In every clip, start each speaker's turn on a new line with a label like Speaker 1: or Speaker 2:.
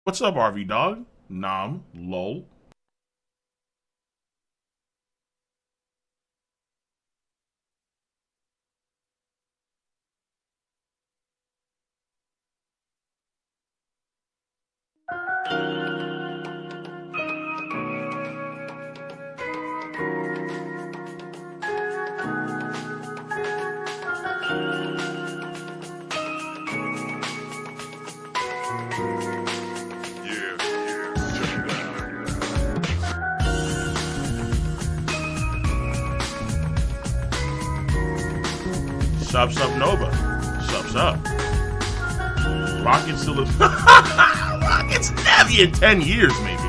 Speaker 1: What's up, RV dog? Nom, lol. Sup Nova. Sup. Rocket's still Rocket's heavy in 10 years, maybe.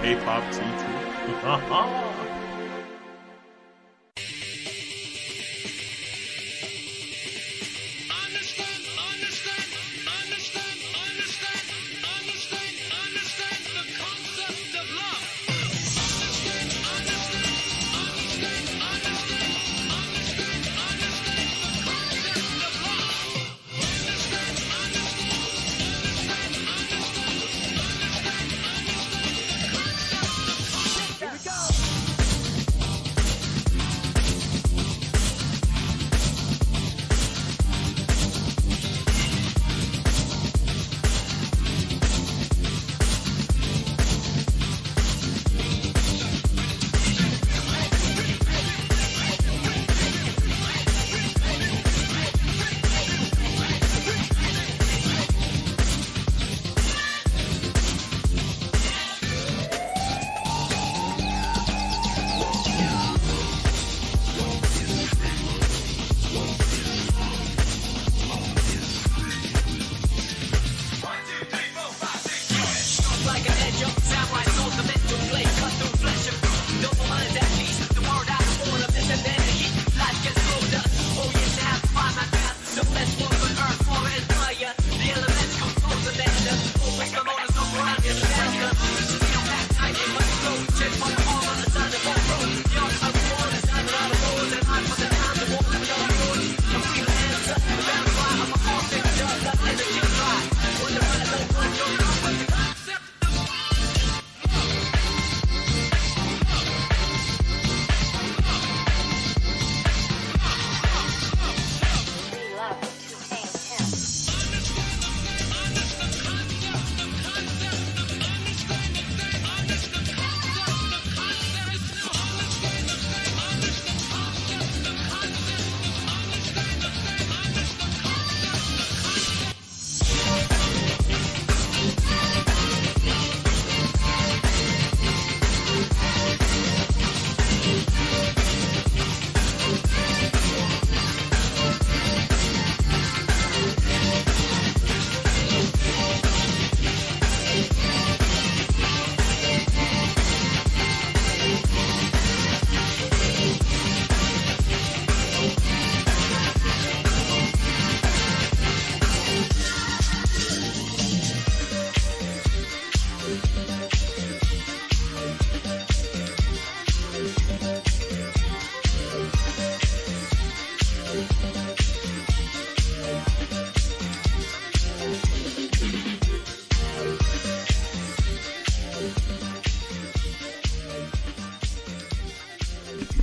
Speaker 1: K-pop TT.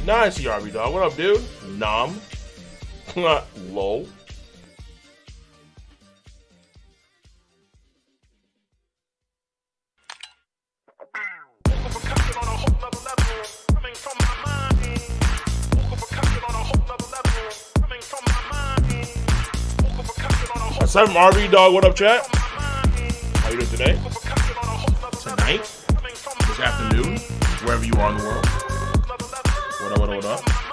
Speaker 1: Nice, RB dog. What up, dude? Nom. Lol. Aside from RB dog, what up, chat? How you doing today? Tonight? This afternoon? Wherever you are in the world. What up, what up, what up?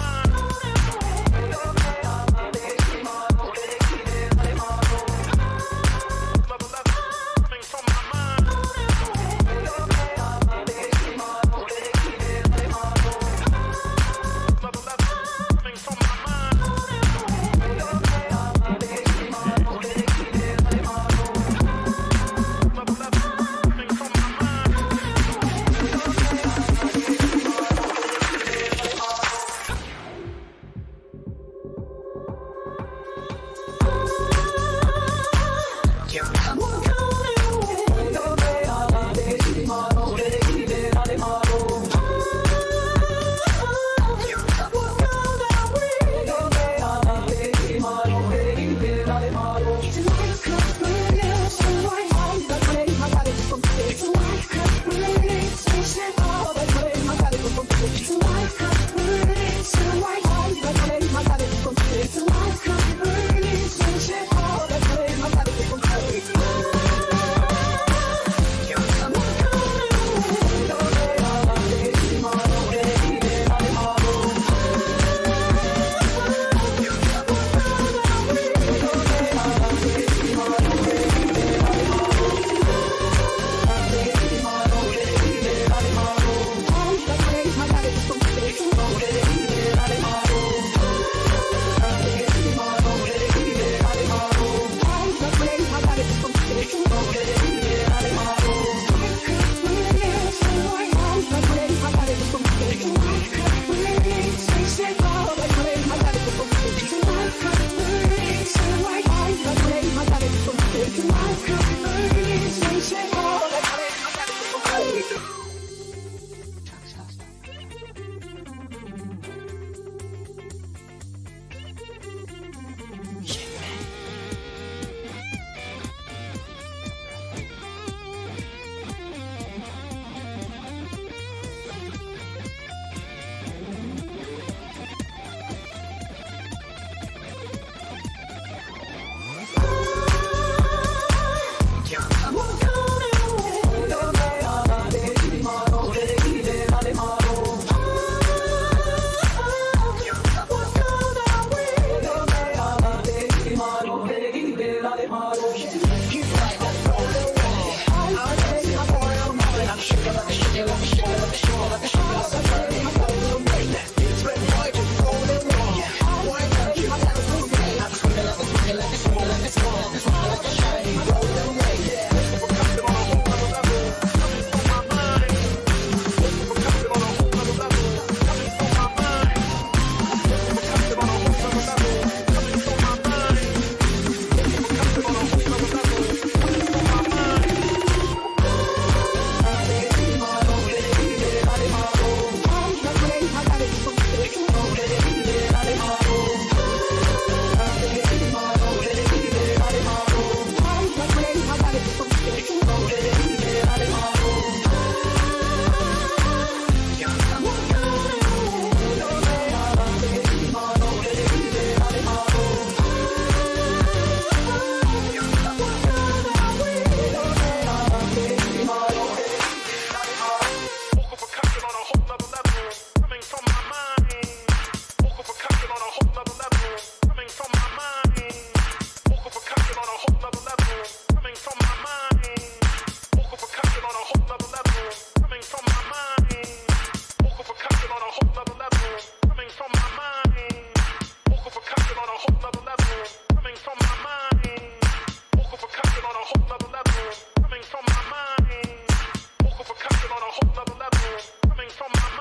Speaker 2: Coming from my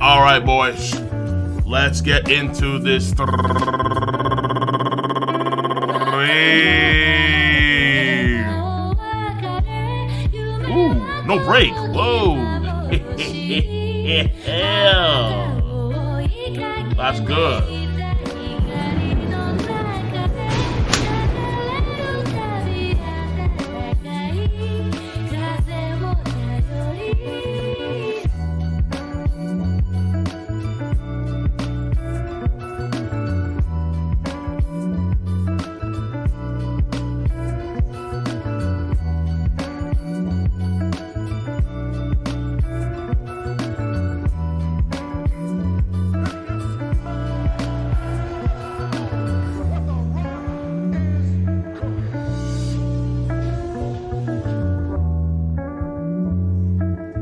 Speaker 1: All right, boys. Let's get into this. Ooh, no break. Whoa. That's good.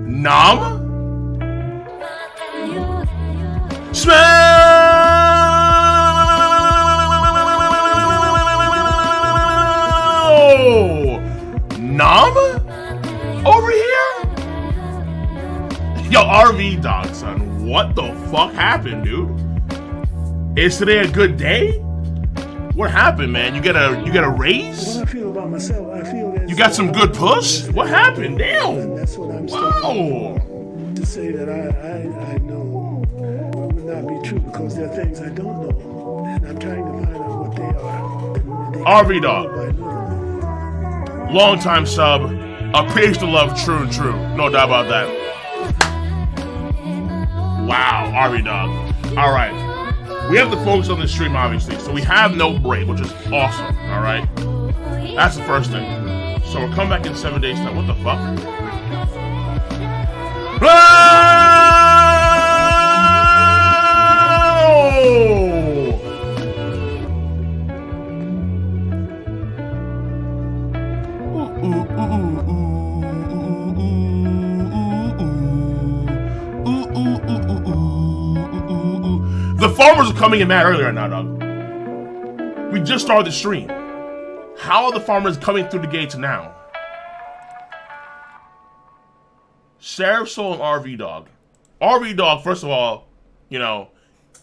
Speaker 1: Nom? Smell! Nom? Over here? Yo, RV dog, son. What the fuck happened, dude? Is today a good day? What happened, man? You get a raise?
Speaker 2: What I feel about myself, I feel that
Speaker 1: you got some good push? What happened? Damn.
Speaker 2: That's what I'm
Speaker 1: Wow.
Speaker 2: to say that I know would not be true because there are things I don't know, and I'm trying to find out what they are.
Speaker 1: RV dog. Long time sub. Appreciate the love, true and true. No doubt about that. Wow, RV dog. All right. We have to focus on the stream, obviously, so we have no break, which is awesome, all right? That's the first thing. So we're coming back in 7 days time. What the fuck? The farmers are coming in mad earlier now, dog. We just started the stream. How are the farmers coming through the gates now? Seraph Soul and RV Dog. RV Dog, first of all, you know,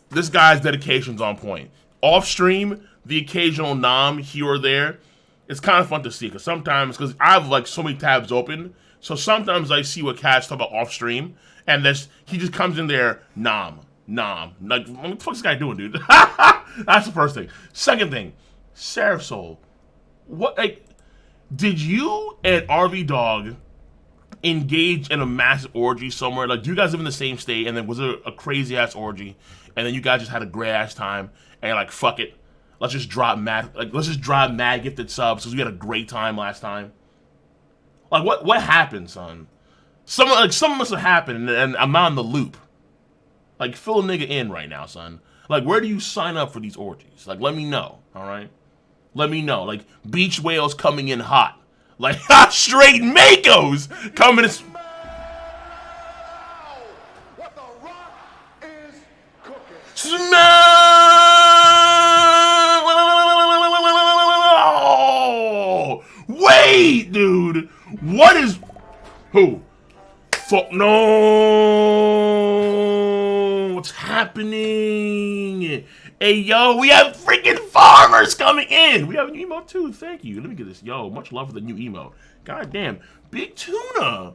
Speaker 1: this guy's dedication's on point. Off stream, the occasional nom here or there, it's kind of fun to see. Because sometimes, because I have like so many tabs open, so sometimes I see what Cat's talk about off stream, and he just comes in there, nom. Like, what the fuck's this guy doing, dude? That's the first thing. Second thing, Seraph Soul. What, like, did you and RV Dog engage in a massive orgy somewhere? Like, do you guys live in the same state, and then was it a crazy ass orgy, and then you guys just had a great ass time, and you're like, fuck it, let's just drop mad gifted subs because we had a great time last time? Like, what happened, son? Something must have happened, and I'm not in the loop. Like, fill a nigga in right now, son. Like, where do you sign up for these orgies? Like, let me know, all right? Let me know. Like, beach whales coming in hot. Like, straight Makos coming in.
Speaker 3: What the rock is cooking.
Speaker 1: Smell! Wait, dude. What is... Who? Fuck no. What's happening? Hey, yo, we have freaking farmers coming in. We have an emote too. Thank you. Let me get this. Yo, much love for the new emote. God damn. Big Tuna.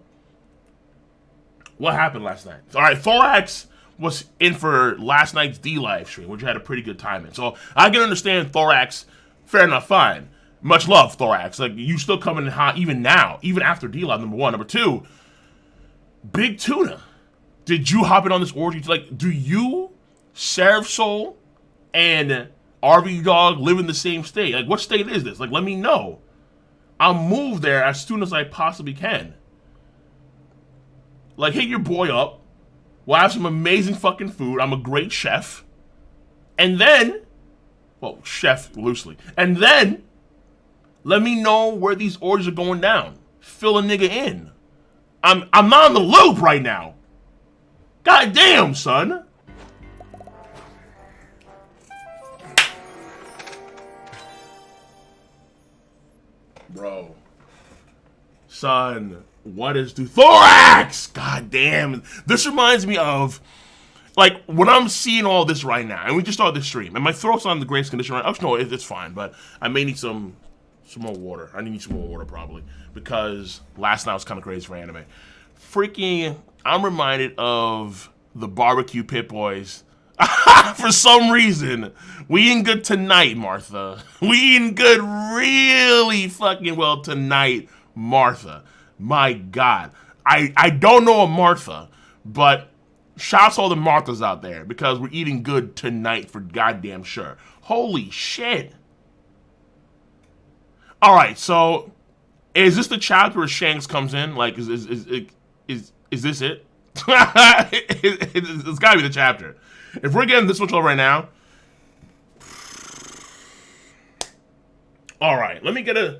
Speaker 1: What happened last night? All right, Thorax was in for last night's D-Live stream, which had a pretty good time in. So I can understand Thorax. Fair enough, fine. Much love, Thorax. Like, you still coming in hot even now, even after D-Live, number one. Number two, Big Tuna. Did you hop in on this orgy? Like, do you, Seraph Soul, and RV Dog live in the same state? Like, what state is this? Like, let me know. I'll move there as soon as I possibly can. Like, hit your boy up. We'll have some amazing fucking food. I'm a great chef. And then, well, chef loosely. And then, let me know where these orders are going down. Fill a nigga in. I'm not on the loop right now. God damn, son. Bro. Son, what is the Thorax? God damn. This reminds me of like when I'm seeing all this right now, and we just started the stream, and my throat's not in the greatest condition right now. No, it's fine, but I may need some more water. I need some more water probably because last night was kind of crazy for anime. Freaking, I'm reminded of the barbecue pit boys. For some reason, we eating good tonight, Martha. We eating good really fucking well tonight, Martha. My God. I don't know a Martha, but shouts to all the Marthas out there because we're eating good tonight for goddamn sure. Holy shit. All right, so is this the chapter where Shanks comes in? Like, is this it? It's gotta be the chapter. If we're getting this much over right now, all right. Let me get us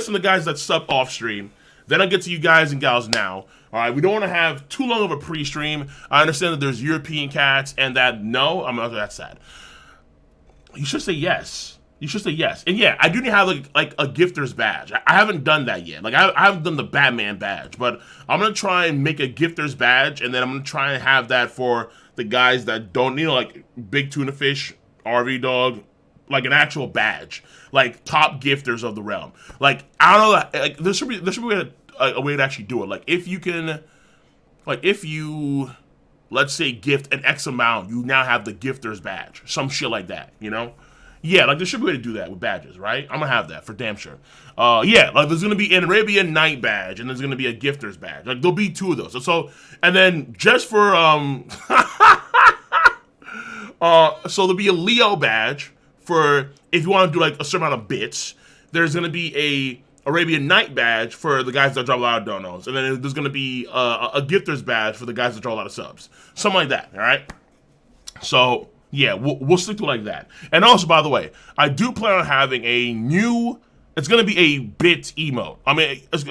Speaker 1: some of the guys that sub off stream. Then I'll get to you guys and gals now. All right. We don't want to have too long of a pre-stream. I understand that there's European cats and that that's sad. You should say yes. You should say yes. And yeah, I do need to have like a gifter's badge. I haven't done that yet. Like I haven't done the Batman badge, but I'm gonna try and make a gifter's badge, and then I'm gonna try and have that for the guys that don't need like Big Tuna Fish, RV Dog, like an actual badge, like top gifters of the realm. Like I don't know, like there should be a way to actually do it. Like if you let's say gift an X amount, you now have the gifter's badge, some shit like that, you know? Yeah, like there should be a way to do that with badges, right? I'm gonna have that for damn sure. Yeah, like there's gonna be an Arabian Night badge, and there's gonna be a gifter's badge. Like there'll be two of those. So and then just for so there'll be a Leo badge for if you want to do like a certain amount of bits. There's gonna be a Arabian Night badge for the guys that drop a lot of donos, and then there's gonna be a gifter's badge for the guys that draw a lot of subs, something like that. All right. So yeah, we'll stick to it like that. And also, by the way, I do plan on having a new. It's gonna be a bit emote. I mean, it's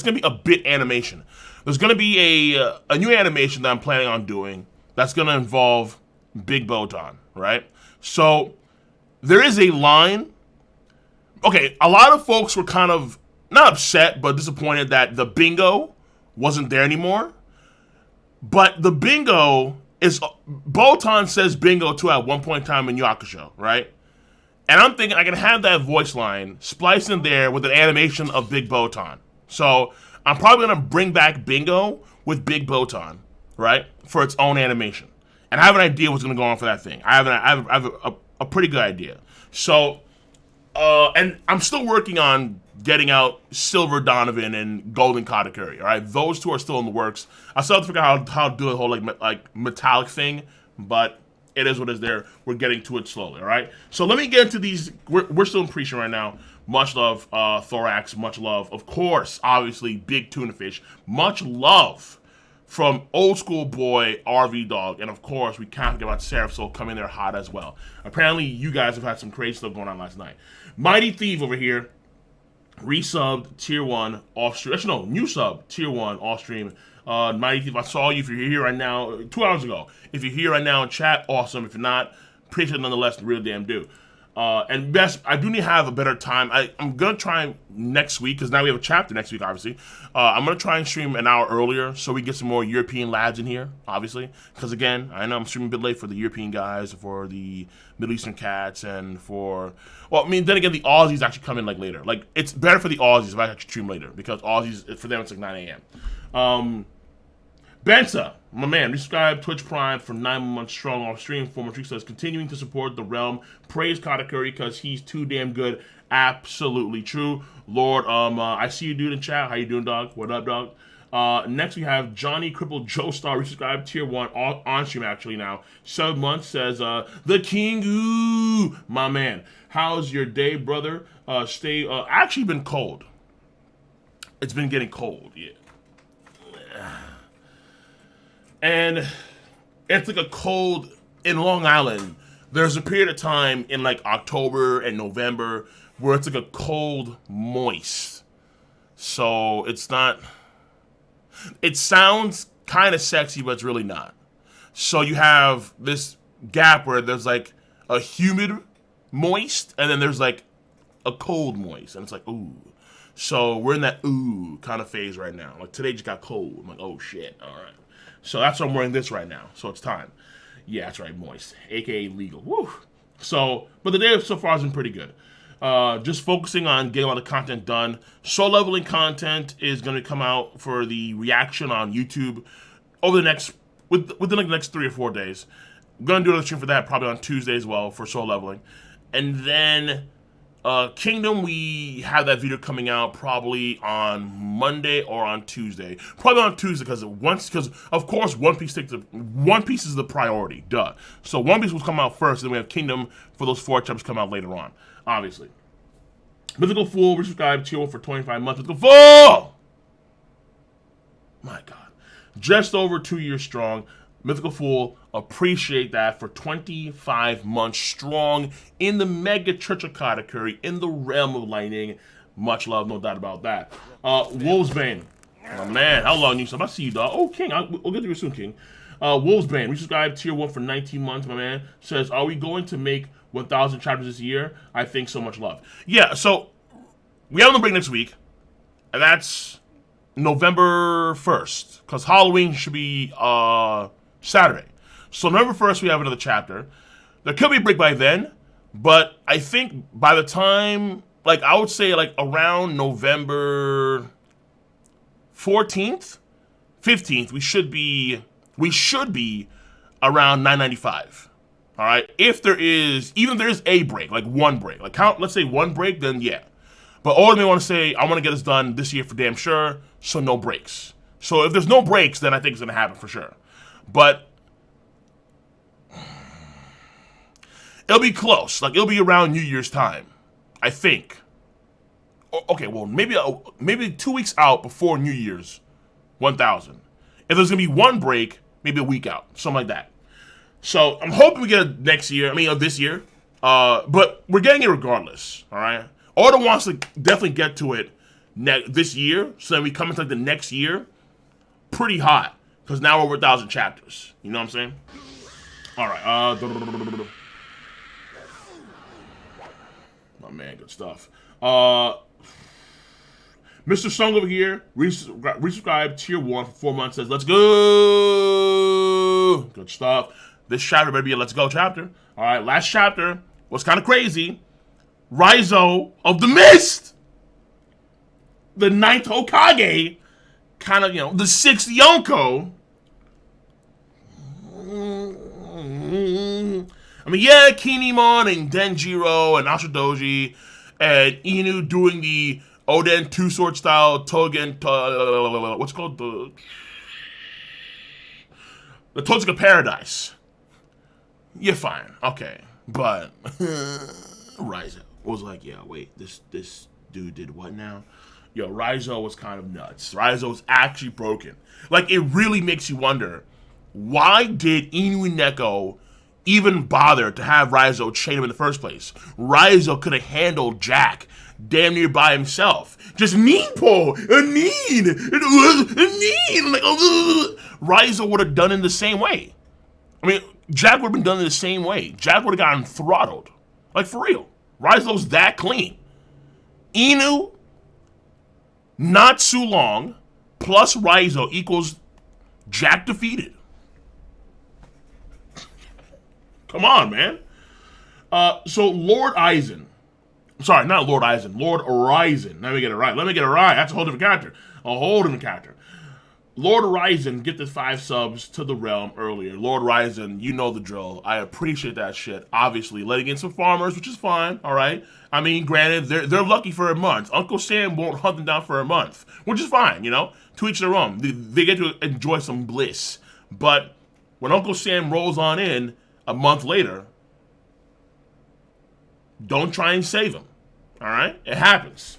Speaker 1: gonna be a bit animation. There's gonna be a new animation that I'm planning on doing that's gonna involve Big Botan, right? So there is a line. Okay, a lot of folks were kind of not upset but disappointed that the bingo wasn't there anymore. But the bingo is Botan says bingo too at one point in time in Yakusho, right? And I'm thinking I can have that voice line spliced in there with an animation of Big Botan. So I'm probably gonna bring back bingo with Big Botan, right, for its own animation. And I have an idea what's gonna go on for that thing. I have a pretty good idea. So, and I'm still working on getting out Silver Donovan and Golden Katakuri. All right, those two are still in the works. I still have to figure out how to do the whole like metallic thing, but it is what it is. There, we're getting to it slowly. All right, so let me get into these. We're still in pre-show right now. Much love, Thorax. Much love, of course. Obviously, Big Tuna Fish. Much love from old school boy RV Dog, and of course we can't forget about Seraph Soul coming there hot as well. Apparently, you guys have had some crazy stuff going on last night. Mighty Thief over here. Resubbed tier 1 off stream. Actually, no, new sub tier 1 off stream. Mighty Thief, I saw you. If you're here right now, 2 hours ago. If you're here right now in chat, awesome. If you're not, appreciate it nonetheless. The real damn do. And best, I do need to have a better time. I'm gonna try next week because now we have a chapter next week. Obviously, I'm gonna try and stream an hour earlier so we get some more European lads in here. Obviously, because again, I know I'm streaming a bit late for the European guys, for the Middle Eastern cats, and for I mean, then again, the Aussies actually come in like later. Like it's better for the Aussies if I actually stream later because Aussies for them it's like 9 a.m. Benza, my man, resubscribe Twitch Prime for 9 months strong off stream. 4 months says continuing to support the realm. Praise Katakuri because he's too damn good. Absolutely true. Lord, I see you dude in chat. How you doing, dog? What up, dog? Next we have Johnny Crippled Joe Star resubscribe tier 1 on stream actually now. 7 months says the King ooh, my man. How's your day, brother? Actually been cold. It's been getting cold, yeah. And it's like a cold in Long Island. There's a period of time in like October and November where it's like a cold, moist. So it's not. It sounds kind of sexy, but it's really not. So you have this gap where there's like a humid moist, and then there's like a cold moist, and it's like ooh. So we're in that ooh kind of phase right now. Like today just got cold. I'm like, oh shit, all right. So that's why I'm wearing this right now. So it's time. Yeah, that's right, moist, aka legal. Woo. So, but the day so far has been pretty good. Just focusing on getting a lot of content done. Soul leveling content is going to come out for the reaction on YouTube over the next within like the next 3 or 4 days. I'm gonna do another stream for that probably on Tuesday as well for soul leveling, and then Kingdom, we have that video coming out probably on Monday or on Tuesday. Probably on Tuesday because of course One Piece is the priority, duh. So One Piece will come out first, and then we have Kingdom for those 4 chapters come out later on, obviously. Mythical Fool, resubscribe, chill for 25 months. Mythical Fool! My God. Just over 2 years strong. Mythical Fool, appreciate that for 25 months strong in the Mega Church of Katakuri, in the realm of lightning. Much love, no doubt about that. Wolvesbane. Oh, man, how long you? I see you, dog. Oh, King, we'll get to you soon, King. Wolvesbane, resubscribe, tier 1 for 19 months, my man. Says, are we going to make 1,000 chapters this year? I think so. Much love. Yeah, so we have on the break next week, and that's November 1st, because Halloween should be Saturday. So November 1st, we have another chapter. There could be a break by then, but I think by the time, like, I would say, like, around November 14th, 15th, we should be around 995. All right? Even if there is a break, like one break, like let's say one break, then yeah. But ultimately, I want to say, I want to get this done this year for damn sure, so no breaks. So if there's no breaks, then I think it's going to happen for sure. But it'll be close. Like, it'll be around New Year's time, I think. Okay, well, maybe 2 weeks out before New Year's, 1,000. If there's going to be one break, maybe a week out, something like that. So I'm hoping we get it this year. But we're getting it regardless, all right? Oda wants to definitely get to it this year, so then we come into like the next year pretty hot, because now we're over 1,000 chapters. You know what I'm saying? All right. My man, good stuff. Mr. Sung over here, resubscribe, tier 1 for 4 months, says, let's go. Good stuff. This chapter better be a let's go chapter. All right, last chapter was kind of crazy. Raizo of the Mist, the 9th Hokage, kind of, the 6th Yonko. I mean, yeah, Kinemon and Denjiro and Ashidoji and Inu doing the Oden two-sword style Togen, what's it called? The Totsuka Paradise. You're fine, okay, but Raizo was like, yeah, wait, this dude did what now? Yo, Raizo was kind of nuts. Raizo was actually broken. Like, it really makes you wonder, why did Inu and Neko even bother to have Raizo chain him in the first place? Raizo could have handled Jack damn near by himself. Just knee pull, a knee. Like, Raizo would have done it the same way. I mean, Jack would have been done in the same way. Jack would have gotten throttled. Like, for real. Raizo's that clean. Inu, not too long, plus Raizo equals Jack defeated. Come on, man. So Lord Aizen. Sorry, not Lord Aizen. Lord Horizon. Let me get it right. That's a whole different character. Lord Horizon, get the 5 subs to the realm earlier. Lord Horizon, you know the drill. I appreciate that shit. Obviously, letting in some farmers, which is fine, all right? I mean, granted, they're lucky for a month. Uncle Sam won't hunt them down for a month, which is fine, To each their own. They get to enjoy some bliss. But when Uncle Sam rolls on in a month later, don't try and save them, all right? It happens.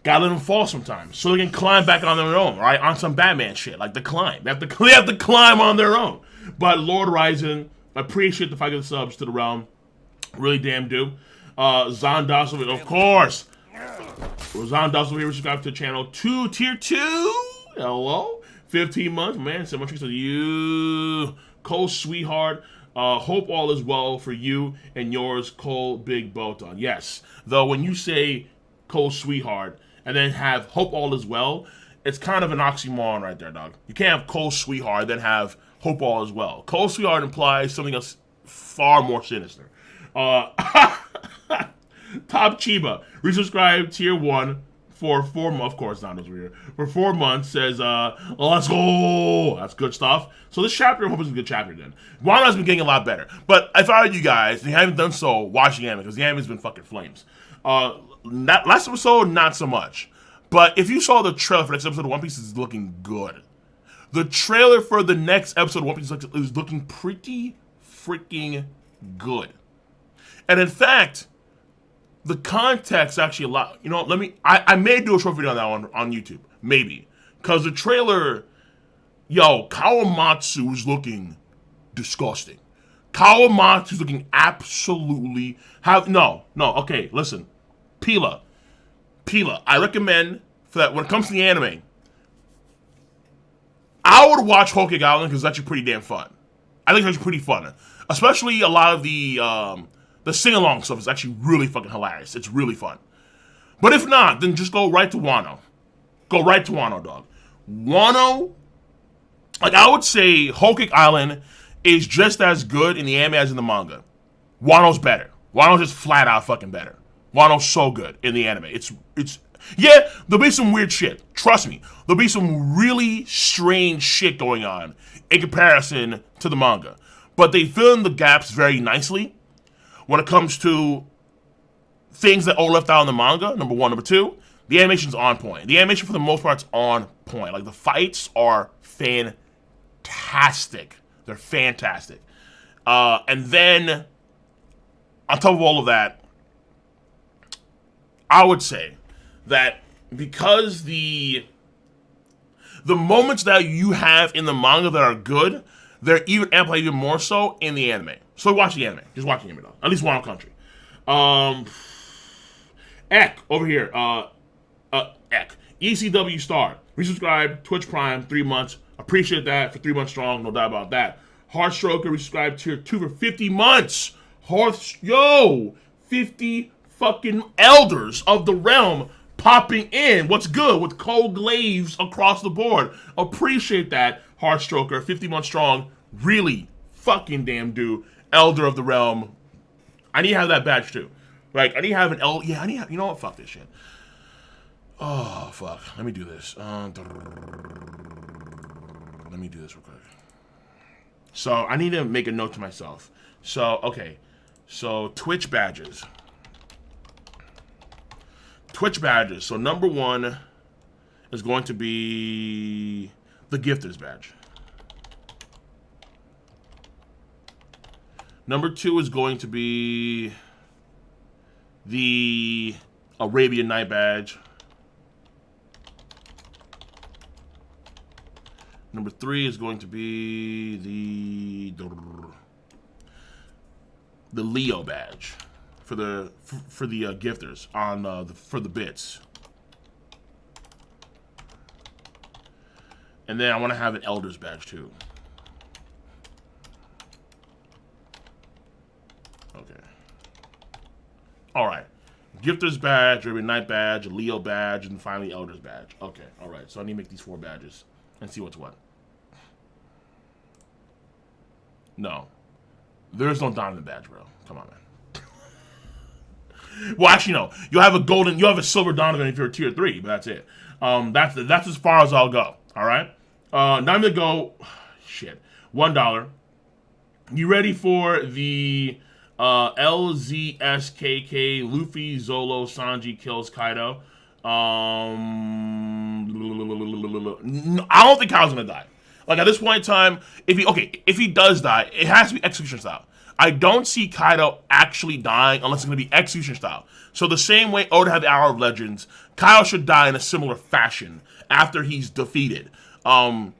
Speaker 1: Gotta let them fall sometimes, so they can climb back on their own, right? On some Batman shit, like the climb. They have to climb on their own. But Lord Ryzen, appreciate the 5 subs to the realm. Really damn do. Zondas over, of course. Zondas over here, subscribe to the channel. Tier 2. Hello. 15 months, man. So much thanks to you, Cole, sweetheart. Hope all is well for you and yours, Cole Big Boton. Yes, though when you say Cole, sweetheart, and then have hope all is well, it's kind of an oxymoron right there, dog. You can't have Cold Sweetheart then have Hopeball as well. Cold Sweetheart implies something else far more sinister. Top Chiba, resubscribe tier 1 for 4 months. Of course, not weird. For 4 months, says, let's go. That's good stuff. So this chapter, I hope it's a good chapter then. Wano's been getting a lot better. But if I were you guys, and you haven't done so, watch the anime, because the anime's been fucking flames. Last episode, not so much. But if you saw the trailer for the next episode of One Piece, it's looking good. The trailer for the next episode of One Piece is looking pretty freaking good. And in fact, the context actually a lot. You know, I may do a short video on that one on YouTube. Maybe. Because the trailer, Kawamatsu is looking disgusting. Kawamatsu's looking absolutely okay, listen. Pila, I recommend for that when it comes to the anime, I would watch Hokage Island because it's actually pretty damn fun. I think it's actually pretty fun. Especially a lot of the sing-along stuff is actually really fucking hilarious. It's really fun. But if not, then just go right to Wano. Go right to Wano, dog. Wano, like I would say Hokage Island is just as good in the anime as in the manga. Wano's better. Wano's just flat out fucking better. Wano's so good in the anime. It's yeah, there'll be some weird shit. Trust me. There'll be some really strange shit going on in comparison to the manga. But they fill in the gaps very nicely when it comes to things that are left out in the manga, number 1. Number 2, the animation's on point. The animation, for the most part, is on point. Like, the fights are fantastic. They're fantastic. And then, on top of all of that, I would say that because the moments that you have in the manga that are good, they're even amplified even more so in the anime. So watch the anime. Just watch the anime, though. At least Wano Country. Ek, over here. Ek. ECW Star. Resubscribe. Twitch Prime, 3 months. Appreciate that for 3 months strong. No doubt about that. Heartstroker, resubscribe tier 2 for 50 months. 50 fucking elders of the realm popping in. What's good with cold glaives across the board. Appreciate that, Heartstroker. 50 months strong. Really fucking damn do. Elder of the realm. I need to have that badge too. Like, I need to have an elder. Yeah, I need to have, you know what? Fuck this shit. Oh, fuck. Let me do this. Let me do this real quick. So, I need to make a note to myself. So, okay. So, Twitch badges. Twitch badges. So, number 1 is going to be the Gifters badge. Number 2 is going to be the Arabian Night badge. Number 3 is going to be the Leo badge for the gifters on for the bits. And then I want to have an Elders badge too. Okay. All right. Gifters badge, Arabian Night badge, Leo badge, and finally Elders badge. Okay. All right. So I need to make these 4 badges and see what's what. No. There's no Donovan badge, bro. Come on, man. Well, actually, no. You'll have a silver Donovan if you're a tier 3, but that's it. That's as far as I'll go. All right. Now I'm gonna go. Shit. $1. You ready for the LZSKK Luffy Zolo Sanji kills Kaido? I don't think Kaido's gonna die. Like, at this point in time, if he does die, it has to be execution style. I don't see Kaido actually dying unless it's going to be execution style. So the same way Oda had the Hour of Legends, Kaido should die in a similar fashion after he's defeated. I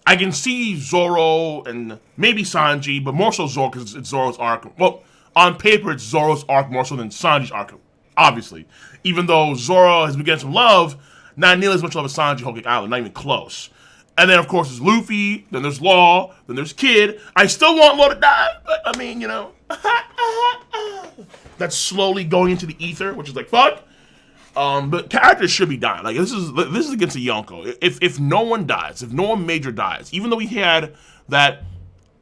Speaker 1: can see Zoro and maybe Sanji, but more so Zoro because it's Zoro's arc. Well, on paper, it's Zoro's arc more so than Sanji's arc, obviously. Even though Zoro has been getting some love, not nearly as much love as Sanji Hokage Island, not even close. And then, of course, there's Luffy, then there's Law, then there's Kid. I still want Law to die, but, I mean, that's slowly going into the ether, which is like, fuck. But characters should be dying. Like this is against a Yonko. If no one dies, if no one major dies, even though we had that,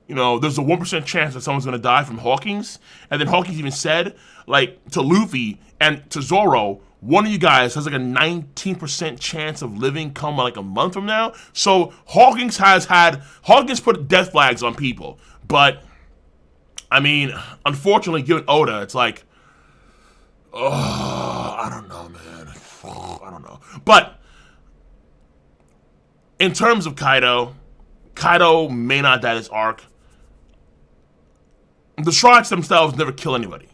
Speaker 1: there's a 1% chance that someone's gonna die from Hawkins, and then Hawkins even said, like, to Luffy and to Zoro, one of you guys has like a 19% chance of living come like a month from now. So Hawkins put death flags on people, but I mean, unfortunately, given Oda, it's like, I don't know, man. I don't know. But in terms of Kaido may not die this arc. The Sharks themselves never kill anybody.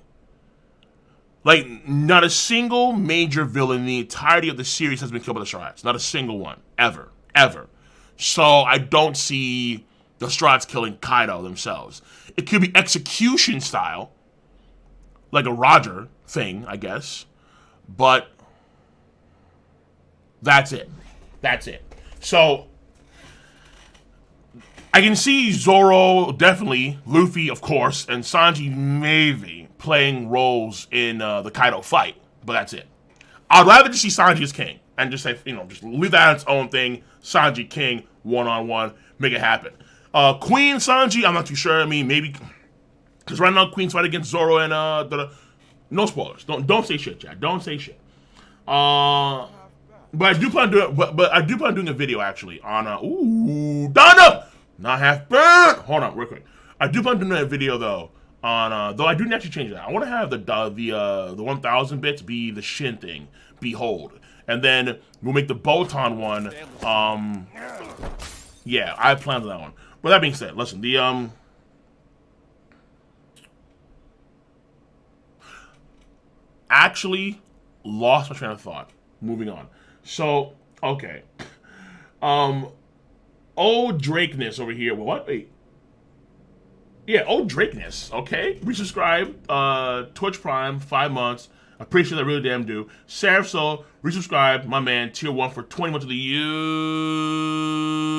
Speaker 1: Like, not a single major villain in the entirety of the series has been killed by the Sharks. Not a single one. Ever. Ever. So I don't see the Sharks killing Kaido themselves. It could be execution style, like a Roger thing, I guess. But that's it. That's it. So I can see Zoro, definitely, Luffy, of course, and Sanji maybe playing roles in the Kaido fight, but that's it. I'd rather just see Sanji as king and just say, just leave that on its own thing. Sanji king, one-on-one, make it happen. Queen Sanji, I'm not too sure. I mean, maybe because right now Queen's fight against Zoro and no spoilers. Don't say shit, Chad. Don't say shit. But I do plan on doing a video actually on Donna. Not half burnt. Hold on, real quick. I do plan on doing a video though on though I do actually change that. I want to have the 1000 bits be the Shin thing, Behold, and then we'll make the Botan one. Yeah, I planned on that one. But that being said, listen, the actually lost my train of thought. Moving on. So okay. Old Drakeness over here. Well, what? Wait. Yeah, Old Drakeness. Okay. Resubscribe. Twitch Prime, 5 months. Appreciate that, really damn do. Sarafso, resubscribe. My man, tier 1 for 20 months of the year.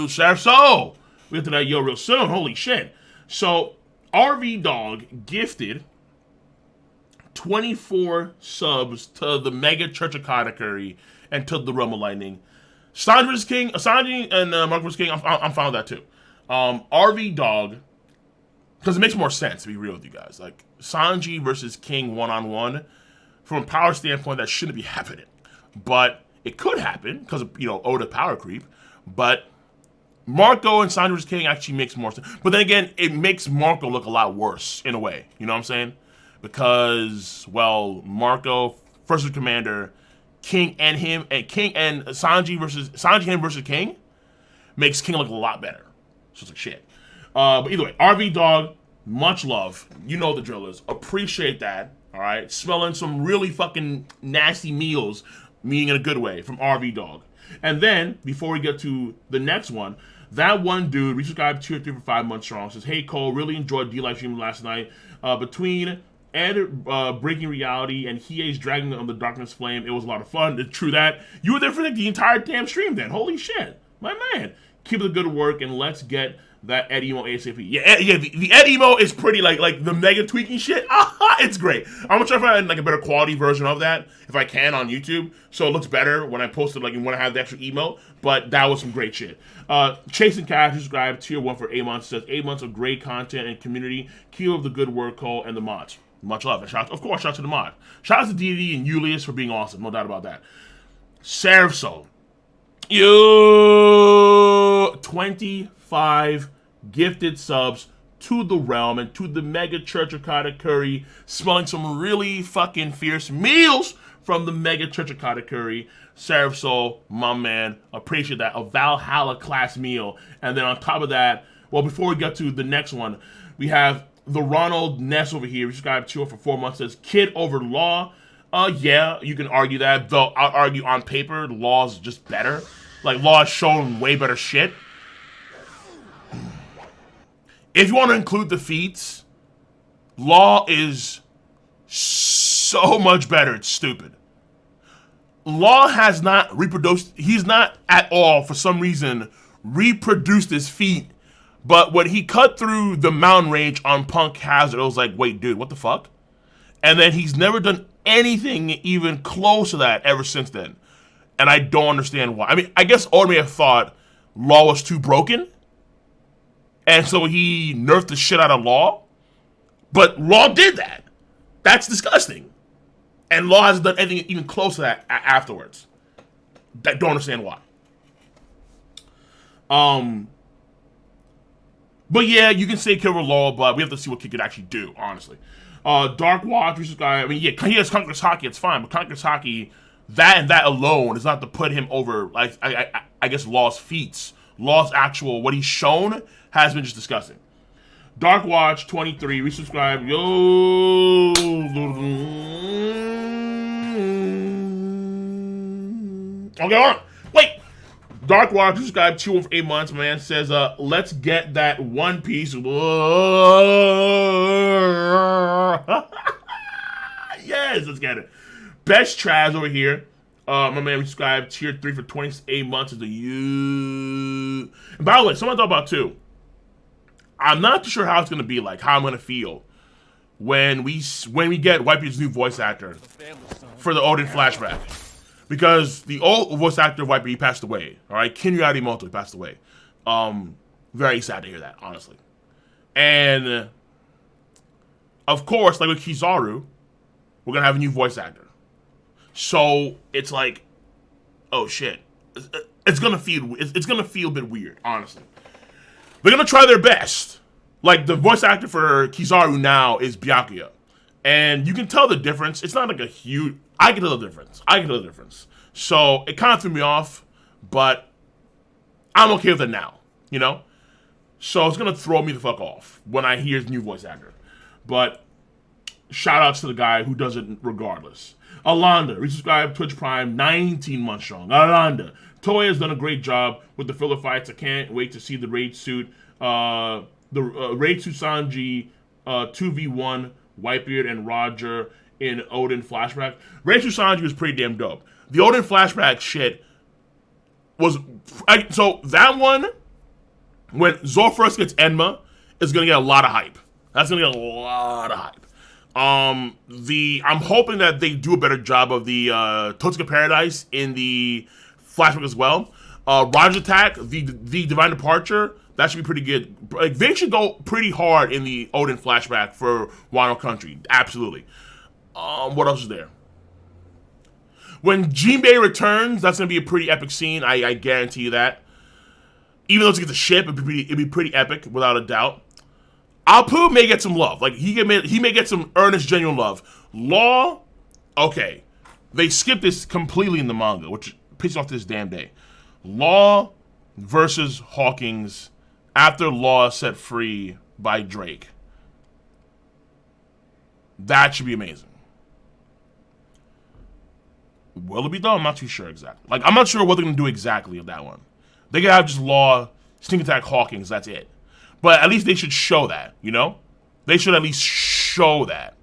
Speaker 1: Sarafso! We get to that yo real soon. Holy shit. So, RV Dog gifted 24 subs to the Mega Church of Katakuri and to the Realm of Lightning. Sanji vs. King, Sanji and Mark vs. King, I'm fine with that too. RV Dog, because it makes more sense to be real with you guys. Like, Sanji versus King one-on-one, from a power standpoint, that shouldn't be happening. But it could happen because of, Oda power creep. But Marco and Sanji vs. King actually makes more sense. But then again, it makes Marco look a lot worse in a way. You know what I'm saying? Because, well, Marco, first commander, King and him, and King and Sanji him versus King makes King look a lot better. So it's like shit. But either way, RV Dog, much love. You know the drill is. Appreciate that. All right, smelling some really fucking nasty meals, meaning in a good way, from RV Dog. And then before we get to the next one, that one dude resubscribed 2 or 3 for 5 months strong. Says, hey Cole, really enjoyed D-Live stream last night. Between Ed breaking reality and Hiei's dragging on the darkness flame, it was a lot of fun. It's true that. You were there for the entire damn stream then. Holy shit. My man. Keep the good work and let's get that Ed Emo ASAP. Yeah, the Ed Emo is pretty like the mega tweaking shit. It's great. I'm gonna try to find like a better quality version of that if I can on YouTube, so it looks better when I post it, like when I have the extra emo. But that was some great shit. Chasing Cash, subscribe, tier 1 for 8 months. Says 8 months of great content and community. Keep up the good work, Cole, and the mods. Much love. And shout out to the mod. Shout out to DD and Julius for being awesome. No doubt about that. Sarafso. You 25 gifted subs to the realm and to the Mega Church of Katakuri, smelling some really fucking fierce meals from the Mega Church of Katakuri. Sarafso, my man, appreciate that. A Valhalla class meal. And then on top of that, well, before we get to the next one, we have the Ronald Ness over here. We subscribed to him for 4 months. Says kid over law. Yeah, you can argue that. Though I'll argue on paper, Law is just better. Like, Law has shown way better shit. If you want to include the feats, Law is so much better. It's stupid. Law has not reproduced. He's not at all, for some reason, reproduced his feat. But when he cut through the mountain range on Punk Hazard, it was like, wait, dude, what the fuck? And then he's never done anything even close to that ever since then. And I don't understand why. I mean, I guess Oda may have thought Law was too broken, and so he nerfed the shit out of Law. But Law did that. That's disgusting. And Law hasn't done anything even close to that afterwards. I don't understand why. But yeah, you can say kill Law, but we have to see what he could actually do, honestly. Dark Watch, which is guy, I mean, yeah, he has Conqueror's Haki, it's fine, but Conqueror's Haki, that and that alone is not to put him over, like, I guess, Law's feats. Law's actual, what he's shown has been just disgusting. Dark Watch 23, resubscribe. Yo. Okay, hold on. Wait. Dark Watch subscribed 2 for 8 months. My man says, let's get that One Piece. Yes, let's get it. Best Traz over here. My man subscribed tier 3 for 28 months. Is a you. And by the way, someone thought about too. I'm not too sure how it's gonna be like, how I'm gonna feel when we get Whitebeard's new voice actor for the Odin flashback, because the old voice actor of Whitebeard, he passed away. All right, Kinyuari Moto passed away. Very sad to hear that, honestly. And of course, like with Kizaru, we're gonna have a new voice actor. So it's like, oh shit, it's gonna feel a bit weird, honestly. They're gonna try their best. Like the voice actor for Kizaru now is Byakuya, and you can tell the difference. It's not like a huge. I can tell the difference. So it kind of threw me off, but I'm okay with it now. You know. So it's gonna throw me the fuck off when I hear his new voice actor. But shout outs to the guy who does it regardless. Alonda, resubscribe Twitch Prime, 19 months strong. Alonda. Toei has done a great job with the filler fights. I can't wait to see the raid suit. Raid suit Sanji 2v1, Whitebeard and Roger in Odin flashback. Raid suit Sanji was pretty damn dope. The Odin flashback shit was... so that one, when Zoro first gets Enma, is going to get a lot of hype. That's going to get a lot of hype. I'm hoping that they do a better job of the Totsuka Paradise in the flashback as well. Roger Attack, the Divine Departure, that should be pretty good. Like, they should go pretty hard in the Odin flashback for Wano Country. Absolutely. What else is there? When Jinbei returns, that's going to be a pretty epic scene. I guarantee you that. Even though it's against a ship, it'd be pretty epic, without a doubt. Apu may get some love. Like, he may get some earnest, genuine love. Law, okay. They skipped this completely in the manga, which pisses off to this damn day. Law versus Hawkins after Law is set free by Drake. That should be amazing. Will it be done? I'm not too sure exactly. Like, I'm not sure what they're going to do exactly with that one. They could have just Law, Sneak Attack Hawkins, that's it. But at least they should show that, you know? They should at least show that.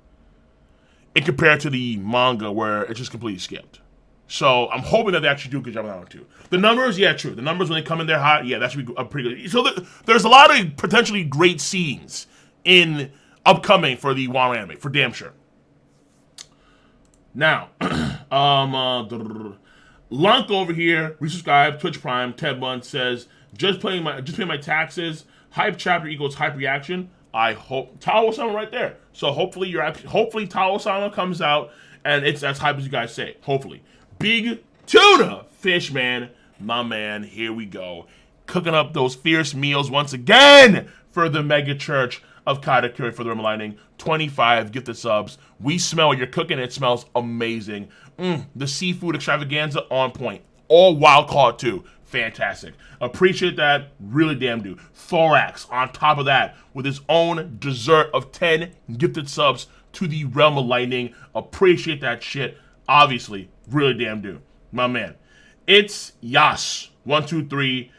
Speaker 1: In compared to the manga where it's just completely skipped. So I'm hoping that they actually do a good job on that one too. The numbers, yeah, true. The numbers when they come in there hot, yeah, that should be pretty good. So there's a lot of potentially great scenes in upcoming for the Wano anime, for damn sure. Now, Lunk over here, resubscribe, Twitch Prime, 10 months, says, just paying my taxes. Hype chapter equals hype reaction. I hope Tawo-sama right there. So hopefully Tawo-sama comes out and it's as hype as you guys say. Hopefully. Big Tuna Fish Man, my man, here we go. Cooking up those fierce meals once again for the mega church of Katakuri for the Realm Lightning. 25 gifted subs. We smell what you're cooking. It smells amazing. The seafood extravaganza on point. All wild caught too. Fantastic. Appreciate that. Really damn do. Thorax on top of that with his own dessert of 10 gifted subs to the Realm of Lightning. Appreciate that shit. Obviously, really damn do. My man. It's Yas123.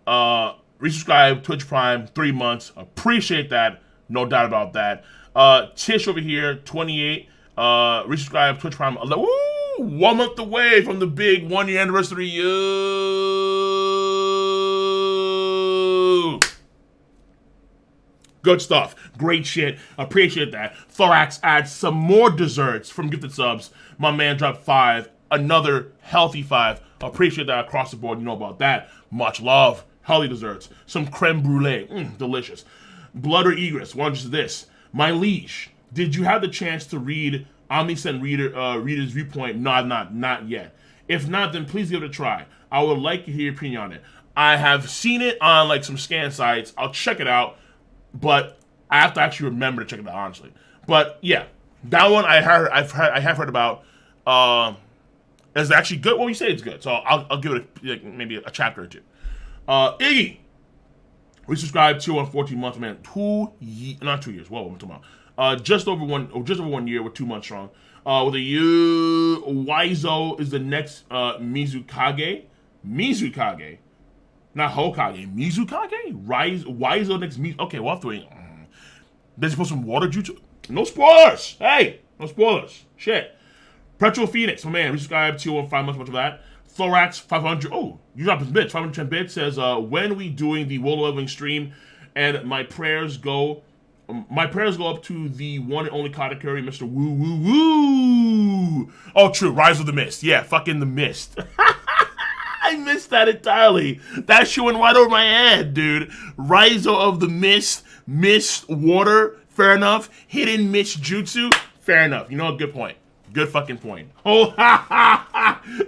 Speaker 1: Resubscribe, Twitch Prime, 3 months. Appreciate that. No doubt about that. Tish over here, 28. Resubscribe, Twitch Prime. Woo! 1 month away from the big 1 year anniversary. Yo! Good stuff. Great shit. Appreciate that. Thorax adds some more desserts from gifted subs. My man dropped 5. Another healthy 5. Appreciate that across the board. You know about that. Much love. Healthy desserts. Some creme brulee. Delicious. Blood or Egress wonders this. My liege, did you have the chance to read Omniscient Reader's Viewpoint? No, I've not yet. If not, then please give it a try. I would like to hear your opinion on it. I have seen it on like some scan sites. I'll check it out, but I have to actually remember to check it out, honestly. But yeah, that one I have heard about. Is actually good. Well, you say it's good, so I'll give it maybe a chapter or two. Iggy, we subscribed to on 14 months, man. Not 2 years. Whoa, I'm talking about. Just over 1 year with 2 months strong. With a U, Wizo is the next Mizukage. Not Hokage. Mizukage? Wizo next Mizukage. Okay, we'll have to wait. Did you put some water jutsu? No spoilers! Hey! No spoilers. Shit. Petro Phoenix, my man, we subscribed to on 5 months, much of that. Thorax 500. Oh, you dropped his bits. 510 bits says, when we doing the World Leveling stream, and my prayers go up to the one and only Katakuri, Mr. Woo Woo Woo. Oh, true. Rise of the Mist. Yeah, fucking the Mist. I missed that entirely. That shit went right over my head, dude. Rise of the Mist. Mist water. Fair enough. Hidden Mist Jutsu. Fair enough. You know, good point. Good fucking point. Oh,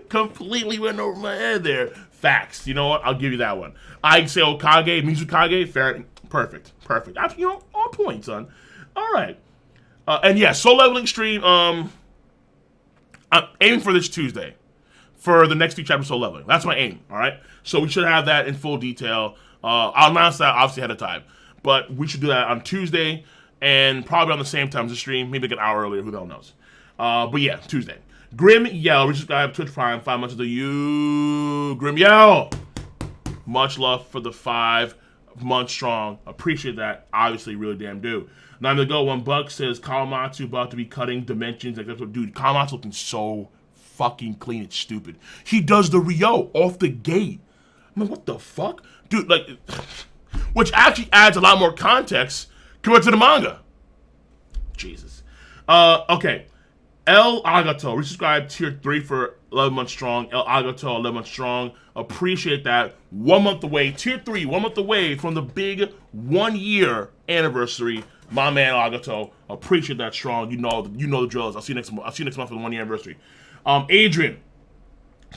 Speaker 1: completely went over my head there. Facts. You know what? I'll give you that one. I say Okage, Mizukage. Fair. Perfect. You know, on point, son. All right. And yeah, Soul Leveling stream. I'm aiming for this Tuesday for the next 2 chapters of Soul Leveling. That's my aim. All right. So we should have that in full detail. I'll announce that obviously ahead of time, but we should do that on Tuesday and probably on the same time as the stream. Maybe like an hour earlier. Who the hell knows? But yeah, Tuesday. Grim Yell, we subscribed to Twitch Prime, 5 months of the you. Grim Yell. Much love for the 5 months strong. Appreciate that. Obviously, really damn do. Now to go, $1 says Kawamatsu about to be cutting dimensions. Like that's what, dude, Kawamatsu looking so fucking clean. It's stupid. He does the Ryo off the gate. I mean, what the fuck? Dude, like, which actually adds a lot more context compared to the manga. Jesus. Okay. El Agato, resubscribed tier 3 for 11 months strong. El Agato, 11 months strong. Appreciate that. 1 month away. Tier 3, 1 month away from the big 1 year anniversary. My man Agato. Appreciate that strong. You know the drills. I'll see you next month for the 1 year anniversary. Adrian,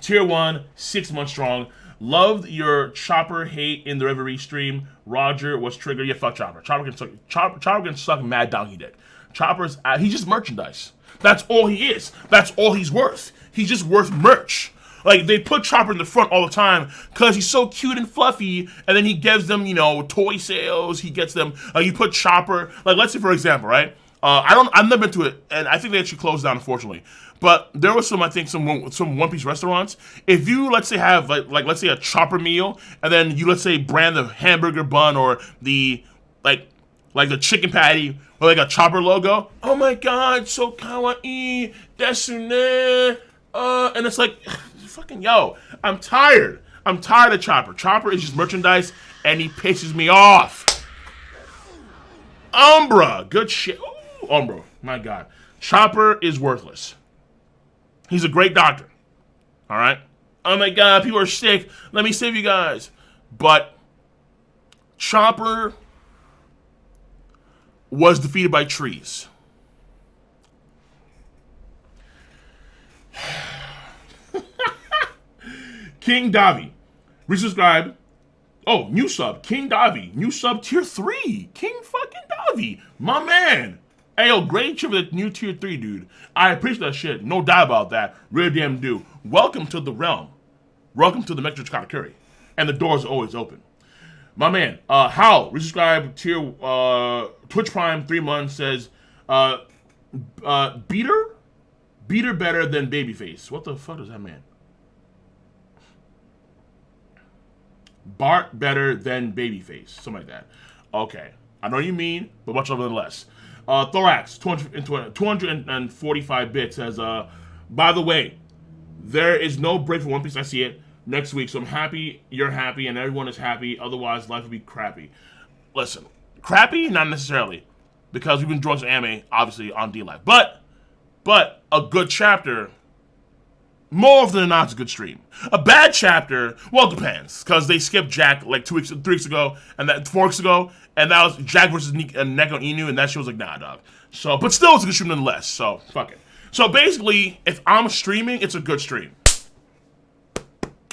Speaker 1: tier 1, 6 months strong. Loved your Chopper hate in the Reverie stream. Roger was triggered. Yeah, fuck Chopper. Chopper can suck mad donkey dick. Chopper's he's just merchandise. That's all he is. That's all he's worth. He's just worth merch. Like, they put Chopper in the front all the time because he's so cute and fluffy, and then he gives them, you know, toy sales. He gets them, you put Chopper, like, let's say, for example, right? I've never been to it, and I think they actually closed down, unfortunately. But there was some One Piece restaurants. If you, let's say, have, like let's say, a Chopper meal, and then you, let's say, brand the hamburger bun or the, like the chicken patty or like a Chopper logo. Oh my god, so kawaii, desune. And it's like, fucking yo, I'm tired. I'm tired of Chopper. Chopper is just merchandise, and he pisses me off. Umbra, good shit. Ooh, Umbra, my god. Chopper is worthless. He's a great doctor. All right? Oh my god, people are sick. Let me save you guys. But Chopper was defeated by trees. King Davi, resubscribe. Oh, new sub, King Davi, new sub tier 3. King fucking Davi, my man. Hey, yo, great shit for the new tier 3, dude. I appreciate that shit, no doubt about that. Really damn do. Welcome to the realm. Welcome to the Metro Katakuri. And the doors are always open. My man, Hal, resubscribe tier, Twitch Prime, 3 months, says, Beater better than Babyface. What the fuck does that mean? Bart better than Babyface. Something like that. Okay. I know what you mean, but much love nonetheless. Thorax, 245 bits, says, by the way, there is no break for One Piece. I see it next week, so I'm happy you're happy and everyone is happy. Otherwise, life would be crappy. Listen, Crappy? Not necessarily. Because we've been drawing some anime, obviously, on D-Live. But a good chapter, more often than not, it's a good stream. A bad chapter, well, it depends. Because they skipped Jack like 3 weeks ago, and that 4 weeks ago, and that was Jack versus Neko Inu, and that shit was like, nah, dog. So, but still, it's a good stream nonetheless. So, fuck it. So basically, if I'm streaming, it's a good stream.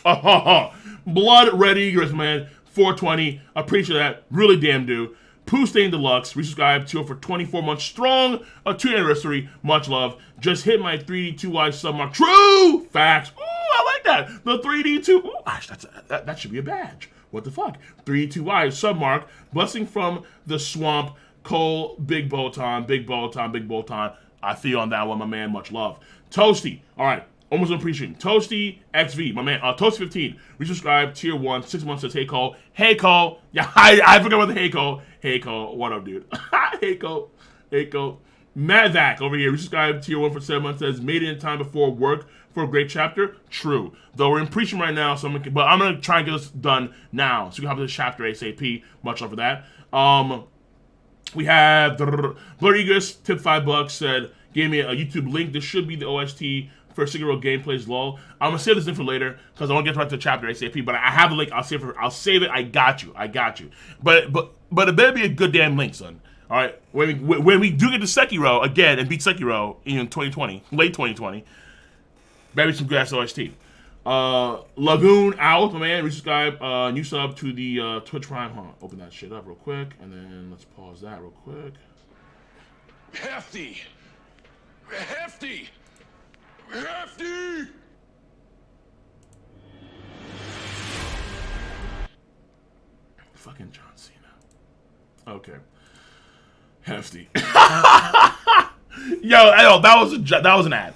Speaker 1: Blood Red Egress, man. 420. Appreciate that. Really damn do. Pooh Stain Deluxe. Resubscribe to it for 24 months strong. A 2 anniversary. Much love. Just hit my 3D 2Y sub mark. True facts. Ooh, I like that. The 3D 2. Ooh, gosh, that should be a badge. What the fuck? 3D 2Y sub mark. Blessing from the swamp. Cole. Big Botan. Big Botan. Big Botan. I feel on that one, my man. Much love. Toasty. All right. Almost appreciating. Toasty XV, my man. Toasty15. Resubscribe. Tier 1. 6 months says, hey, Cole. Hey, Cole. Yeah, I forgot about the hey, Cole. Hey, Cole. What up, dude? Hey, Cole. Hey, Cole. Madvac over here. Resubscribe. Tier 1 for 7 months says, made it in time before work for a great chapter. True. Though we're in preaching right now, so I'm going to try and get this done now. So we can have this chapter ASAP. Much love for that. We have Blur Egress, tip $5, said, gave me a YouTube link. This should be the OST for Siguro Gameplays LOL. I'm gonna save this in for later because I want to get right to the chapter ASAP. But I have a link. I'll save it. I got you. But it better be a good damn link, son. All right. When we do get to Sekiro again and beat Sekiro in 2020, late 2020, maybe some good ass OST. Lagoon out, my man. Resubscribe. New sub to the Twitch Prime. Hold on. Open that shit up real quick, and then let's pause that real quick.
Speaker 3: Hefty. Hefty. Hefty.
Speaker 1: Fucking John Cena. Okay. Hefty. Yo, that was an ad.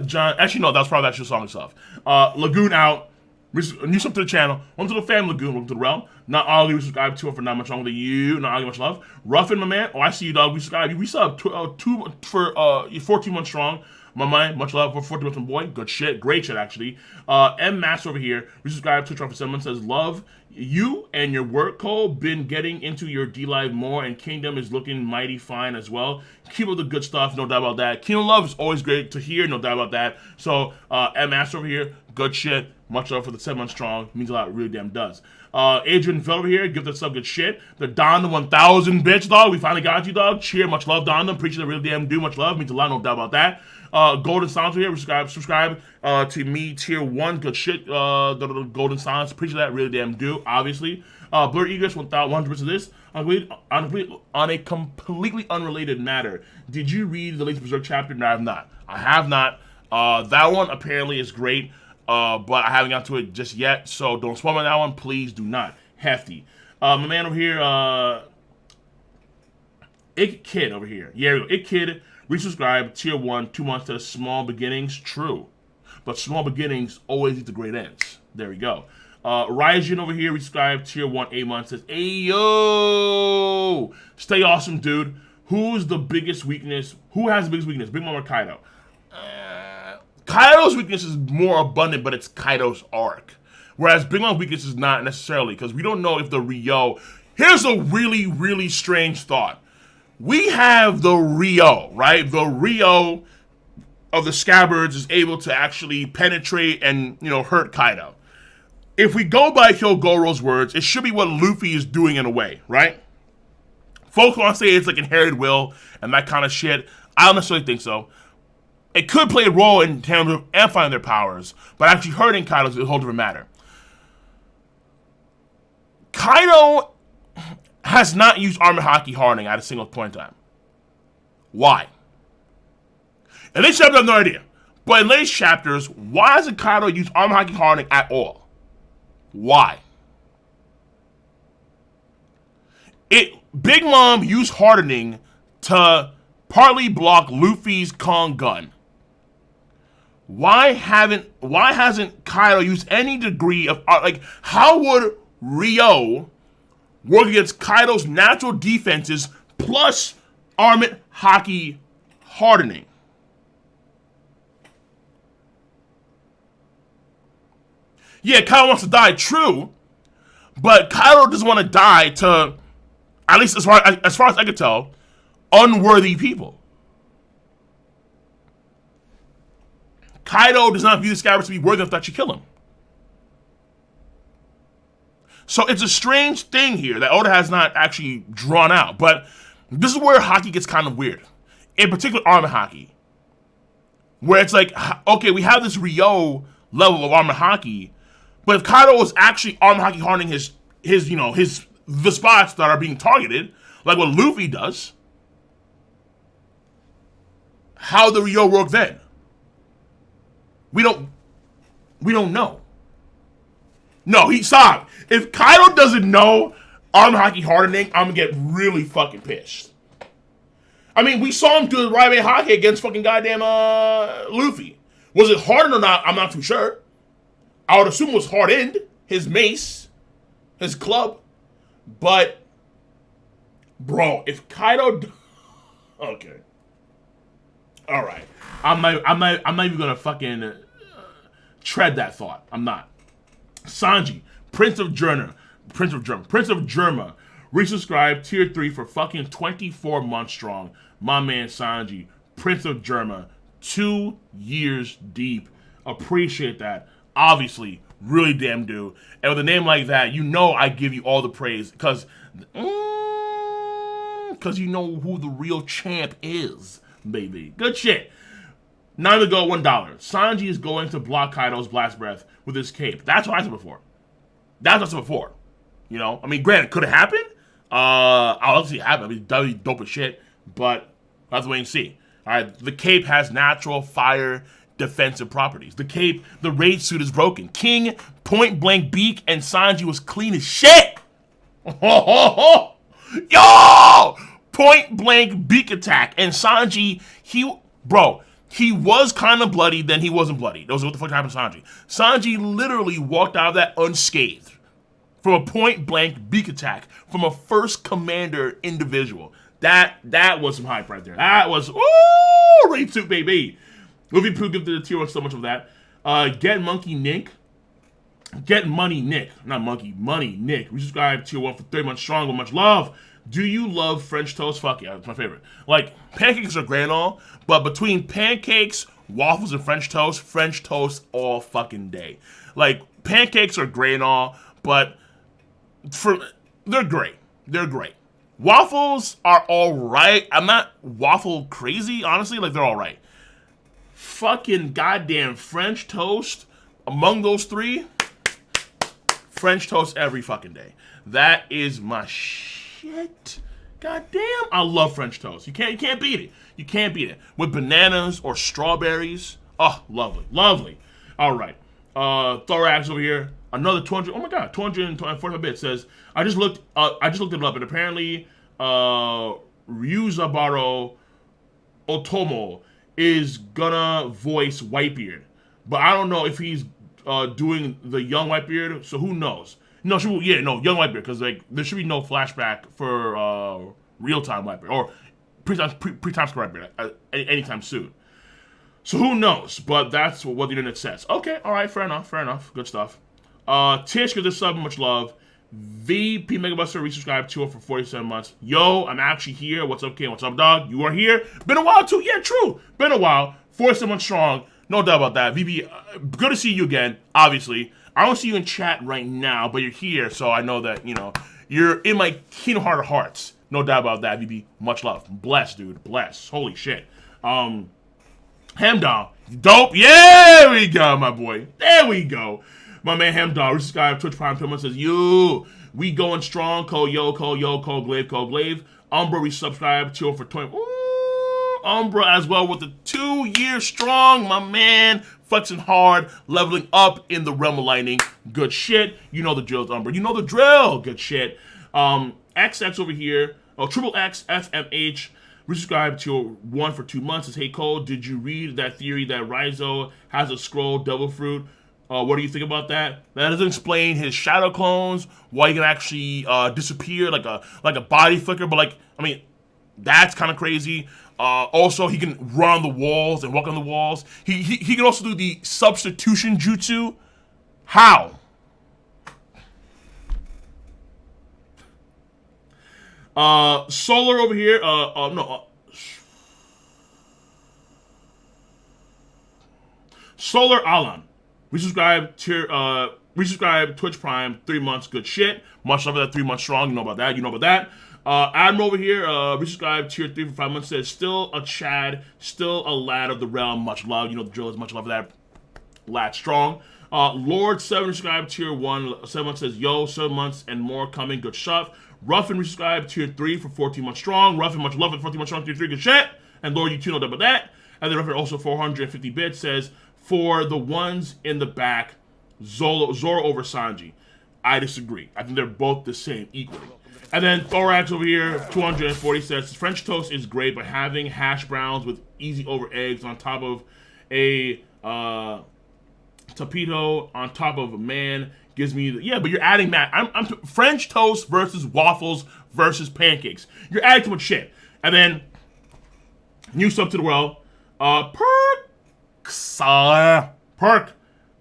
Speaker 1: John, actually no, that was probably the actual song itself. Lagoon out. New sub to the channel. Welcome to the fam, Lagoon. Welcome to the realm. Not Ollie, we subscribe to it for not much longer than you. Not Ollie, much love. Ruffin, my man. Oh, I see you, dog. We subscribe. We sub 14 months strong. My man, much love for 14 months, my boy. Good shit. Great shit, actually. M Master over here. We subscribe to Twitch for 7 months. Says, love you and your work, Cole. Been getting into your D-Live more, and Kingdom is looking mighty fine as well. Keep up the good stuff, no doubt about that. Kingdom love is always great to hear, no doubt about that. So, M Master over here. Good shit. Much love for the 7 months strong. Means a lot. It really damn does. Adrian Vell over here. Give that sub good shit. The Don the 1000 bitch, dog. We finally got you, dog. Cheer. Much love, Don. Appreciate the real damn do. Much love. Means a lot. No doubt about that. Golden Silence over here. Subscribe to me. Tier 1. Good shit. The Golden Silence. Appreciate that. Really damn do. Obviously. Blur Egress 100% of this. On a completely unrelated matter. Did you read the latest Berserk chapter? No, I have not. I have not. That one apparently is great. But I haven't got to it just yet, so don't spoil me on that one. Please do not. Hefty. My man over here, Ick Kid over here. Yeah, Ick Kid, resubscribe, tier 1, 2 months to small beginnings. True. But small beginnings always lead to great ends. There we go. Ryujin over here, resubscribe, tier 1, 8 months, says, hey, yo! Stay awesome, dude. Who's the biggest weakness? Who has the biggest weakness? Big Mom or Kaido? Kaido's weakness is more abundant, but it's Kaido's arc. Whereas Big Mom's weakness is not necessarily, because we don't know if the Ryo... Here's a really, really strange thought. We have the Ryo, right? The Ryo of the Scabbards is able to actually penetrate and, hurt Kaido. If we go by Hyogoro's words, it should be what Luffy is doing in a way, right? Folks want to say it's like inherited will and that kind of shit. I don't necessarily think so. It could play a role in terms of amplifying their powers, but actually hurting Kaido is a whole different matter. Kaido has not used Armor Haki hardening at a single point in time. Why? In this chapter, I have no idea. But in latest chapters, why hasn't Kaido used Armor Haki hardening at all? Why? Big Mom used hardening to partly block Luffy's Kong gun. Why hasn't Kaido used any degree of how would Ryo work against Kaido's natural defenses plus Armored Haki hardening? Yeah, Kaido wants to die, true, but Kaido doesn't want to die to at least as far as I could tell, unworthy people. Kaido does not view the Scabbard to be worthy enough that you kill him. So it's a strange thing here that Oda has not actually drawn out. But this is where hockey gets kind of weird. In particular, armor hockey. Where it's like, okay, we have this Ryo level of armor hockey, but if Kaido was actually armor hockey hardening the spots that are being targeted, like what Luffy does, how the Ryo work then? We don't know. No, stop. If Kaido doesn't know armor hockey hardening, I'm gonna get really fucking pissed. I mean, we saw him do the right way hockey against fucking goddamn Luffy. Was it hardened or not? I'm not too sure. I would assume it was hardened. His mace, his club, but bro, if Kaido, okay, all right, I'm not even gonna fucking tread that thought. I'm not. Sanji, Prince of Germa, resubscribed tier 3 for fucking 24 months strong. My man Sanji, Prince of Germa, 2 years deep. Appreciate that. Obviously, really damn do. And with a name like that, you know I give you all the praise because you know who the real champ is, baby. Good shit. 9 ago, $1. Sanji is going to block Kaido's blast breath with his cape. That's what I said before. You know, I mean, granted, could it happen? I'll obviously happen. I mean, that'd be dope as shit. But let's wait and see. All right, the cape has natural fire defensive properties. The cape, the raid suit is broken. King, point blank beak, and Sanji was clean as shit. Yo! Point blank beak attack. And Sanji, he was kind of bloody, then he wasn't bloody. Those are what the fuck happened to Sanji. Sanji literally walked out of that unscathed from a point blank beak attack from a first commander individual. That was some hype right there. That was, ooh, raid suit, baby. Luffy Pooh gifted the tier 1 so much of that. Get Money Nick. Not Monkey, Money Nick. Resubscribe tier 1 for 3 months strong with much love. Do you love French toast? Fuck yeah, it's my favorite. Like, pancakes are great and all, but between pancakes, waffles, and French toast all fucking day. Like, pancakes are great and all, but they're great. They're great. Waffles are alright. I'm not waffle crazy, honestly. Like, they're alright. Fucking goddamn French toast, among those three, French toast every fucking day. That is my shit. God damn, I love French toast. You can't beat it. You can't beat it. With bananas or strawberries. Oh, lovely. Lovely. All right. Thorax over here. Another 200. Oh my god, 245 bits says, I just looked it up, and apparently Ryuzaburo Otomo is gonna voice Whitebeard. But I don't know if he's doing the young Whitebeard, so who knows? No, young Whitebeard, because like there should be no flashback for real-time Whitebeard or pre-time skip Whitebeard anytime soon. So who knows? But that's what the internet says. Okay, all right, fair enough. Good stuff. Tish gives this sub much love. VP Megabuster resubscribed to it for 47 months. Yo, I'm actually here. What's up, King? What's up, dog? You are here. Been a while too. Yeah, true. Been a while. 47 months strong. No doubt about that. VP, good to see you again. Obviously, I don't see you in chat right now, but you're here, so I know that you're in my kingdom heart of hearts. No doubt about that. VP, much love. Bless, dude. Bless. Holy shit. Hemdall, dope. Yeah, there we go, my boy. There we go. My man Hemdall, resubscribe Twitch Prime Pillman says, yo, we going strong. Code Glaive. Umbra resubscribe to for 20. Ooh, Umbra as well with the 2 years strong, my man. Flexing hard, leveling up in the realm of lightning. Good shit. You know the drill, Umbra. You know the drill. Good shit. XX over here. Oh, Triple X FMH. Resubscribe to 1 for 2 months. Says, hey Cole, did you read that theory that Raizo has a scroll devil fruit? What do you think about that? That doesn't explain his shadow clones, why he can actually disappear like a body flicker, but like, I mean, that's kind of crazy. Also, he can run on the walls and walk on the walls. He can also do the substitution jutsu. How? Solar over here. No. Solar Alan. Resubscribe Twitch Prime, 3 months, good shit. Much love for that 3 months strong. You know about that. You know about that. Adam over here, resubscribe tier 3 for 5 months, says still a Chad, still a lad of the realm. Much love. You know the drill is much love for that. Lad strong. Lord 7 resubscribe tier 1, 7 months, says yo, 7 months and more coming, good stuff. Ruffin resubscribe tier 3 for 14 months strong. Ruffin, much love for 14 months strong, tier 3, good shit. And Lord, you too know about that. And then Ruffin also 450 bits says, for the ones in the back, Zoro over Sanji. I disagree. I think they're both the same equally. And then Thorax over here, 240 says, French toast is great, but having hash browns with easy over eggs on top of a tapito on top of a man gives me the, yeah, but you're adding that. I'm French toast versus waffles versus pancakes. You're adding too much shit. And then new sub to the world, Perk,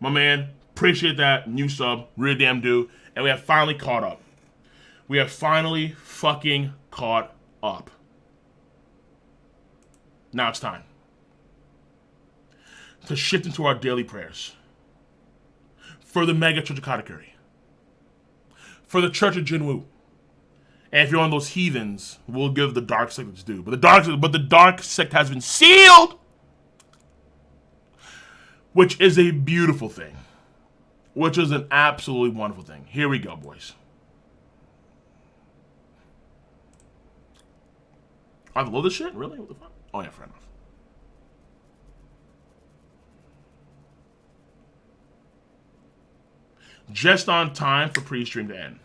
Speaker 1: my man, appreciate that new sub, really damn do. And we have finally caught up. We have finally fucking caught up. Now it's time to shift into our daily prayers. For the Mega Church of Katakuri. For the Church of Jinwoo. And if you're one of those heathens, we'll give the dark sect its due. But the dark sect has been sealed, which is a beautiful thing. Which is an absolutely wonderful thing. Here we go, boys. I love this shit? Really? What the fuck? Oh yeah, fair enough. Just on time for pre-stream to end.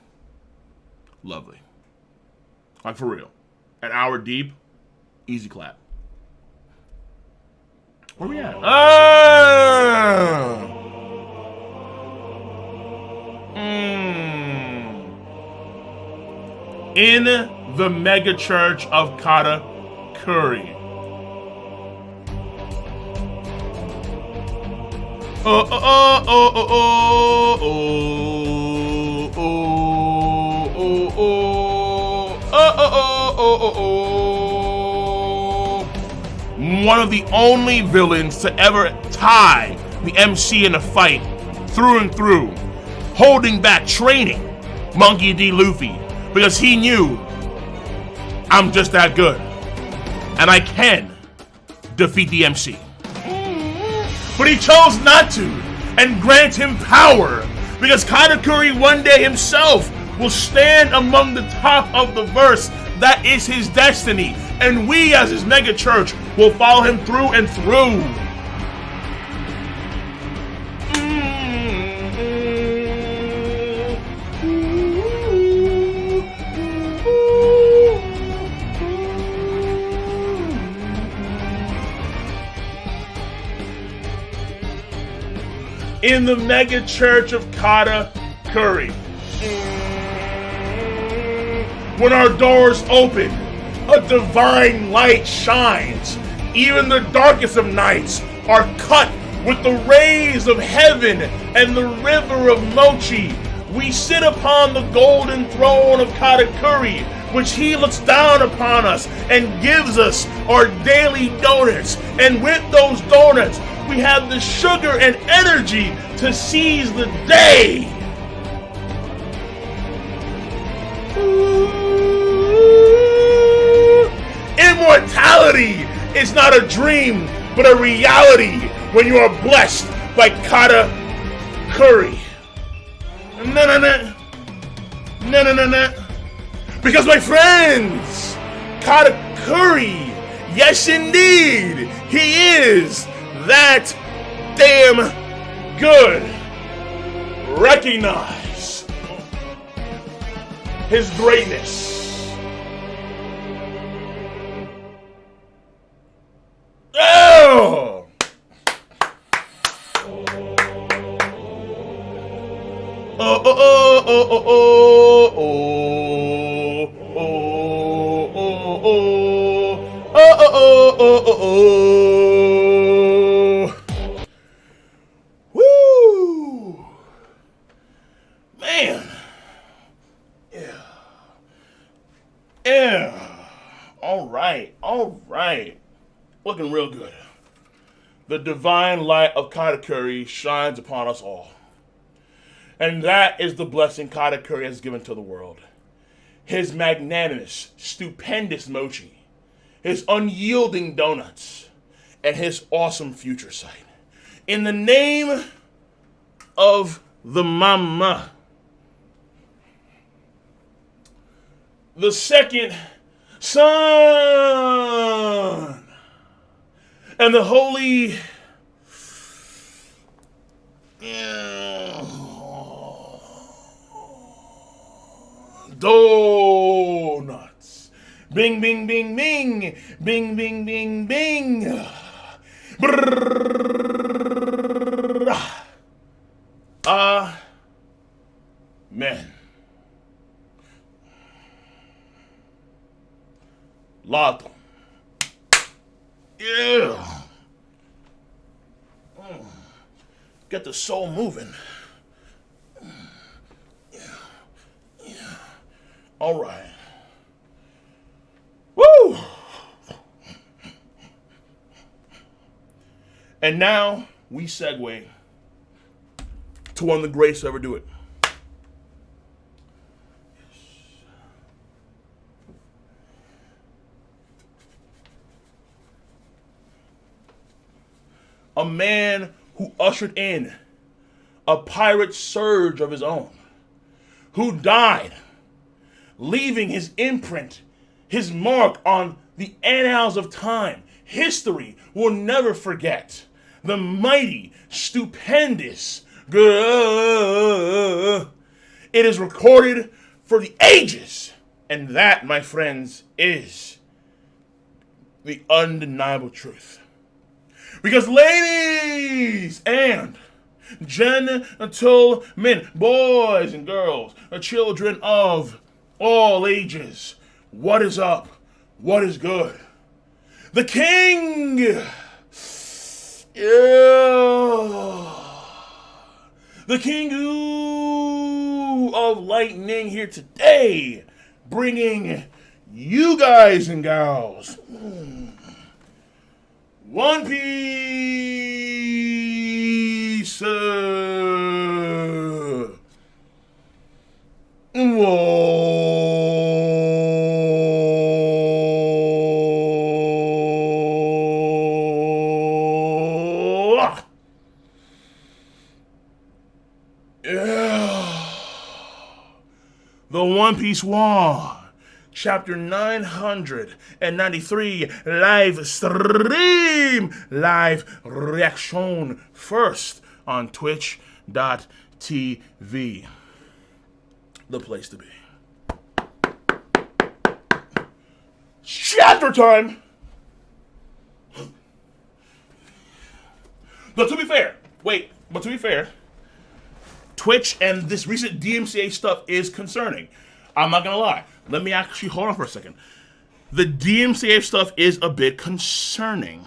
Speaker 1: Lovely. Like, for real. An hour deep. Easy clap. Where we at? In the mega church of Katakuri. One of the only villains to ever tie the MC in a fight through and through, holding back training Monkey D. Luffy because he knew I'm just that good and I can defeat the MC. But he chose not to, and grant him power, because Katakuri one day himself will stand among the top of the verse. That is his destiny, and we as his mega church will follow him through and through. In the mega church of Katakuri. When our doors open, a divine light shines. Even the darkest of nights are cut with the rays of heaven and the river of Mochi. We sit upon the golden throne of Katakuri, which he looks down upon us and gives us our daily donuts. And with those donuts, we have the sugar and energy to seize the day. Immortality is not a dream, but a reality when you are blessed by Katakuri. No. Because my friends, Katakuri, yes indeed, he is that damn good. Recognize his greatness. Oh! Woo! Man. Yeah. All right. Looking real good. The divine light of Katakuri shines upon us all. And that is the blessing Katakuri has given to the world. His magnanimous, stupendous mochi, his unyielding donuts, and his awesome future sight. In the name of the Mama, the second Son, and the Holy Donuts. Bing, bing, bing, bing. Bing, bing, bing, bing. Amen. Lato. Yeah. Get the soul moving. Yeah. All right. Woo! And now we segue to one of the greats to ever do it. A man who ushered in a pirate surge of his own, who died, leaving his imprint, his mark on the annals of time. History will never forget the mighty, stupendous, it is recorded for the ages. And that, my friends, is the undeniable truth. Because ladies and gentlemen, boys and girls, children of all ages, what is up? What is good? The king, the king of lightning here today, bringing you guys and gals One Piece. The One Piece War. Chapter 993, live stream, live reaction first on twitch.tv. The place to be. Chapter time! But to be fair, Twitch and this recent DMCA stuff is concerning. I'm not gonna lie. Let me actually hold on for a second. The DMCA stuff is a bit concerning.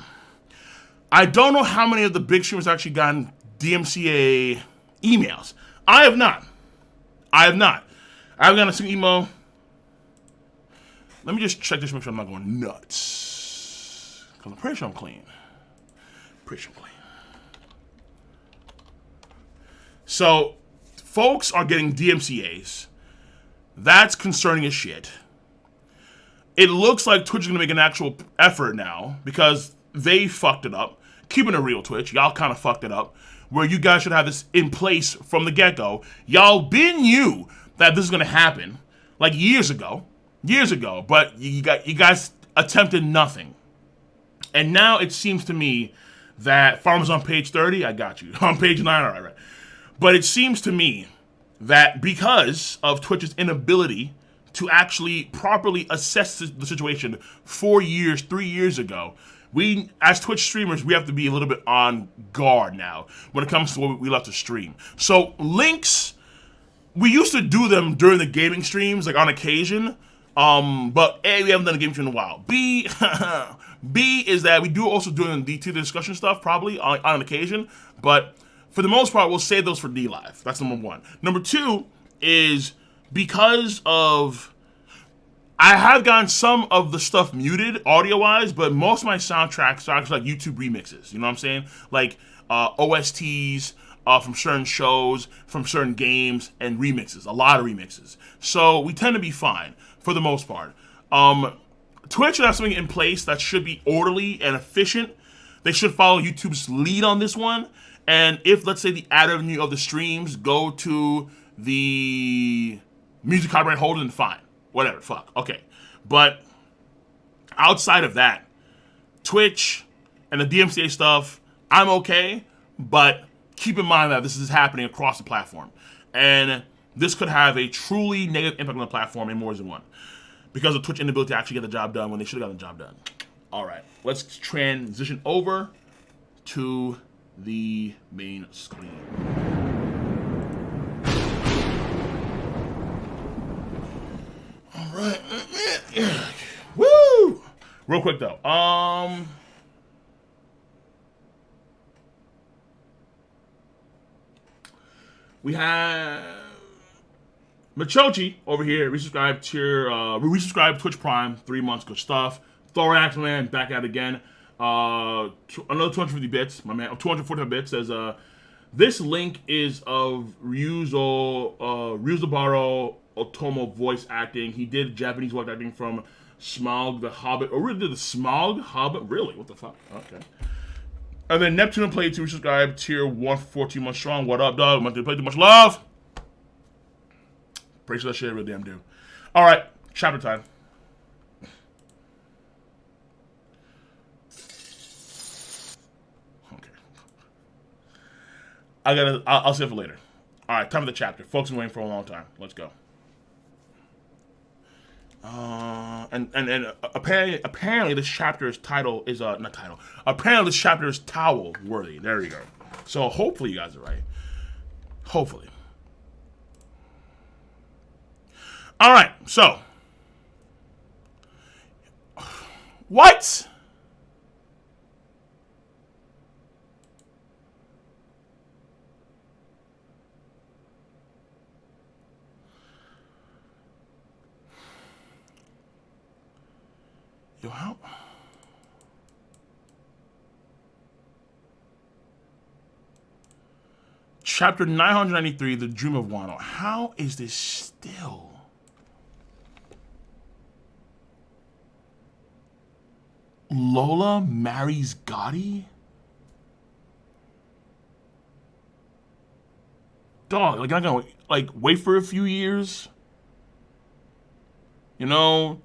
Speaker 1: I don't know how many of the big streamers actually gotten DMCA emails. I have not. I've gotten a single email. Let me just check this to make sure I'm not going nuts. Because I'm pretty sure I'm clean. So, folks are getting DMCAs. That's concerning as shit. It looks like Twitch is going to make an actual effort now because they fucked it up. Keeping it real, Twitch. Y'all kind of fucked it up. Where you guys should have this in place from the get-go. Y'all been knew that this is going to happen like years ago. But you guys attempted nothing. And now it seems to me that Farmers on page 30, I got you. On page 9, all right. But it seems to me that because of Twitch's inability to actually properly assess the situation 3 years ago, we, as Twitch streamers, we have to be a little bit on guard now when it comes to what we love to stream. So links, we used to do them during the gaming streams, like on occasion, but A, we haven't done a gaming stream in a while. B is that we do also do the discussion stuff probably on occasion, but for the most part, we'll save those for D-Live. That's number one. Number two is because of I have gotten some of the stuff muted audio-wise, but most of my soundtracks are actually like YouTube remixes. You know what I'm saying? Like OSTs from certain shows, from certain games, and remixes. A lot of remixes. So we tend to be fine for the most part. Twitch should have something in place that should be orderly and efficient. They should follow YouTube's lead on this one. And if, let's say, the ad revenue of the streams go to the music copyright holder, then fine. Whatever, fuck. Okay. But outside of that, Twitch and the DMCA stuff, I'm okay. But keep in mind that this is happening across the platform. And this could have a truly negative impact on the platform in more than one. Because of Twitch inability to actually get the job done when they should have gotten the job done. All right. Let's transition over to the main screen. All right. Woo! Real quick though. We have Machochi over here. Resubscribed to Twitch Prime 3 months. Good stuff. Thorax Man back at it again. Another 250 bits. My man, 240 bits says, this link is of Ryuzabaro Otomo voice acting. He did Japanese voice acting from Smaug the Hobbit. Or really did the Smaug Hobbit? Really? What the fuck? Okay. And then Neptune and Play 2 resubscribed. Tier 1 for 14 months strong. What up, dog? Monthly Play 2, much love. Appreciate that shit, real damn do. Alright, chapter time. I'll save it for later. All right, time for the chapter. Folks have been waiting for a long time. Let's go. And apparently this chapter's title is not title. Apparently this chapter is towel worthy. There you go. So hopefully you guys are right. Hopefully. All right. So what? Yo, how? Chapter 993, The Dream of Wano. How is this still? Lola marries Gotti? Dog, like, I'm gonna wait for a few years? You know?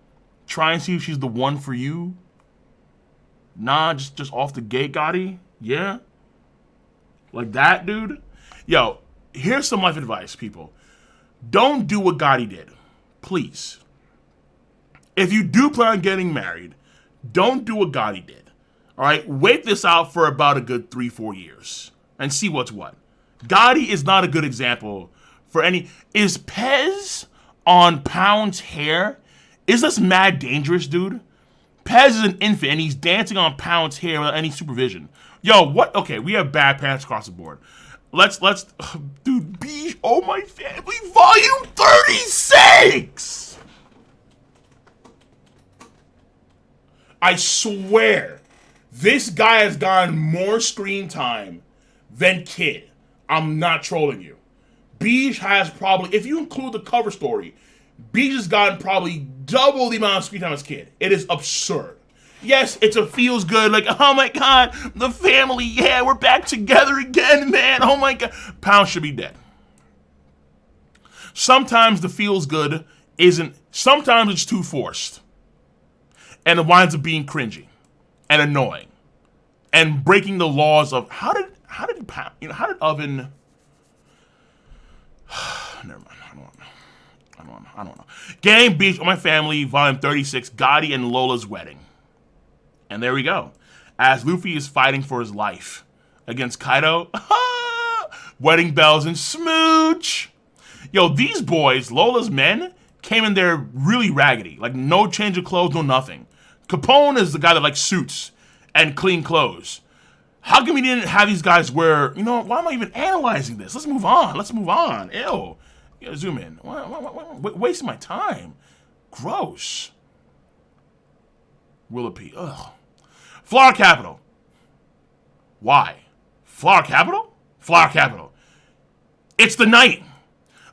Speaker 1: Try and see if she's the one for you. Nah, just off the gate, Gotti. Yeah? Like that, dude? Yo, here's some life advice, people. Don't do what Gotti did. Please. If you do plan on getting married, don't do what Gotti did. Alright? Wait this out for about a good 3-4 years. And see what's what. Gotti is not a good example for any... Is Pez on Pound's hair... Is this mad dangerous, dude? Pez is an infant, and he's dancing on Pound's hair without any supervision. Yo, what? Okay, we have bad parents across the board. Let's, dude, Oh My Family, Volume 36! I swear, this guy has gotten more screen time than Kid. I'm not trolling you. Beej has probably, if you include the cover story, Beej has gotten probably double the amount of screen time as Kid. It is absurd. Yes, it's a feels good, like, oh my god, the family, yeah, we're back together again, man, oh my god. Pound should be dead. Sometimes the feels good isn't, sometimes it's too forced. And it winds up being cringy and annoying. And breaking the laws of, how did Oven, never mind, I don't know. Game Beach on My Family, Volume 36, Gotti and Lola's Wedding. And there we go. As Luffy is fighting for his life against Kaido. Wedding bells and smooch. Yo, these boys, Lola's men, came in there really raggedy. Like, no change of clothes, no nothing. Capone is the guy that likes suits and clean clothes. How come we didn't have these guys wear, you know, why am I even analyzing this? Let's move on. Ew. Zoom in. Why wasting my time? Gross. Willopy. Ugh. Flower capital. Why? Flower capital? Flower capital. It's the night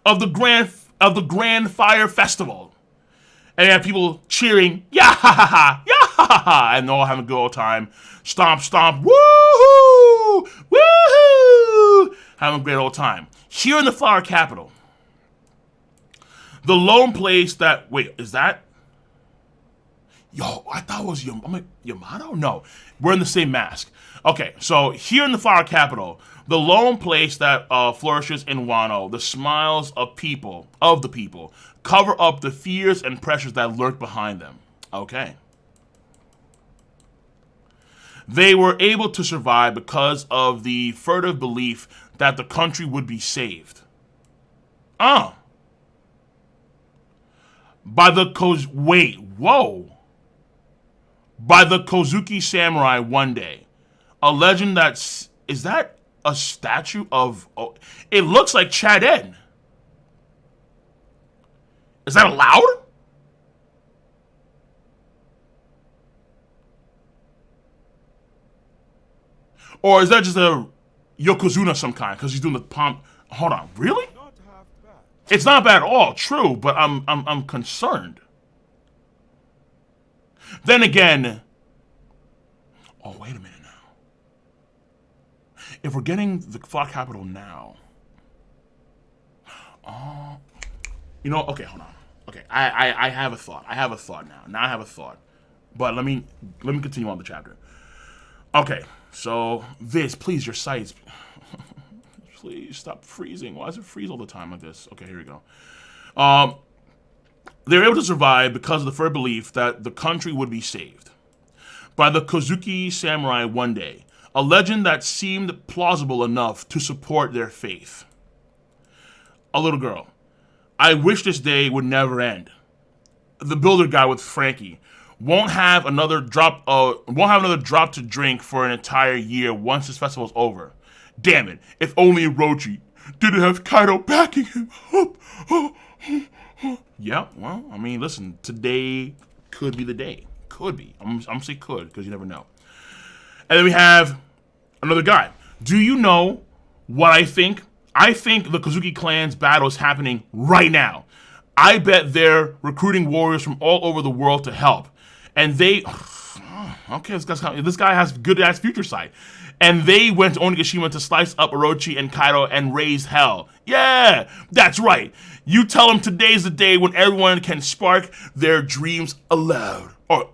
Speaker 1: of the grand fire festival. And you have people cheering, yeah ha ha ha, yeah ha ha ha, and they're all having a good old time. Stomp, stomp, woohoo, woohoo, having a great old time. Here in the flower capital, the lone place that, wait, is that? Yo, I thought it was Yamato? No, we're in the same mask. Okay, so here in the flower capital, the lone place that flourishes in Wano, the smiles of the people, cover up the fears and pressures that lurk behind them. Okay. They were able to survive because of the furtive belief that the country would be saved. By the By the Kozuki samurai one day. A legend is that a statue of, oh, it looks like Chaden. Is that allowed? Or is that just a Yokozuna of some kind? Because he's doing the palm. Hold on, really?
Speaker 3: Not half bad.
Speaker 1: It's not bad at all, true, but I'm concerned. Then again, oh wait a minute now. If we're getting the flower capital now, okay, hold on. Okay, I have a thought. I have a thought now. Now I have a thought, but let me continue on the chapter. Okay, so please, your sites, please stop freezing. Why does it freeze all the time like this? Okay, here we go. They were able to survive because of the firm belief that the country would be saved by the Kozuki samurai one day, a legend that seemed plausible enough to support their faith. A little girl. I wish this day would never end. The builder guy with Frankie won't have another drop to drink for an entire year once this festival's over. Damn it! If only Orochi didn't have Kaido backing him up. Yeah, well, I mean, listen, today could be the day. Could be. I'm gonna say could, because you never know. And then we have another guy. Do you know what I think? I think the Kozuki clan's battle is happening right now. I bet they're recruiting warriors from all over the world to help. And they... Okay, this guy has good-ass future sight. And they went to Onigashima to slice up Orochi and Kaido and raise hell. Yeah, that's right. You tell them today's the day when everyone can spark their dreams aloud. Or,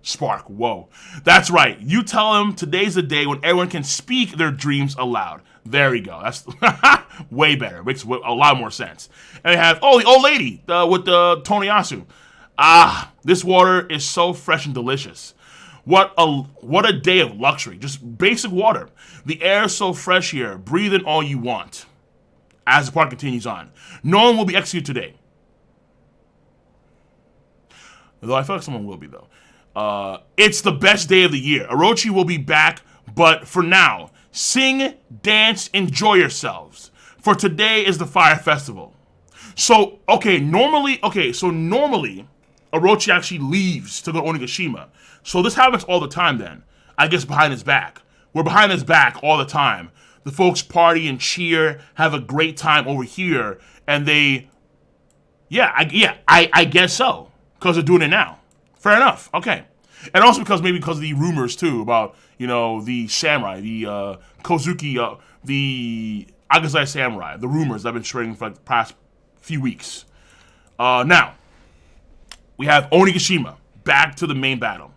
Speaker 1: spark, whoa. That's right. You tell them today's the day when everyone can speak their dreams aloud. There we go. That's way better. Makes a lot more sense. And we have, the old lady with the Toniyasu. This water is so fresh and delicious. What a day of luxury. Just basic water. The air is so fresh here. Breathe in all you want. As the part continues on. No one will be executed today. Though I feel like someone will be, though. It's the best day of the year. Orochi will be back, but for now, sing, dance, enjoy yourselves. For today is the Fire Festival. So normally, Orochi actually leaves to go to Onigashima. So this happens all the time then. I guess behind his back. We're behind his back all the time. The folks party and cheer, have a great time over here, and I guess so. Because they're doing it now. Fair enough. Okay. And also because of the rumors too about, the samurai, the Kozuki, the Agasai samurai, the rumors that have been spreading for like the past few weeks. Now, we have Onigashima, back to the main battle.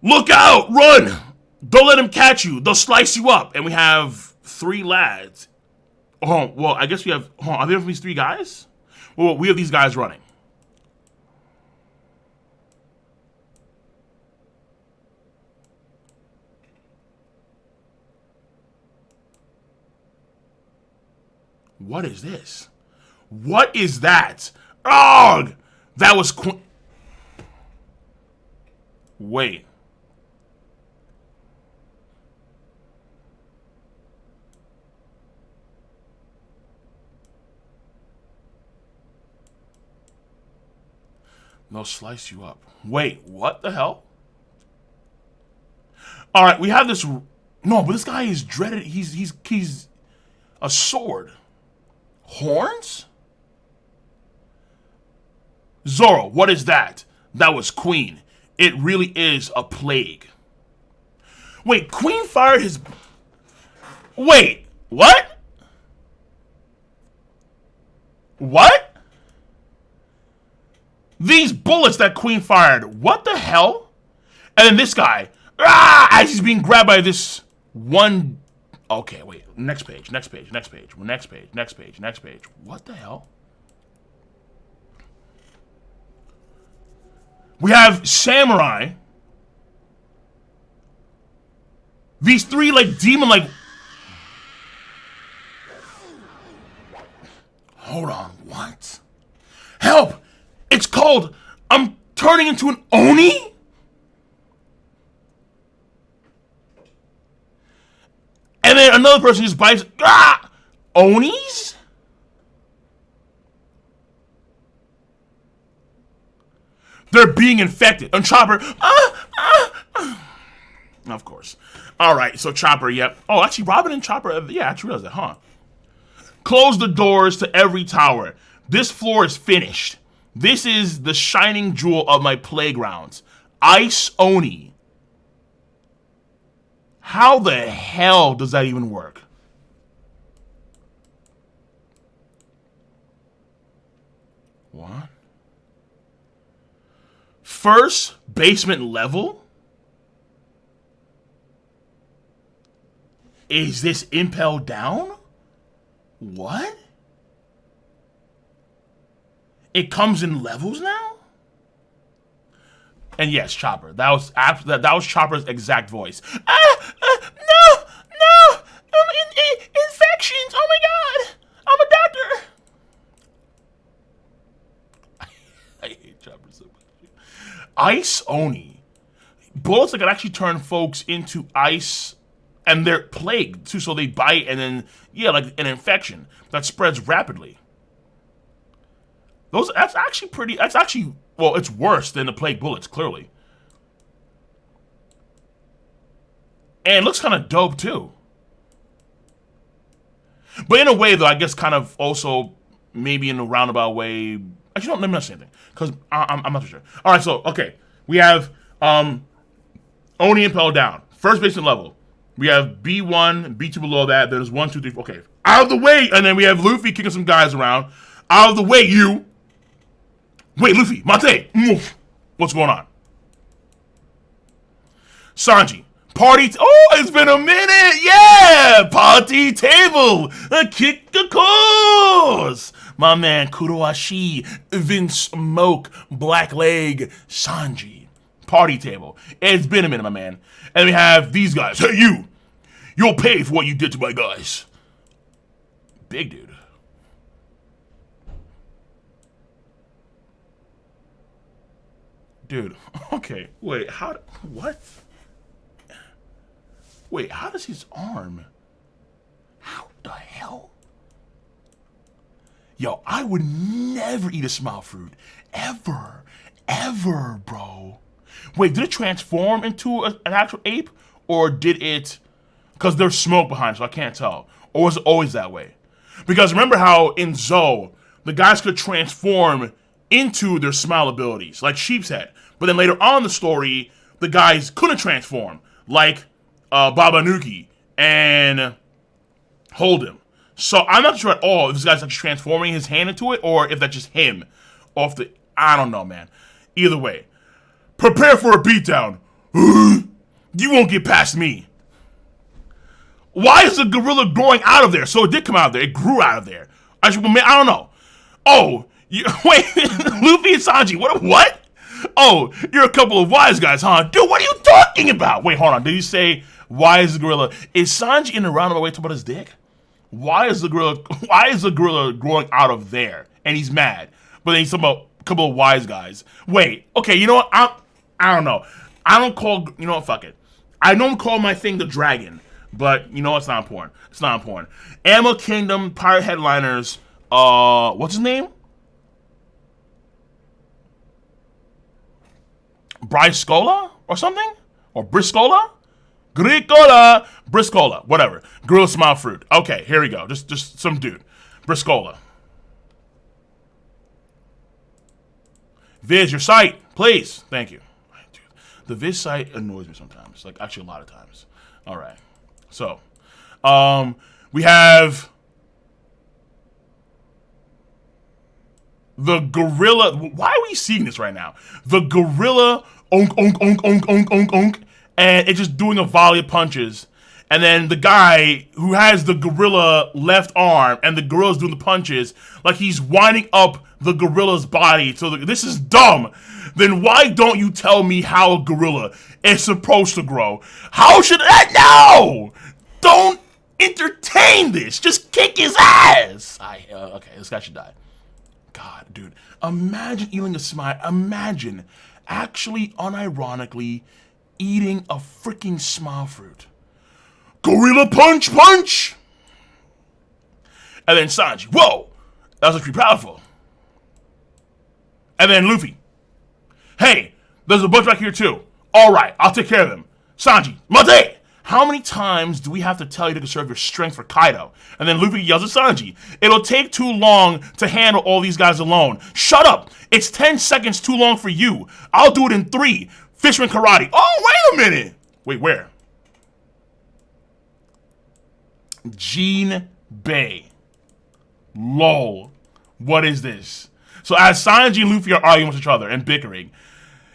Speaker 1: Look out! Run! Don't let them catch you. They'll slice you up. And we have 3 lads. Oh, well, I guess we have... are there these 3 guys? Well, we have these guys running. What is this? What is that? Ugh! That was... Wait. They'll slice you up. Wait, what the hell? All right, we have this. No, but this guy is dreaded. He's a sword. Horns? Zoro, what is that? That was Queen. It really is a plague. Wait, Queen fired his... Wait, what? What? These bullets that Queen fired, what the hell? And then this guy, as he's being grabbed by this one... Okay, wait, next page. What the hell? We have samurai. These three, like, demon, like... Hold on, what? Help! It's called... I'm turning into an Oni? And then another person just bites... Onis? They're being infected. And Chopper... Of course. Alright, so Chopper, yep. Oh, actually, Robin and Chopper... Yeah, I actually realized that, huh? Close the doors to every tower. This floor is finished. This is the shining jewel of my playgrounds. Ice Oni. How the hell does that even work? What? First basement level? Is this impel down? What? It comes in levels now? And yes, Chopper. That was after that was Chopper's exact voice. No! Infections! Oh my god! I'm a doctor! I hate Chopper so much. Ice Oni. Bullets that can actually turn folks into ice, and they're plagued too, so they bite and then, yeah, like an infection that spreads rapidly. That's actually, well, it's worse than the plague bullets, clearly. And it looks kind of dope, too. But in a way, though, I guess kind of also maybe in a roundabout way. Actually, no, let me not say anything, because I'm not too sure. All right, so, okay. We have Oni Impel down. First basement level. We have B1, B2 below that. There's 1, 2, 3, 4. Okay. Out of the way! And then we have Luffy kicking some guys around. Out of the way, you! Wait, Luffy, Mate, what's going on? Sanji, party, oh, it's been a minute, yeah, party table, kick the course. My man, Kuroashi, Vince Smoke, Blackleg, Sanji, party table. It's been a minute, my man. And we have these guys, hey, you'll pay for what you did to my guys. Big dude. Dude, okay, wait, what? Wait, how does his arm? How the hell? Yo, I would never eat a smile fruit. Ever, bro. Wait, did it transform into an actual ape? Or did it, because there's smoke behind, so I can't tell. Or was it always that way? Because remember how in Zoe, the guys could transform into their smile abilities, like Sheep's Head. But then later on in the story, the guys couldn't transform, like Babanuki and Hold'em. So I'm not sure at all if this guy's like transforming his hand into it, or if that's just him off the... I don't know, man. Either way. Prepare for a beatdown. You won't get past me. Why is the gorilla growing out of there? So it did come out of there. It grew out of there. I don't know. Oh... wait, Luffy and Sanji, what? Oh, you're a couple of wise guys, huh? Dude, what are you talking about? Wait, hold on. Did you say, why is the gorilla? Is Sanji in a roundabout way talking about his dick? Why is the gorilla growing out of there? And he's mad. But then he's talking about a couple of wise guys. Wait, okay, you know what? I don't know. I don't call, you know what, fuck it. I don't call my thing the dragon. But, you know, it's not important. It's not important. Animal Kingdom, Pirate Headliners, what's his name? Briscola or something? Or Briscola? Gricola, Briscola, whatever. Gorilla Smile Fruit. Okay, here we go. Just some dude. Briscola. Viz, your site, please. Thank you. Dude, the Viz site annoys me sometimes. Like, actually, a lot of times. All right. So, we have the gorilla. Why are we seeing this right now? The gorilla, onk, onk, onk, onk, onk, onk, onk. And it's just doing a volley of punches. And then the guy who has the gorilla left arm and the gorilla's doing the punches, like he's winding up the gorilla's body. So this is dumb. Then why don't you tell me how a gorilla is supposed to grow? How should I know? Don't entertain this. Just kick his ass. Okay, this guy should die. God, dude. Imagine eating a smile. Imagine actually unironically eating a freaking smile fruit. Gorilla punch, punch! And then Sanji, whoa, that was pretty powerful. And then Luffy, hey, there's a bunch back here too. All right, I'll take care of them. Sanji, Mate, how many times do we have to tell you to conserve your strength for Kaido? And then Luffy yells at Sanji, it'll take too long to handle all these guys alone. Shut up, it's 10 seconds too long for you. I'll do it in 3. Fishman karate. Oh, wait a minute. Wait, where? Jinbei. Lol. What is this? So as Sanji and Luffy are arguing with each other and bickering,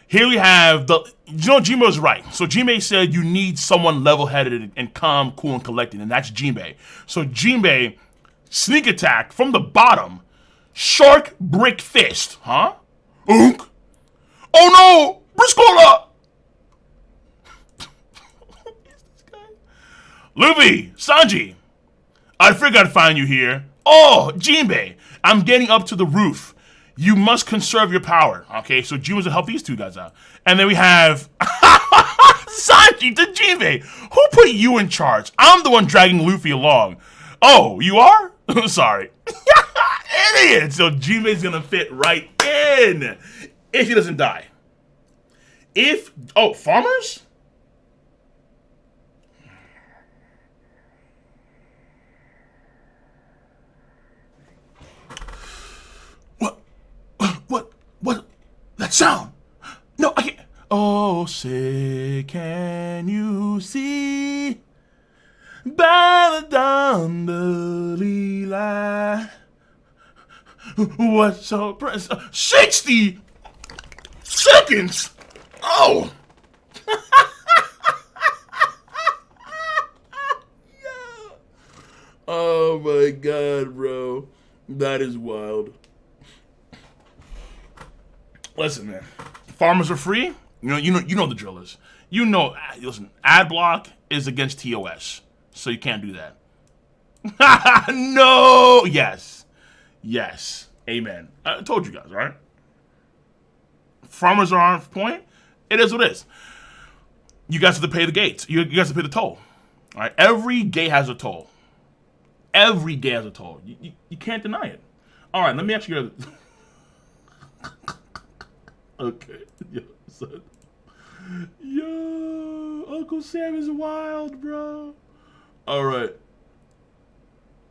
Speaker 1: here we have the, Jinbei's right. So Jinbei said you need someone level-headed and calm, cool, and collected, and that's Jinbei. So Jinbei, sneak attack from the bottom, shark brick fist, huh? Unk. Oh no! Briscola! Luffy, Sanji, I figured I'd find you here. Oh, Jinbei, I'm getting up to the roof. You must conserve your power. Okay, so Jinbei's will help these two guys out. And then we have Sanji to Jinbei. Who put you in charge? I'm the one dragging Luffy along. Oh, you are? Sorry. Idiot! So Jinbei's gonna fit right in if he doesn't die. Farmers? What? That sound? No, I can't. Oh, say, can you see? By the dawn of the light. What so precious? 60 seconds? Oh! Yeah. Oh my god, bro. That is wild. Listen, man. Farmers are free. You know the drill is. Listen, ad block is against TOS. So you can't do that. No! Yes. Amen. I told you guys, right? Farmers are on point. It is what it is. You guys have to pay the gates. You guys have to pay the toll. All right? Every gate has a toll. Every gate has a toll. You can't deny it. All right, let me actually get Okay. Yo, son. Yo, Uncle Sam is wild, bro. All right.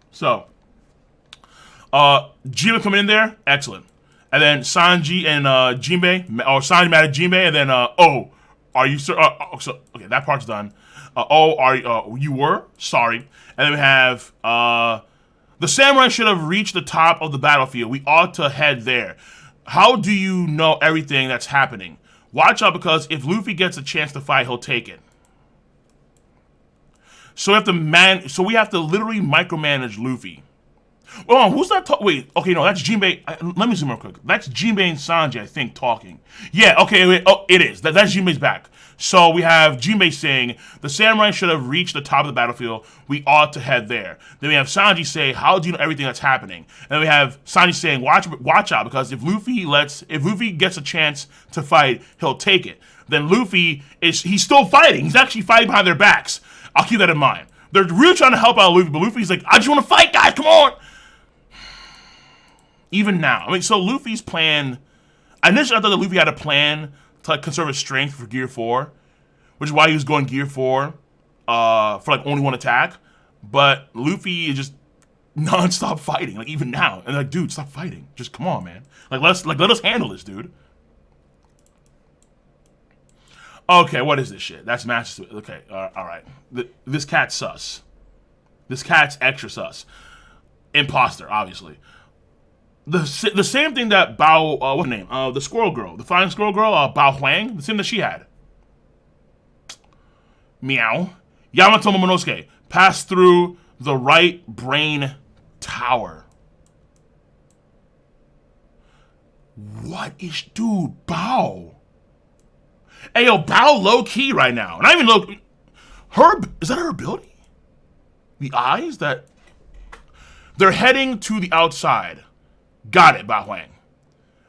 Speaker 1: So, Jinbei coming in there, excellent. And then Sanji and Jinbei, or Sanji mad at Jinbei, and then are you sir? So okay, that part's done. You were sorry. And then we have the samurai should have reached the top of the battlefield. We ought to head there. How do you know everything that's happening? Watch out, because if Luffy gets a chance to fight, he'll take it. So we have to literally micromanage Luffy. Well, who's that? Wait, okay, no, that's Jinbei. Let me zoom real quick. That's Jinbei and Sanji, I think, talking. Yeah, okay, wait. Oh, it is. That's Jinbei's back. So we have Jinbei saying, the samurai should have reached the top of the battlefield. We ought to head there. Then we have Sanji say, how do you know everything that's happening? And then we have Sanji saying, watch out, because if Luffy gets a chance to fight, he'll take it. Then Luffy he's still fighting. He's actually fighting behind their backs. I'll keep that in mind. They're really trying to help out Luffy, but Luffy's like, I just want to fight, guys, come on. Even now. I mean, so Luffy's plan, initially I thought that Luffy had a plan to like conserve his strength for Gear 4, which is why he was going Gear 4 for like only one attack. But Luffy is just non-stop fighting, like even now. And like, dude, stop fighting. Just come on, man. Like let us handle this, dude. Okay, what is this shit? That's Master. Okay, all right. This cat's sus. This cat's extra sus. Imposter, obviously. The same thing that Bao, what's her name? The squirrel girl, the flying squirrel girl, Bao Huang, the same that she had. Meow. Yamato Momonosuke passed through the right brain tower. What is, dude, Bao? Hey, yo, Bao low key right now. Not even low. Is that her ability? The eyes that they're heading to the outside. Got it, Bao Huang.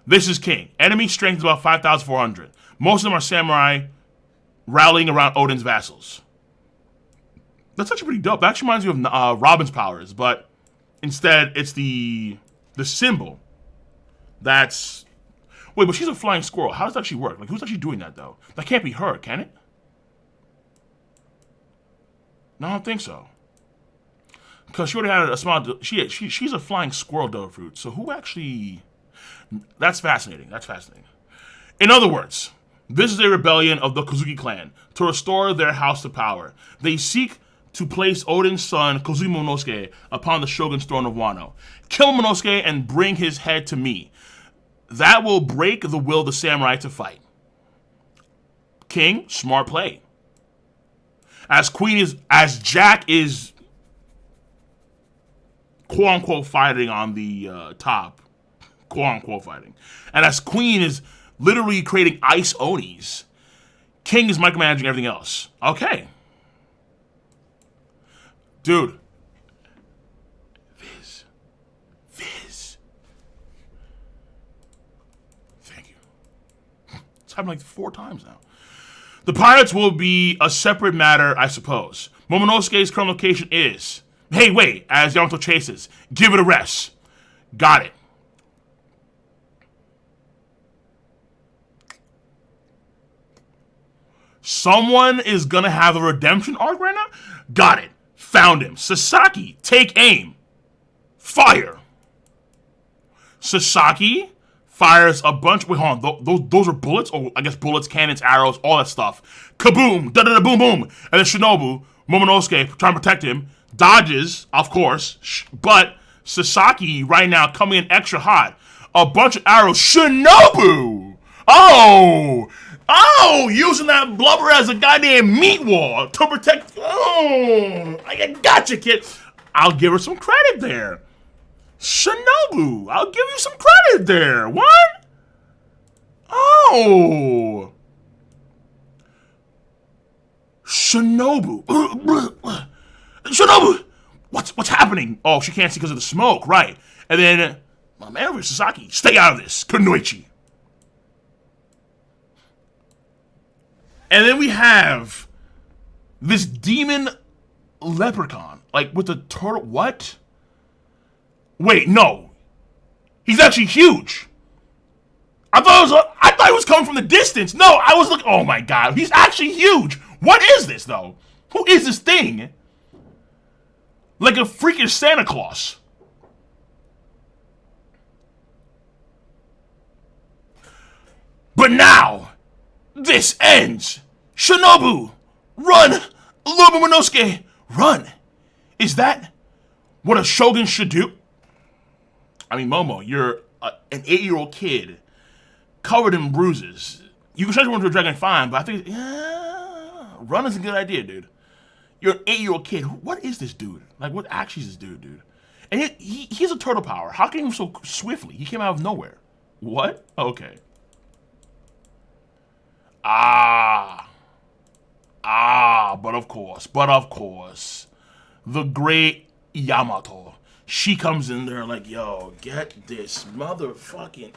Speaker 1: This is King. Enemy strength is about 5,400. Most of them are samurai rallying around Odin's vassals. That's actually pretty dope. That actually reminds me of Robin's powers, but instead it's the symbol. That's... Wait, but she's a flying squirrel. How does that actually work? Like, who's actually doing that, though? That can't be her, can it? No, I don't think so. Because she already had a small... She's a flying squirrel dove fruit. So who actually... That's fascinating. That's fascinating. In other words, this is a rebellion of the Kozuki clan to restore their house to power. They seek to place Odin's son, Kozuki Momonosuke, upon the shogun's throne of Wano. Kill Momonosuke and bring his head to me. That will break the will of the samurai to fight. King, smart play. As Jack is quote-unquote fighting on the top, quote-unquote fighting, and as Queen is literally creating ice onis, King is micromanaging everything else. Okay. Dude. Viz. Thank you. It's happened like 4 times now. The pirates will be a separate matter, I suppose. Momonosuke's current location is... Hey, wait, as Yamato chases. Give it a rest. Got it. Someone is gonna have a redemption arc right now? Got it. Found him. Sasaki, take aim. Fire. Sasaki fires a bunch. Wait, hold on. Those are bullets? Oh, I guess bullets, cannons, arrows, all that stuff. Kaboom! Da-da-da, boom, boom. And then Shinobu, Momonosuke, trying to protect him, dodges, of course, but Sasaki right now coming in extra hot. A bunch of arrows. Shinobu! Oh, using that blubber as a goddamn meat wall to protect. Oh, I gotcha, kid. I'll give her some credit there. Shinobu, I'll give you some credit there. What? Oh. Shinobu. Shinobu, what's happening? Oh, she can't see because of the smoke, right? And then, my man over Sasaki, stay out of this. Kunoichi. And then we have this demon leprechaun, like with the turtle. What? Wait, no. He's actually huge. I thought he was coming from the distance. No, I was looking. Oh my god, he's actually huge. What is this though? Who is this thing? Like a freaking Santa Claus. But now, this ends. Shinobu, run! Lord Momonosuke, run! Is that what a shogun should do? I mean, Momo, you're an 8-year-old kid covered in bruises. You can transform into a dragon fine, but I think run is a good idea, dude. You're an 8-year-old kid. What is this dude? Like, what actually is this dude? And he has a turtle power. How can he move so swiftly? He came out of nowhere. What? Okay. But of course, the great Yamato. She comes in there like, yo, get this motherfucking,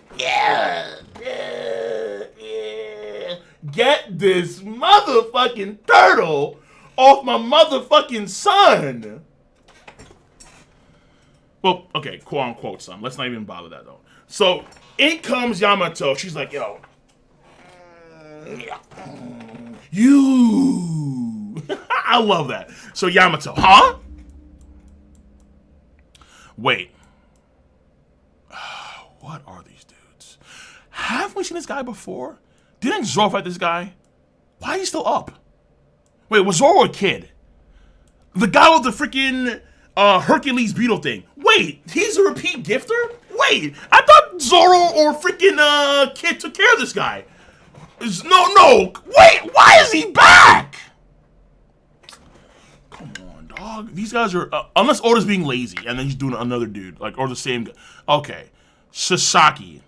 Speaker 1: get this motherfucking turtle off my motherfucking son. Well, okay, quote unquote son. Let's not even bother that though. So in comes Yamato. She's like, yo, You. I love that. So Yamato, huh? Wait. What are these dudes? Have we seen this guy before? Didn't Zoro fight this guy? Why is he still up? Wait, was Zoro a kid? The guy with the freaking Hercules beetle thing. Wait, he's a repeat gifter? Wait, I thought Zoro or freaking Kid took care of this guy. No. Wait, why is he back? Come on, dog. These guys are unless Oda's being lazy and then he's doing another dude like or the same. Okay, Sasaki.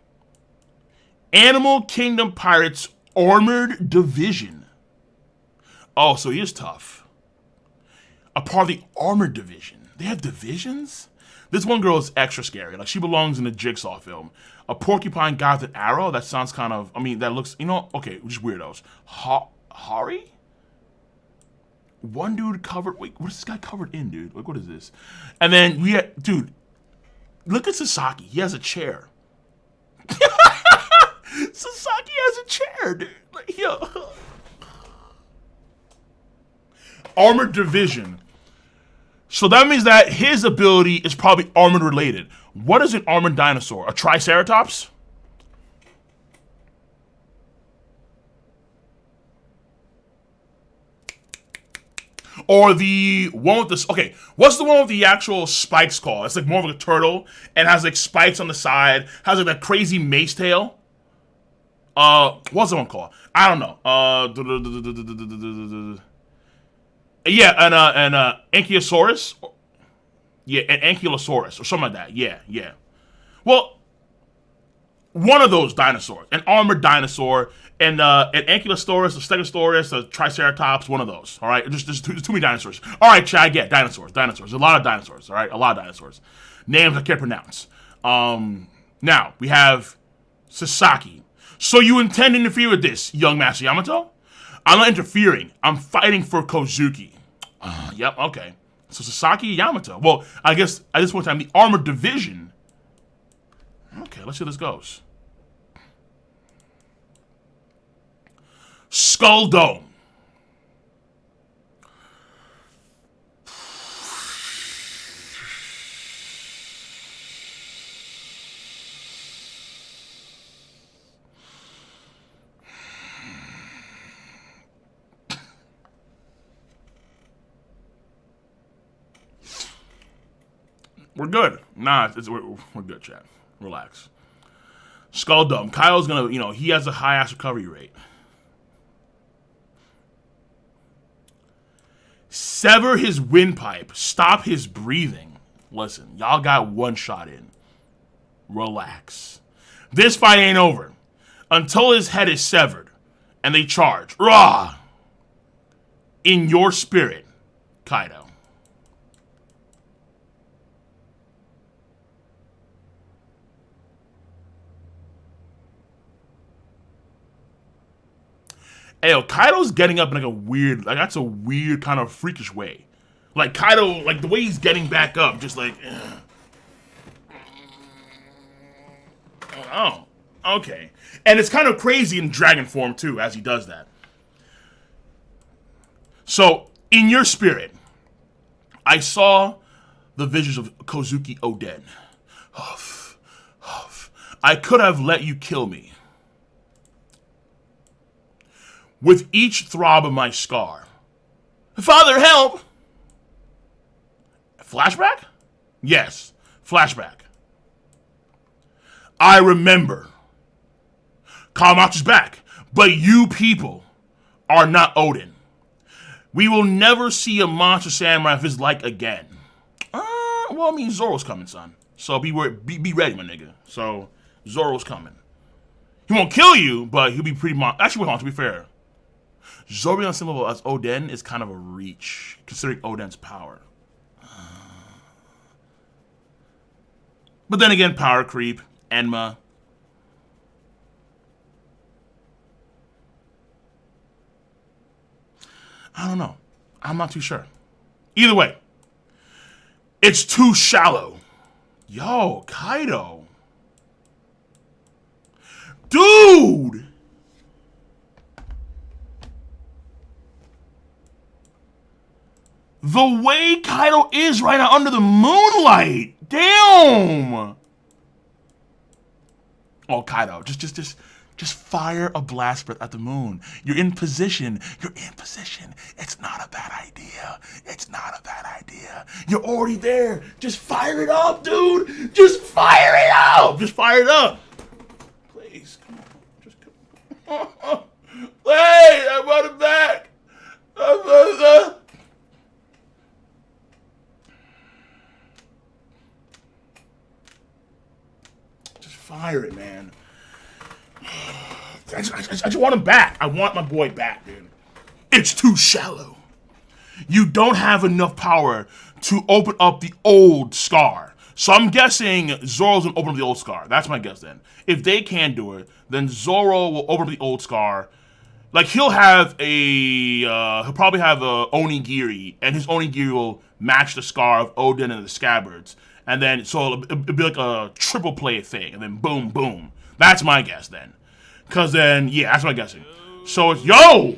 Speaker 1: Animal Kingdom Pirates Armored Division. Oh, so he is tough. A part of the Armored Division. They have divisions? This one girl is extra scary. Like, she belongs in a Jigsaw film. A porcupine guy with an arrow? That sounds kind of... I mean, that looks... You know, okay, just weirdos. Hari? One dude covered... Wait, what is this guy covered in, dude? Like, what is this? And then we had... Dude, look at Sasaki. He has a chair. Sasaki has a chair, dude. Like, yo. Armored Division. So that means that his ability is probably armored related. What is an armored dinosaur? A Triceratops? Or the one with this... Okay, what's the one with the actual spikes called? It's like more of a turtle and has like spikes on the side. Has like that crazy mace tail. What's the one called? I don't know. Yeah, an Ankylosaurus. Yeah, an Ankylosaurus or something like that. Yeah. Well, one of those dinosaurs, an armored dinosaur, and an Ankylosaurus, a Stegosaurus, a Triceratops, one of those. All right, there's too many dinosaurs. All right, Chad, I get dinosaurs. There's a lot of dinosaurs. All right, a lot of dinosaurs. Names I can't pronounce. Now we have Sasaki. So you intend to interfere with this, young Master Yamato? I'm not interfering. I'm fighting for Kozuki. Yep, okay. So Sasaki Yamato. Well, I guess at this point in time, the Armored Division. Okay, let's see how this goes. Skull Dome. We're good. Nah, we're good, chat. Relax. Skull Dome. Kyle's gonna, he has a high ass recovery rate. Sever his windpipe. Stop his breathing. Listen, y'all got one shot in. Relax. This fight ain't over until his head is severed and they charge. Rah! In your spirit, Kaido. Hey, Kaido's getting up in like a weird, like that's a weird kind of freakish way. Like Kaido, like the way he's getting back up, just like, oh, okay. And it's kind of crazy in dragon form too, as he does that. So, in your spirit, I saw the visions of Kozuki Oden. Huff, huff. I could have let you kill me. With each throb of my scar. Father, help! Flashback? Yes, flashback. I remember. Kawamatsu's back, but you people are not Odin. We will never see a monster samurai of his like again. Well, I mean, Zoro's coming, son. So be ready, my nigga. So, Zoro's coming. He won't kill you, but he'll be pretty actually, to be fair, Zoro being on the same level as Oden is kind of a reach, considering Oden's power. But then again, power creep, Enma. I don't know. I'm not too sure. Either way, it's too shallow. Yo, Kaido. Dude! The way Kaido is right now under the moonlight. Damn. Oh, Kaido, just fire a blast breath at the moon. You're in position. You're in position. It's not a bad idea. It's not a bad idea. You're already there. Just fire it up, dude. Just fire it up. Just fire it up. Please, come on. Just come on. Wait, I want it back. Just fire it, man. I just want him back. I want my boy back, dude. It's too shallow. You don't have enough power to open up the old scar. So I'm guessing Zoro's gonna open up the old scar. That's my guess then. If they can't do it, then Zoro will open up the old scar. Like he'll probably have a onigiri, and his onigiri will match the scar of Odin and the scabbards. And then, so it'll be like a triple play thing, and then boom, boom. That's my guess then. Cause then, yeah, that's what I'm guessing. So it's yo!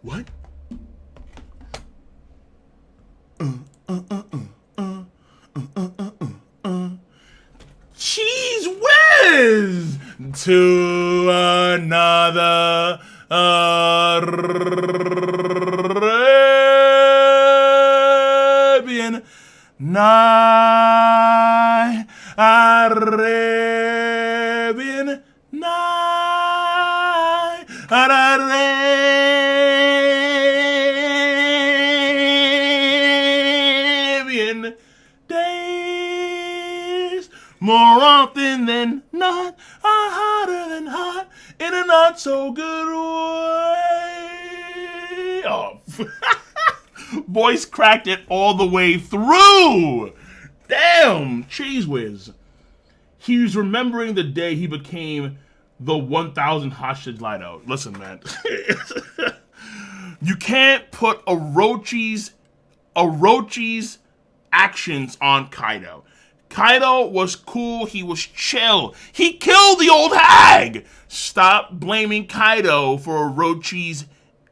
Speaker 1: What? Cheese whiz to another Arabian night, Arabian night, Arabian days, more often than not, are hotter than hot in a not so good way. Oh, voice cracked it all the way through. Damn, Cheese Whiz. He's remembering the day he became the 1,000 hostage hideout. Listen, man. You can't put Orochi's actions on Kaido. Kaido was cool. He was chill. He killed the old hag. Stop blaming Kaido for Orochi's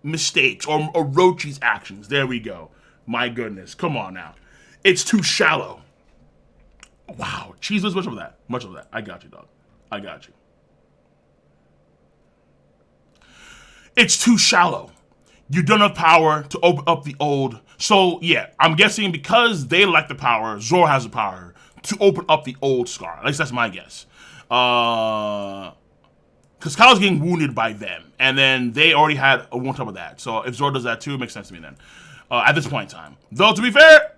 Speaker 1: mistakes or Orochi's actions. There we go. My goodness. Come on now. It's too shallow. Wow. Cheese was much of that. Much of that. I got you, dog. I got you. It's too shallow. You don't have power to open up the old. So, yeah, I'm guessing because they lack the power, Zoro has the power to open up the old scar. At least that's my guess. Because Kyle's getting wounded by them. And then they already had a one top of that. So if Zoro does that too, it makes sense to me then. At this point in time. Though, to be fair,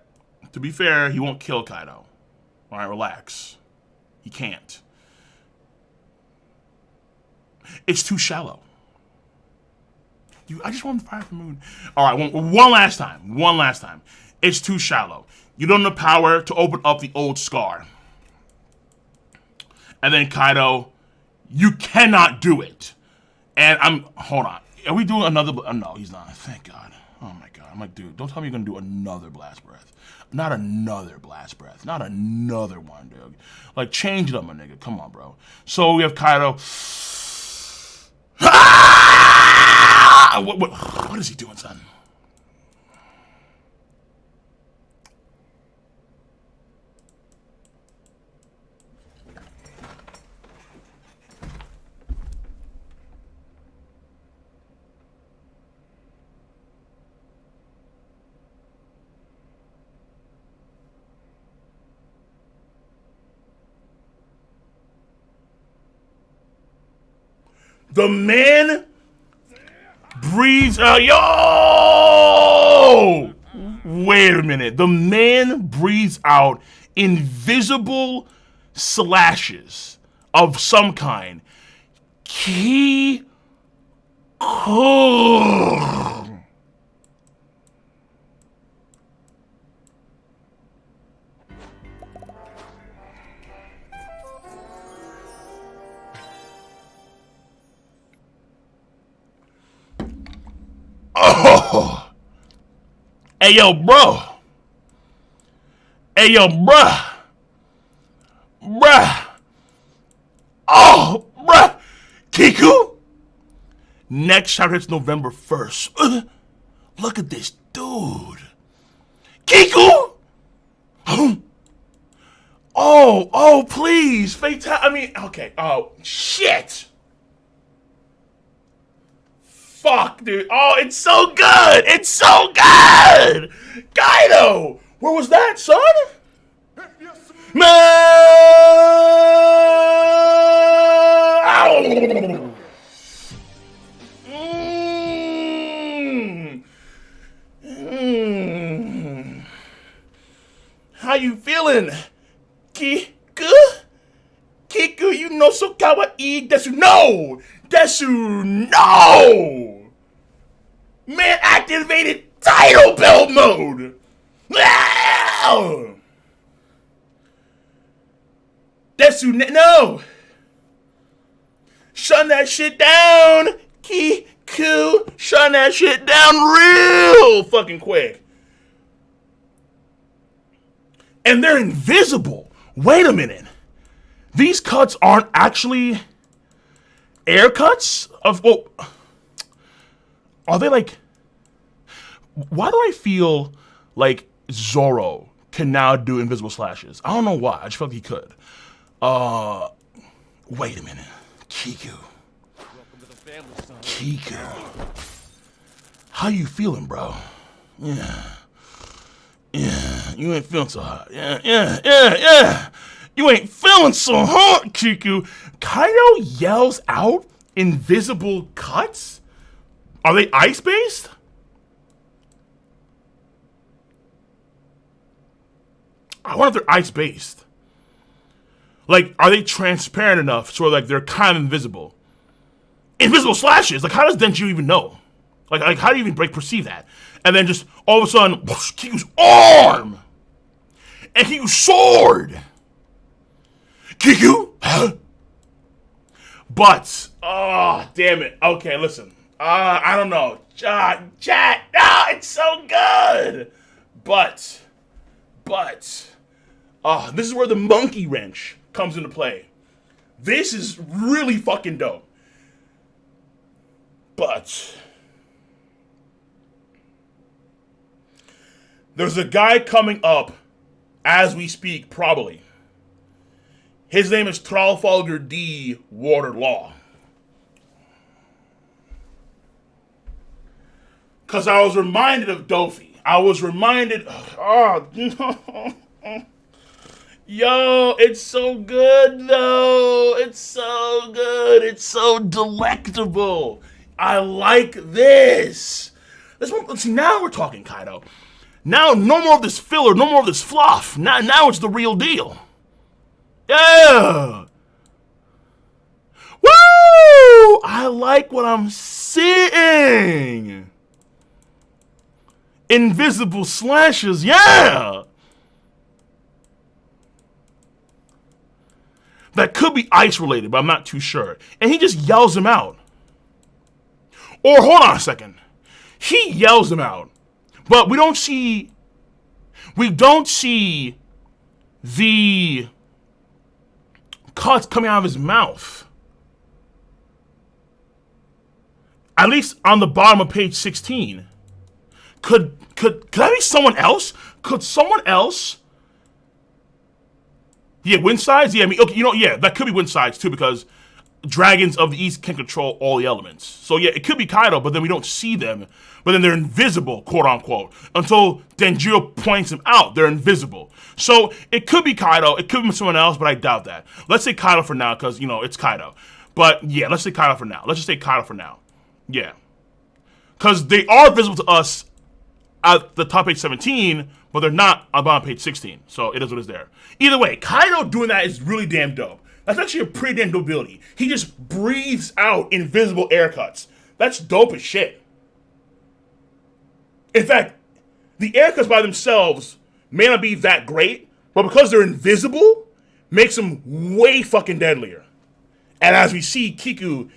Speaker 1: he won't kill Kaido. All right, relax. He can't. It's too shallow. Dude, I just want to fire the moon. All right, one last time. One last time. It's too shallow. You don't have the power to open up the old scar. And then Kaido, you cannot do it. And hold on. Are we doing another? No, he's not. Thank God. Oh my God. I'm like, dude, don't tell me you're going to do another blast breath. Not another blast breath. Not another one, dude. Like, change it up, my nigga. Come on, bro. So we have Kaido. What is he doing, son? The man breathes out. Yo! Wait a minute. The man breathes out invisible slashes of some kind. He. Oh. Hey, yo, bro. Hey, yo, bruh. Bruh. Oh. Next chapter hits November 1st. Look at this dude. Kiku! Oh, please. Okay. Oh, shit. Fuck, dude. Oh, it's so good. It's so good. Kaido. Where was that, son? How you feeling? Kiku? Kiku, you know so kawaii desu. No! Desu, no! Man activated title belt mode! Desu, no! Shut that shit down! Kiku, shut that shit down real fucking quick. And they're invisible. Wait a minute. These cuts aren't actually air cuts are they like, why do I feel like Zoro can now do invisible slashes? I don't know why. I just felt like he could. Wait a minute. Kiku. Kiku. How you feeling, bro? Yeah, you ain't feeling so hot. Yeah. You ain't feeling so hot, Kiku. Kaido yells out invisible cuts? Are they ice-based? I wonder if they're ice-based. Like, are they transparent enough so like they're kind of invisible? Invisible slashes? Like, how does Denji even know? Like how do you even perceive that? And then just all of a sudden, whoosh, Kiku's arm! And Kiku's sword! Kiku? Huh? But, oh, damn it. Okay, listen. I don't know. Chat. It's so good! But, this is where the monkey wrench comes into play. This is really fucking dope. But there's a guy coming up as we speak, probably. His name is Trafalgar D. Waterlaw. Because I was reminded of Dofi. I was reminded, yo, it's so good though. It's so good. It's so delectable. I like this. See, now we're talking, Kaido. Now, no more of this filler, no more of this fluff. Now it's the real deal. Yeah. Woo! I like what I'm seeing. Invisible slashes, yeah. That could be ice related, but I'm not too sure. And he just yells him out. Or hold on a second. He yells him out, but we don't see the cuts coming out of his mouth. At least on the bottom of page 16. Could that be someone else? Could someone else? Yeah, wind sides? Yeah, I mean, okay, yeah, that could be wind sides too, because dragons of the east can control all the elements. So yeah, it could be Kaido, but then we don't see them. But then they're invisible, quote unquote, until Denjiro points them out. They're invisible. So it could be Kaido, it could be someone else, but I doubt that. Let's say Kaido for now, because, it's Kaido. But yeah, let's say Kaido for now. Let's just say Kaido for now. Yeah. Because they are visible to us at the top page 17, but they're not on bottom page 16. So it is what is there. Either way, Kaido doing that is really damn dope. That's actually a pretty damn dope ability. He just breathes out invisible air cuts. That's dope as shit. In fact, the air cuts by themselves may not be that great, but because they're invisible, makes them way fucking deadlier. And as we see, Kiku,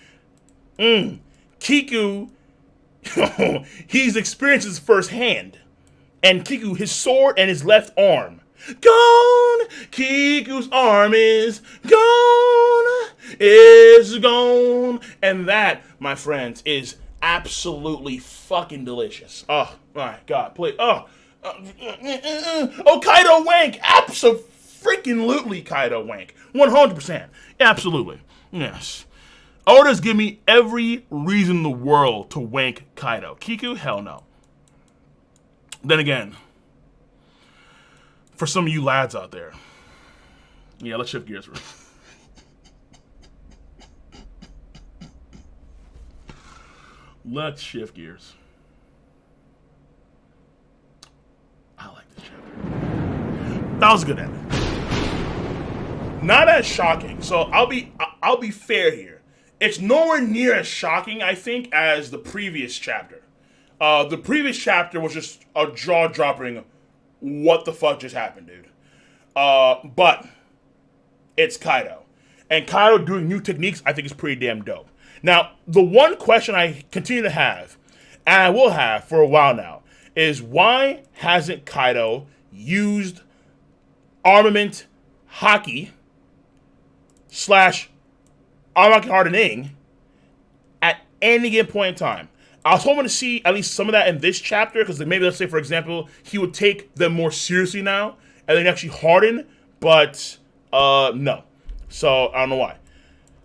Speaker 1: he's experienced this firsthand. And Kiku, his sword and his left arm, gone. Kiku's arm is gone. And that my friends, is absolutely fucking delicious. Oh my god, please. Oh, Kaido wank. Abso-freaking-lutely Kaido wank. 100%. Absolutely. Yes. Oda's give me every reason in the world to wank Kaido. Kiku? Hell no. Then again, for some of you lads out there, yeah, let's shift gears. Let's shift gears. I like this chapter. That was a good ending. Not as shocking. So I'll be fair here. It's nowhere near as shocking, I think, as the previous chapter. The previous chapter was just a jaw-dropping, what the fuck just happened, dude. But it's Kaido. And Kaido doing new techniques, I think, is pretty damn dope. Now, the one question I continue to have, and I will have for a while now, is why hasn't Kaido used armament haki / armament hardening at any given point in time? I was hoping to see at least some of that in this chapter, because maybe, let's say, for example, he would take them more seriously now and then actually harden, but no. So, I don't know why.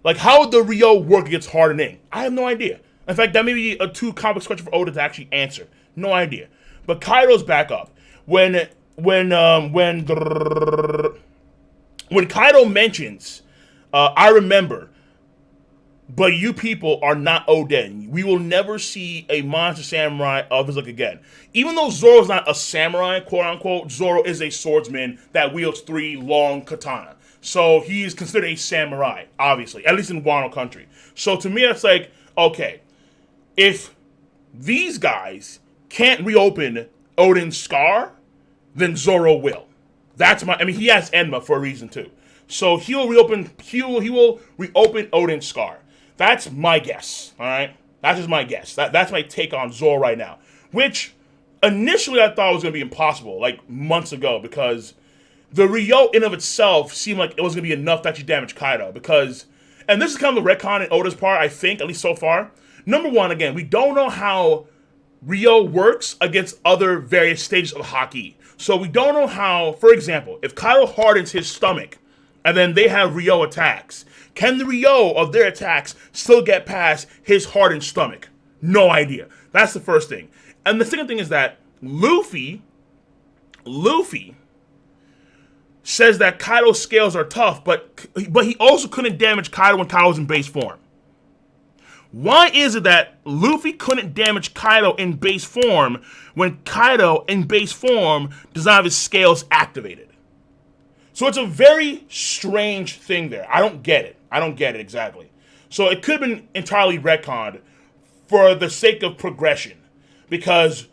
Speaker 1: Like, how would the Ryo work against hardening? I have no idea. In fact, that may be a too complex question for Oda to actually answer. No idea. But Kaido's back up. When Kaido mentions, I remember, but you people are not Oden. We will never see a monster samurai of his look again. Even though Zoro's not a samurai, quote unquote, Zoro is a swordsman that wields 3 long katana. So he is considered a samurai, obviously, at least in Wano country. So to me, it's like, okay, if these guys can't reopen Odin's scar, then Zoro will. He has Enma for a reason too. So he will reopen Odin's scar. That's my guess, all right? That's just my guess. That's my take on Zoro right now, which initially I thought was going to be impossible, like months ago, because the Ryo in of itself seemed like it was going to be enough to actually damage Kaido, because, and this is kind of the retcon in Oda's part, I think, at least so far. Number one, again, we don't know how Ryo works against other various stages of haki. So we don't know how, for example, if Kaido hardens his stomach, and then they have Ryo attacks, can the Ryo of their attacks still get past his hardened stomach? No idea. That's the first thing. And the second thing is that Luffy says that Kaido's scales are tough, but he also couldn't damage Kaido when Kaido was in base form. Why is it that Luffy couldn't damage Kaido in base form when Kaido in base form does not have his scales activated? So it's a very strange thing there. I don't get it. Exactly. So it could have been entirely retconned for the sake of progression, because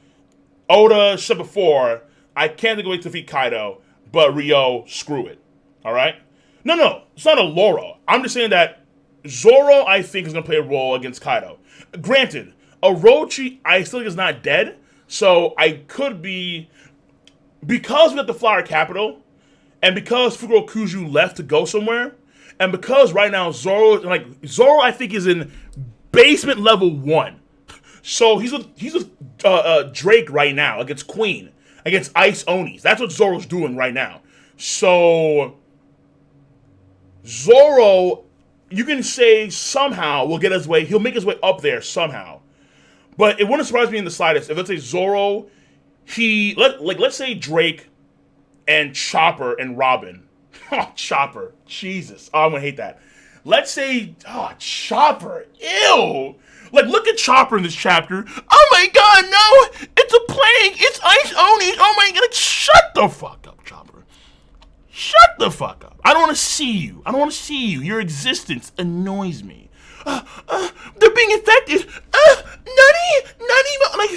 Speaker 1: Oda said before, I can't think of a way to defeat Kaido, but Ryo, screw it. All right? No, it's not a Loro. I'm just saying that Zoro, I think, is going to play a role against Kaido. Granted, Orochi, I still think is not dead, so I could be, because we got the Flower Capital, and because Fukurokuju left to go somewhere, and because right now Zoro, I think, is in basement level 1. So he's with Drake right now against Queen, against Ice Onis. That's what Zoro's doing right now. So Zoro, you can say somehow he'll make his way up there somehow. But it wouldn't surprise me in the slightest if, let's say, Zoro, let's say Drake and Chopper and Robin. Oh, Chopper. Jesus. Oh, I'm going to hate that. Let's say, Chopper. Ew. Like, look at Chopper in this chapter. Oh my god, no! It's a plague! It's Ice Oni! Oh my god, shut the fuck up, Chopper. Shut the fuck up. I don't want to see you. Your existence annoys me. They're being infected. Nutty, like,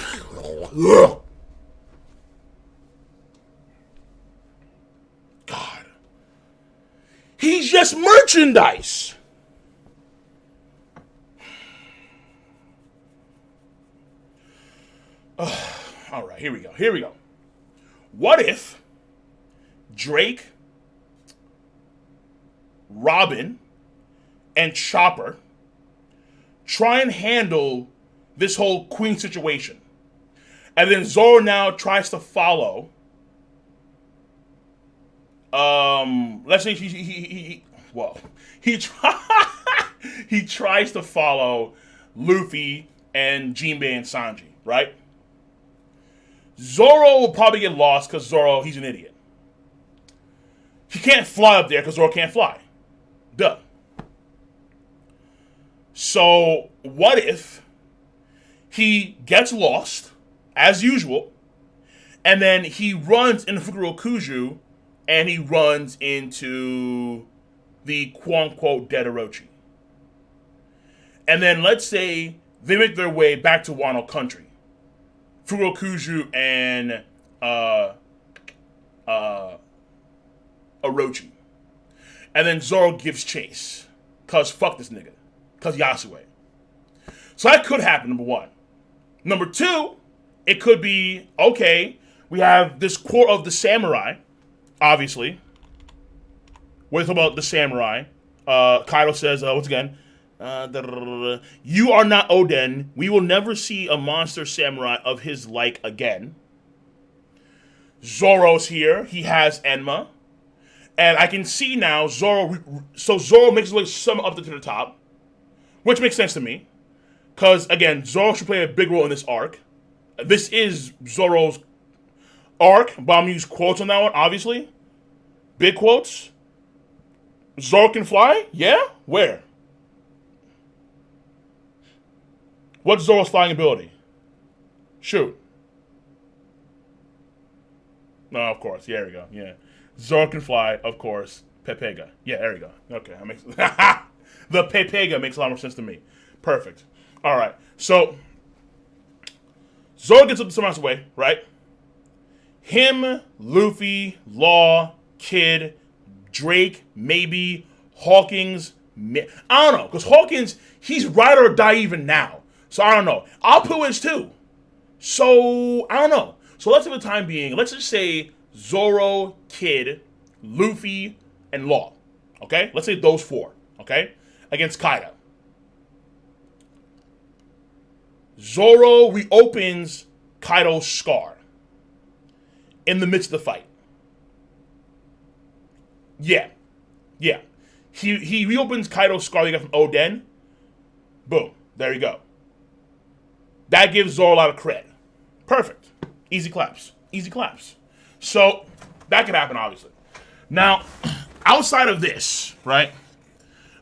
Speaker 1: God. He's just merchandise. All right, here we go. What if Drake, Robin, and Chopper try and handle this whole queen situation. And then Zoro now tries to follow. Let's say he tries to follow Luffy and Jinbei and Sanji, right? Zoro will probably get lost because Zoro, he's an idiot. He can't fly up there because Zoro can't fly. Duh. So, what if he gets lost, as usual, and then he runs into Fukurokuju, and he runs into the quote-unquote dead Orochi. And then let's say they make their way back to Wano Country. Fukurokuju and Orochi. And then Zoro gives chase. Cause fuck this nigga. Cause Yasue. So that could happen, number one. Number two, it could be, okay, we have this court of the samurai, obviously. We're talking about the samurai. Kaido says, once again, you are not Oden. We will never see a monster samurai of his like again. Zoro's here. He has Enma. And I can see now Zoro makes his way some up to the top. Which makes sense to me. Because, again, Zoro should play a big role in this arc. This is Zoro's arc, but I'm going to use quotes on that one, obviously. Big quotes. Zoro can fly? Yeah? Where? What's Zoro's flying ability? Shoot. No, of course. Yeah, there we go. Yeah. Zoro can fly, of course. Pepega. Yeah, there we go. Okay. That makes the Pepega makes a lot more sense to me. Perfect. All right. So, Zoro gets up to someone's way, right? Him, Luffy, Law, Kid, Drake, maybe, Hawkins. I don't know. Because Hawkins, he's ride or die even now. So, I don't know. Apu is too. So, I don't know. So, let's, for the time being, let's just say Zoro, Kid, Luffy, and Law. Okay? Let's say those four. Okay? Against Kaido. Zoro reopens Kaido's scar in the midst of the fight. Yeah. Yeah. He reopens Kaido's scar they got from Oden. Boom. There you go. That gives Zoro a lot of cred. Perfect. Easy claps. Easy claps. So, that could happen, obviously. Now, outside of this, right,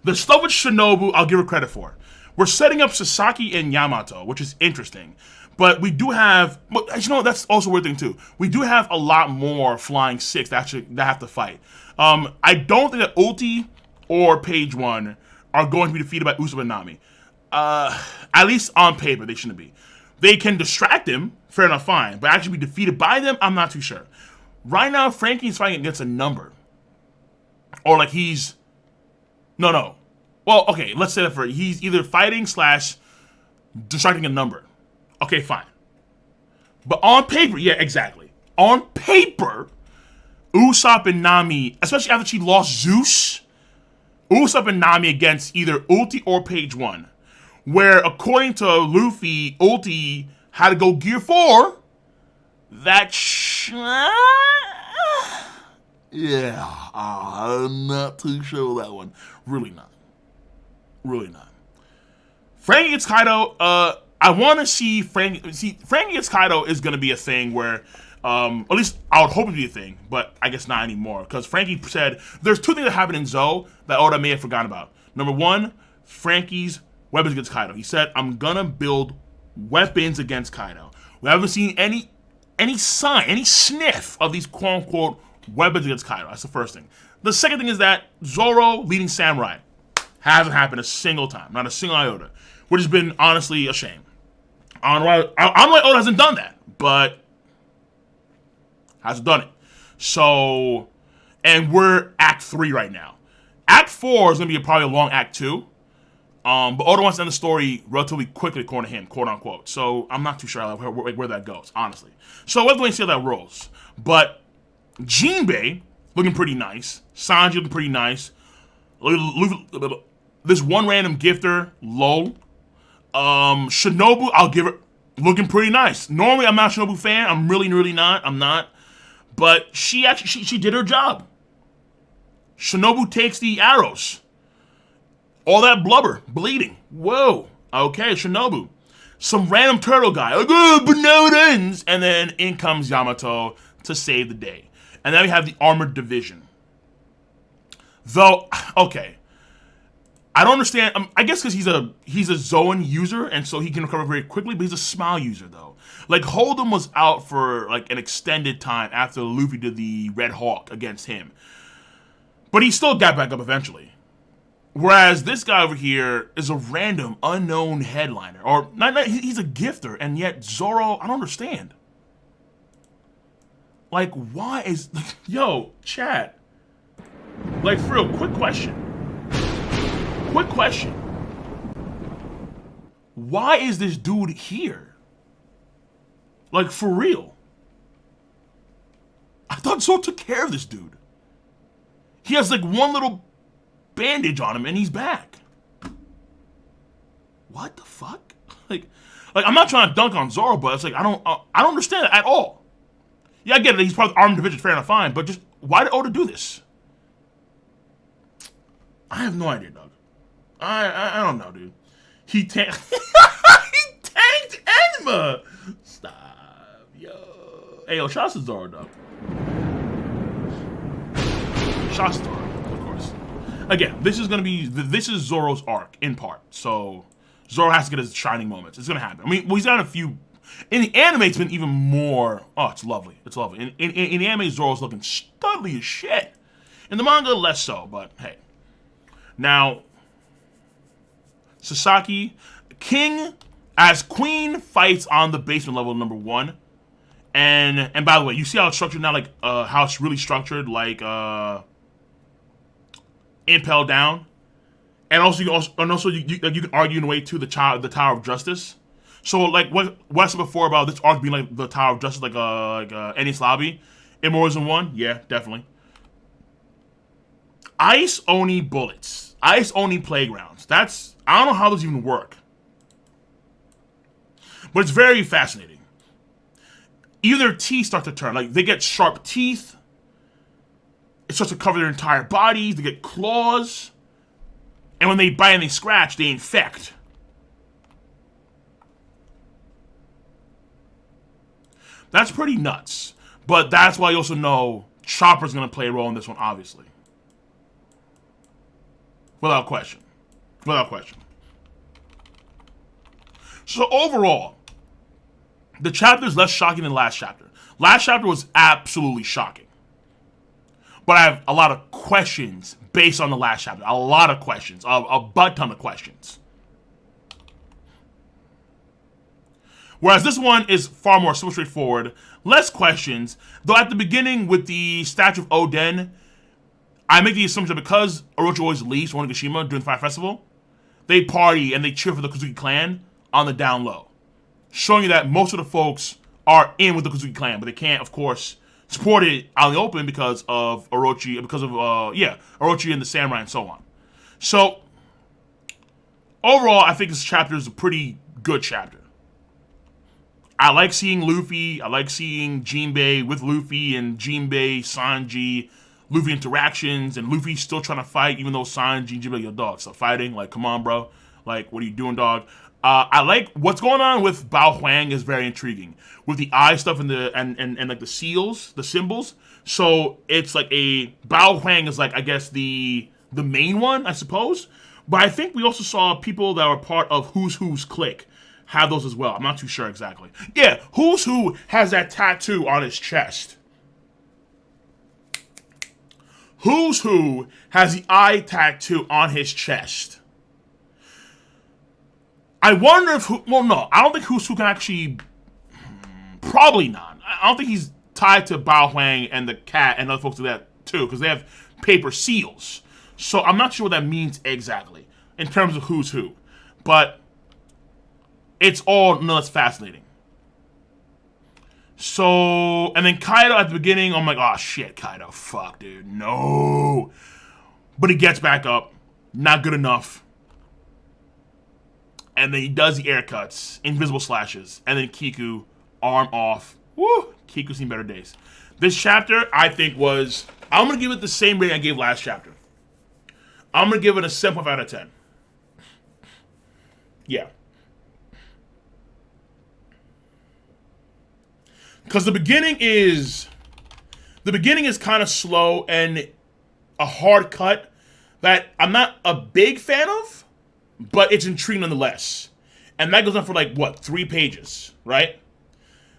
Speaker 1: the stuff with Shinobu, I'll give her credit for. We're setting up Sasaki and Yamato, which is interesting. But we do have, that's also a weird thing too. We do have a lot more Flying Six that have to fight. I don't think that Ulti or Page One are going to be defeated by Usopp and Nami. At least on paper, they shouldn't be. They can distract him, fair enough, fine. But actually be defeated by them, I'm not too sure. Right now, Frankie's fighting against a number. Or like he's... No. Well, okay, let's say that he's either fighting / distracting a number. Okay, fine. But on paper, yeah, exactly. On paper, Usopp and Nami, especially after she lost Zeus, Usopp and Nami against either Ulti or Page One. Where, according to Luffy, Ulti had to go Gear 4. Yeah, I'm not too sure of that one. Really not. Frankie against Kaido, I want to see Frankie against Kaido is going to be a thing where, at least I would hope it would be a thing, but I guess not anymore. Because Frankie said, there's two things that happened in Zou that Oda may have forgotten about. Number one, Frankie's weapons against Kaido. He said, I'm going to build weapons against Kaido. We haven't seen any sign, any sniff of these quote-unquote weapons against Kaido. That's the first thing. The second thing is that Zoro leading samurai hasn't happened a single time. Not a single iota. Which has been, honestly, a shame. I don't know why Oda hasn't done that, but hasn't done it. So, and we're Act 3 right now. Act 4 is going to be probably a long Act 2. But Oda wants to end the story relatively quickly, according to him, quote unquote. So I'm not too sure where that goes, honestly. So we'll have to see how that rolls. But Jinbei looking pretty nice. Sanji looking pretty nice. This one random gifter, lol. Shinobu, I'll give her looking pretty nice. Normally, I'm not a Shinobu fan. I'm really not. I'm not. But she actually she did her job. Shinobu takes the arrows. All that blubber, bleeding. Whoa. Okay, Shinobu. Some random turtle guy. Like, oh, but now it ends. And then in comes Yamato to save the day. And then we have the armored division. Though, okay. I don't understand. I guess because he's a Zoan user, and so he can recover very quickly. But he's a Smile user, though. Like Hold'em was out for like an extended time after Luffy did the Red Hawk against him, but he still got back up eventually. Whereas this guy over here is a random, unknown headliner, or not he's a gifter, and yet Zoro, I don't understand. Like, why is yo chat? Like, for real, quick question. Quick question. Why is this dude here? Like, for real. I thought Zoro took care of this dude. He has like one little bandage on him and he's back. What the fuck? Like I'm not trying to dunk on Zoro, but it's like I don't understand it at all. Yeah, I get it. He's part of the armed division, fair enough, fine. But just why did Oda do this? I have no idea, dog. I don't know, dude. He tanked Enma. Stop, yo. Hey, yo, shots to Zoro, dog. Shots to Zoro, of course. Again, this is Zoro's arc in part. So Zoro has to get his shining moments. It's gonna happen. I mean, well, he's got a few. In the anime, it's been even more. Oh, it's lovely. It's lovely. In the anime, Zoro's looking studly as shit. In the manga, less so. But hey, now Sasaki, King as Queen fights on the basement level number 1. And by the way, you see how it's structured now, like how it's really structured, like Impel Down, and also you can argue in a way to the Tower of Justice. So like what I said before about this arc being like the Tower of Justice, like Enies Lobby, in more than one, yeah, definitely. Ice Oni bullets, Ice Oni playgrounds. I don't know how those even work, but it's very fascinating. Either their teeth start to turn, like they get sharp teeth. It starts to cover their entire bodies. They get claws, and when they bite and they scratch, they infect. That's pretty nuts. But that's why you also know Chopper's gonna play a role in this one, obviously. Without question. Without question. So overall, the chapter is less shocking than last chapter. Last chapter was absolutely shocking. But I have a lot of questions based on the last chapter. A lot of questions. A butt ton of questions. Whereas this one is far more simple, straightforward. Less questions. Though at the beginning with the statue of Oden, I make the assumption that because Orochi always leaves Onigashima during the Fire Festival, they party and they cheer for the Kozuki clan on the down low. Showing you that most of the folks are in with the Kozuki clan, but they can't, of course, support it out in the open because of Orochi, Orochi and the samurai and so on. So, overall, I think this chapter is a pretty good chapter. I like seeing Luffy, I like seeing Jinbei with Luffy and Jinbei, Sanji, Luffy interactions, and Luffy still trying to fight, even though Sanji and Jinbei are your dog. Stop fighting, like, come on, bro. Like, what are you doing, dog? I like what's going on with Bao Huang is very intriguing. With the eye stuff and like the seals, the symbols. So it's like Bao Huang is like, I guess, the main one, I suppose. But I think we also saw people that were part of Who's clique have those as well. I'm not too sure exactly. Yeah, Who's Who has that tattoo on his chest. Who's Who has the eye tattoo on his chest. I wonder if no, I don't think Who's Who can actually, probably not. I don't think he's tied to Bao Huang and the cat and other folks do that too, because they have paper seals. So I'm not sure what that means exactly in terms of Who's Who. But it's all nonetheless fascinating. So, and then Kaido at the beginning, I'm like, oh shit, Kaido, fuck, dude, no. But he gets back up, not good enough. And then he does the air cuts, invisible slashes, and then Kiku, arm off. Woo! Kiku's seen better days. This chapter, I think, was... I'm going to give it the same rating I gave last chapter. I'm going to give it a 7.5 out of 10. Yeah. Because the beginning is kind of slow and a hard cut that I'm not a big fan of, but it's intriguing nonetheless. And that goes on for like, what, 3 pages, right?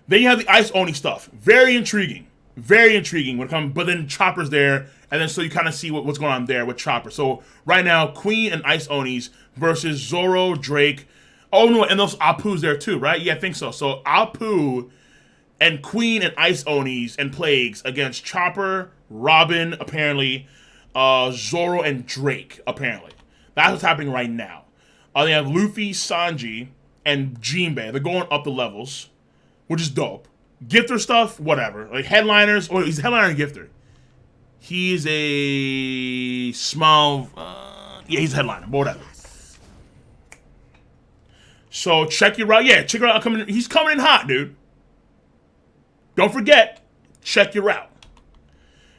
Speaker 1: Then you have the Ice Oni stuff. Very intriguing. Very intriguing when it comes, but then Chopper's there, and then so you kind of see what's going on there with Chopper. So right now, Queen and Ice Onis versus Zoro, Drake. Oh no, and those Apu's there too, right? Yeah, I think so. So Apu and Queen and Ice Onis and Plagues against Chopper, Robin, apparently, Zoro and Drake, apparently. That's what's happening right now. They have Luffy, Sanji, and Jinbei. They're going up the levels, which is dope. Gifter stuff, whatever. Like headliners, or he's a headliner and gifter. He's a small, yeah, he's a headliner, but whatever. So check your route. Yeah, check your route. He's coming in hot, dude. Don't forget, check your route.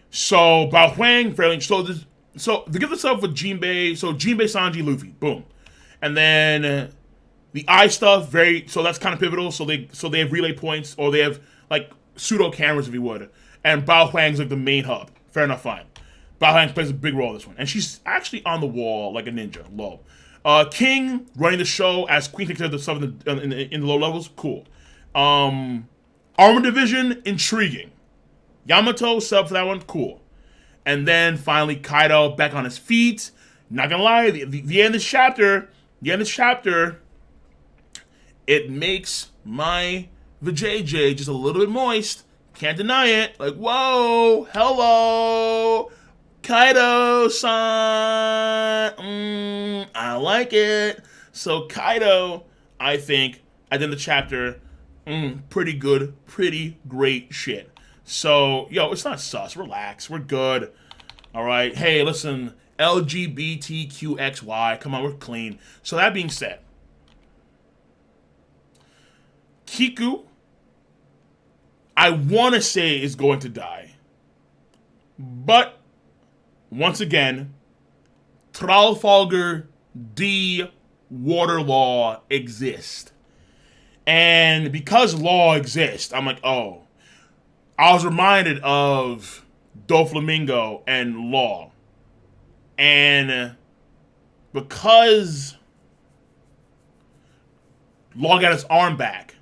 Speaker 1: So Bao Huang, fairly. So the gifter stuff with Jinbei. So Jinbei, Sanji, Luffy, boom, and then the eye stuff. So that's kind of pivotal. So they have relay points, or they have like pseudo cameras, if you would. And Bao Huang's like the main hub. Fair enough, fine. Bao Huang plays a big role in this one. And she's actually on the wall like a ninja, low. King running the show as Queen takes care of the stuff in the low levels, cool. Armor Division, intriguing. Yamato, sub for that one, cool. And then finally Kaido back on his feet. Not gonna lie, the end of this chapter, it makes my vajayjay just a little bit moist. Can't deny it. Like, whoa, hello, Kaido-san. I like it. So Kaido, I think, at the end of the chapter, pretty good, pretty great shit. So, yo, it's not sus. Relax. We're good. All right. Hey, listen, LGBTQXY. Come on, we're clean. So that being said, Kiku, I want to say, is going to die. But, once again, Trafalgar D water law exists. And because law exists, I'm like, oh. I was reminded of Doflamingo and law. And because Law got his arm back,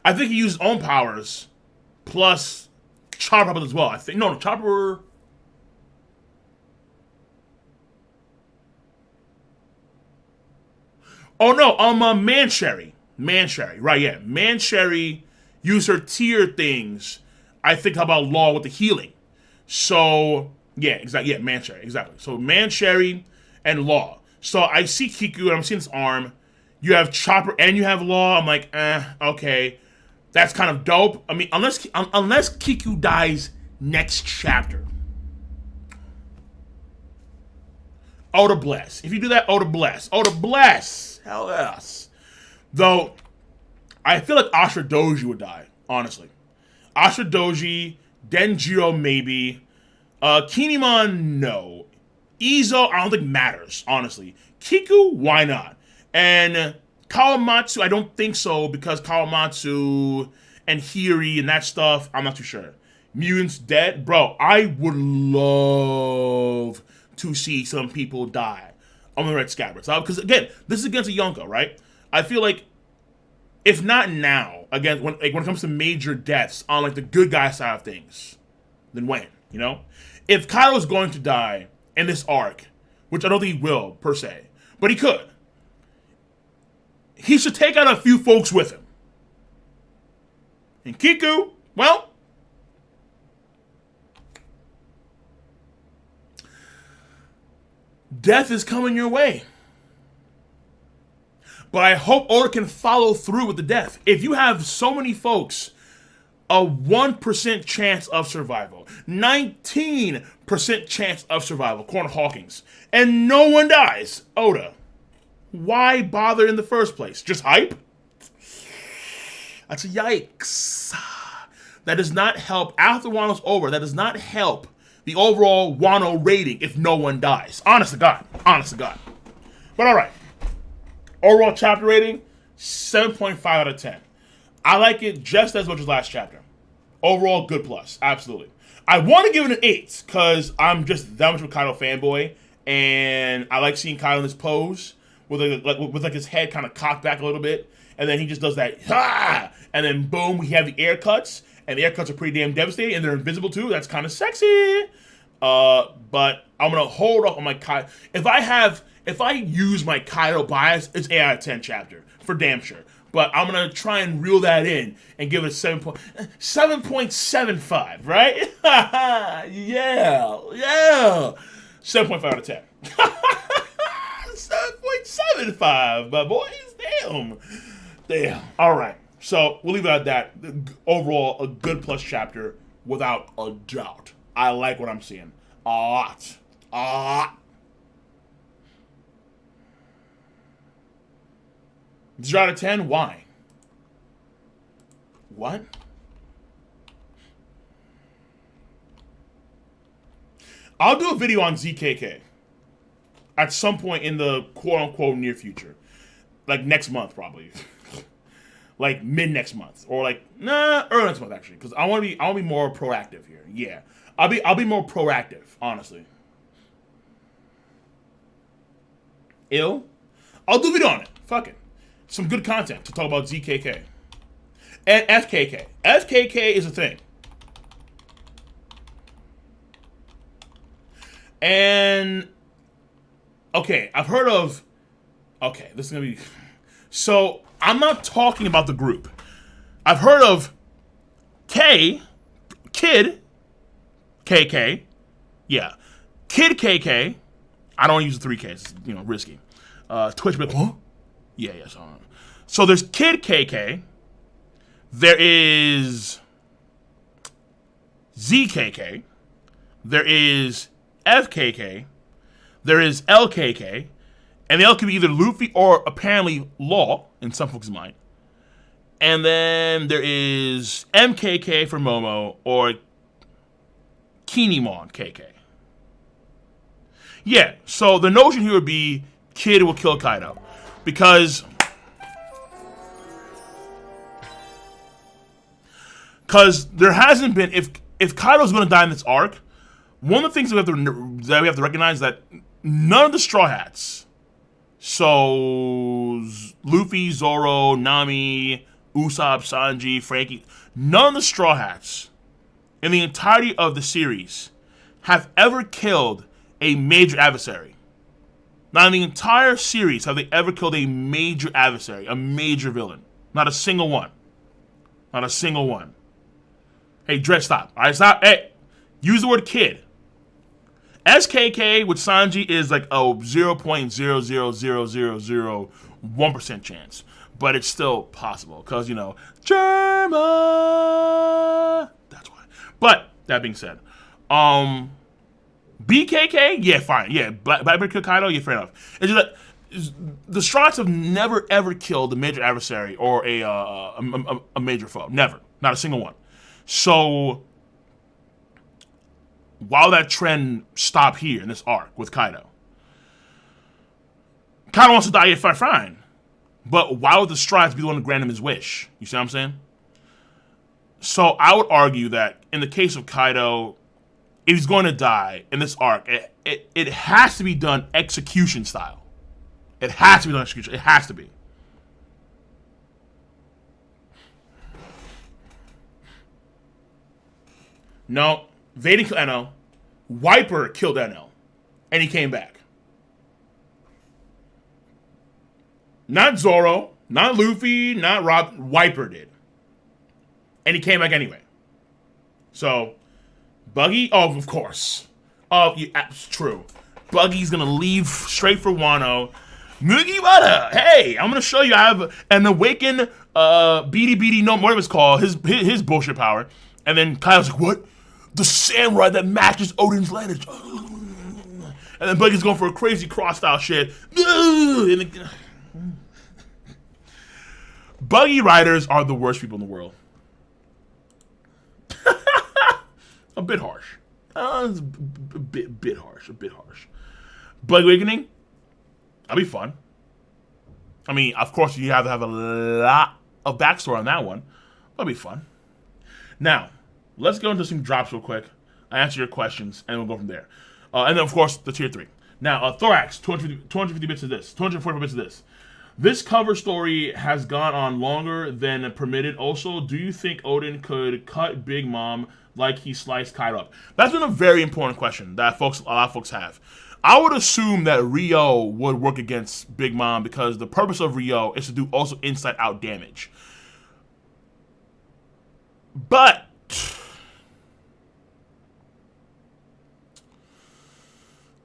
Speaker 1: I think he used his own powers plus Chopper as well. I think no, Chopper. Oh no, Mancherry, right? Yeah, Mancherry used her tier things. I think about Law with the healing. So yeah, exactly. Yeah, Mancherry, exactly. So Mancherry and Law. So I see Kiku and I'm seeing his arm. You have Chopper and you have Law. I'm like, okay. That's kind of dope. I mean, unless Kiku dies next chapter. Oda bless. If you do that, Oda bless. Oda bless. Hell yes. Though, I feel like Ashura Doji would die, honestly. Ashura Doji, Denjiro maybe. Kinemon, no. Izo, I don't think matters, honestly. Kiku, why not? And Kawamatsu, I don't think so, because Kawamatsu and Hiri and that stuff, I'm not too sure. Mutants dead? Bro, I would love to see some people die on the Red Scabbards. Because, again, this is against a Yonko, right? I feel like, if not now, again, when it comes to major deaths on, like, the good guy side of things, then when, you know? If Kaido's going to die in this arc, which I don't think he will, per se, but he could, he should take out a few folks with him. And Kiku, well, death is coming your way. But I hope Oda can follow through with the death. If you have so many folks, a 1% chance of survival, 19% chance of survival, according to Hawkins, and no one dies, Oda, Why bother in the first place? Just hype? That's a yikes. That does not help. After Wano's over, that does not help the overall Wano rating if no one dies. Honest to God. Honest to God. But alright. Overall chapter rating, 7.5 out of 10. I like it just as much as last chapter. Overall, good plus. Absolutely. I want to give it an 8 because I'm just that much of a Kaido fanboy. And I like seeing Kaido in this pose with his head kind of cocked back a little bit. And then he just does that, ha! And then boom, we have the air cuts. And the air cuts are pretty damn devastating. And they're invisible too. That's kind of sexy. But I'm going to hold off on my Kaido. If I use my Kaido bias, it's 8 out of 10 chapter. For damn sure. But I'm going to try and reel that in and give it a 7.75, right? Yeah. 7.5 out of 10. 7.75, my boys. Damn. All right. So we'll leave it at that. Overall, a good plus chapter without a doubt. I like what I'm seeing. A lot. 0 out of 10? Why? What? I'll do a video on ZKK at some point in the quote-unquote near future. Like next month, probably. Like mid-next month. Or like, early next month, actually. Because I want to be more proactive here. Yeah. I'll be more proactive, honestly. I'll do a video on it. Fuck it. Some good content to talk about ZKK. And FKK. FKK is a thing. And, okay, I've heard of, okay, this is going to be, so I'm not talking about the group. I've heard of Kid KK, yeah, Kid KK, I don't use the 3Ks, it's, risky. Twitch, but, huh? Yeah, so there's Kid KK, there is ZKK, there is FKK, there is LKK, and the L could be either Luffy or apparently Law, in some folks' mind. And then there is MKK for Momo, or Kinemon KK. Yeah, so the notion here would be Kid will kill Kaido. Because there hasn't been, if Kaido's going to die in this arc, one of the things that we have to recognize is that none of the Straw Hats, so Luffy, Zoro, Nami, Usopp, Sanji, Frankie, none of the Straw Hats in the entirety of the series have ever killed a major adversary. Not in the entire series have they ever killed a major adversary, a major villain. Not a single one. Not a single one. Hey, Dred, stop. All right, stop. Hey, use the word kid. SKK with Sanji is like a 0.00001% chance. But it's still possible. Because, Germa. That's why. But, that being said. BKK? Yeah, fine. Yeah, Blackbeard kill Kaido? Yeah, fair enough. It's just that the Strats have never, ever killed a major adversary or a major foe. Never. Not a single one. So, while that trend stopped here in this arc with Kaido, Kaido wants to die, yeah, fine. But why would the Strats be the one to grant him his wish? You see what I'm saying? So, I would argue that in the case of Kaido, if he's going to die in this arc, it has to be done execution style. It has to be done execution. It has to be. No, Vaden killed NL. Wiper killed NL. And he came back. Not Zoro, not Luffy, not Rob. Wiper did. And he came back anyway. So, Buggy? Oh, of course. Oh, yeah, it's true. Buggy's going to leave straight for Wano. Mugiwara, hey, I'm going to show you I have an awakened BD, no, whatever it's called, his bullshit power. And then Kyle's like, what? The samurai that matches Odin's lineage. And then Buggy's going for a crazy cross-style shit. Buggy riders are the worst people in the world. A bit harsh. It's a bit harsh. Buggy Awakening, that'll be fun. I mean, of course, you have to have a lot of backstory on that one. That'll be fun. Now, let's go into some drops real quick. I answer your questions, and we'll go from there. And then, of course, the tier 3. Now, Thorax, 250 bits of this. 240 bits of this. This cover story has gone on longer than permitted. Also, do you think Odin could cut Big Mom like he sliced Kaido up? That's been a very important question that a lot of folks have. I would assume that Rio would work against Big Mom because the purpose of Rio is to do also inside-out damage. But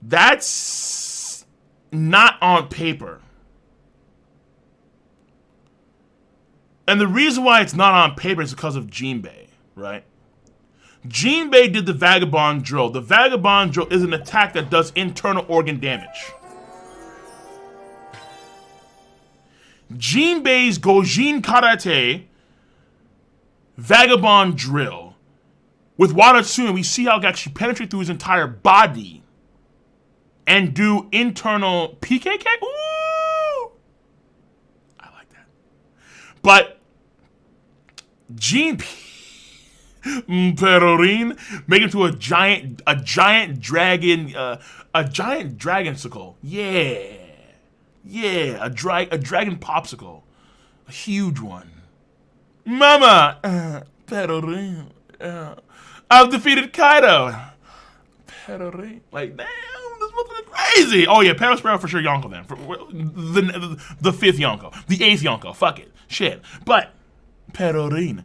Speaker 1: that's not on paper. And the reason why it's not on paper is because of Jinbei, right? Jinbei did the Vagabond Drill. The Vagabond Drill is an attack that does internal organ damage. Jinbei's Gojin Karate Vagabond Drill with Wadatsune, we see how it can actually penetrate through his entire body and do internal PKK. Ooh! I like that. But Gene Perorin make him to a giant dragonsicle. Yeah, a dragon popsicle, a huge one. Mama, Perorin, I've defeated Kaido. Perorin, like damn, this motherfucker crazy. Oh yeah, Perospero for sure. Yonko then, for the 5th Yonko, the 8th Yonko. Fuck it, shit. But Perorin.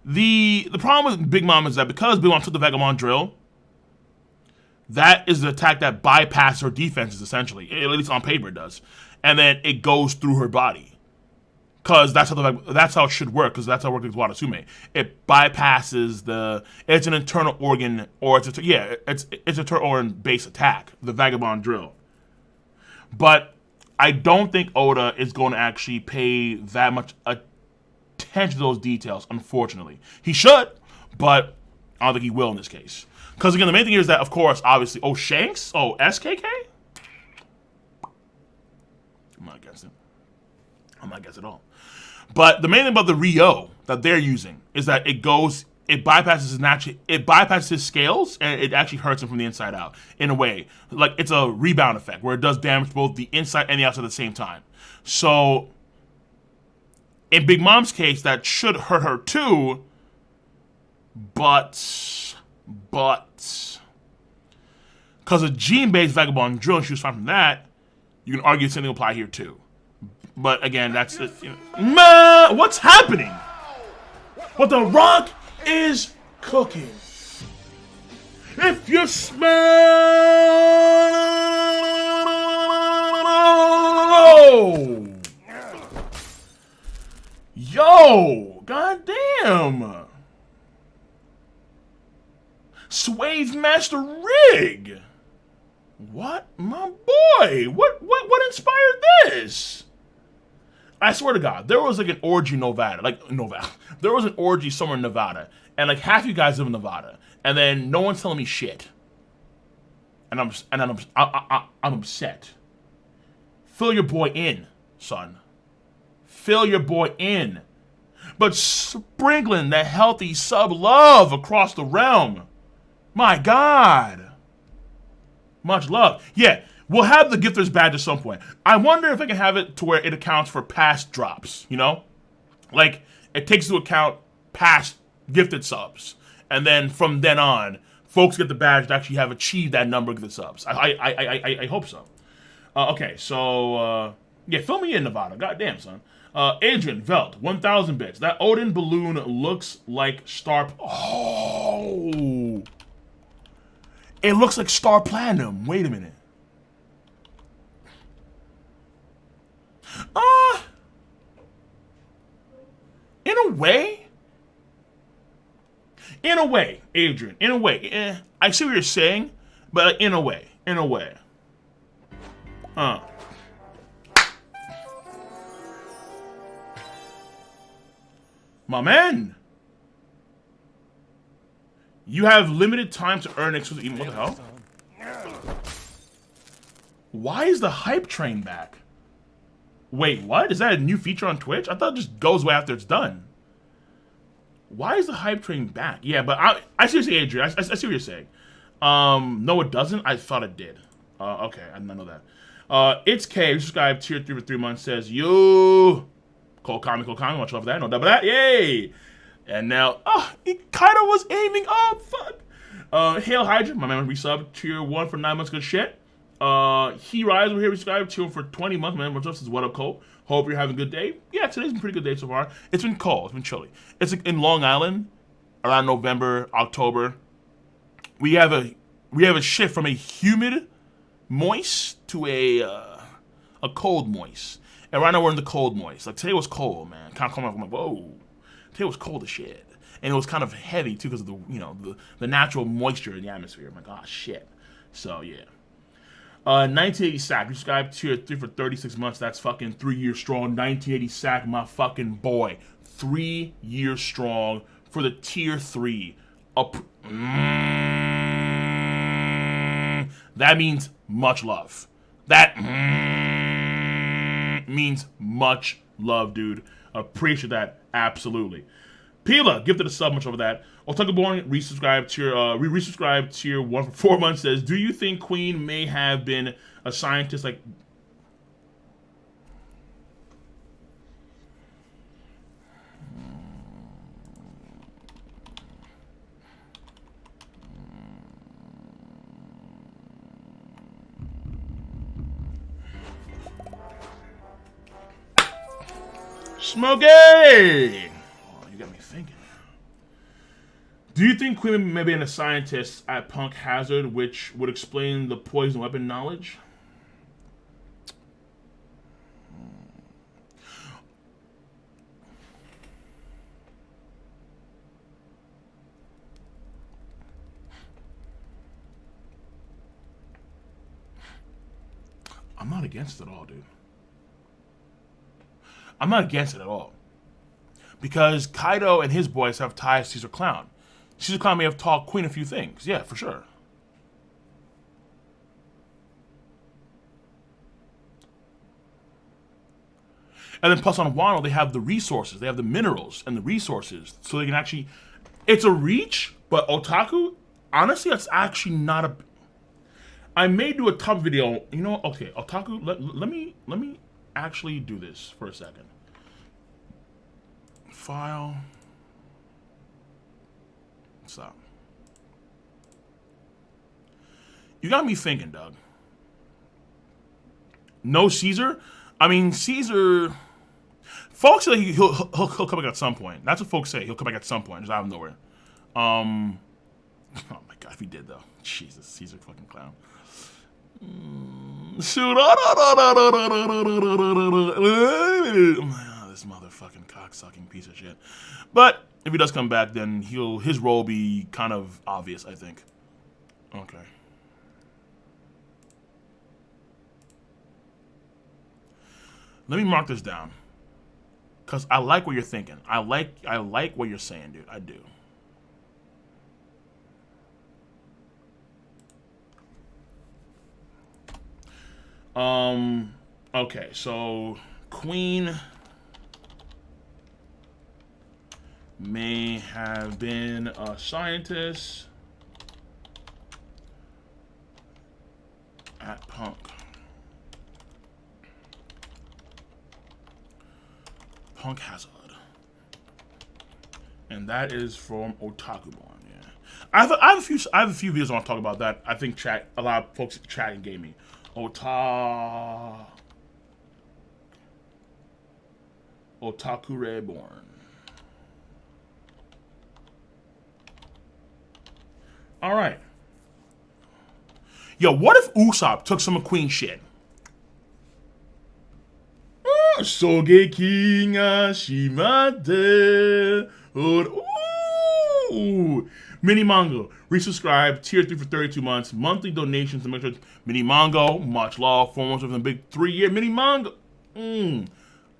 Speaker 1: The problem with Big Mom is that because Big Mom took the Vagabond Drill, that is the attack that bypasses her defenses, essentially. At least on paper it does. And then it goes through her body. Because that's how it should work, because that's how it works with Wadatsune. It bypasses it's an internal organ, or it's an internal organ-based attack, the Vagabond Drill. But I don't think Oda is going to actually pay that much attention to those details, unfortunately. He should, but I don't think he will in this case. Because again, the main thing here is that, of course, obviously, Shanks? SKK? I'm not against it. I'm not against it at all. But the main thing about the Rio that they're using is that it bypasses his scales, and it actually hurts him from the inside out, in a way. Like, it's a rebound effect, where it does damage both the inside and the outside at the same time. So in Big Mom's case, that should hurt her too, but because of Jinbei's Vagabond Drill, and she was fine from that, you can argue the same thing will apply here too. But again, that's it. What's happening? What the Rock is cooking. If you smell, yo, goddamn, Swave Master Rig. What, my boy? What inspired this? I swear to God, there was like an orgy in Nevada, there was an orgy somewhere in Nevada, and like half you guys live in Nevada, and then no one's telling me shit, and I'm upset. Fill your boy in, son. Fill your boy in, but sprinkling that healthy sub love across the realm. My God, much love. Yeah. We'll have the Gifter's Badge at some point. I wonder if I can have it to where it accounts for past drops, you know? Like, it takes into account past gifted subs. And then from then on, folks get the badge to actually have achieved that number of gifted subs. I hope so. Okay, so, yeah, fill me in, Nevada. Goddamn, son. Adrian Velt, 1,000 bits. That Odin balloon looks like Star... Oh! It looks like Star Platinum. Wait a minute. In a way, Adrian, I see what you're saying, but in a way. My man. You have limited time to earn exclusive. What the hell? Why is the hype train back? Wait, what? Is that a new feature on Twitch? I thought it just goes away after it's done. Why is the hype train back? Yeah, but I see what you're saying, Adrian. I see what you're saying. No, it doesn't. I thought it did. Okay, I didn't know that. It's K, subscribed, tier 3 for 3 months, says, yo, Cole Kami, much love for that, no double that, yay! And now, it kinda was aiming up, fuck! Hail Hydra, my man resub, tier 1 for 9 months, good shit. He Rise, we're here, subscribed, tier for 20 months, man, much love, says, what up, Cole? Hope you're having a good day. Yeah, today's been a pretty good day so far. It's been cold, it's been chilly. It's in Long Island, around November, October. We have a shift from a humid moist to a cold moist. And right now we're in the cold moist. Like today was cold, man. Kind of coming up, I'm like, whoa. Today was cold as shit. And it was kind of heavy too because of the natural moisture in the atmosphere. I'm like, oh shit. So yeah. 1980 sack. You subscribed tier 3 for 36 months. That's fucking 3 years strong. 1980 sack, my fucking boy. 3 years strong for the tier 3. That means much love. That means much love, dude. Appreciate that, absolutely. Pila, gifted a sub, much over that. Otaka Born, resubscribed tier 1 for 4 months, says, do you think Queen may have been a scientist like... Smokey! Oh, you got me thinking. Do you think Queen may be a scientist at Punk Hazard, which would explain the poison weapon knowledge? I'm not against it at all, dude. I'm not against it at all. Because Kaido and his boys have ties to Caesar Clown. Caesar Clown may have taught Queen a few things. Yeah, for sure. And then plus on Wano, they have the resources. They have the minerals and the resources. So they can actually... It's a reach, but Otaku, honestly, that's actually not a... I may do a top video. You know, okay, Otaku, let me actually do this for a second. File. Stop. You got me thinking, Doug. No Caesar? I mean, Caesar... Folks say he'll come back at some point. That's what folks say. He'll come back at some point, just out of nowhere. Oh my god, if he did, though. Jesus, Caesar fucking clown. Shoot. This motherfucking cocksucking piece of shit. But if he does come back, then his role will be kind of obvious, I think. Okay. Let me mark this down. Cause I like what you're thinking. I like what you're saying, dude. I do. Okay, so Queen may have been a scientist at Punk. Punk Hazard. And that is from Otaku Born, yeah. I have a few videos I want to talk about that. I think a lot of folks chatting gave me. Otaku Reborn. Alright. Yo, what if Usopp took some of Queen shit? Sogeking ga shimate. Ooh, Ooh. Mini Mongo, resubscribe, tier 3 for 32 months, monthly donations to make sure. Mini Mongo, much love, 4 months within a big 3-year. Mini Mongo,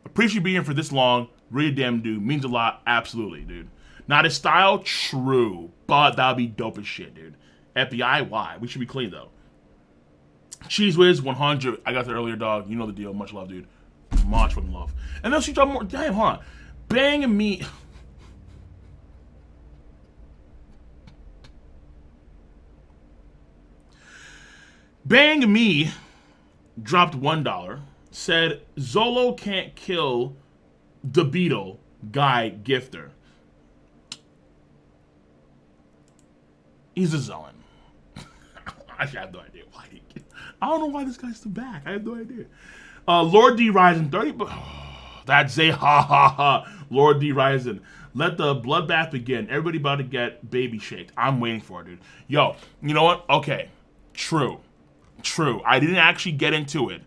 Speaker 1: appreciate you being here for this long. Really damn dude, means a lot, absolutely, dude. Not his style, true, but that'll be dope as shit, dude. FBI, why? We should be clean though. Cheese Whiz, 100. I got that earlier, dog. You know the deal. Much love, dude. Much fucking love. And then she dropped more. Damn, hold on. Bang Me. Bang Me dropped $1. Said Zolo can't kill the Beetle guy gifter. He's a Zelen. I have no idea why. I don't know why this guy's still back. I have no idea. Lord D Ryzen 30, but that's a ha ha ha. Lord D Ryzen. Let the bloodbath begin. Everybody about to get baby shaked. I'm waiting for it, dude. Yo, you know what? Okay. True. I didn't actually get into it.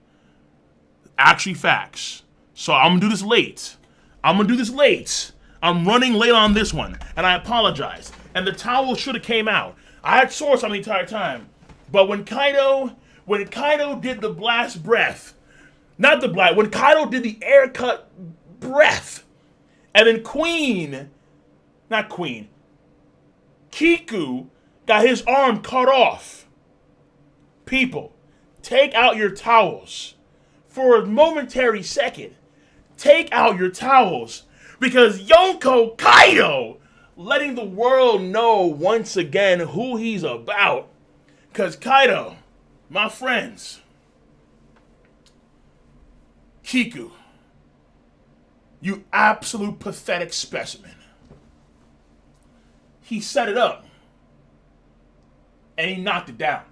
Speaker 1: Actually facts. So I'm gonna do this late. I'm running late on this one, and I apologize. And the towel should have came out. I had source on the entire time. But when Kaido did the blast breath, when Kaido did the air cut breath, and then Kiku got his arm cut off. People, take out your towels. For a momentary second, take out your towels. Because Yonko Kaido letting the world know once again who he's about. Because Kaido, my friends, Kiku, you absolute pathetic specimen. He set it up, and he knocked it down.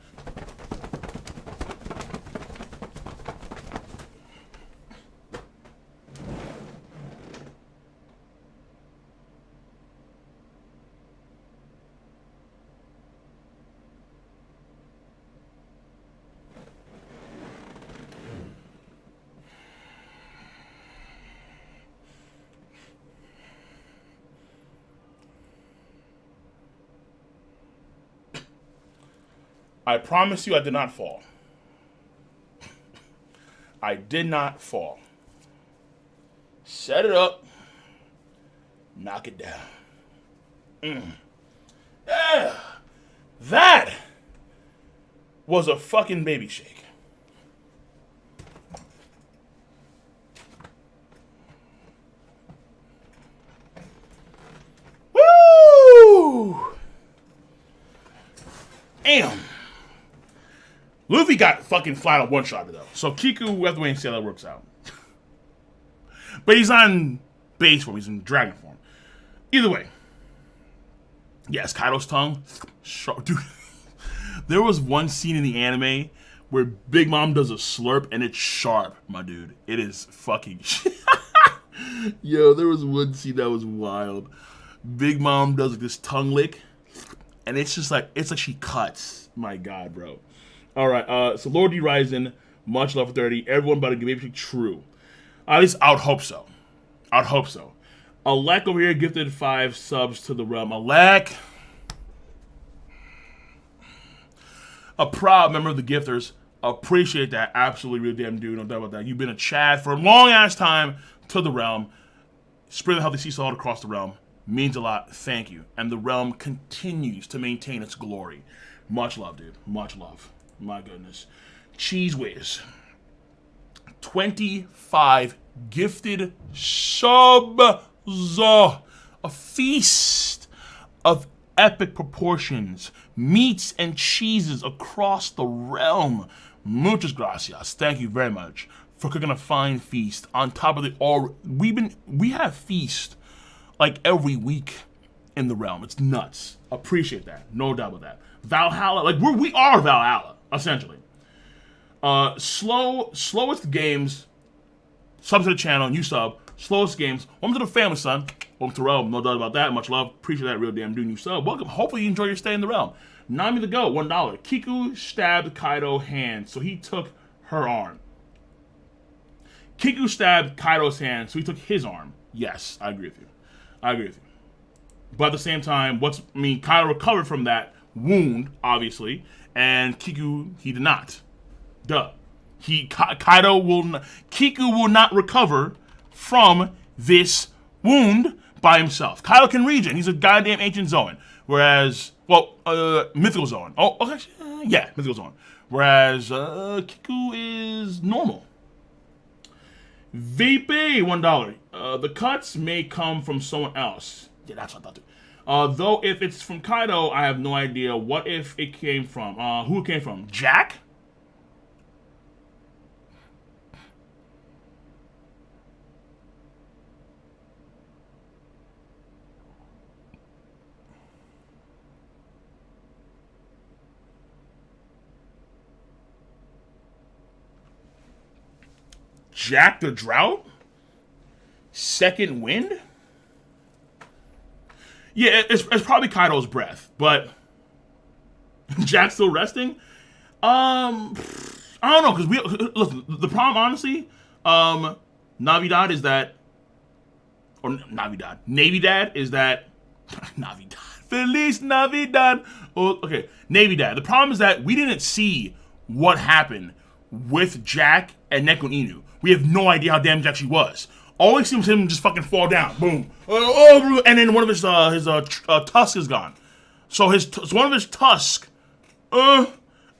Speaker 1: I promise you I did not fall. I did not fall. Set it up. Knock it down. Yeah. That was a fucking baby shake. Woo! Damn. Luffy got fucking flat on one-shot though. So Kiku, we have to wait and see how that works out. But he's on base form. He's in dragon form. Either way. Yes, Kaido's tongue. Sharp. Dude, there was one scene in the anime where Big Mom does a slurp and it's sharp, my dude. It is fucking Yo, there was one scene that was wild. Big Mom does like this tongue lick and it's just like, she cuts. My God, bro. All right, so Lord D Ryzen, much love for 30. Everyone about to give baby true. At least I would hope so. Alec over here gifted 5 subs to the realm. Alec, a proud member of the gifters. Appreciate that. Absolutely, real damn dude. No doubt about that. You've been a Chad for a long ass time to the realm. Spread the healthy seesaw across the realm. Means a lot. Thank you. And the realm continues to maintain its glory. Much love, dude. Much love. My goodness. Cheese Whiz. 25 gifted subs. A feast of epic proportions. Meats and cheeses across the realm. Muchas gracias. Thank you very much for cooking a fine feast. On top of we have feast like every week in the realm. It's nuts. Appreciate that. No doubt about that. Valhalla, like we are Valhalla. Essentially. Slowest games. Sub to the channel, new sub. Slowest games. Welcome to the family, son. Welcome to realm. No doubt about that. Much love. Appreciate that, real damn dude. New sub. Welcome. Hopefully you enjoy your stay in the realm. Nami the Goat, $1. Kiku stabbed Kaido's hand, so he took her arm. Kiku stabbed Kaido's hand, so he took his arm. Yes, I agree with you. But at the same time, Kaido recovered from that wound, obviously, and Kiku, he did not. Duh. Kiku will not recover from this wound by himself. Kaido can regen. He's a goddamn ancient Zoan. Whereas, mythical Zoan. Oh, okay, yeah, mythical Zoan. Whereas Kiku is normal. VP, $1. The cuts may come from someone else. Yeah, that's what I thought too. Though if it's from Kaido, I have no idea. What if it came from? Who it came from? Jack? Jack the Drought? Second wind? Yeah, it's probably Kaido's breath, but Jack's still resting? I don't know, because listen, the problem, honestly, Navidad is that, or Navidad, Navy Dad is that, Navidad, Feliz Navidad, oh, okay, Navy Dad. The problem is that we didn't see what happened with Jack and Neko and Inu. We have no idea how damaged actually was. All we see was him just fucking fall down, boom, and then one of his tusk is gone. So one of his tusk, and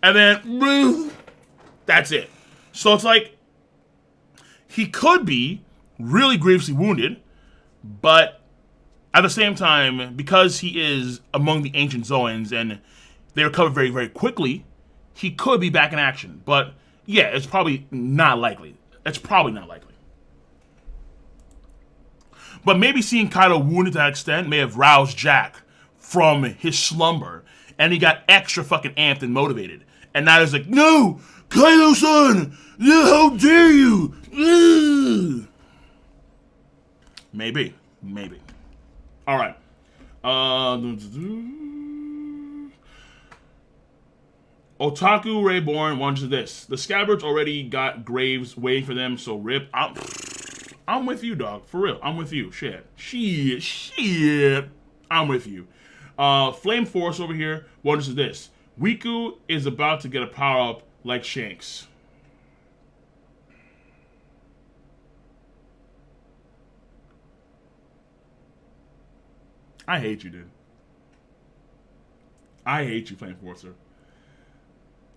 Speaker 1: then that's it. So it's like he could be really grievously wounded, but at the same time, because he is among the ancient Zoans and they recover very, very quickly, he could be back in action. But yeah, it's probably not likely. It's probably not likely. But maybe seeing Kaido wounded to that extent may have roused Jack from his slumber, and he got extra fucking amped and motivated. And now he's like, no, Kaido-san, how dare you? Ugh. Maybe. All right. Otaku Rayborn wants this. The Scabbards already got graves waiting for them, so rip. I'm with you, dog. For real. I'm with you. Shit. I'm with you. Flame Force over here wonders this. Riku is about to get a power-up like Shanks. I hate you, dude. I hate you, Flame Forcer.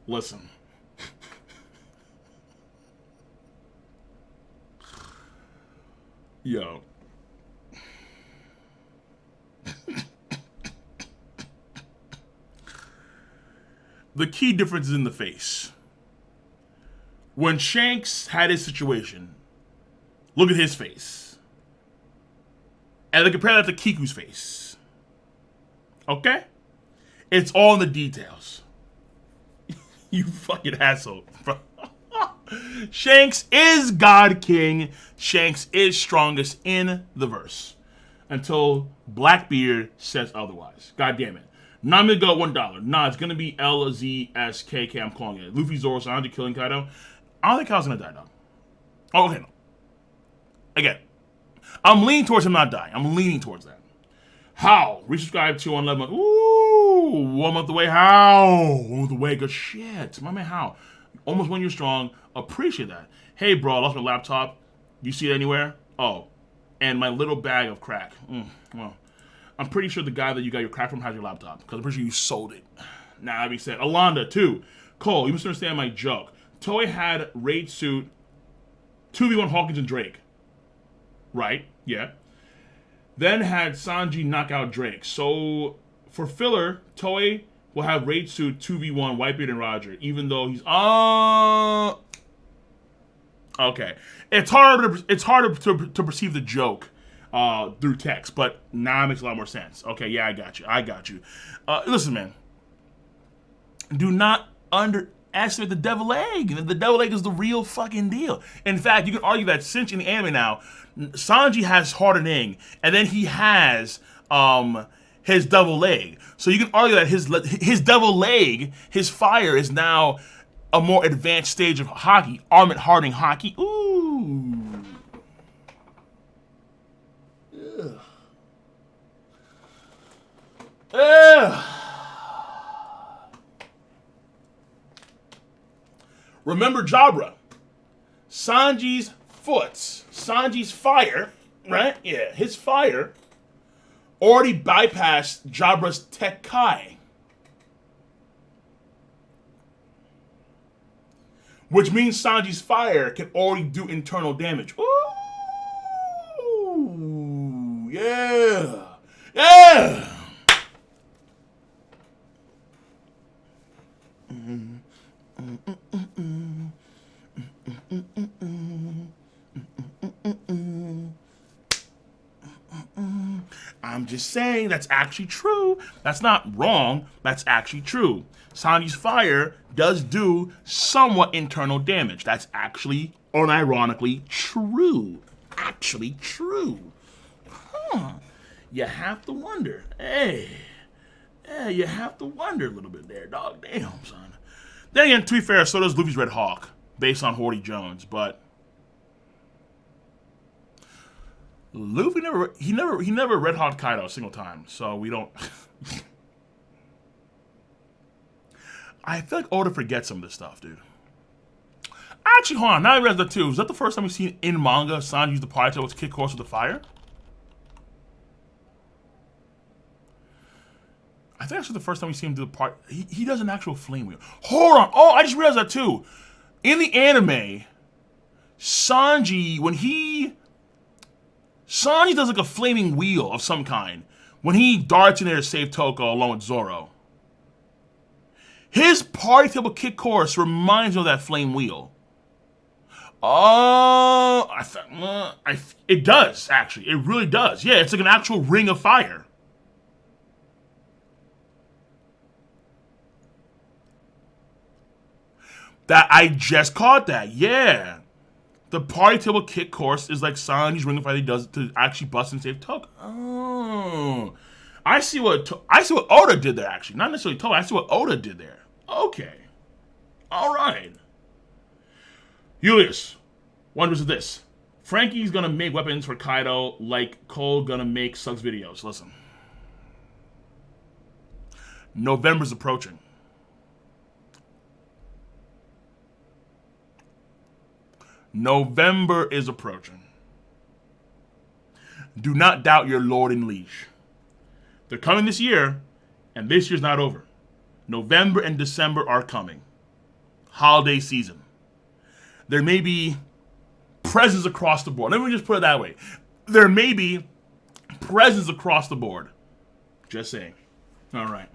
Speaker 1: Listen. Yo. The key difference is in the face. When Shanks had his situation, look at his face. And then compare that to Kiku's face. Okay? It's all in the details. You fucking asshole, bro. Shanks is God King. Shanks is strongest in the verse. Until Blackbeard says otherwise. God damn it. Now I'm gonna go $1. Nah, it's gonna be LZSKK. I'm calling it. Luffy, Zoro, Sanji killing Kaido. I don't think Kaido's gonna die, though. Oh, okay, no. Again, I'm leaning towards him not dying. I'm leaning towards that. How? Resubscribe to 11 months. Ooh, 1 month away. How? 1 month away. Good shit. My man, how? Almost 1 year strong. Appreciate that. Hey, bro, I lost my laptop. You see it anywhere? Oh, and my little bag of crack. Well, I'm pretty sure the guy that you got your crack from has your laptop, because I'm pretty sure you sold it. Now, that being said, Alonda, too. Cole, you must understand my joke. Toei had Raid Suit 2v1 Hawkins and Drake. Right? Yeah. Then had Sanji knock out Drake. So, for filler, Toei will have Raid Suit 2v1 Whitebeard and Roger, even though he's... Okay. It's harder to perceive the joke through text, but now it makes a lot more sense. Okay, yeah, I got you. Listen, man. Do not underestimate the devil egg. The devil egg is the real fucking deal. In fact, you can argue that since in the anime now, Sanji has hardening, and then he has his double leg. So you can argue that his double leg, his fire, is now a more advanced stage of hockey, armament hardening hockey. Ooh. Ugh. Remember Jabra. Sanji's foot. Sanji's fire, right? Yeah, his fire already bypassed Jabra's Tekkai. Which means Sanji's fire can already do internal damage. Ooh, yeah. Yeah. I'm just saying that's actually true. That's not wrong. That's actually true. Sanji's fire does do somewhat internal damage. That's actually, unironically, true. Actually true. Huh. You have to wonder. Hey. Yeah, you have to wonder a little bit there, dog. Damn, son. Then again, to be fair, so does Luffy's Red Hawk, based on Horty Jones, but Luffy never Red Hawk Kaido a single time, so we don't. I feel like Oda forgets some of this stuff, dude. Actually, hold on. Now I read that too. Was that the first time we've seen in manga Sanji use the party tail to kick horse with the fire? I think that's the first time we see him do the part. He does an actual flame wheel. Hold on. Oh, I just realized that too. In the anime, Sanji does like a flaming wheel of some kind when he darts in there to save Toko along with Zoro. His party table kick course reminds me of that flame wheel. Oh, it does actually. It really does. Yeah, it's like an actual ring of fire. That I just caught that. Yeah. The party table kick course is like Sanji's ring of fire he does to actually bust and save Toko. Oh. I see what Oda did there actually. Not necessarily Toko. I see what Oda did there. Okay. All right. Julius wonders if this. Frankie's gonna make weapons for Kaido like Cole gonna make Suggs videos. Listen. November's approaching. November is approaching. Do not doubt your lord and liege. They're coming this year, and this year's not over. November and December are coming. Holiday season. There may be presents across the board. Let me just put it that way. There may be presents across the board. Just saying. All right.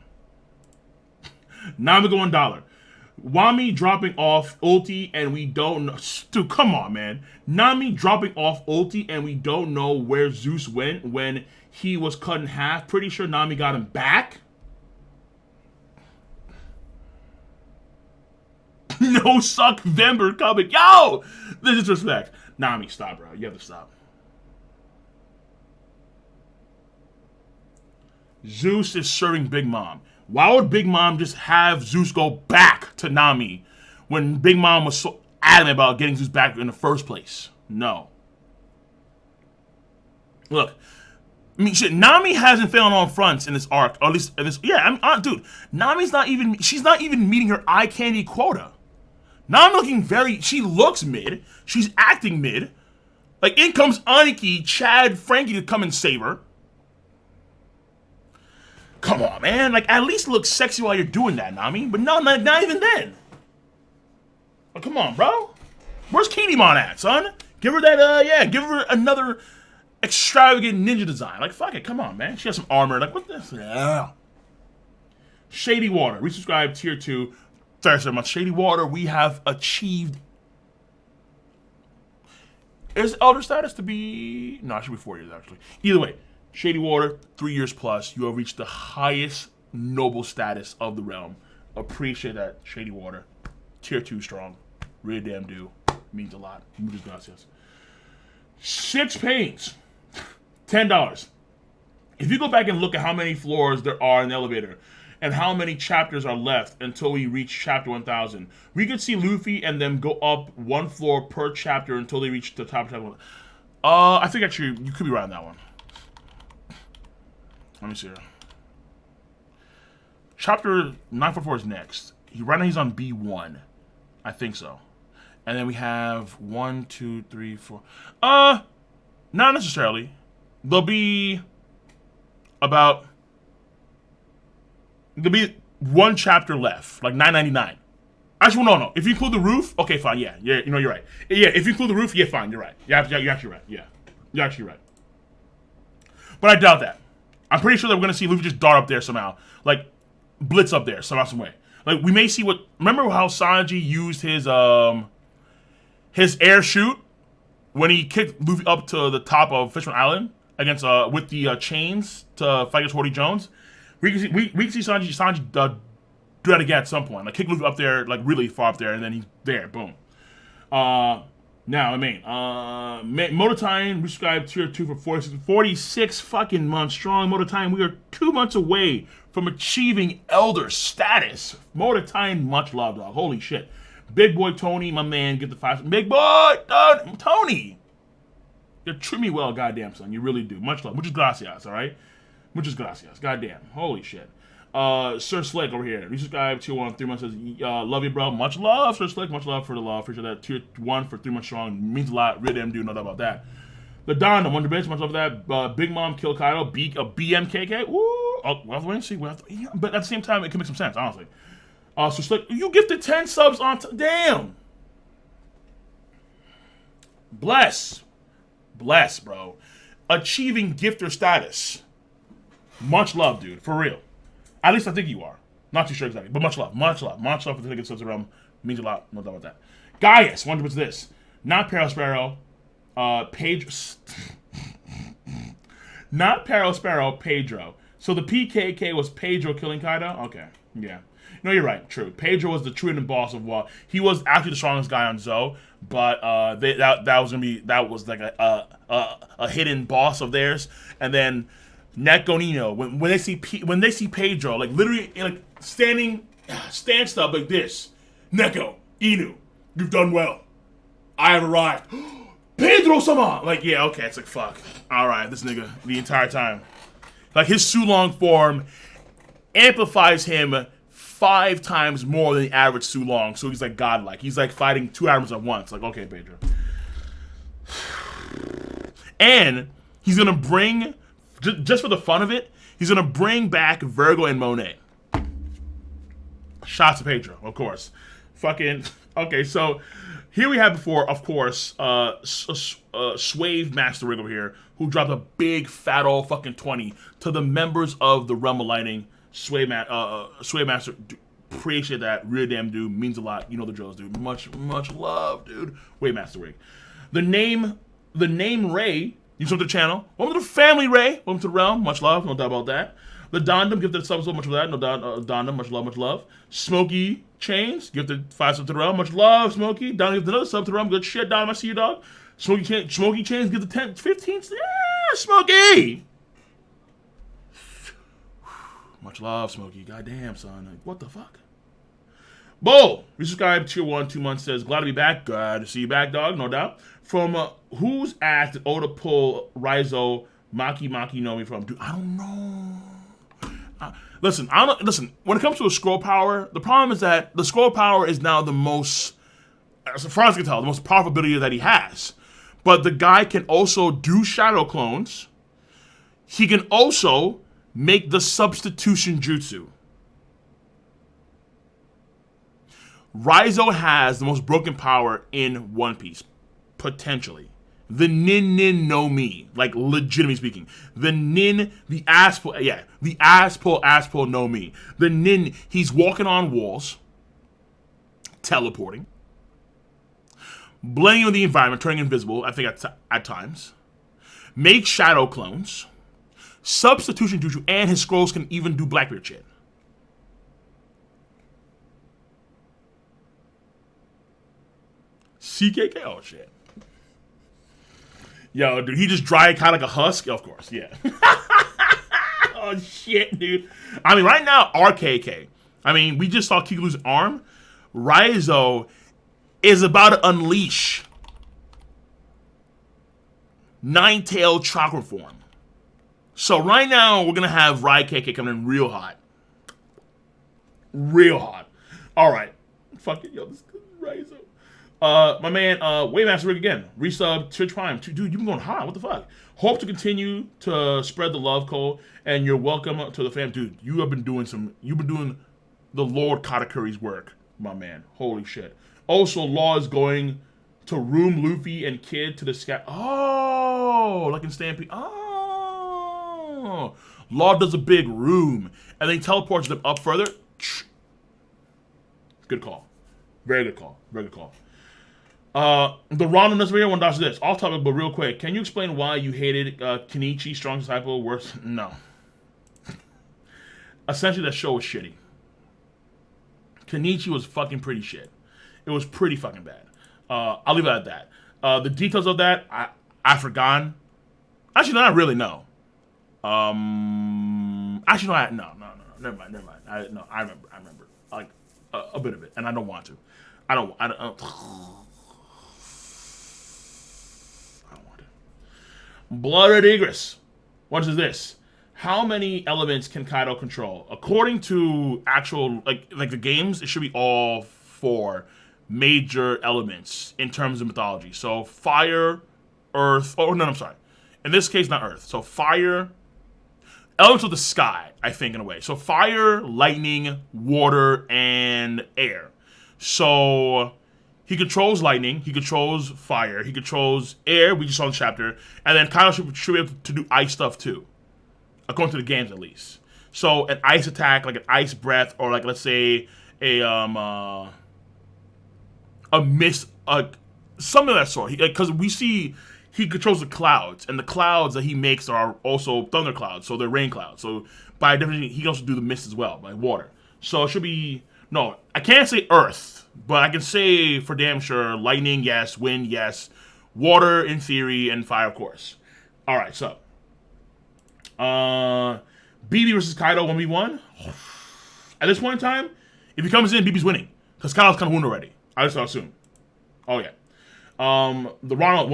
Speaker 1: Nami going dollar. Wami dropping off ulti and we don't know. Dude, come on, man. Nami dropping off ulti and we don't know where Zeus went when he was cut in half. Pretty sure Nami got him back. No suck Vember coming. Yo! This is respect. Nami, stop, bro. You have to stop. Zeus is serving Big Mom. Why would Big Mom just have Zeus go back to Nami when Big Mom was so adamant about getting Zeus back in the first place? No. Look, I mean, shit, Nami hasn't failed on fronts in this arc, or at least in this. Yeah, dude, Nami's not even. She's not even meeting her eye candy quota. Nami looking very. She looks mid. She's acting mid. Like in comes Aniki, Chad, Frankie to come and save her. Come on, man. Like, at least look sexy while you're doing that, Nami. But no, not even then. Oh, come on, bro. Where's Kinemon at, son? Give her that, give her another extravagant ninja design. Like, fuck it. Come on, man. She has some armor. Like, what this? Yeah. Shady Water. Resubscribe tier 2. Thanks so much. Shady Water, we have achieved. Is Elder status to be. No, it should be 4 years, actually. Either way. Shady Water, 3 years plus. You have reached the highest noble status of the realm. Appreciate that, Shady Water. Tier 2 strong. Really damn do. Means a lot. Muchas gracias. 6 pains. $10. If you go back and look at how many floors there are in the elevator and how many chapters are left until we reach chapter 1000, we could see Luffy and them go up 1 floor per chapter until they reach the top of chapter 1. I think actually you could be right on that one. Let me see here. Chapter 944 is next. Right now he's on B1. I think so. And then we have 1, 2, 3, 4. Not necessarily. There'll be one chapter left, like 999. Actually, no. If you include the roof, okay, fine. Yeah, you're right. Yeah, if you include the roof, yeah, fine. You're right. You're actually right. Yeah, you're actually right. But I doubt that. I'm pretty sure that we're gonna see Luffy just dart up there somehow, like blitz up there somehow, some way. Like we may see what. Remember how Sanji used his air shoot when he kicked Luffy up to the top of Fishman Island against with the chains to fight against Horty Jones. We can see Sanji do that again at some point. Like kick Luffy up there, like really far up there, and then he's there. Boom. Now, I mean, Motortime resubscribed tier 2 for 46 fucking months strong. Motortime, we are 2 months away from achieving elder status. Motortime, much love, dog. Holy shit. Big boy Tony, my man, get the 5. Big boy Tony. You treat me well, goddamn son. You really do. Much love. Muchas gracias, all right? Muchas gracias. Goddamn. Holy shit. Sir Slick over here. Resubscribe tier 1 3 months says, love you, bro. Much love, Sir Slick. Much love for the love. Appreciate that. Tier 1 for 3 months strong. Means a lot. Real damn dude. No doubt about that. The Don, Wonder Bitch. Much love for that. Big Mom, Kill Kaido. BMKK. Woo. Oh, we'll have to wait and see. Yeah, but at the same time, it can make some sense, honestly. Sir Slick, you gifted 10 subs on damn. Bless, bro. Achieving gifter status. Much love, dude. For real. At least I think you are. Not too sure exactly, but much love. Much love for the ticket subs around. Means a lot. No doubt about that. Gaius, wonder what's this. Not Peril Sparrow. Not Peril Sparrow, Pedro. So the PKK was Pedro killing Kaido? Okay. Yeah. No, you're right. True. Pedro was the true and boss of Wall. He was actually the strongest guy on Zou, but that was like a hidden boss of theirs. And then Neko Nino, when they see Pedro, like literally like stand up like this, Neko Inu, you've done well. I have arrived. Pedro-sama! Like, yeah, okay, it's like, fuck. Alright, this nigga, the entire time. Like, his Sulong form amplifies him 5 times more than the average Sulong, so he's like godlike. He's like fighting 2 armies at once. Like, okay, Pedro. And he's gonna bring, just for the fun of it, he's gonna bring back Virgo and Monet. Shots to Pedro, of course. Fucking, okay, so here we have before, of course, Swave Master Rig over here, who dropped a big fat old fucking 20 to the members of the Realm of Lightning. Swave Master, appreciate that. Real damn dude, means a lot. You know the drills, dude. Much love, dude. Wave Master Rig. The name Ray, you sub to the channel. Welcome to the family, Ray. Welcome to the realm. Much love, no doubt about that. The Dondom, gifted subs so much for that. No doubt, Dondom, much love. Smokey Chains, gifted 5 subs to the realm. Much love, Smokey. Don gifted another sub to the realm. Good shit, Don. I see you, dog. Smokey Chains, gifted 10, 15. Yeah, Smokey. Much love, Smokey. Goddamn, son. Like, what the fuck? Bo, resubscribe tier 1, 2 months, says, glad to be back. Glad to see you back, dog, no doubt. From whose ass did Oda pull Raizo Maki Nomi from? Dude, I don't know. Listen, when it comes to a scroll power, the problem is that the scroll power is now the most, as far as I can tell, the most powerful ability that he has. But the guy can also do shadow clones. He can also make the substitution jutsu. Raizo has the most broken power in One Piece, potentially. The Nin no Mi, like legitimately speaking. The Nin, the ass pull no Mi. The Nin, he's walking on walls, teleporting, blending with the environment, turning invisible, I think at times. Make shadow clones, substitution jutsu, and his scrolls can even do Blackbeard shit. CKK, oh shit. Yo, dude, he just dried kind of like a husk? Of course, yeah. Oh, shit, dude. I mean, right now, RKK. I mean, we just saw Kiku's arm. Raizo is about to unleash Nine-Tailed Chakra form. So right now, we're going to have RKK coming in real hot. Real hot. All right. Fuck it, yo. This is right. So, my man, Waymaster Rick again. Resub Twitch Prime. Dude, you've been going hot. What the fuck? Hope to continue to spread the love, Cole. And you're welcome to the fam. Dude, you have been doing you've been doing the Lord Katakuri's work, my man. Holy shit. Also, Law is going to room Luffy and Kid to the sky. Oh, like in Stampede. Oh. Law does a big room. And then teleports them up further. Good call. Very good call. Very good call. The Ronald Nesbitt one does this. Off topic, but real quick. Can you explain why you hated Kenichi, Strong Disciple, worse? No. Essentially, that show was shitty. Kenichi was fucking pretty shit. It was pretty fucking bad. I'll leave it at that. The details of that, I've forgotten. Actually, no, I really know. Actually, no. Never mind. I remember. Like, a bit of it, and I don't want to. I don't want to. Blooded Egress. What is this? How many elements can Kaido control? According to actual, like the games, it should be all 4 major elements in terms of mythology. So fire, earth, I'm sorry. In this case, not earth. So fire, elements of the sky, I think, in a way. So fire, lightning, water, and air. So he controls lightning, he controls fire, he controls air, we just saw in the chapter, and then Kaido should be able to do ice stuff too. According to the games, at least. So an ice attack, like an ice breath, or like let's say a mist, something of that sort. Because we see he controls the clouds, and the clouds that he makes are also thunder clouds, so they're rain clouds. So by definition, he can also do the mist as well, like water. So it should be I can't say earth, but I can say for damn sure lightning, yes, wind, yes, water in theory, and fire, of course. All right, so. BB versus Kaido 1v1. At this point in time, if he comes in, BB's winning. Because Kaido's kind of won already. I just assume. Oh, yeah. The Ronald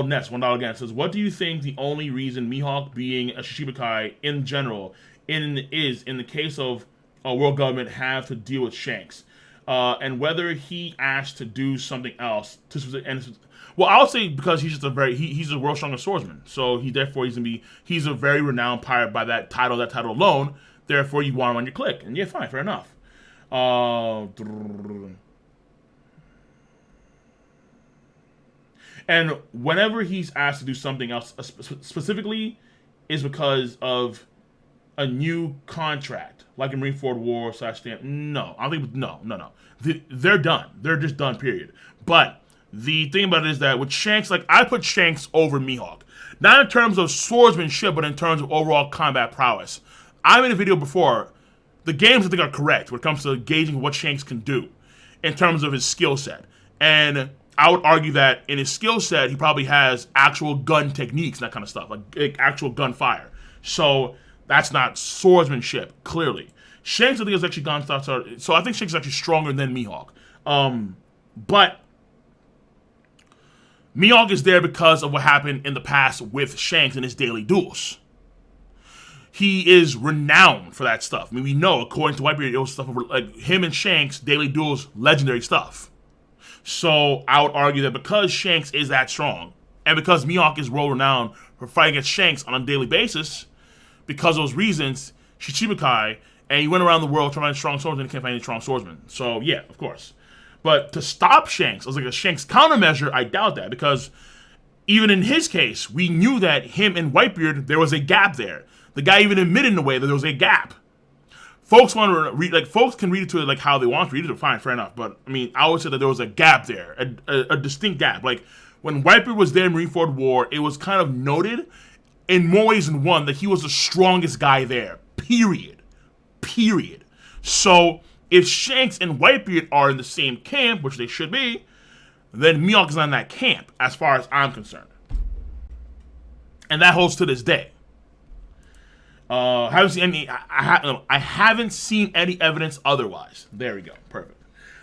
Speaker 1: Ness, $1 again, says, what do you think the only reason Mihawk being a Shishibukai in general is in the case of world government have to deal with Shanks? And whether he asked to do something else well, I would say because he's just he's a world's strongest swordsman. So he's a very renowned pirate by that title alone. Therefore, you want him on your clique. And yeah, fine, fair enough. And whenever he's asked to do something else, specifically, is because of a new contract, like in Marineford War / No, I think no. They're done. They're just done. Period. But the thing about it is that with Shanks, like I put Shanks over Mihawk, not in terms of swordsmanship, but in terms of overall combat prowess. I made a video before. The games I think are correct when it comes to gauging what Shanks can do in terms of his skill set, and I would argue that in his skill set, he probably has actual gun techniques and that kind of stuff, like actual gunfire. So that's not swordsmanship, clearly. Shanks, I think, has actually gone stuff. So I think Shanks is actually stronger than Mihawk. But Mihawk is there because of what happened in the past with Shanks in his daily duels. He is renowned for that stuff. I mean, we know, according to Whitebeard, it was stuff like him and Shanks, daily duels, legendary stuff. So I would argue that because Shanks is that strong, and because Mihawk is world-renowned for fighting against Shanks on a daily basis, because of those reasons, Shichibukai, and he went around the world trying to find strong swordsmen and can't find any strong swordsmen. So yeah, of course. But to stop Shanks, as like a Shanks countermeasure, I doubt that, because even in his case, we knew that him and Whitebeard, there was a gap there. The guy even admitted in a way that there was a gap. Folks want to read, like folks can read it to it like how they want to read it. Fine, fair enough. But I mean, I would say that there was a gap there, a distinct gap. Like when Whitebeard was there in Marineford War, it was kind of noted in more ways than one that he was the strongest guy there. Period. So if Shanks and Whitebeard are in the same camp, which they should be, then Mihawk is not in that camp, as far as I'm concerned, and that holds to this day. Haven't seen any. I haven't seen any evidence otherwise. There we go. Perfect.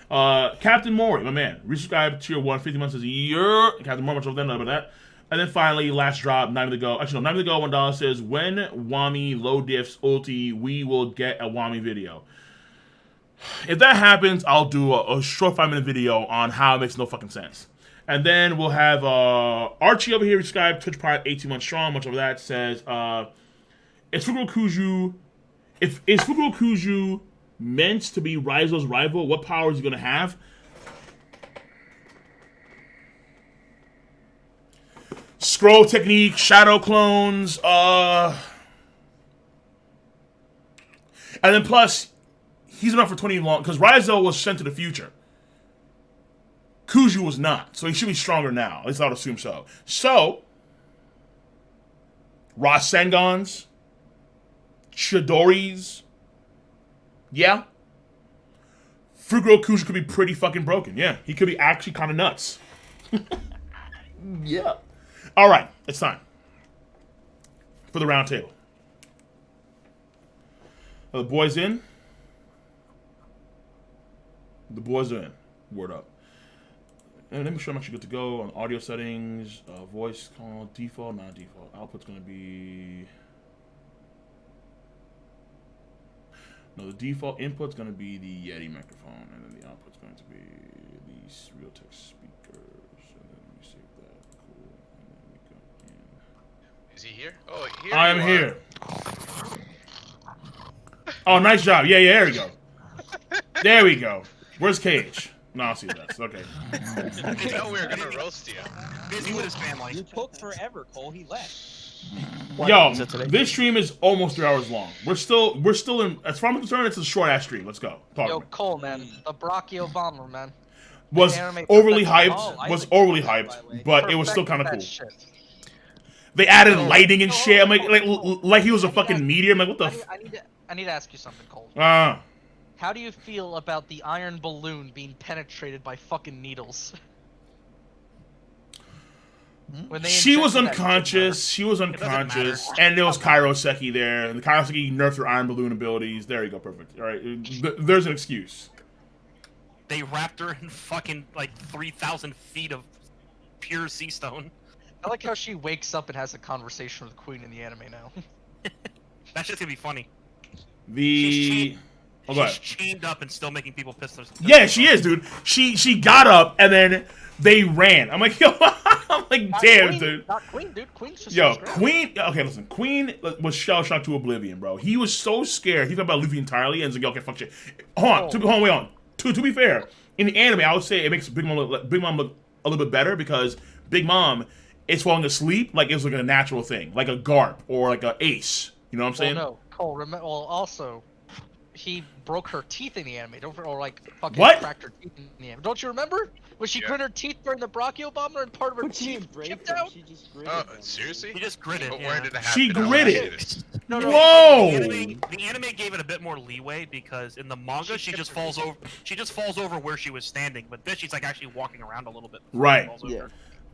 Speaker 1: Captain Mori, my man, resubscribed to your 150 months as a year. Captain Mori, much over there, about that. And then finally, last drop, 9 to go. Actually, no, 9 to go. $1 says when Wami low diffs ulti, we will get a Wami video. If that happens, I'll do a short 5-minute video on how it makes no fucking sense. And then we'll have Archie over here, subscribe, Twitch Pride, 18 months strong. Much over that says, is Fukurokuju meant to be Raizo's rival? What power is he gonna have? Scroll technique, shadow clones, and then plus, he's been out for 20 long because Raizo was sent to the future. Kuju was not, so he should be stronger now. At least I would assume so. So, Rasengans, Chidori's, yeah. Fukurokuju could be pretty fucking broken. Yeah, he could be actually kind of nuts. Yeah. All right, it's time for the round table. Are the boys in? The boys are in. Word up. And let me show I'm actually good to go on audio settings, voice call, default, not default. Output's gonna be. No, the default input's gonna be the Yeti microphone, and then the output's going to be these Realtek speakers. And then let me save that. Cool. And then we go in.
Speaker 4: Is he here? Oh, here.
Speaker 1: I am here. Oh, nice job. Yeah, there we go. There we go. Where's Cage? No, I'll see that. Okay.
Speaker 4: I thought we were gonna roast you.
Speaker 5: Busy with his family.
Speaker 6: You took forever, Cole. He left.
Speaker 1: Yo, this stream is almost 3 hours long. We're still in. As far as I'm concerned, it's a short ass stream. Let's go. Talk.
Speaker 7: Yo, Cole, man, the Brachio bomber, man.
Speaker 1: Was
Speaker 7: Anime
Speaker 1: overly
Speaker 7: perfect-
Speaker 1: hyped. Was overly hyped, but it was still kind of
Speaker 7: Perfected
Speaker 1: cool.
Speaker 7: that shit.
Speaker 1: They added lighting and shit. I'm like he was a fucking meteor. I'm like, what the?
Speaker 7: I need to ask you something, Cole.
Speaker 1: How
Speaker 7: do you feel about the iron balloon being penetrated by fucking needles? When they
Speaker 1: She was
Speaker 7: injected that
Speaker 1: unconscious. She was unconscious, and there was Kairoseki there. And the Kairoseki nerfed her iron balloon abilities. There you go, perfect. All right, there's an excuse.
Speaker 5: They wrapped her in fucking like 3,000 feet of pure sea stone.
Speaker 7: I like how she wakes up and has a conversation with Queen in the anime now.
Speaker 5: That's just gonna be funny.
Speaker 1: The
Speaker 5: She's chained up and still making people piss themselves.
Speaker 1: yeah, she is, dude. She got up and then they ran. I'm like, yo, I'm like, damn,
Speaker 7: Queen,
Speaker 1: dude.
Speaker 7: Not Queen, dude. Queen's just
Speaker 1: Yo,
Speaker 7: so strong.
Speaker 1: Queen. Okay, listen. Queen was shell shocked to oblivion, bro. He was so scared. He thought about Luffy entirely, and was like, yo, okay, fuck shit. Hold on, wait on. To be fair, in the anime, I would say it makes Big Mom look a little bit better because Big Mom is falling asleep like it was like a natural thing, like a Garp or like a Ace. You know what I'm saying?
Speaker 7: Well, no, Cole. Well, also, he broke her teeth in the anime. Or like fucking
Speaker 1: What?
Speaker 7: cracked her teeth in the anime. Don't you remember? When she grit her teeth during the Brachio bomber and part of her
Speaker 6: But she
Speaker 7: teeth
Speaker 6: didn't break
Speaker 7: chipped
Speaker 6: them.
Speaker 7: out?
Speaker 6: She just gritted
Speaker 4: Oh,
Speaker 6: them.
Speaker 4: seriously?
Speaker 5: He just gritted.
Speaker 4: But
Speaker 5: Yeah.
Speaker 4: where did it happen?
Speaker 1: She
Speaker 4: I wanna
Speaker 1: gritted.
Speaker 4: see this.
Speaker 7: No.
Speaker 1: Whoa!
Speaker 5: The anime gave it a bit more leeway because in the manga she just falls over. She just falls over where she was standing, but this she's like actually walking around a little bit. before she
Speaker 1: Right.
Speaker 5: falls over.
Speaker 6: Yeah.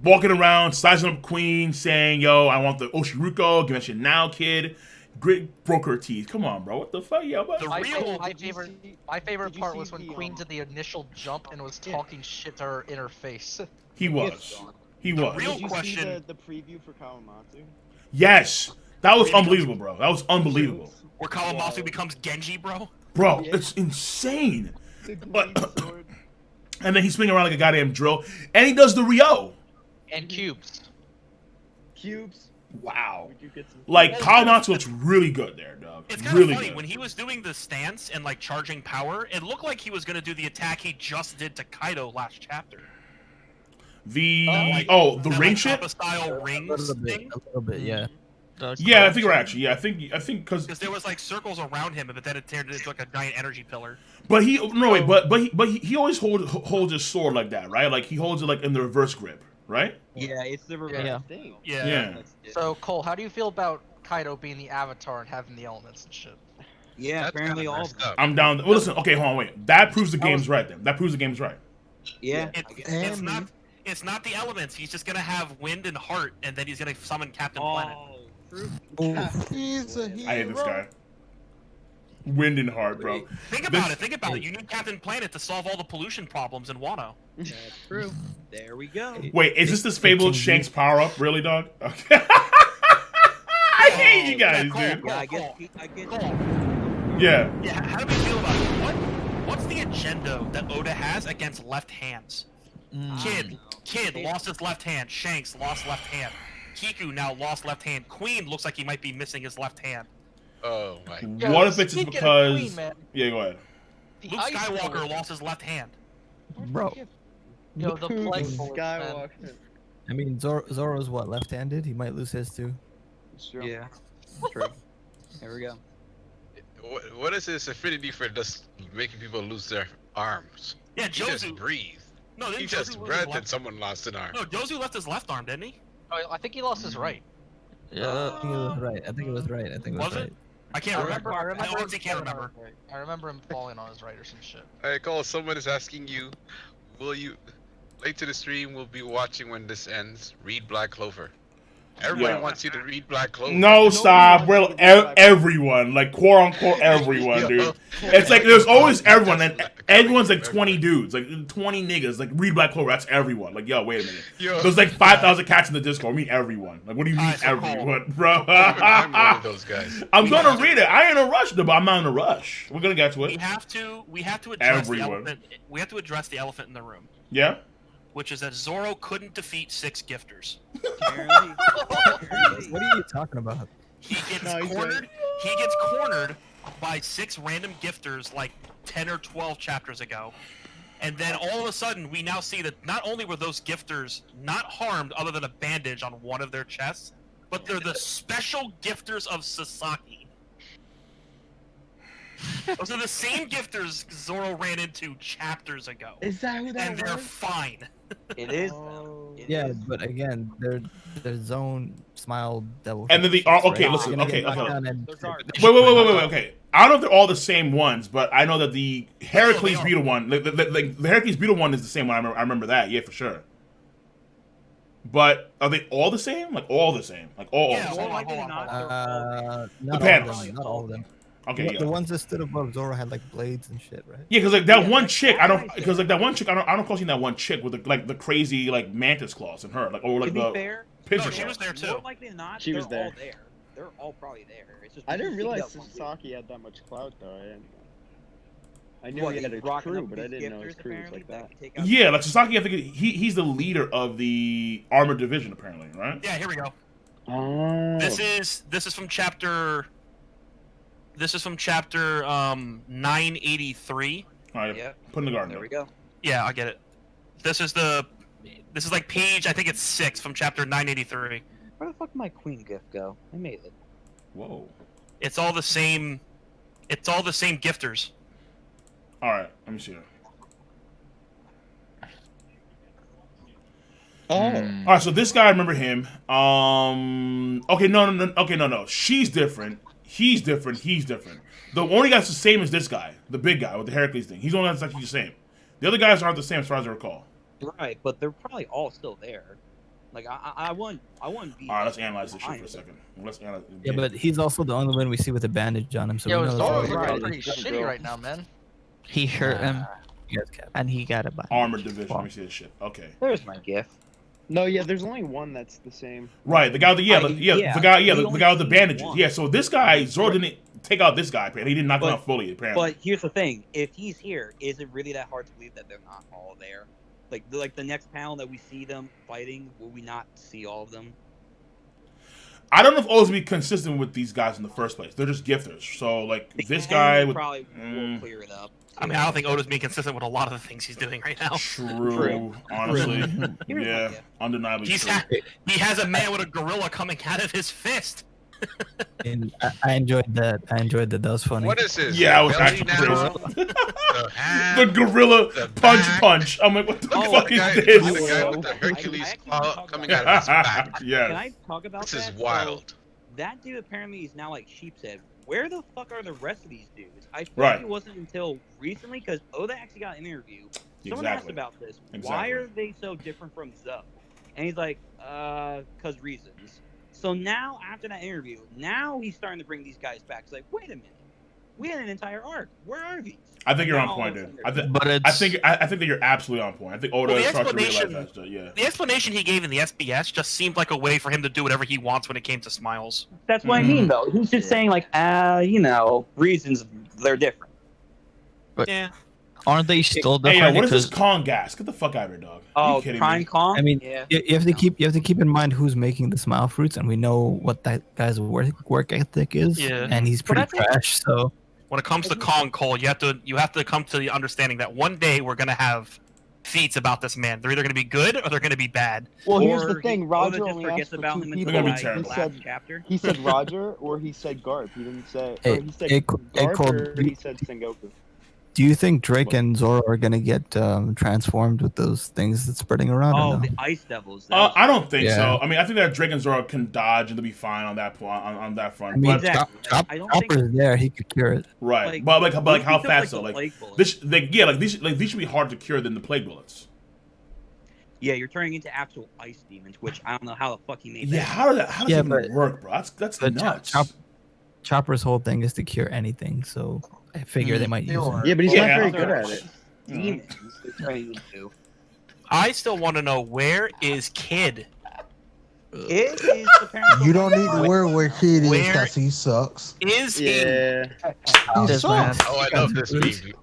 Speaker 1: Walking around, sizing up Queen, saying, yo, I want the Oshiruko, give that shit now, kid. Grit broke her teeth. Come on, bro. What the fuck? Yo, what?
Speaker 5: The
Speaker 7: My
Speaker 5: real-
Speaker 7: favorite
Speaker 6: did you
Speaker 7: part
Speaker 6: see
Speaker 7: was when
Speaker 6: the,
Speaker 7: Queen did the initial jump and was talking shit to her in her face.
Speaker 1: He was. He was.
Speaker 5: real
Speaker 6: Did you
Speaker 5: question-
Speaker 6: see the preview for Kawamatsu?
Speaker 1: Yes. That was unbelievable, bro. That was unbelievable.
Speaker 5: Where Kawamatsu becomes Genji, bro.
Speaker 1: Bro,
Speaker 6: Yeah.
Speaker 1: it's insane.
Speaker 6: The
Speaker 1: But-
Speaker 6: green sword.
Speaker 1: And then he's swinging around like a goddamn drill. And he does the Ryo.
Speaker 7: And cubes.
Speaker 6: Cubes.
Speaker 1: Wow.
Speaker 6: Would you get some
Speaker 1: Like,
Speaker 6: cubes?
Speaker 1: Kawamatsu looks really good there, dog.
Speaker 5: It's kind
Speaker 1: Really
Speaker 5: of funny
Speaker 1: good.
Speaker 5: when he was doing the stance and like charging power. It looked like he was gonna do the attack he just did to Kaido last chapter.
Speaker 1: The
Speaker 5: That,
Speaker 1: the
Speaker 5: like,
Speaker 1: ring shit.
Speaker 5: style rings thing.
Speaker 8: A little bit, yeah.
Speaker 1: Yeah, I think we're actually. Yeah, I think because.
Speaker 5: Because there was like circles around him, but then it turned into like a giant energy pillar.
Speaker 1: But he no wait, but he always holds his sword like that, right? Like he holds it like in the reverse grip, right?
Speaker 6: Yeah, it's the reverse
Speaker 8: Yeah.
Speaker 6: thing.
Speaker 5: Yeah.
Speaker 1: Yeah.
Speaker 7: So Cole, how do you feel about Kaido being the Avatar and having the elements and shit?
Speaker 6: Yeah,
Speaker 4: That's
Speaker 6: apparently
Speaker 4: kinda
Speaker 6: all.
Speaker 4: messed up.
Speaker 1: I'm down. Well, listen. Okay, hold on. Wait. That proves the game's right. Then that proves the game's right.
Speaker 6: Yeah.
Speaker 5: It's not. It's not the elements. He's just gonna have wind and heart, and then he's gonna summon Captain Planet.
Speaker 6: Oh, true.
Speaker 8: He's a
Speaker 1: I hate this guy. Wind and heart, bro.
Speaker 5: Think about it. Think about it. You need Captain Planet to solve all the pollution problems in Wano.
Speaker 6: That's true. There we go.
Speaker 1: Wait, is this fabled Shanks power up? Really, dog? Okay. I hate you guys,
Speaker 5: Cole,
Speaker 1: dude.
Speaker 6: Yeah, I
Speaker 5: Cole,
Speaker 6: get.
Speaker 5: Cole.
Speaker 1: Yeah.
Speaker 5: Yeah. How do we feel about it? What the agenda that Oda has against left hands. Kid lost his left hand. Shanks lost left hand. Kiku now lost left hand. Queen looks like he might be missing his left hand.
Speaker 4: Oh my.
Speaker 7: Yo,
Speaker 1: What if it's just
Speaker 7: speaking of Queen,
Speaker 1: because?
Speaker 7: man,
Speaker 1: Yeah, go ahead.
Speaker 7: the
Speaker 5: Luke
Speaker 7: ice
Speaker 5: Skywalker
Speaker 7: bullet-
Speaker 5: lost his left hand.
Speaker 8: Bro,
Speaker 7: Yo, the plague bullets, man.
Speaker 9: Skywalker.
Speaker 8: I mean, Zoro's what, left-handed? He might lose his too.
Speaker 9: Yeah. True. Here we go.
Speaker 4: What is his affinity for just making people lose their arms?
Speaker 5: Yeah,
Speaker 4: He just
Speaker 5: Jozu.
Speaker 4: breathed.
Speaker 5: No,
Speaker 4: He
Speaker 5: didn't
Speaker 4: just
Speaker 5: Jozu lose his
Speaker 4: breathed and
Speaker 5: left?
Speaker 4: someone lost an arm.
Speaker 5: No, Jozu left his left arm, didn't he?
Speaker 7: Oh, I think he lost his right.
Speaker 8: Yeah, I think it was right. I think it was right. I think it was,
Speaker 5: Was it?
Speaker 8: right.
Speaker 5: I can't remember. I
Speaker 7: him
Speaker 5: honestly can't
Speaker 7: falling on
Speaker 5: remember.
Speaker 7: his right. I remember him falling on his right or some shit.
Speaker 4: Hey, Cole, someone is asking you, will you, late to the stream, we'll be watching when this ends, read Black Clover. Everybody
Speaker 1: Yeah.
Speaker 4: wants you to read Black Clover.
Speaker 1: No, stop. Well, everyone, like quote unquote everyone, dude. It's like there's always everyone, and everyone's like 20 dudes, like 20 niggas. Like read Black Clover, that's everyone. Like yo, wait a minute.
Speaker 4: Yo.
Speaker 1: There's like 5,000 cats in the Discord. I mean everyone. Like what do you mean
Speaker 5: Alright, so Cole.
Speaker 1: everyone, bro?
Speaker 4: I'm one of those guys.
Speaker 1: I'm gonna read it. I ain't in a rush, though, but I'm not in a rush. We're gonna get to
Speaker 5: We
Speaker 1: it.
Speaker 5: have to address the
Speaker 1: Everyone.
Speaker 5: elephant. We have to address the elephant in the room,
Speaker 1: Yeah.
Speaker 5: which is that Zoro couldn't defeat 6 gifters.
Speaker 9: Apparently.
Speaker 8: What are you talking about?
Speaker 5: He gets
Speaker 9: No, he's
Speaker 5: cornered. He gets cornered by 6 random gifters like 10 or 12 chapters ago. And then all of a sudden, we now see that not only were those gifters not harmed other than a bandage on one of their chests, but they're the special gifters of Sasaki. Those are the same gifters Zoro ran into chapters ago.
Speaker 9: Is that who that
Speaker 5: And they're
Speaker 9: was?
Speaker 5: fine.
Speaker 6: It is.
Speaker 9: Oh.
Speaker 6: It
Speaker 8: Yeah,
Speaker 6: is.
Speaker 8: but again, they're zone smile devil.
Speaker 1: And then the
Speaker 8: shits,
Speaker 1: okay,
Speaker 8: right?
Speaker 1: listen,
Speaker 8: You're gonna
Speaker 1: okay,
Speaker 8: get knocked
Speaker 1: okay.
Speaker 8: down and-
Speaker 6: Those are-
Speaker 1: Wait, okay. I don't know if they're all the same ones, but I know that the Heracles
Speaker 5: are.
Speaker 1: Beetle one, the Heracles Beetle one is the same one. I remember that, yeah, for sure. But are they all the same? Like all the same? Like all
Speaker 5: Yeah,
Speaker 1: the
Speaker 5: hold
Speaker 1: same?
Speaker 5: on, hold on, hold on.
Speaker 8: Not
Speaker 1: The
Speaker 8: all of
Speaker 1: panels.
Speaker 8: them. Not all of them.
Speaker 1: Okay,
Speaker 8: The
Speaker 1: yeah.
Speaker 8: ones that stood above Zoro had like blades and shit, right?
Speaker 1: Yeah, because like that
Speaker 6: Yeah,
Speaker 1: one
Speaker 6: like,
Speaker 1: chick,
Speaker 6: that's
Speaker 1: I don't,
Speaker 6: what I
Speaker 1: because
Speaker 6: said.
Speaker 1: like that one chick, I don't call seeing that one chick with the crazy like mantis claws in her, like or like
Speaker 6: to be
Speaker 1: the
Speaker 6: fair,
Speaker 1: picture.
Speaker 5: No, she was there too.
Speaker 6: more likely than not,
Speaker 9: She
Speaker 6: they're
Speaker 9: was there.
Speaker 6: all there. They're all probably there. It's just
Speaker 9: I didn't
Speaker 6: you see
Speaker 9: realize
Speaker 6: that one dude.
Speaker 9: Sasaki had that much clout though. I knew
Speaker 6: What,
Speaker 9: he had
Speaker 6: he's
Speaker 9: a
Speaker 6: rocking
Speaker 9: crew,
Speaker 6: up
Speaker 9: but I
Speaker 6: these
Speaker 9: didn't know his
Speaker 6: gifters,
Speaker 9: crew was
Speaker 6: apparently,
Speaker 9: like that.
Speaker 6: can take out-
Speaker 1: Yeah, like Sasaki, I think he's the leader of the armored division apparently, right?
Speaker 5: Yeah, here we go.
Speaker 9: Oh.
Speaker 5: This is from chapter. This is from chapter 983.
Speaker 1: All right,
Speaker 6: Yep.
Speaker 1: put in the garden.
Speaker 6: There we go.
Speaker 5: Yeah, I get it. This is like page, I think it's 6 from chapter 983.
Speaker 6: Where the fuck did my queen gift go? I made it.
Speaker 1: Whoa.
Speaker 5: It's all the same. It's all the same gifters.
Speaker 1: All right, let me see her.
Speaker 9: Oh.
Speaker 1: All right, so this guy, I remember him. Okay, no. She's different. He's different. He's different. The only guy that's the same is this guy, the big guy with the Heracles thing. He's the only one that's actually the same. The other guys aren't the same as far as I recall.
Speaker 6: Right, but they're probably all still there. Like I wouldn't be.
Speaker 1: All right, let's analyze this shit for a second. Let's analyze.
Speaker 8: Yeah, but he's also the only one we see with a bandage on him, so
Speaker 7: Yo,
Speaker 8: we know
Speaker 7: Zoro's
Speaker 8: that's
Speaker 7: looking
Speaker 9: right.
Speaker 7: pretty shitty right now, man.
Speaker 10: He hurt him,
Speaker 8: Yes, Cap.
Speaker 10: and he got a bite.
Speaker 1: armored division. Let me see this shit. Okay.
Speaker 6: There's my gift.
Speaker 9: No, yeah, there's only one that's the same.
Speaker 1: Right, the guy with the
Speaker 6: yeah,
Speaker 1: the guy,
Speaker 6: we
Speaker 1: the
Speaker 6: only
Speaker 1: guy with the
Speaker 6: see
Speaker 1: bandages.
Speaker 6: one.
Speaker 1: Yeah, so this guy, Zoro didn't take out this guy. Apparently, he didn't knock him
Speaker 6: But-
Speaker 1: out fully. Apparently,
Speaker 6: But here's the thing: if he's here, is it really that hard to believe that they're not all there? Like the next panel that we see them fighting, will we not see all of them?
Speaker 1: I don't know if O's be consistent with these guys in the first place. They're just gifters. So like this guy
Speaker 6: And
Speaker 1: with
Speaker 6: probably will clear it up.
Speaker 5: I mean, I don't think Oda's being consistent with a lot of the things he's doing right now.
Speaker 1: true, honestly,
Speaker 6: Here's
Speaker 1: yeah,
Speaker 6: my gift.
Speaker 1: undeniably
Speaker 5: He's
Speaker 1: true.
Speaker 5: he has a man with a gorilla coming out of his fist.
Speaker 8: And I enjoyed that. I enjoyed that. That was funny.
Speaker 4: What is this?
Speaker 1: Yeah, I was
Speaker 4: Belly
Speaker 1: actually
Speaker 4: now?
Speaker 1: crazy.
Speaker 4: The hand?
Speaker 1: The gorilla
Speaker 4: The
Speaker 1: punch
Speaker 4: back.
Speaker 1: punch. I'm like, what the
Speaker 6: Oh,
Speaker 1: fuck
Speaker 4: the
Speaker 1: is
Speaker 4: guy,
Speaker 1: this?
Speaker 4: the guy with the
Speaker 6: I
Speaker 4: Hercules
Speaker 6: actually
Speaker 4: claw
Speaker 6: talked
Speaker 4: coming
Speaker 6: about
Speaker 4: out of his back.
Speaker 6: Can
Speaker 1: Yes.
Speaker 6: I talk about
Speaker 4: This
Speaker 6: that?
Speaker 4: is
Speaker 6: So,
Speaker 4: wild.
Speaker 6: that dude apparently is now like Sheepshead. Where the fuck are the rest of these dudes? I feel
Speaker 1: Right.
Speaker 6: like it wasn't until recently because Oda actually got an interview. Someone asked
Speaker 1: Exactly.
Speaker 6: about this. Why
Speaker 1: Exactly.
Speaker 6: are they so different from Zoe? And he's like, cause reasons. So now after that interview, now he's starting to bring these guys back. It's like, wait a minute, we had an entire arc. Where are these?
Speaker 1: I think you're on
Speaker 6: Now
Speaker 1: point,
Speaker 6: all of a
Speaker 1: dude.
Speaker 6: sudden
Speaker 10: But it's
Speaker 1: I think that you're absolutely on point. I think Oda
Speaker 5: Well, the
Speaker 1: is starting to
Speaker 5: explanation-
Speaker 1: realize that shit. Yeah.
Speaker 5: The explanation he gave in the SBS just seemed like a way for him to do whatever he wants when it came to Smiles.
Speaker 6: That's what I mean, though. He's just saying like, reasons they're different.
Speaker 5: Yeah.
Speaker 10: Aren't they still
Speaker 1: Hey,
Speaker 10: different?
Speaker 1: what is this
Speaker 10: because
Speaker 1: Kong gas? Get the fuck out of here, dog. Are
Speaker 6: Oh,
Speaker 1: you kidding
Speaker 6: Prime
Speaker 1: me?
Speaker 6: Kong.
Speaker 8: I mean,
Speaker 6: yeah.
Speaker 8: you have to keep in mind who's making the smile fruits, and we know what that guy's work ethic is,
Speaker 5: Yeah.
Speaker 8: and he's
Speaker 6: But
Speaker 8: pretty
Speaker 6: I think-
Speaker 8: trash. So
Speaker 5: When it comes to Kong Cole, you have to come to the understanding that one day we're gonna have feats about this man. They're either gonna be good or they're gonna be bad.
Speaker 9: Well, here's
Speaker 6: Or
Speaker 9: the thing.
Speaker 6: Oda
Speaker 9: Roger
Speaker 6: just
Speaker 9: only
Speaker 6: forgets
Speaker 9: asked for
Speaker 6: about
Speaker 9: 2
Speaker 6: him
Speaker 9: people.
Speaker 6: until
Speaker 1: They're gonna be
Speaker 6: like
Speaker 1: terrible.
Speaker 6: last
Speaker 9: He said
Speaker 6: chapter.
Speaker 9: he said Roger or he said Garp. He didn't say.
Speaker 8: Hey,
Speaker 9: Or he said
Speaker 8: hey,
Speaker 9: Garp
Speaker 8: Cole,
Speaker 9: or he said Sengoku.
Speaker 8: do you think Drake and Zoro are gonna get transformed with those things that's spreading around?
Speaker 6: Oh,
Speaker 8: or no?
Speaker 6: the Ice Devils. that was-
Speaker 1: I don't think
Speaker 8: Yeah.
Speaker 1: so. I mean, I think that Drake and Zoro can dodge and they'll be fine on that on that front.
Speaker 8: I mean,
Speaker 1: but
Speaker 6: Exactly. I don't think-
Speaker 8: Chopper's there; he could cure it.
Speaker 1: right,
Speaker 6: like,
Speaker 1: but how
Speaker 6: Luffy took,
Speaker 1: fast
Speaker 6: the
Speaker 1: though? Like
Speaker 6: plague bullets.
Speaker 1: this, these should be harder to cure than the plague bullets.
Speaker 6: Yeah, you're turning into actual ice demons, which I don't know how the fuck he made
Speaker 1: Yeah,
Speaker 6: that.
Speaker 1: how does
Speaker 8: Yeah,
Speaker 1: that
Speaker 8: but-
Speaker 1: even work, bro? That's
Speaker 8: But
Speaker 1: nuts.
Speaker 8: Chopper's whole thing is to cure anything, so I figure they might use it.
Speaker 9: Yeah, but he's
Speaker 1: Yeah.
Speaker 9: not very
Speaker 6: Those
Speaker 9: good
Speaker 6: are
Speaker 9: at it.
Speaker 6: Demons they're turning into.
Speaker 5: I still want to know, where is Kid?
Speaker 6: It is apparently.
Speaker 11: You don't need to worry where Kid is
Speaker 5: Where-
Speaker 11: because he sucks.
Speaker 5: Is he?
Speaker 9: Yeah.
Speaker 11: He
Speaker 10: This man.
Speaker 11: sucks.
Speaker 4: Oh, I love this meme.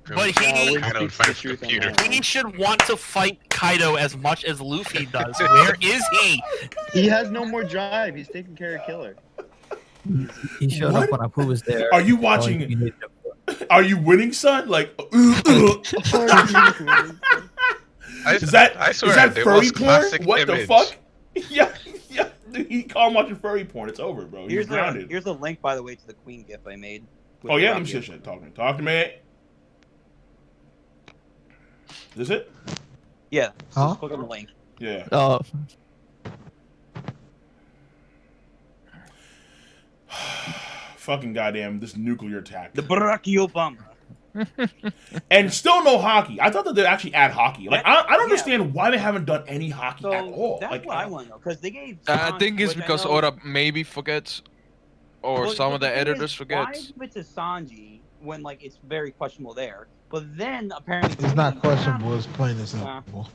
Speaker 5: But he
Speaker 4: I don't
Speaker 9: speaks
Speaker 4: find
Speaker 9: the
Speaker 4: a
Speaker 9: truth on
Speaker 4: computer.
Speaker 9: that.
Speaker 5: He should want to fight Kaido as much as Luffy does. Where is he?
Speaker 9: He has no more drive. He's taking care of Killer.
Speaker 8: He showed
Speaker 1: What?
Speaker 8: up when Apu was there.
Speaker 1: Are you
Speaker 8: All
Speaker 1: watching?
Speaker 8: he needed to-
Speaker 1: Are you winning, son? Like, is that
Speaker 4: I swear,
Speaker 1: is that
Speaker 4: the
Speaker 1: furry
Speaker 4: most
Speaker 1: porn?
Speaker 4: classic
Speaker 1: What the
Speaker 4: image.
Speaker 1: fuck? Yeah, yeah. Dude, he called him watching furry porn. It's over, bro. He's grounded.
Speaker 6: Here's a link, by the way, to the Queen gif I made. with
Speaker 1: Oh yeah,
Speaker 6: the
Speaker 1: let me see
Speaker 6: Rocky.
Speaker 1: that shit. Talk to me. Is this it?
Speaker 6: Yeah. So
Speaker 11: Huh?
Speaker 6: just click on the link.
Speaker 1: Yeah.
Speaker 10: Oh,
Speaker 1: Fucking goddamn this nuclear attack.
Speaker 6: The Brachiopound.
Speaker 1: And still no hockey. I thought that they'd actually add hockey. Like I don't
Speaker 6: Yeah.
Speaker 1: understand why they haven't done any hockey
Speaker 6: So
Speaker 1: at all.
Speaker 6: that's
Speaker 1: Like
Speaker 6: what I want to know, because they gave.
Speaker 12: I
Speaker 6: Sanji,
Speaker 12: think it's
Speaker 6: which I
Speaker 12: because
Speaker 6: know-
Speaker 12: Oda maybe forgets, or
Speaker 6: Well,
Speaker 12: some of the
Speaker 6: thing is,
Speaker 12: editors
Speaker 6: Why
Speaker 12: forgets.
Speaker 6: give it to Sanji when like it's very questionable there? But then apparently
Speaker 11: It's not questionable. It's plain and
Speaker 6: Nah.
Speaker 11: simple.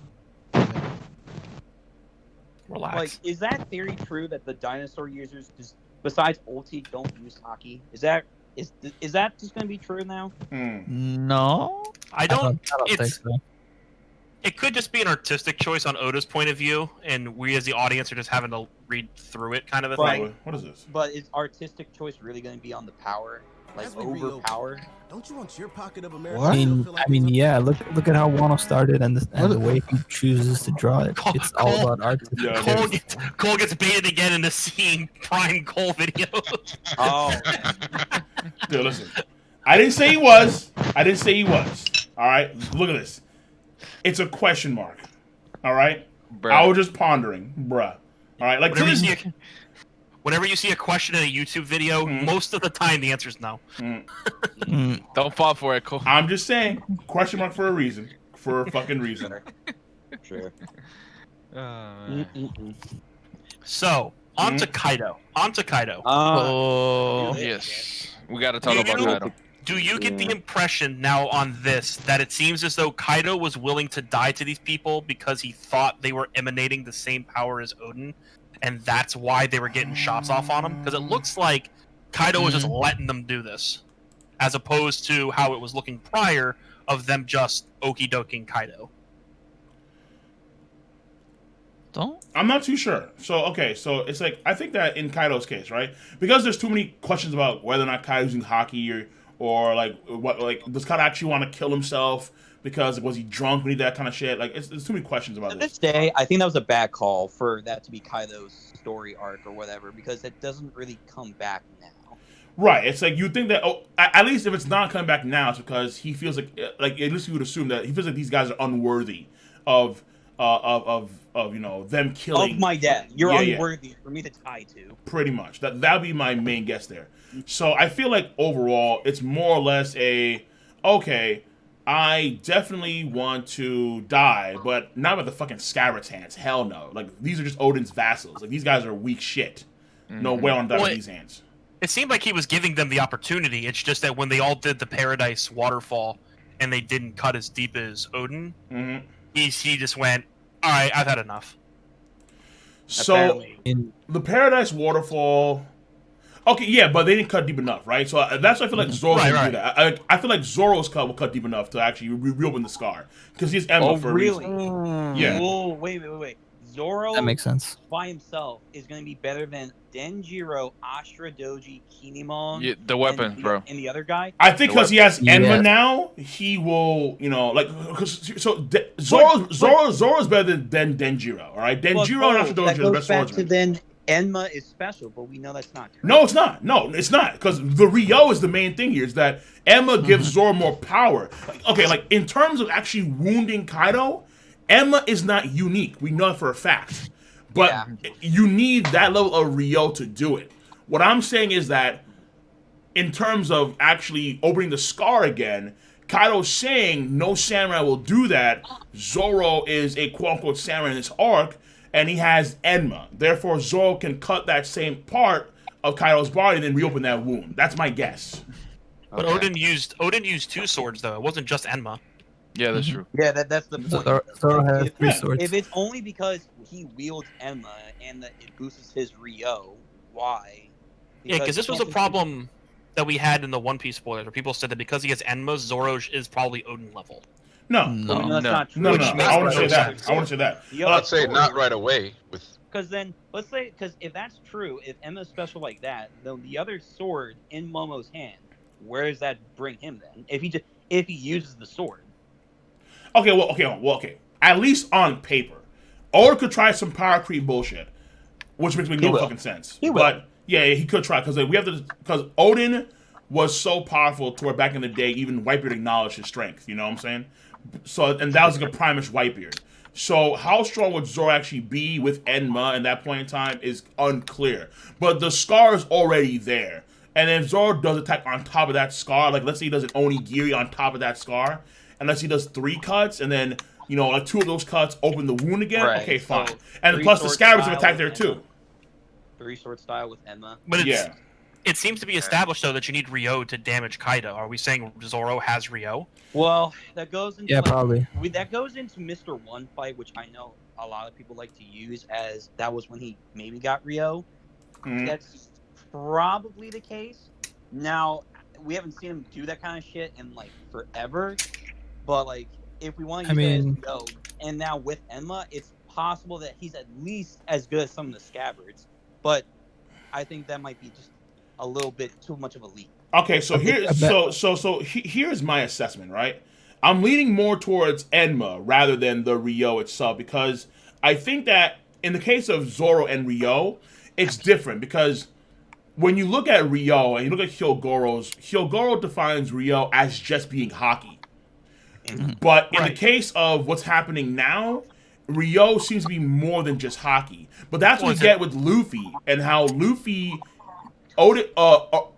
Speaker 5: Relax.
Speaker 6: Like, is that theory true that the dinosaur users, just besides ulti, don't use hockey? Is that just gonna be true now?
Speaker 10: no.
Speaker 5: I don't.
Speaker 8: I don't think
Speaker 5: It's.
Speaker 8: so.
Speaker 5: It could just be an artistic choice on Oda's point of view, and we as the audience are just having to read through it, kind of a
Speaker 6: Right.
Speaker 5: thing.
Speaker 1: What is this?
Speaker 6: But is artistic choice really gonna be on the power, like overpowered?
Speaker 3: Don't you want your pocket of
Speaker 11: What?
Speaker 3: America?
Speaker 8: I mean, yeah. Look at how Wano started and the way he chooses to draw it. It's all about art.
Speaker 1: Yeah,
Speaker 5: Cole gets baited again into seeing Prime Cole videos.
Speaker 6: Oh,
Speaker 1: Dude, listen. I didn't say he was. All right. Look at this. it's a question mark. All right.
Speaker 12: Bruh.
Speaker 1: I was just pondering, bruh. All right, like
Speaker 5: Whenever you see a question in a YouTube video, most of the time the answer is no.
Speaker 12: Don't fall for it, Cole.
Speaker 1: I'm just saying, question mark for a reason, for a fucking reason.
Speaker 6: Sure.
Speaker 5: So on to Kaido.
Speaker 12: Oh yes, we got to talk about Kaido.
Speaker 5: Do you get the impression now on this that it seems as though Kaido was willing to die to these people because he thought they were emanating the same power as Odin, and that's why they were getting shots off on him? Because it looks like Kaido was just letting them do this, as opposed to how it was looking prior of them just okie doking Kaido.
Speaker 1: I'm not too sure. So so it's like I think that in Kaido's case, right? Because there's too many questions about whether or not Kaido's using haki or like what, like does Kaido actually want to kill himself because was he drunk when he did that kind of shit? Like there's too many questions about
Speaker 6: To
Speaker 1: this.
Speaker 6: this day, I think that was a bad call for that to be Kaido's story arc or whatever, because it doesn't really come back now.
Speaker 1: Right. It's like you think that at least if it's not coming back now, it's because he feels like at least you would assume that he feels like these guys are unworthy of you know them killing
Speaker 6: Of my death. You're
Speaker 1: Yeah,
Speaker 6: unworthy for me to tie to.
Speaker 1: Pretty much. That'd be my main guess there. So I feel like overall it's more or less okay, I definitely want to die, but not with the fucking Scarab's hands. Hell no. Like these are just Odin's vassals. Like these guys are weak shit. No way on dying with these hands.
Speaker 5: It seemed like he was giving them the opportunity. It's just that when they all did the Paradise waterfall and they didn't cut as deep as Odin, he just went, all right, I've had enough.
Speaker 1: So in the Paradise waterfall, Okay, yeah, but they didn't cut deep enough, right? So that's why I feel like Zoro's
Speaker 5: Right,
Speaker 1: gonna do
Speaker 5: right.
Speaker 1: that. I feel like Zoro's cut will cut deep enough to actually reopen the scar because he's Emma
Speaker 6: Oh,
Speaker 1: for a
Speaker 6: really?
Speaker 1: reason. Yeah.
Speaker 6: Oh, wait. Zoro
Speaker 8: That makes sense.
Speaker 6: by himself is going to be better than Denjiro, Astra Doji, Kinemon,
Speaker 12: Yeah, the weapons, bro.
Speaker 6: and the other guy.
Speaker 1: I think because he has
Speaker 8: Yeah.
Speaker 1: Enma now, he will, like, Zoro's better than Denjiro, all right? Denjiro and Astra Doji
Speaker 6: That
Speaker 1: are the
Speaker 6: goes
Speaker 1: best
Speaker 6: back to
Speaker 1: swordsmen.
Speaker 6: then Enma is special, but we know that's not true.
Speaker 1: No, it's not. No, it's not. Because the Ryo is the main thing here. Is that Emma gives Zoro more power. Like in terms of actually wounding Kaido, Emma is not unique. We know it for a fact. But you need that level of Ryo to do it. What I'm saying is that in terms of actually opening the scar again, Kaido's saying no samurai will do that. Zoro is a quote-unquote samurai in this arc, and he has Enma. Therefore, Zoro can cut that same part of Kaido's body and then reopen that wound. That's my guess.
Speaker 5: But Odin used 2 swords though. It wasn't just Enma.
Speaker 12: Yeah, that's true.
Speaker 6: Yeah, that's the point.
Speaker 8: Zoro has 3
Speaker 6: If
Speaker 8: swords.
Speaker 6: it's only because he wields Enma and that it boosts his Ryo, why?
Speaker 5: Yeah, because this was a problem that we had in the One Piece spoilers, where people said that because he has Enma, Zoro is probably Odin level.
Speaker 1: No.
Speaker 6: No, that's not true.
Speaker 1: No.
Speaker 6: Which
Speaker 1: I want to say
Speaker 6: makes
Speaker 1: that.
Speaker 6: sense.
Speaker 1: I want to say that.
Speaker 4: I'd say not right away.
Speaker 6: Because then, let's say, because if that's true, if Emma's special like that, then the other sword in Momo's hand, where does that bring him then? If he uses the sword.
Speaker 1: Okay. At least on paper, Oda could try some power creep bullshit, which makes no fucking sense. But yeah, he could try because because Odin was so powerful to where back in the day, even Whitebeard acknowledged his strength. You know what I'm saying? So, and that was like a primish Whitebeard. So, how strong would Zoro actually be with Enma at that point in time is unclear. But the scar is already there. And if Zoro does attack on top of that scar, like let's say he does an onigiri on top of that scar, and let's say he does 3 cuts, and then, like 2 of those cuts open the wound again, okay, fine.
Speaker 6: So,
Speaker 1: and plus the scabbards have attacked there too.
Speaker 6: 3-sword style with Enma.
Speaker 5: But it seems to be established though that you need Ryo to damage Kaido. Are we saying Zoro has Ryo?
Speaker 6: Well, that goes into
Speaker 8: probably.
Speaker 6: That goes into Mr. One fight, which I know a lot of people like to use as that was when he maybe got Ryo. That's probably the case. Now we haven't seen him do that kind of shit in like forever, but like if we want to use it as Ryo, and now with Enma, it's possible that he's at least as good as some of the scabbards. But I think that might be just a little bit too much of a leap.
Speaker 1: Okay, so here's my assessment, right? I'm leaning more towards Enma rather than the Ryo itself because I think that in the case of Zoro and Ryo, it's different because when you look at Ryo and you look at Hyogoro defines Ryo as just being hockey. But in the case of what's happening now, Ryo seems to be more than just hockey. But that's what we get with Luffy and how Luffy Hyogoro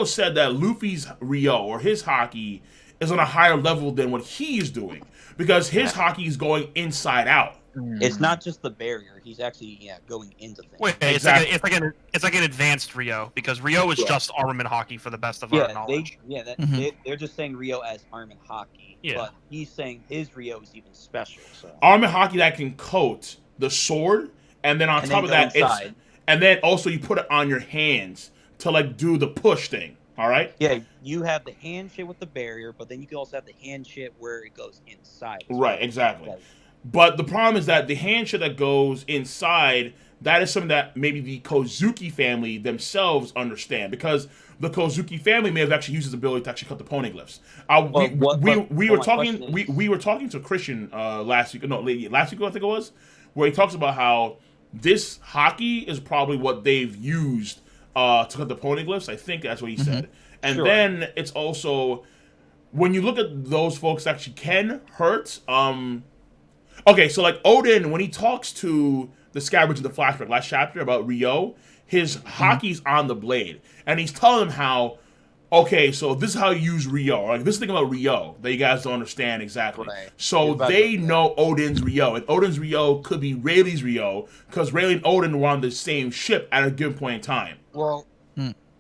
Speaker 1: said that Luffy's Ryo or his hockey is on a higher level than what he's doing because his hockey is going inside out.
Speaker 6: It's not just the barrier; he's actually going into things.
Speaker 5: Wait,
Speaker 1: exactly.
Speaker 5: it's like an advanced Ryo because Ryo is just armament hockey for the best of our knowledge.
Speaker 6: They're just saying Ryo as armament hockey, but he's saying his Ryo is even special. So
Speaker 1: armament hockey that can coat the sword, and then on top of that, and then also you put it on your hands to like do the push thing. All right.
Speaker 6: Yeah, you have the hand shit with the barrier, but then you can also have the hand shit where it goes inside.
Speaker 1: Right. Exactly. But the problem is that the hand shit that goes inside, that is something that maybe the Kozuki family themselves understand because the Kozuki family may have actually used his ability to actually cut the poneglyphs. We were talking to Christian last week. No, last week I think it was, where he talks about how this hockey is probably what they've used to cut the poneglyphs. I think that's what he said. And then it's also when you look at those folks that actually can hurt. Okay, so like Odin, when he talks to the scabbards in the flashback last chapter about Ryo, his hockey's on the blade, and he's telling them how, okay, so this is how you use Ryo. Like this thing about Ryo that you guys don't understand exactly. Right. So they know Odin's Ryo, and Odin's Ryo could be Rayleigh's Ryo because Rayleigh and Odin were on the same ship at a given point in time.
Speaker 6: Well,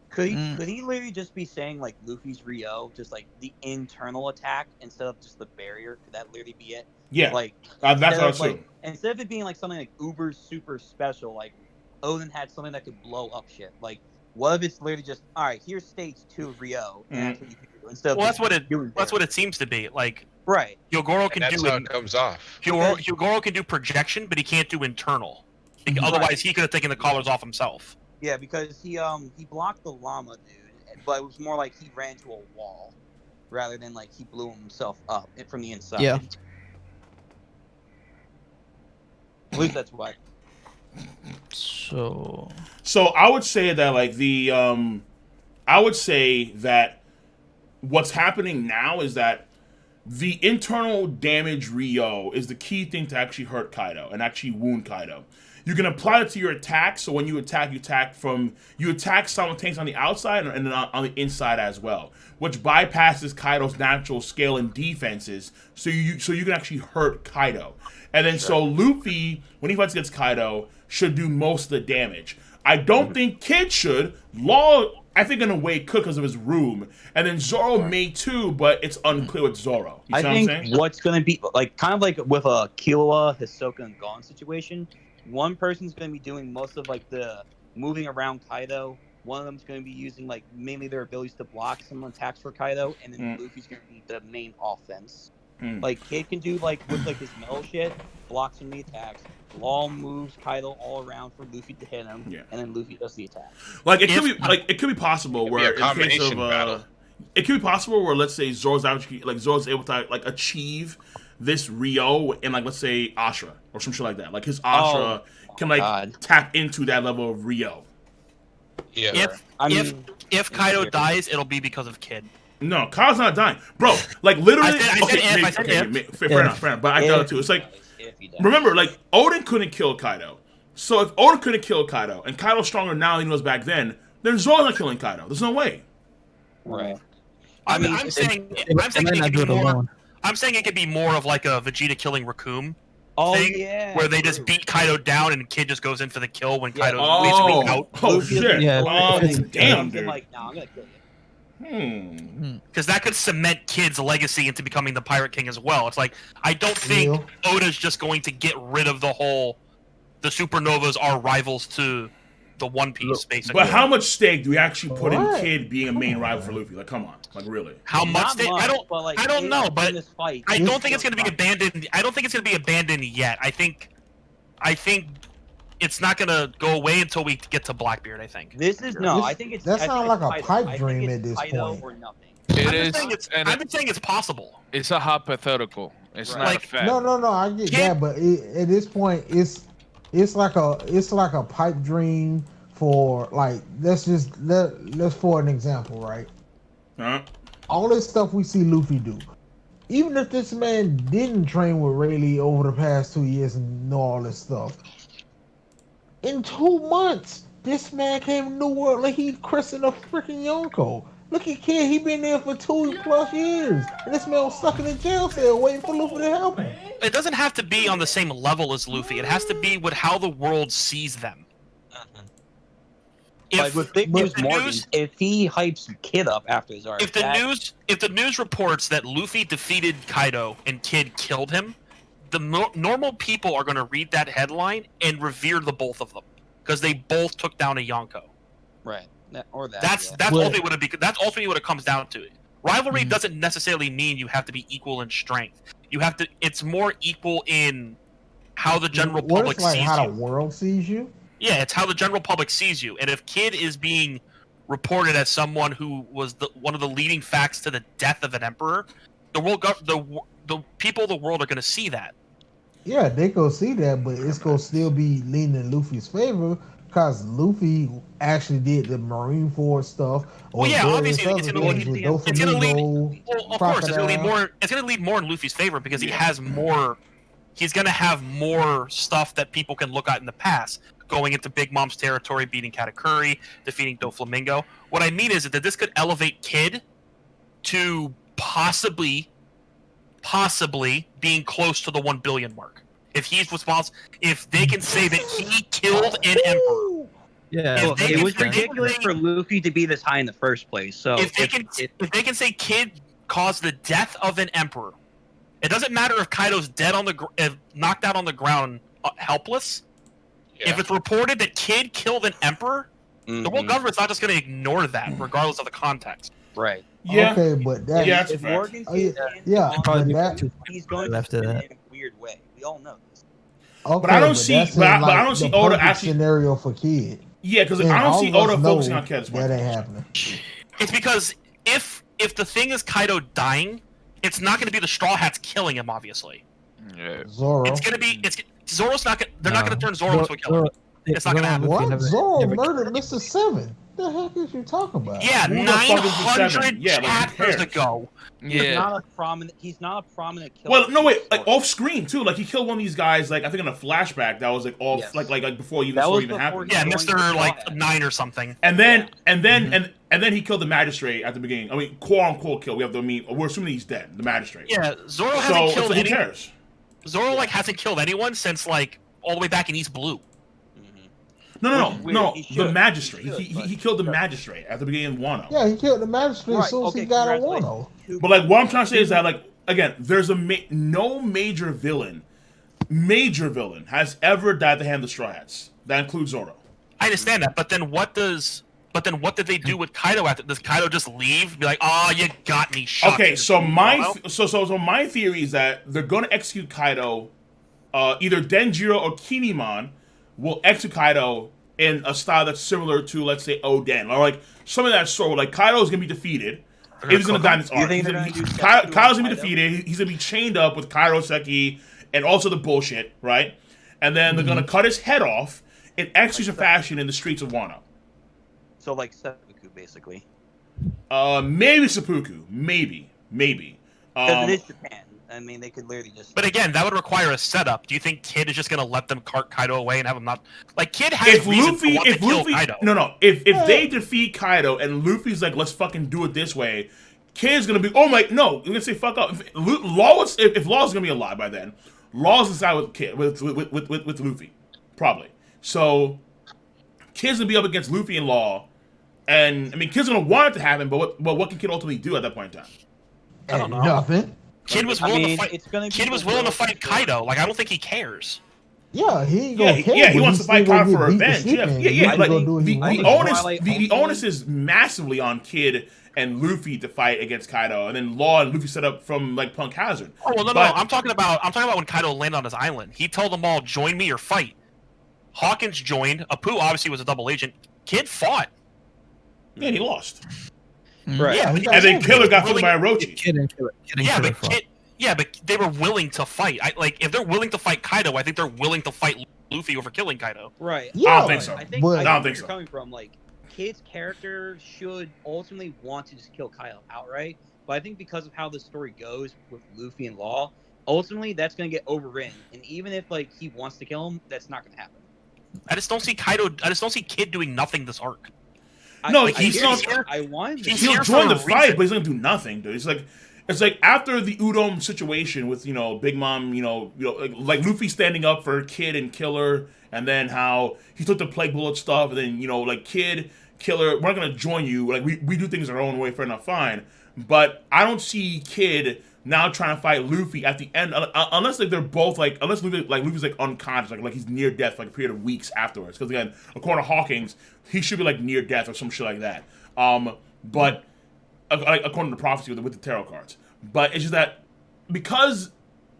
Speaker 6: could he literally just be saying like Luffy's Ryo, just like the internal attack instead of just the barrier? Could that literally be it?
Speaker 1: Yeah,
Speaker 6: like
Speaker 1: that's what I was saying.
Speaker 6: Instead of it being like something like uber super special, like Oden had something that could blow up shit. Like, what if it's literally just, all right, here's stage 2 of Rio, and that's what you can do instead of
Speaker 5: Well,
Speaker 6: just doing
Speaker 5: that's
Speaker 6: there.
Speaker 5: what it seems to be. Like,
Speaker 6: Right.
Speaker 5: Hyogoro
Speaker 4: And
Speaker 5: can
Speaker 4: that's
Speaker 5: do
Speaker 4: how it comes off.
Speaker 5: Hyogoro can do projection, but he can't do internal. Otherwise, he could have taken the collars off himself.
Speaker 6: Yeah, because he blocked the llama dude, but it was more like he ran to a wall rather than like he blew himself up from the inside.
Speaker 8: Yeah.
Speaker 6: At least that's why.
Speaker 8: So
Speaker 1: I would say that like I would say that what's happening now is that the internal damage Ryo is the key thing to actually hurt Kaido and actually wound Kaido. You can apply it to your attack, so when you attack simultaneously on the outside and then on the inside as well, which bypasses Kaido's natural scale and defenses, so you can actually hurt Kaido. And then so Luffy, when he fights against Kaido, should do most of the damage. I don't think Kid should. Law, I think in a way could because of his room, and then Zoro may too, but it's unclear with Zoro. You
Speaker 6: I
Speaker 1: see what I'm
Speaker 6: think
Speaker 1: saying?
Speaker 6: what's gonna be like kind of like with a Killua, Hisoka, and Gon situation. One person's gonna be doing most of like the moving around Kaido. One of them's gonna be using like mainly their abilities to block some attacks for Kaido, and then Luffy's gonna be the main offense. Like Kid can do like with like his metal shit, blocks some of the attacks. Law moves Kaido all around for Luffy to hit him, and then Luffy does the attack.
Speaker 1: Like it could be possible where
Speaker 4: a combination battle.
Speaker 1: It could be possible where let's say Zoro's able to like achieve this Ryo in like let's say Ashura or some shit like that. Like his Ashura can like tap into that level of Ryo.
Speaker 4: Yeah.
Speaker 5: If Kaido dies, it'll be because of Kid.
Speaker 1: No, Kaido's not dying, bro. Like literally.
Speaker 5: I said
Speaker 1: fair enough. But I got it too. It's like remember, like Oden couldn't kill Kaido. So if Oden couldn't kill Kaido and Kaido's stronger now than he was back then Zoro's not killing Kaido. There's no way.
Speaker 6: Right.
Speaker 5: I'm saying it could be more of like a Vegeta killing Raccoon thing, where they just beat Kaido down and Kid just goes in for the kill when Kaido's basically out.
Speaker 1: Oh shit!
Speaker 8: Yeah,
Speaker 1: damn, dude.
Speaker 6: Like, no, I'm gonna kill you.
Speaker 5: Because that could cement Kid's legacy into becoming the Pirate King as well. It's like I don't think Oda's just going to get rid of the Supernovas are rivals to the One Piece, basically.
Speaker 1: But how much stake do we actually put in Kid being a main rival for Luffy? Like, come on, like really?
Speaker 5: How much stake? I don't know, but I don't think it's going to be abandoned. I don't think it's going to be abandoned yet. I think it's not going to go away until we get to Blackbeard. I think
Speaker 6: I think it's
Speaker 11: that sounds like a pipe dream at this point.
Speaker 6: Or nothing.
Speaker 5: I've been saying it's possible.
Speaker 12: It's a hypothetical. It's not a fact.
Speaker 11: No, I get that, but at this point, it's like a pipe dream for like let's for an example, right? All this stuff we see Luffy do. Even if this man didn't train with Rayleigh over the past 2 years and know all this stuff, in 2 months, this man came to New World like he christened a freaking Yonko. Look at Kid, he been there for 2+ years, and this man was stuck in a jail cell waiting for Luffy to help him.
Speaker 5: It doesn't have to be on the same level as Luffy. It has to be with how the world sees them.
Speaker 6: Like with Big News Morgan, if he hypes Kid up after his arc,
Speaker 5: if the news reports that Luffy defeated Kaido and Kid killed him, the normal people are going to read that headline and revere the both of them because they both took down a Yonko.
Speaker 6: Right.
Speaker 5: That's ultimately what it comes down to. Rivalry doesn't necessarily mean you have to be equal in strength. It's more equal in how the general public sees you.
Speaker 11: How the world sees you.
Speaker 5: Yeah, it's how the general public sees you. And if Kid is being reported as someone who was one of the leading facts to the death of an emperor, the people of the world are going to see that.
Speaker 11: Yeah, they go see that, but it's gonna still be leaning in Luffy's favor because Luffy actually did the Marineford stuff.
Speaker 5: Well, yeah, obviously it's going to lead. Well, of course, it's going to lead more in Luffy's favor because he has more. He's going to have more stuff that people can look at in the past, going into Big Mom's territory, beating Katakuri, defeating Doflamingo. What I mean is that this could elevate Kid to possibly being close to the 1 billion mark. If he's responsible, if they can say that he killed an emperor.
Speaker 8: Yeah,
Speaker 6: it was ridiculous for Luffy to be this high in the first place. So
Speaker 5: if they can say Kid caused the death of an emperor, it doesn't matter if Kaido's dead knocked out on the ground, helpless. If it's reported that Kid killed an emperor, the world government's not just going to ignore that, regardless of the context.
Speaker 6: Right.
Speaker 1: Yeah.
Speaker 11: Okay, but that.
Speaker 1: Yeah, that's a
Speaker 6: If
Speaker 1: fact.
Speaker 6: Morgan
Speaker 11: Oh, yeah,
Speaker 6: Kid
Speaker 11: yeah,
Speaker 6: on
Speaker 11: but
Speaker 6: the
Speaker 11: that.
Speaker 6: news, he's going to
Speaker 8: After
Speaker 6: spin
Speaker 8: that.
Speaker 6: it in a weird way. We all know this.
Speaker 11: Okay,
Speaker 1: But I don't see-
Speaker 11: that's
Speaker 1: but
Speaker 11: in,
Speaker 1: I- but I
Speaker 11: like,
Speaker 1: don't see
Speaker 11: the
Speaker 1: Oda
Speaker 11: perfect
Speaker 1: actually-
Speaker 11: scenario for Kid.
Speaker 1: Yeah, because
Speaker 11: And
Speaker 1: I don't
Speaker 11: all
Speaker 1: see
Speaker 11: of us
Speaker 1: Oda
Speaker 11: know
Speaker 1: focusing on Kid.
Speaker 11: that ain't happening.
Speaker 5: It's because if the thing is Kaido dying, it's not going to be the Straw Hats killing him. Obviously,
Speaker 12: Yeah.
Speaker 11: Zoro.
Speaker 5: it's going to be Zoro's not. They're not going to turn Zoro into a killer.
Speaker 8: Zoro-
Speaker 5: It's not gonna happen.
Speaker 11: What? Zoro murdered Mr. Seven. The heck is you talking about?
Speaker 5: Yeah,
Speaker 1: Who the fuck is the
Speaker 5: 900
Speaker 1: seven? Yeah, like, who
Speaker 5: chapters
Speaker 1: cares?
Speaker 5: ago.
Speaker 6: He's not a prominent killer.
Speaker 1: Well, no wait, like off screen too. Like he killed one of these guys. Like I think in a flashback that was like off,
Speaker 6: Yes.
Speaker 1: like before
Speaker 6: That
Speaker 1: the story
Speaker 6: was
Speaker 1: even
Speaker 6: before
Speaker 1: happened.
Speaker 5: Yeah,
Speaker 6: Going
Speaker 5: Mister
Speaker 6: to
Speaker 5: like
Speaker 6: trial.
Speaker 5: 9 or something.
Speaker 1: And then and then he killed the magistrate at the beginning. I mean, quote unquote kill. We have to mean we're assuming he's dead. The magistrate.
Speaker 5: Yeah, Zoro
Speaker 1: So
Speaker 5: hasn't
Speaker 1: it's
Speaker 5: killed
Speaker 1: like, who
Speaker 5: anyone.
Speaker 1: cares?
Speaker 5: Zoro like hasn't killed anyone since like all the way back in East Blue.
Speaker 1: No.
Speaker 6: Which is weird.
Speaker 1: No.
Speaker 6: He
Speaker 1: The
Speaker 6: should.
Speaker 1: magistrate.
Speaker 6: He should,
Speaker 1: He
Speaker 6: but-
Speaker 1: killed the magistrate at the beginning of Wano.
Speaker 11: Yeah, he killed the magistrate as soon as he got on Wano.
Speaker 1: But like, what I'm trying to say is that like, again, there's no major villain has ever died at the hand of the Straw Hats. That includes Zoro.
Speaker 5: I understand that, but then what did they do with Kaido after? Does Kaido just leave? Be like, oh, you got me. Shot
Speaker 1: Okay,
Speaker 5: you."
Speaker 1: so my
Speaker 5: Wano?
Speaker 1: so my theory is that they're going to execute Kaido. Either Denjiro or Kinemon will execute Kaido in a style that's similar to, let's say, Oden, or like something that's sort of like Kaido's gonna be defeated. If he's gonna die in this
Speaker 6: You
Speaker 1: arc,
Speaker 6: think they're gonna do
Speaker 1: Kaido's gonna be
Speaker 6: Kaido?
Speaker 1: defeated. He's gonna be chained up with Kaido Seki and also the bullshit, right? And then they're gonna cut his head off in execution fashion in the streets of Wano.
Speaker 6: So like seppuku, basically.
Speaker 1: Maybe seppuku, maybe.
Speaker 6: Because it is Japan. I mean, they could literally just.
Speaker 5: But again, that would require a setup. Do you think Kid is just gonna let them cart Kaido away and have him not like Kid has
Speaker 1: If
Speaker 5: reason
Speaker 1: Luffy,
Speaker 5: to want to
Speaker 1: if
Speaker 5: kill
Speaker 1: Luffy,
Speaker 5: Kaido?
Speaker 1: no, if they defeat Kaido and Luffy's like, let's fucking do it this way, Kid's gonna be, oh my, no, you're gonna say fuck up. If Law's gonna be alive by then, Law's inside with Kid with Luffy, probably. So Kid's gonna be up against Luffy and Law, and I mean, Kid's gonna want it to happen, but what can Kid ultimately do at that point in time?
Speaker 5: I don't know.
Speaker 11: Nothing.
Speaker 5: Kid was
Speaker 6: I
Speaker 5: willing
Speaker 6: mean,
Speaker 5: to fight.
Speaker 6: it's gonna be
Speaker 5: Kid was
Speaker 6: the
Speaker 5: willing to
Speaker 6: will
Speaker 5: fight
Speaker 6: of the
Speaker 5: Kaido. Like I don't think he cares.
Speaker 11: Yeah, he ain't gonna care.
Speaker 1: He
Speaker 11: but
Speaker 1: wants
Speaker 11: he's
Speaker 1: to fight
Speaker 11: still
Speaker 1: Kaido
Speaker 11: gonna
Speaker 1: for
Speaker 11: get beat the
Speaker 1: revenge.
Speaker 11: shit,
Speaker 1: Yeah,
Speaker 11: man.
Speaker 1: yeah.
Speaker 11: He's
Speaker 1: Like
Speaker 11: gonna do what he
Speaker 1: the
Speaker 11: wants.
Speaker 1: onus is massively on Kid and Luffy to fight against Kaido, and then Law and Luffy set up from like Punk Hazard.
Speaker 5: Oh well, no. I'm talking about when Kaido landed on his island. He told them all, "Join me or fight." Hawkins joined. Apu obviously was a double agent. Kid fought.
Speaker 1: Yeah, he lost.
Speaker 6: Right.
Speaker 5: Yeah,
Speaker 11: he
Speaker 5: but
Speaker 1: And then Killer got
Speaker 5: willing-
Speaker 1: killed by Orochi.
Speaker 8: Kid and
Speaker 5: Yeah,
Speaker 8: Killer
Speaker 5: but
Speaker 8: fought.
Speaker 5: Kid. Yeah, but they were willing to fight. If they're willing to fight Kaido, I think they're willing to fight Luffy over killing Kaido.
Speaker 6: Right.
Speaker 11: Yeah,
Speaker 1: I don't think so.
Speaker 6: I think
Speaker 11: But-
Speaker 1: I
Speaker 6: I
Speaker 1: don't
Speaker 6: think
Speaker 1: think
Speaker 6: where
Speaker 1: so.
Speaker 6: you're coming from. Like, Kid's character should ultimately want to just kill Kaido outright, but I think because of how the story goes with Luffy and Law, ultimately that's gonna get overridden. And even if like he wants to kill him, that's not gonna happen.
Speaker 5: I just don't see Kaido. I just don't see Kid doing nothing this arc.
Speaker 1: No,
Speaker 6: I
Speaker 1: he's
Speaker 6: hear
Speaker 1: not-
Speaker 6: you. I want him to.
Speaker 5: he's
Speaker 1: He'll
Speaker 5: here
Speaker 1: join
Speaker 5: for
Speaker 1: the
Speaker 5: a
Speaker 1: fight,
Speaker 5: reason.
Speaker 1: but he's gonna do nothing, dude. It's like after the Udon situation with Big Mom, like Luffy standing up for Kid and Killer, and then how he took the plague bullet stuff, and then like Kid, Killer, we're not gonna join you. Like we do things our own way, fair enough, fine. But I don't see Kid now trying to fight Luffy at the end, unless like they're both like, unless Luffy's like unconscious, like he's near death for like a period of weeks afterwards. Because again, according to Hawkins, he should be like near death or some shit like that. But according to prophecy with the tarot cards. But it's just that because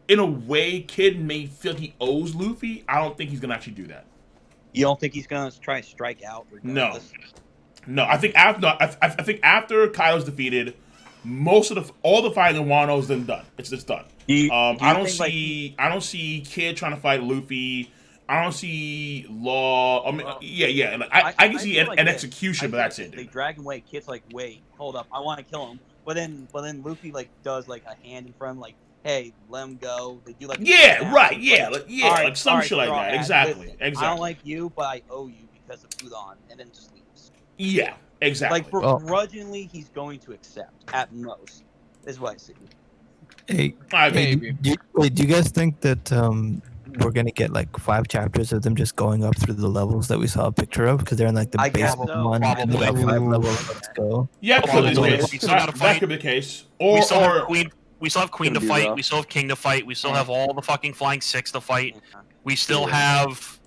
Speaker 1: in a way Kid may feel he owes Luffy, I don't think he's gonna actually do that.
Speaker 6: You don't think he's gonna try to strike out?
Speaker 1: No.
Speaker 6: Regardless?
Speaker 1: No, I think after Kaido's defeated, all the fighting in Wano is then done. It's just done.
Speaker 6: Do you
Speaker 1: I don't
Speaker 6: think,
Speaker 1: see Kid trying to fight Luffy. I don't see Law. I mean, yeah. Like, I can see
Speaker 6: feel like
Speaker 1: an
Speaker 6: this.
Speaker 1: execution,
Speaker 6: I
Speaker 1: but
Speaker 6: feel
Speaker 1: that's
Speaker 6: like
Speaker 1: it.
Speaker 6: They
Speaker 1: Dude.
Speaker 6: drag him away. Kid's like, wait, hold up, I want to kill him. But then Luffy like does like a hand in front of him, like, hey, let him go. They do like
Speaker 1: Yeah, right.
Speaker 6: It's
Speaker 1: Yeah,
Speaker 6: like,
Speaker 1: like,
Speaker 6: all right,
Speaker 1: like some
Speaker 6: all right,
Speaker 1: shit like
Speaker 6: Straw
Speaker 1: that.
Speaker 6: Hat,
Speaker 1: Exactly.
Speaker 6: listen,
Speaker 1: Exactly.
Speaker 6: I don't like you, but I owe you because of Udon, and then just leaves.
Speaker 1: Yeah, exactly.
Speaker 6: Like begrudgingly, he's going to accept at most. Is what I see.
Speaker 8: Hey,
Speaker 1: I
Speaker 8: hey,
Speaker 1: mean,
Speaker 8: do you guys think that we're gonna get like 5 chapters of them just going up through the levels that we saw a picture of? Because they're in like the
Speaker 6: I guess
Speaker 8: basic
Speaker 6: so,
Speaker 8: one, and they got
Speaker 5: probably.
Speaker 8: 5 levels. Let's go.
Speaker 1: yeah,
Speaker 5: Oh,
Speaker 1: could be the
Speaker 5: we
Speaker 1: case.
Speaker 5: still gotta
Speaker 1: That
Speaker 5: fight.
Speaker 1: could be the case.
Speaker 5: We still have
Speaker 1: Or
Speaker 5: Queen. We still have Queen to
Speaker 9: Gonna be
Speaker 5: fight.
Speaker 9: rough.
Speaker 5: We still have King to fight. We still have all the fucking Flying Six to fight.
Speaker 6: Yeah.
Speaker 5: We still have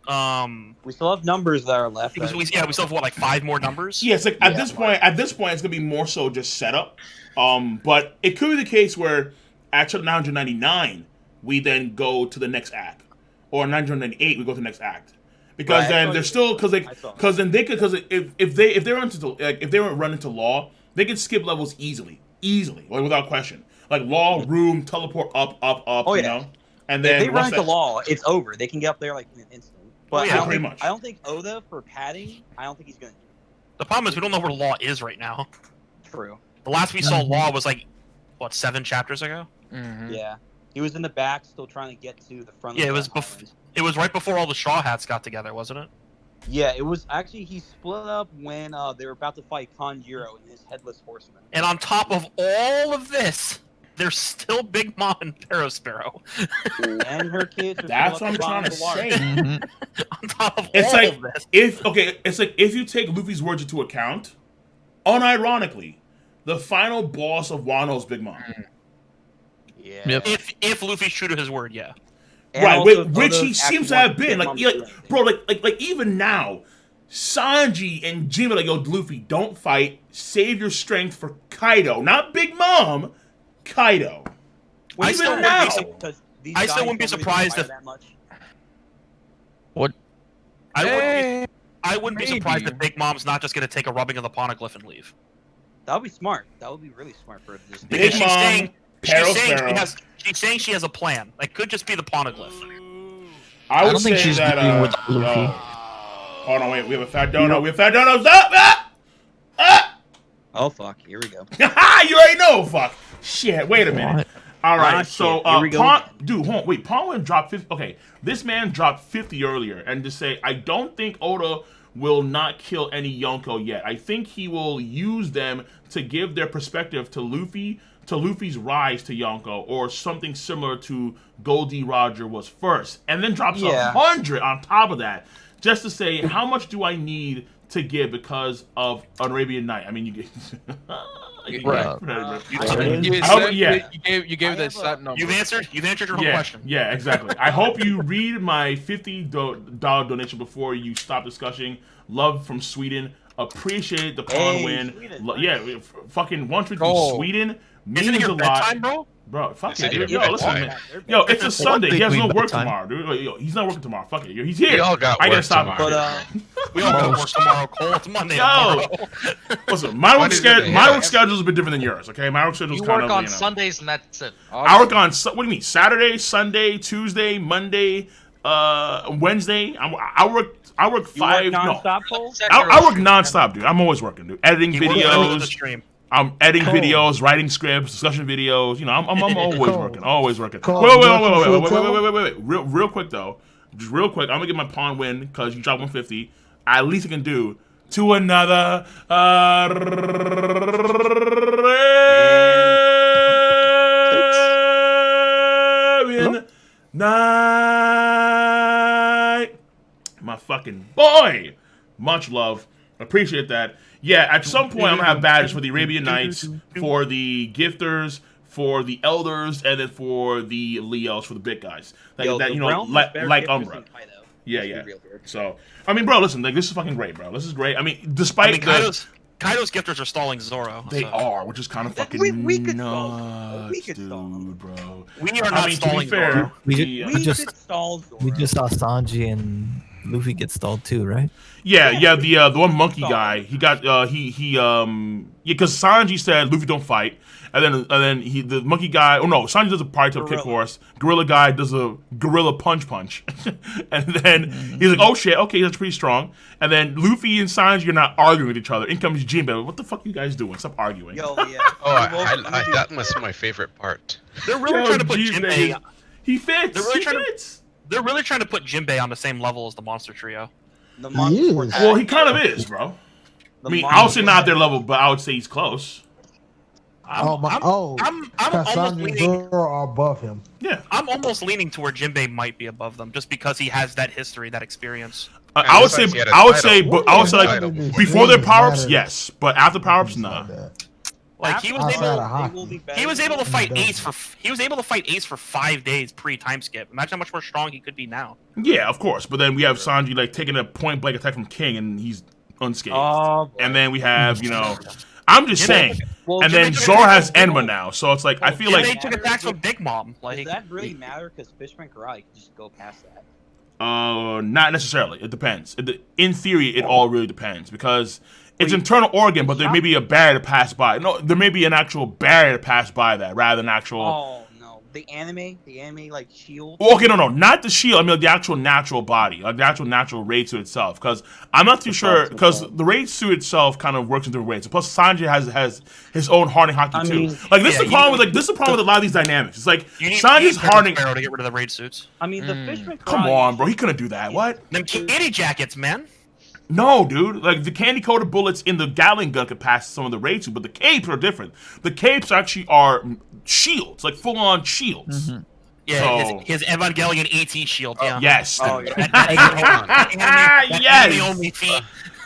Speaker 6: We still have numbers that are left.
Speaker 5: Because we still have what, like 5 more numbers?
Speaker 1: Yeah, it's like at this point, it's gonna be more so just setup. But it could be the case where at 999 we then go to the next act, or 998 we go to the next act, because then they're still because then they could if they run into law, they can skip levels easily, like without question. Like law, room, teleport up, you know, and then
Speaker 6: if they run into law, it's over. They can get up there like in an instant. But
Speaker 1: pretty much.
Speaker 6: I don't think Oda for padding. I don't think he's gonna.
Speaker 5: The problem is we don't know where Law is right now.
Speaker 6: True.
Speaker 5: The last we saw Law was like, what, 7 chapters ago?
Speaker 6: Yeah, he was in the back, still trying to get to the front.
Speaker 5: Yeah,
Speaker 6: of
Speaker 5: it was right before all the Straw Hats got together, wasn't it?
Speaker 6: Yeah, it was actually he split up when they were about to fight Kanjiro and his headless horseman.
Speaker 5: And on top of all of this, there's still Big Mom and Sparrow.
Speaker 6: And her kids.
Speaker 1: That's what I'm trying to say.
Speaker 5: On top of
Speaker 1: it's
Speaker 5: all
Speaker 1: like
Speaker 5: of this.
Speaker 1: it's like if you take Luffy's words into account, unironically, the final boss of Wano's Big Mom.
Speaker 6: Yeah.
Speaker 10: Yep.
Speaker 5: If Luffy's true to his word, yeah.
Speaker 6: And
Speaker 1: Right,
Speaker 6: also,
Speaker 1: which he
Speaker 6: Oda's
Speaker 1: seems to
Speaker 6: actually
Speaker 1: have been.
Speaker 6: wanted
Speaker 1: Like,
Speaker 6: Big Mom to do
Speaker 1: bro, like even now, Sanji and Jimmy like, yo, Luffy, don't fight. Save your strength for Kaido, not Big Mom. Kaido.
Speaker 6: Well,
Speaker 1: Even now.
Speaker 5: I still wouldn't be surprised if.
Speaker 10: What?
Speaker 5: I wouldn't be surprised if Big Mom's not just going to take a rubbing of the poneglyph and leave.
Speaker 6: That would be smart. That would be really smart for this.
Speaker 1: Big
Speaker 5: Because
Speaker 1: Mom,
Speaker 5: she's saying she has a plan. It could just be the poneglyph.
Speaker 1: I
Speaker 10: don't think she's agreeing with Luffy.
Speaker 1: Hold on, wait. We have a fat donut. We have fat donuts. Up!
Speaker 6: Oh fuck! Here we go.
Speaker 1: You already know. Fuck. Shit. Wait a minute.
Speaker 10: What?
Speaker 1: All right. So,
Speaker 6: Here we go
Speaker 1: Pawn dropped 50. Okay, this man dropped 50 earlier, and to say I don't think Oda will not kill any Yonko yet. I think he will use them to give their perspective to Luffy's rise to Yonko, or something similar to Goldie Roger was first, and then drops 100 on top of that, just to say how much do I need to give because of an Arabian Night. I mean, you get.
Speaker 12: You gave the set number.
Speaker 5: You've answered your own question.
Speaker 1: Yeah, exactly. I hope you read my $50 donation before you stop discussing. Love from Sweden. Appreciate the pawn win. Fucking 150 from Sweden means
Speaker 5: Isn't it your
Speaker 1: a lot.
Speaker 5: bedtime, bro?
Speaker 1: Bro, fuck
Speaker 4: Is
Speaker 1: it,
Speaker 4: it
Speaker 1: dude.
Speaker 4: your
Speaker 1: Yo, listen,
Speaker 4: bedtime?
Speaker 1: man. Yo, it's a Sunday. He has no work
Speaker 10: bedtime.
Speaker 1: tomorrow, dude. Yo, he's not working tomorrow. Fuck it. Yo, he's here.
Speaker 4: We all got
Speaker 1: I gotta
Speaker 4: work
Speaker 1: stop
Speaker 4: tomorrow.
Speaker 1: him.
Speaker 5: We all got work tomorrow, Cole. It's Monday
Speaker 1: Yo,
Speaker 5: tomorrow.
Speaker 1: listen, my work
Speaker 4: Monday
Speaker 1: schedule is a bit different than yours. Okay, my work schedule is
Speaker 7: You
Speaker 1: kind
Speaker 7: work
Speaker 1: of
Speaker 7: on Sundays and that's it.
Speaker 1: I work on what do you mean? Saturday, Sunday, Tuesday, Monday, Wednesday. I work five.
Speaker 6: Non-stop, Cole?
Speaker 1: I work nonstop, dude. I'm always working, dude. Editing videos. I'm editing videos, writing scripts, discussion videos. You know, I'm always working. Always working. Wait. Real quick though. Just real quick. I'm gonna get my pawn win because you dropped 150. At least I can do to another night. My fucking boy. Much love. Appreciate that. Yeah, at some point I'm gonna have badges for the Arabian Nights, for the gifters, for the elders, and then for the Leos, for the big guys. Like Umbra. Yeah. So, I mean, bro, listen, like this is fucking great, bro. This is great. I mean, despite
Speaker 5: Kaido's gifters are stalling Zoro.
Speaker 1: They are, which is kind of fucking
Speaker 6: we could
Speaker 1: nuts,
Speaker 6: we could stall them.
Speaker 1: dude, bro.
Speaker 5: We are not stalling
Speaker 1: to be fair,
Speaker 5: Zoro.
Speaker 8: We just
Speaker 6: stall Zoro.
Speaker 8: we just saw Sanji and Luffy get stalled too, right?
Speaker 1: Yeah, the one monkey guy, he got because Sanji said Luffy don't fight, and then the monkey guy, Sanji does a party kick horse, gorilla guy does a gorilla punch, and then he's like, oh shit, okay, that's pretty strong, and then Luffy and Sanji are not arguing with each other. In comes Jinbei, what the fuck are you guys doing? Stop arguing.
Speaker 6: Yo, yeah.
Speaker 4: That was my favorite part.
Speaker 5: They're really trying to put Jinbei.
Speaker 1: He fits.
Speaker 5: They're really trying to put Jinbei on the same level as the Monster Trio.
Speaker 1: Well, he kind of is, bro. I mean, I would say not their level, but I would say he's close.
Speaker 5: I'm almost
Speaker 11: Sanji
Speaker 5: leaning.
Speaker 11: and Zoro are above him.
Speaker 1: Yeah,
Speaker 5: I'm almost leaning toward Jinbei might be above them, just because he has that history, that experience.
Speaker 1: I would say like before their power ups, yes, but after power ups, nah.
Speaker 5: Like he was
Speaker 11: Outside
Speaker 5: able,
Speaker 11: of hockey.
Speaker 5: he was able to
Speaker 11: in
Speaker 5: fight
Speaker 11: the
Speaker 5: Ace for he was able to fight Ace for 5 days pre-time skip. Imagine how much more strong he could be now.
Speaker 1: Yeah, of course. But then we have Sanji like taking a point blank attack from King, and he's unscathed.
Speaker 6: Oh, boy.
Speaker 1: And then we have, I'm just saying.
Speaker 6: Well,
Speaker 1: And
Speaker 6: Jimmy
Speaker 1: then
Speaker 6: took
Speaker 1: Zoro has
Speaker 6: attacks from
Speaker 1: Enma now, so it's like I feel
Speaker 5: And
Speaker 1: like
Speaker 5: they took attacks from Big Mom.
Speaker 6: Does
Speaker 5: Like
Speaker 6: that really matter? Because Fishman Karate can just go past that.
Speaker 1: not necessarily. It depends. In theory, it all really depends because it's internal organ, but there may be a barrier to pass by. No, there may be an actual barrier to pass by that rather than actual.
Speaker 6: Oh no, the anime like shield.
Speaker 1: Okay, no, not the shield. I mean, the actual natural body, like the actual natural raid suit itself. Because I'm not too sure. Because the raid suit itself kind of works in different ways. Plus, Sanji has his own hardening hockey too. Like this is the problem with this is the problem with a lot of these dynamics. It's like Sanji's hardening.
Speaker 5: Sparrow to get rid of the raid suits.
Speaker 6: I mean, the Fishman Karate.
Speaker 1: Come on, bro. He couldn't do that. What?
Speaker 5: Them kitty jackets, man.
Speaker 1: No, dude. Like the candy coated bullets in the Gatling gun could pass some of the raid suit, but the capes are different. The capes actually are shields, like full on shields.
Speaker 5: Yeah,
Speaker 1: So-
Speaker 5: his Evangelion AT shield. Yeah.
Speaker 1: Yes.
Speaker 6: Oh,
Speaker 1: dude.
Speaker 5: That
Speaker 1: Yes.
Speaker 5: anime only feat.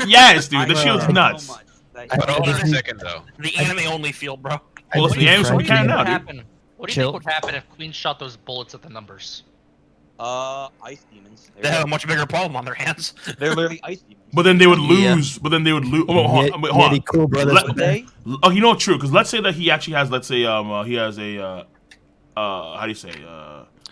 Speaker 1: Yes, dude. The shield's nuts.
Speaker 6: So much.
Speaker 4: But hold on a second though.
Speaker 5: The anime only field, bro.
Speaker 1: Well, listen, the anime's from Canada now, dude.
Speaker 7: What do you
Speaker 8: Chill.
Speaker 7: think would happen if Queen shot those bullets at the numbers?
Speaker 6: Ice demons.
Speaker 5: They have a much bigger problem on their hands.
Speaker 6: They're literally ice demons.
Speaker 1: But then they would
Speaker 8: Yeah.
Speaker 1: lose. But then they would lose. Oh, hold on. Wait, hold on.
Speaker 8: Yeti cool brothers.
Speaker 1: Let-
Speaker 6: Would they?
Speaker 1: Oh, you know, true. Because let's say that he actually has, let's say, he has a, how do you say,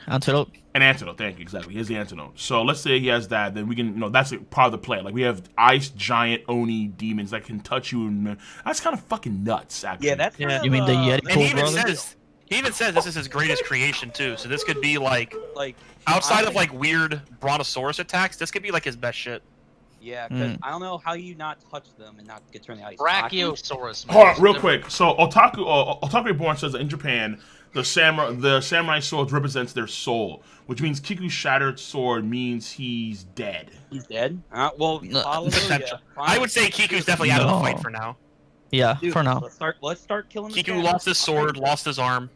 Speaker 8: Antelope.
Speaker 1: an antidote. Thank you. Exactly. Here's the antidote. So let's say he has that. Then we can, that's a part of the plan. Like we have ice giant oni demons that can touch you, and that's kind of fucking nuts. Actually.
Speaker 6: Yeah, that's.
Speaker 5: Yeah.
Speaker 6: Kind
Speaker 8: You mean the Yeti
Speaker 5: And
Speaker 8: cool
Speaker 5: he even
Speaker 8: brothers?
Speaker 5: says this is his greatest creation too. So this could be like
Speaker 6: like
Speaker 5: outside of like weird brontosaurus attacks. This could be like his best shit.
Speaker 6: Yeah, because I don't know how you not touch them and not get turned to ice.
Speaker 7: Brachiosaurus. man.
Speaker 1: Hold on, real quick. So Otaku Reborn says that in Japan, the samurai sword represents their soul, which means Kiku's shattered sword means he's dead.
Speaker 6: He's dead. Well, hallelujah.
Speaker 5: Potential. I would say Kiku's definitely out of the fight for now.
Speaker 8: Yeah,
Speaker 6: Dude,
Speaker 8: for now.
Speaker 6: Let's start killing. the
Speaker 5: Kiku
Speaker 6: cats.
Speaker 5: lost his sword, lost his arm.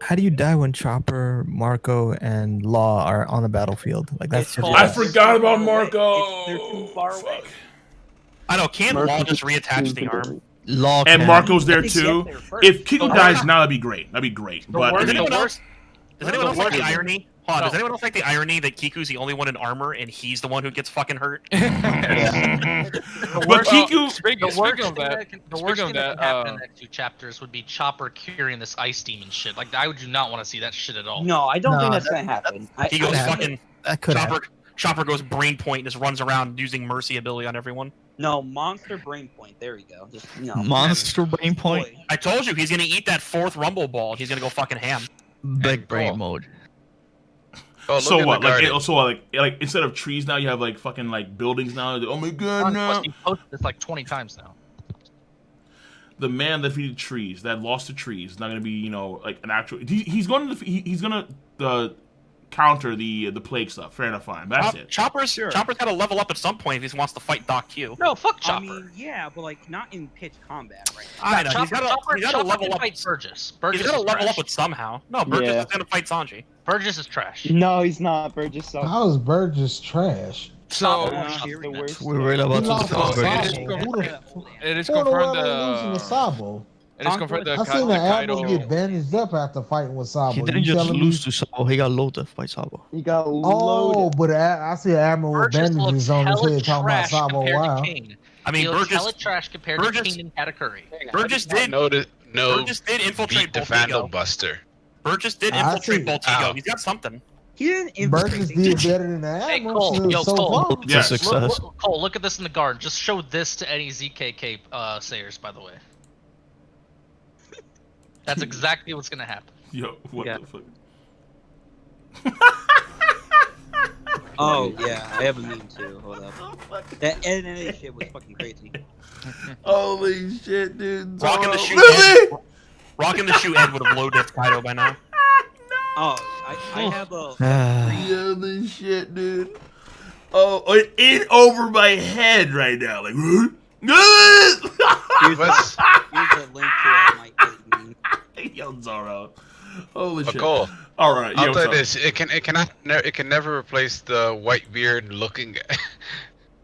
Speaker 8: How do you die when Chopper, Marco, and Law are on the battlefield? Like that's
Speaker 6: It's
Speaker 8: just
Speaker 6: called-
Speaker 1: I forgot about
Speaker 6: They're far away.
Speaker 1: Marco.
Speaker 6: They're too far away.
Speaker 5: I know. Can Law just reattach the arm?
Speaker 8: Law.
Speaker 1: And
Speaker 8: can-
Speaker 1: Marco's there
Speaker 6: They
Speaker 1: too.
Speaker 6: get there first.
Speaker 1: If Kiku dies now, that'd be great. That'd be great. But I
Speaker 5: Does
Speaker 1: mean,
Speaker 5: anyone else? Does anyone else like the
Speaker 7: worst-
Speaker 5: irony? Hold on, does anyone else like the irony that Kiku's the only one in armor and he's the one who gets fucking hurt?
Speaker 1: but Kiku.
Speaker 12: Speaking of that,
Speaker 7: The worst thing that can happen in the next 2 chapters would be Chopper curing this ice demon shit. Like, I do not want to see that shit at all.
Speaker 6: No, I don't
Speaker 8: No,
Speaker 6: think that's gonna happen.
Speaker 5: He goes fucking
Speaker 8: That could happen.
Speaker 5: Chopper goes brain point and just runs around using mercy ability on everyone.
Speaker 6: No, monster brain point. There you go. Just
Speaker 8: Monster brain point.
Speaker 6: Boy.
Speaker 5: I told you he's gonna eat that 4th rumble ball. He's gonna go fucking ham.
Speaker 8: Big brain mode.
Speaker 4: Oh, look
Speaker 1: So
Speaker 4: at
Speaker 1: what?
Speaker 4: the garden.
Speaker 1: Like instead of trees now, you have like fucking like buildings now. Oh my god, no!
Speaker 7: He posted this like 20 times now.
Speaker 1: The man that defeated trees, that lost to trees, is not gonna be like an actual. He's going to he's gonna counter the plague stuff. Fair enough, fine. That's it.
Speaker 5: Chopper's got to level up at some point if he wants to fight Doc Q.
Speaker 7: No, fuck
Speaker 6: I
Speaker 7: Chopper.
Speaker 6: mean, yeah, but like not in pitch combat right now.
Speaker 5: I know.
Speaker 7: Chopper,
Speaker 5: He's got to level
Speaker 7: can
Speaker 5: up.
Speaker 7: fight Burgess.
Speaker 5: He's
Speaker 7: Burgess
Speaker 5: got to
Speaker 7: is
Speaker 5: level
Speaker 7: trash.
Speaker 5: up with somehow. No, Burgess
Speaker 9: Yeah.
Speaker 5: is gonna fight Sanji.
Speaker 7: Burgess is trash.
Speaker 9: No, he's not. Burgess sucks.
Speaker 11: How is Burgess trash?
Speaker 12: So
Speaker 9: He's the worst.
Speaker 8: We're right
Speaker 11: He
Speaker 8: about
Speaker 11: lost
Speaker 8: to
Speaker 11: to
Speaker 12: Oh,
Speaker 8: Burgess.
Speaker 12: it is
Speaker 11: Sabo.
Speaker 12: it is
Speaker 11: Who the
Speaker 12: confirmed
Speaker 11: hell losing to Sabo?
Speaker 12: it is confirmed that
Speaker 11: I seen the Admiral
Speaker 12: Kaido.
Speaker 11: get bandaged up after fighting with Sabo.
Speaker 8: He
Speaker 11: You
Speaker 8: didn't just
Speaker 11: telling
Speaker 8: lose
Speaker 11: me?
Speaker 8: to Sabo. He got low to fight Sabo.
Speaker 9: He got
Speaker 11: Oh,
Speaker 9: loaded.
Speaker 11: but I see Admiral with
Speaker 7: Burgess
Speaker 11: bandages
Speaker 7: looks
Speaker 11: on his
Speaker 7: hella
Speaker 11: head talking about
Speaker 7: trash
Speaker 11: Sabo.
Speaker 7: compared to
Speaker 11: Wow.
Speaker 7: King.
Speaker 5: I mean,
Speaker 7: He looks
Speaker 5: Burgess.
Speaker 7: hella trash compared to King and Katakuri.
Speaker 5: Burgess did.
Speaker 4: No,
Speaker 5: Burgess did infiltrate
Speaker 4: beat the Vandal
Speaker 5: Boltigo.
Speaker 4: Buster.
Speaker 5: Burgess did
Speaker 11: I
Speaker 5: infiltrate
Speaker 11: see.
Speaker 5: Boltigo.
Speaker 4: Ow.
Speaker 5: He's got something.
Speaker 6: He didn't infiltrate.
Speaker 11: Burgess did better than the
Speaker 7: Hey,
Speaker 11: Admiral
Speaker 7: Cole, yo,
Speaker 11: so
Speaker 7: Cole.
Speaker 11: far.
Speaker 8: It's a
Speaker 1: Yes.
Speaker 8: success.
Speaker 7: Cole, look at this in the guard. Just show this to any ZKK sayers, by the way. That's exactly what's gonna happen.
Speaker 1: Yo, what
Speaker 6: Yeah.
Speaker 1: the fuck?
Speaker 6: Oh yeah, I have a meme too. Hold up. That NNA shit was fucking crazy.
Speaker 1: Holy shit, dude!
Speaker 5: Rocking the shoe.
Speaker 1: Really?
Speaker 5: Rocking the shoe Ed would have low dipped Kaido by now.
Speaker 6: Oh, I have a.
Speaker 1: Holy shit, dude! Oh, it in over my head right now, like.
Speaker 6: Here's
Speaker 4: What's
Speaker 6: a link to my meme.
Speaker 1: Yo, Zoro. Holy shit!
Speaker 4: Cole?
Speaker 1: All right,
Speaker 4: I'll
Speaker 1: yo,
Speaker 4: tell you
Speaker 1: what's
Speaker 4: this: it can never replace the white beard looking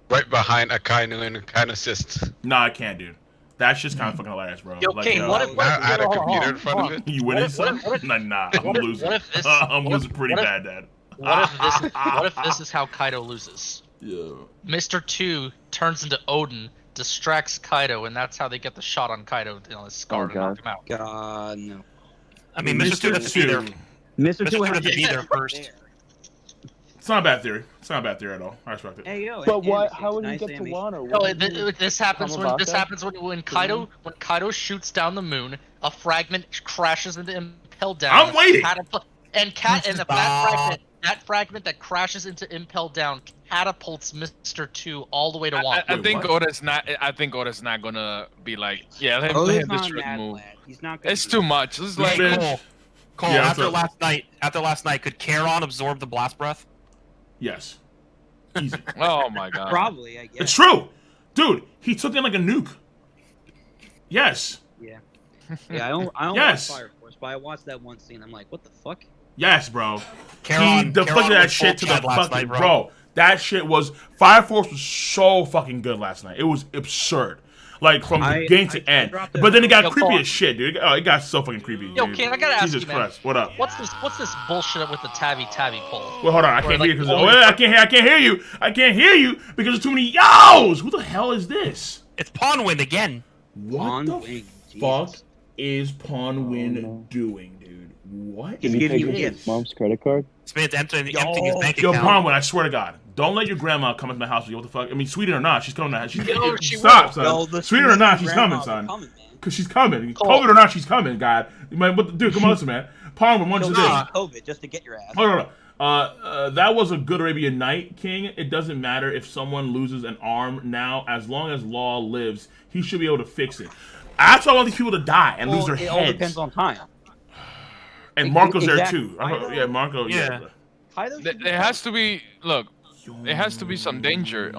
Speaker 4: right behind Akainu and Akainu assist.
Speaker 1: up? Nah, I can't, dude. That shit's kind of fucking hilarious, bro.
Speaker 7: Yo,
Speaker 1: Like,
Speaker 7: King,
Speaker 1: yo,
Speaker 7: what if
Speaker 4: Now add a
Speaker 7: hold on,
Speaker 4: computer in
Speaker 7: hold
Speaker 4: front
Speaker 7: on.
Speaker 4: of it.
Speaker 1: you
Speaker 7: What
Speaker 1: winning
Speaker 7: if- what
Speaker 1: some?
Speaker 7: if- what if-
Speaker 1: Nah, I'm
Speaker 7: what if-
Speaker 1: losing.
Speaker 7: what if this-
Speaker 1: I'm
Speaker 7: what if-
Speaker 1: losing pretty
Speaker 7: what if-
Speaker 1: bad, Dad.
Speaker 7: What if this is how Kaido loses?
Speaker 1: Yeah.
Speaker 7: Mr. 2 turns into Odin, distracts Kaido, and that's how they get the shot on Kaido on his scar to knock him out.
Speaker 6: God no.
Speaker 5: I mean, Mr. Two has to be there.
Speaker 6: Mr.
Speaker 5: Mr.
Speaker 6: Two
Speaker 5: Two
Speaker 6: has
Speaker 5: has to be there first.
Speaker 1: It's not a bad theory. It's not a bad theory at all. I respect it.
Speaker 6: Hey yo.
Speaker 9: But
Speaker 6: animation,
Speaker 9: what? How would
Speaker 6: nice
Speaker 9: he get to
Speaker 6: animation.
Speaker 9: Wano?
Speaker 7: No, this happens when Kaido shoots down the moon. A fragment crashes into Impel Down.
Speaker 1: I'm waiting.
Speaker 7: That fragment that crashes into Impel Down catapults Mr. 2 all the way to Wano.
Speaker 12: I think
Speaker 1: what?
Speaker 12: Oda's not. I think Oda's not gonna be like, yeah, let
Speaker 6: Oda's
Speaker 12: him
Speaker 6: not
Speaker 12: destroy the
Speaker 6: mad
Speaker 12: move.
Speaker 6: lad. He's not gonna
Speaker 12: It's
Speaker 6: do
Speaker 12: too
Speaker 6: that.
Speaker 12: much. This is
Speaker 5: Hey,
Speaker 12: like,
Speaker 5: Cole,
Speaker 1: Yeah,
Speaker 5: after
Speaker 1: what's up?
Speaker 5: last night, could Charon absorb the blast breath?
Speaker 1: Yes. Easy.
Speaker 12: oh my god.
Speaker 6: Probably, I guess.
Speaker 1: It's true, dude. He took in like a nuke. Yes.
Speaker 6: Yeah. Yeah, I don't
Speaker 1: Yes.
Speaker 6: watch Fire Force, but I watched that one scene. I'm like, what the fuck?
Speaker 1: Yes, bro.
Speaker 5: Charon,
Speaker 1: He deflected that
Speaker 5: was
Speaker 1: shit to
Speaker 5: full
Speaker 1: the
Speaker 5: Chad last
Speaker 1: fucking
Speaker 5: night,
Speaker 1: bro. That shit was Fire Force was so fucking good last night. It was absurd, like from beginning to end.
Speaker 6: dropped it.
Speaker 1: But then it got
Speaker 7: Yo,
Speaker 1: creepy
Speaker 7: Paul.
Speaker 1: as shit, dude. Oh, it got so fucking creepy.
Speaker 7: Yo,
Speaker 1: dude.
Speaker 7: King, I gotta ask
Speaker 1: Jesus
Speaker 7: you, man.
Speaker 1: Christ, what up?
Speaker 7: What's this bullshit with the tabby poll?
Speaker 1: Well, hold on, I
Speaker 7: Or,
Speaker 1: can't
Speaker 7: like,
Speaker 1: hear you because
Speaker 7: only-
Speaker 1: I can't hear you. I can't hear you because there's too many yo's. Who the hell is this?
Speaker 5: It's Pawn Wind again.
Speaker 1: What
Speaker 6: On
Speaker 1: the
Speaker 6: wing.
Speaker 1: fuck
Speaker 6: Jesus.
Speaker 1: is Pawnwin
Speaker 9: no.
Speaker 1: doing, dude? What?
Speaker 6: He's
Speaker 9: Can you
Speaker 6: giving
Speaker 9: take
Speaker 6: you
Speaker 9: his
Speaker 6: gifts.
Speaker 9: mom's credit card?
Speaker 5: This man's emptying his bank
Speaker 1: Yo,
Speaker 5: account.
Speaker 1: Pawnwin, I swear to God, don't let your grandma come into my house with you. What the fuck? I mean, Sweden or not, she's coming to She's
Speaker 7: Yo, she
Speaker 1: stop,
Speaker 7: will.
Speaker 1: son.
Speaker 6: Yo, the
Speaker 1: Sweden or not, she's coming,
Speaker 6: grandmas are
Speaker 1: son.
Speaker 6: coming, man.
Speaker 1: Because she's coming.
Speaker 7: Cole.
Speaker 1: COVID or not, she's coming, God. Man, but dude, come on, listen, man. Pawnwin, one
Speaker 6: Yo,
Speaker 1: just
Speaker 6: this
Speaker 1: this.
Speaker 6: is COVID just to get your ass.
Speaker 1: Hold on. That was a good Arabian Night, King. It doesn't matter if someone loses an arm now, as long as Law lives, he should be able to fix it. That's why I want these people to die and lose their
Speaker 6: it all
Speaker 1: heads.
Speaker 6: depends on time.
Speaker 1: And Marco's there
Speaker 6: Exactly.
Speaker 1: too. Yeah, Marco. Yeah.
Speaker 5: Yeah.
Speaker 6: Kaido should be
Speaker 12: There has to be. Look, there has to be some danger.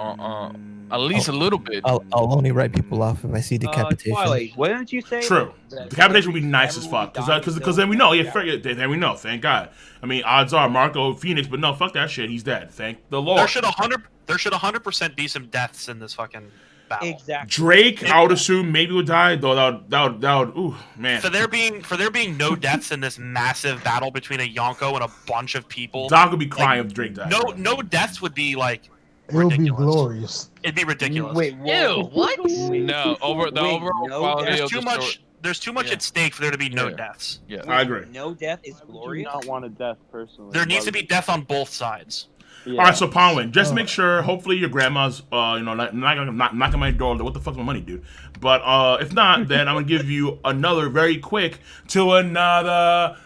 Speaker 12: At least a little bit.
Speaker 8: I'll only write people off if I see decapitation.
Speaker 6: Twilight, why don't you say
Speaker 1: True.
Speaker 6: that
Speaker 1: Decapitation would be nice as
Speaker 6: everyone
Speaker 1: fuck,
Speaker 6: died
Speaker 1: because
Speaker 6: until-
Speaker 1: then we know. Then we know. Thank God. I mean, odds are Marco Phoenix, but no, fuck that shit. He's dead. Thank the Lord.
Speaker 5: There should 100% be some deaths in this fucking battle.
Speaker 6: Exactly.
Speaker 1: Drake, I would assume maybe would die though. That would. Ooh, man.
Speaker 5: For there being no deaths in this massive battle between a Yonko and a bunch of people,
Speaker 1: Doc would be crying if Drake died.
Speaker 5: no deaths would be like
Speaker 11: It would be
Speaker 5: ridiculous.
Speaker 11: glorious.
Speaker 5: It'd be ridiculous.
Speaker 6: Wait, whoa.
Speaker 7: Ew, what?
Speaker 12: No, the
Speaker 6: Wait,
Speaker 12: overall
Speaker 6: no,
Speaker 12: quality
Speaker 5: There's
Speaker 12: of
Speaker 5: too
Speaker 12: the
Speaker 5: much.
Speaker 12: story.
Speaker 5: There's too much
Speaker 12: Yeah.
Speaker 5: at stake for there to be no
Speaker 12: Yeah.
Speaker 5: deaths.
Speaker 12: Yeah.
Speaker 1: I agree.
Speaker 6: No death is
Speaker 9: I do
Speaker 6: glorious.
Speaker 9: not want a death personally.
Speaker 5: There needs to be death on both sides.
Speaker 9: Yeah.
Speaker 1: All right, so Pawnwin, just make sure. Hopefully, your grandma's, not knocking my door. What the fuck's my money, dude? But if not, then I'm gonna give you another very quick to another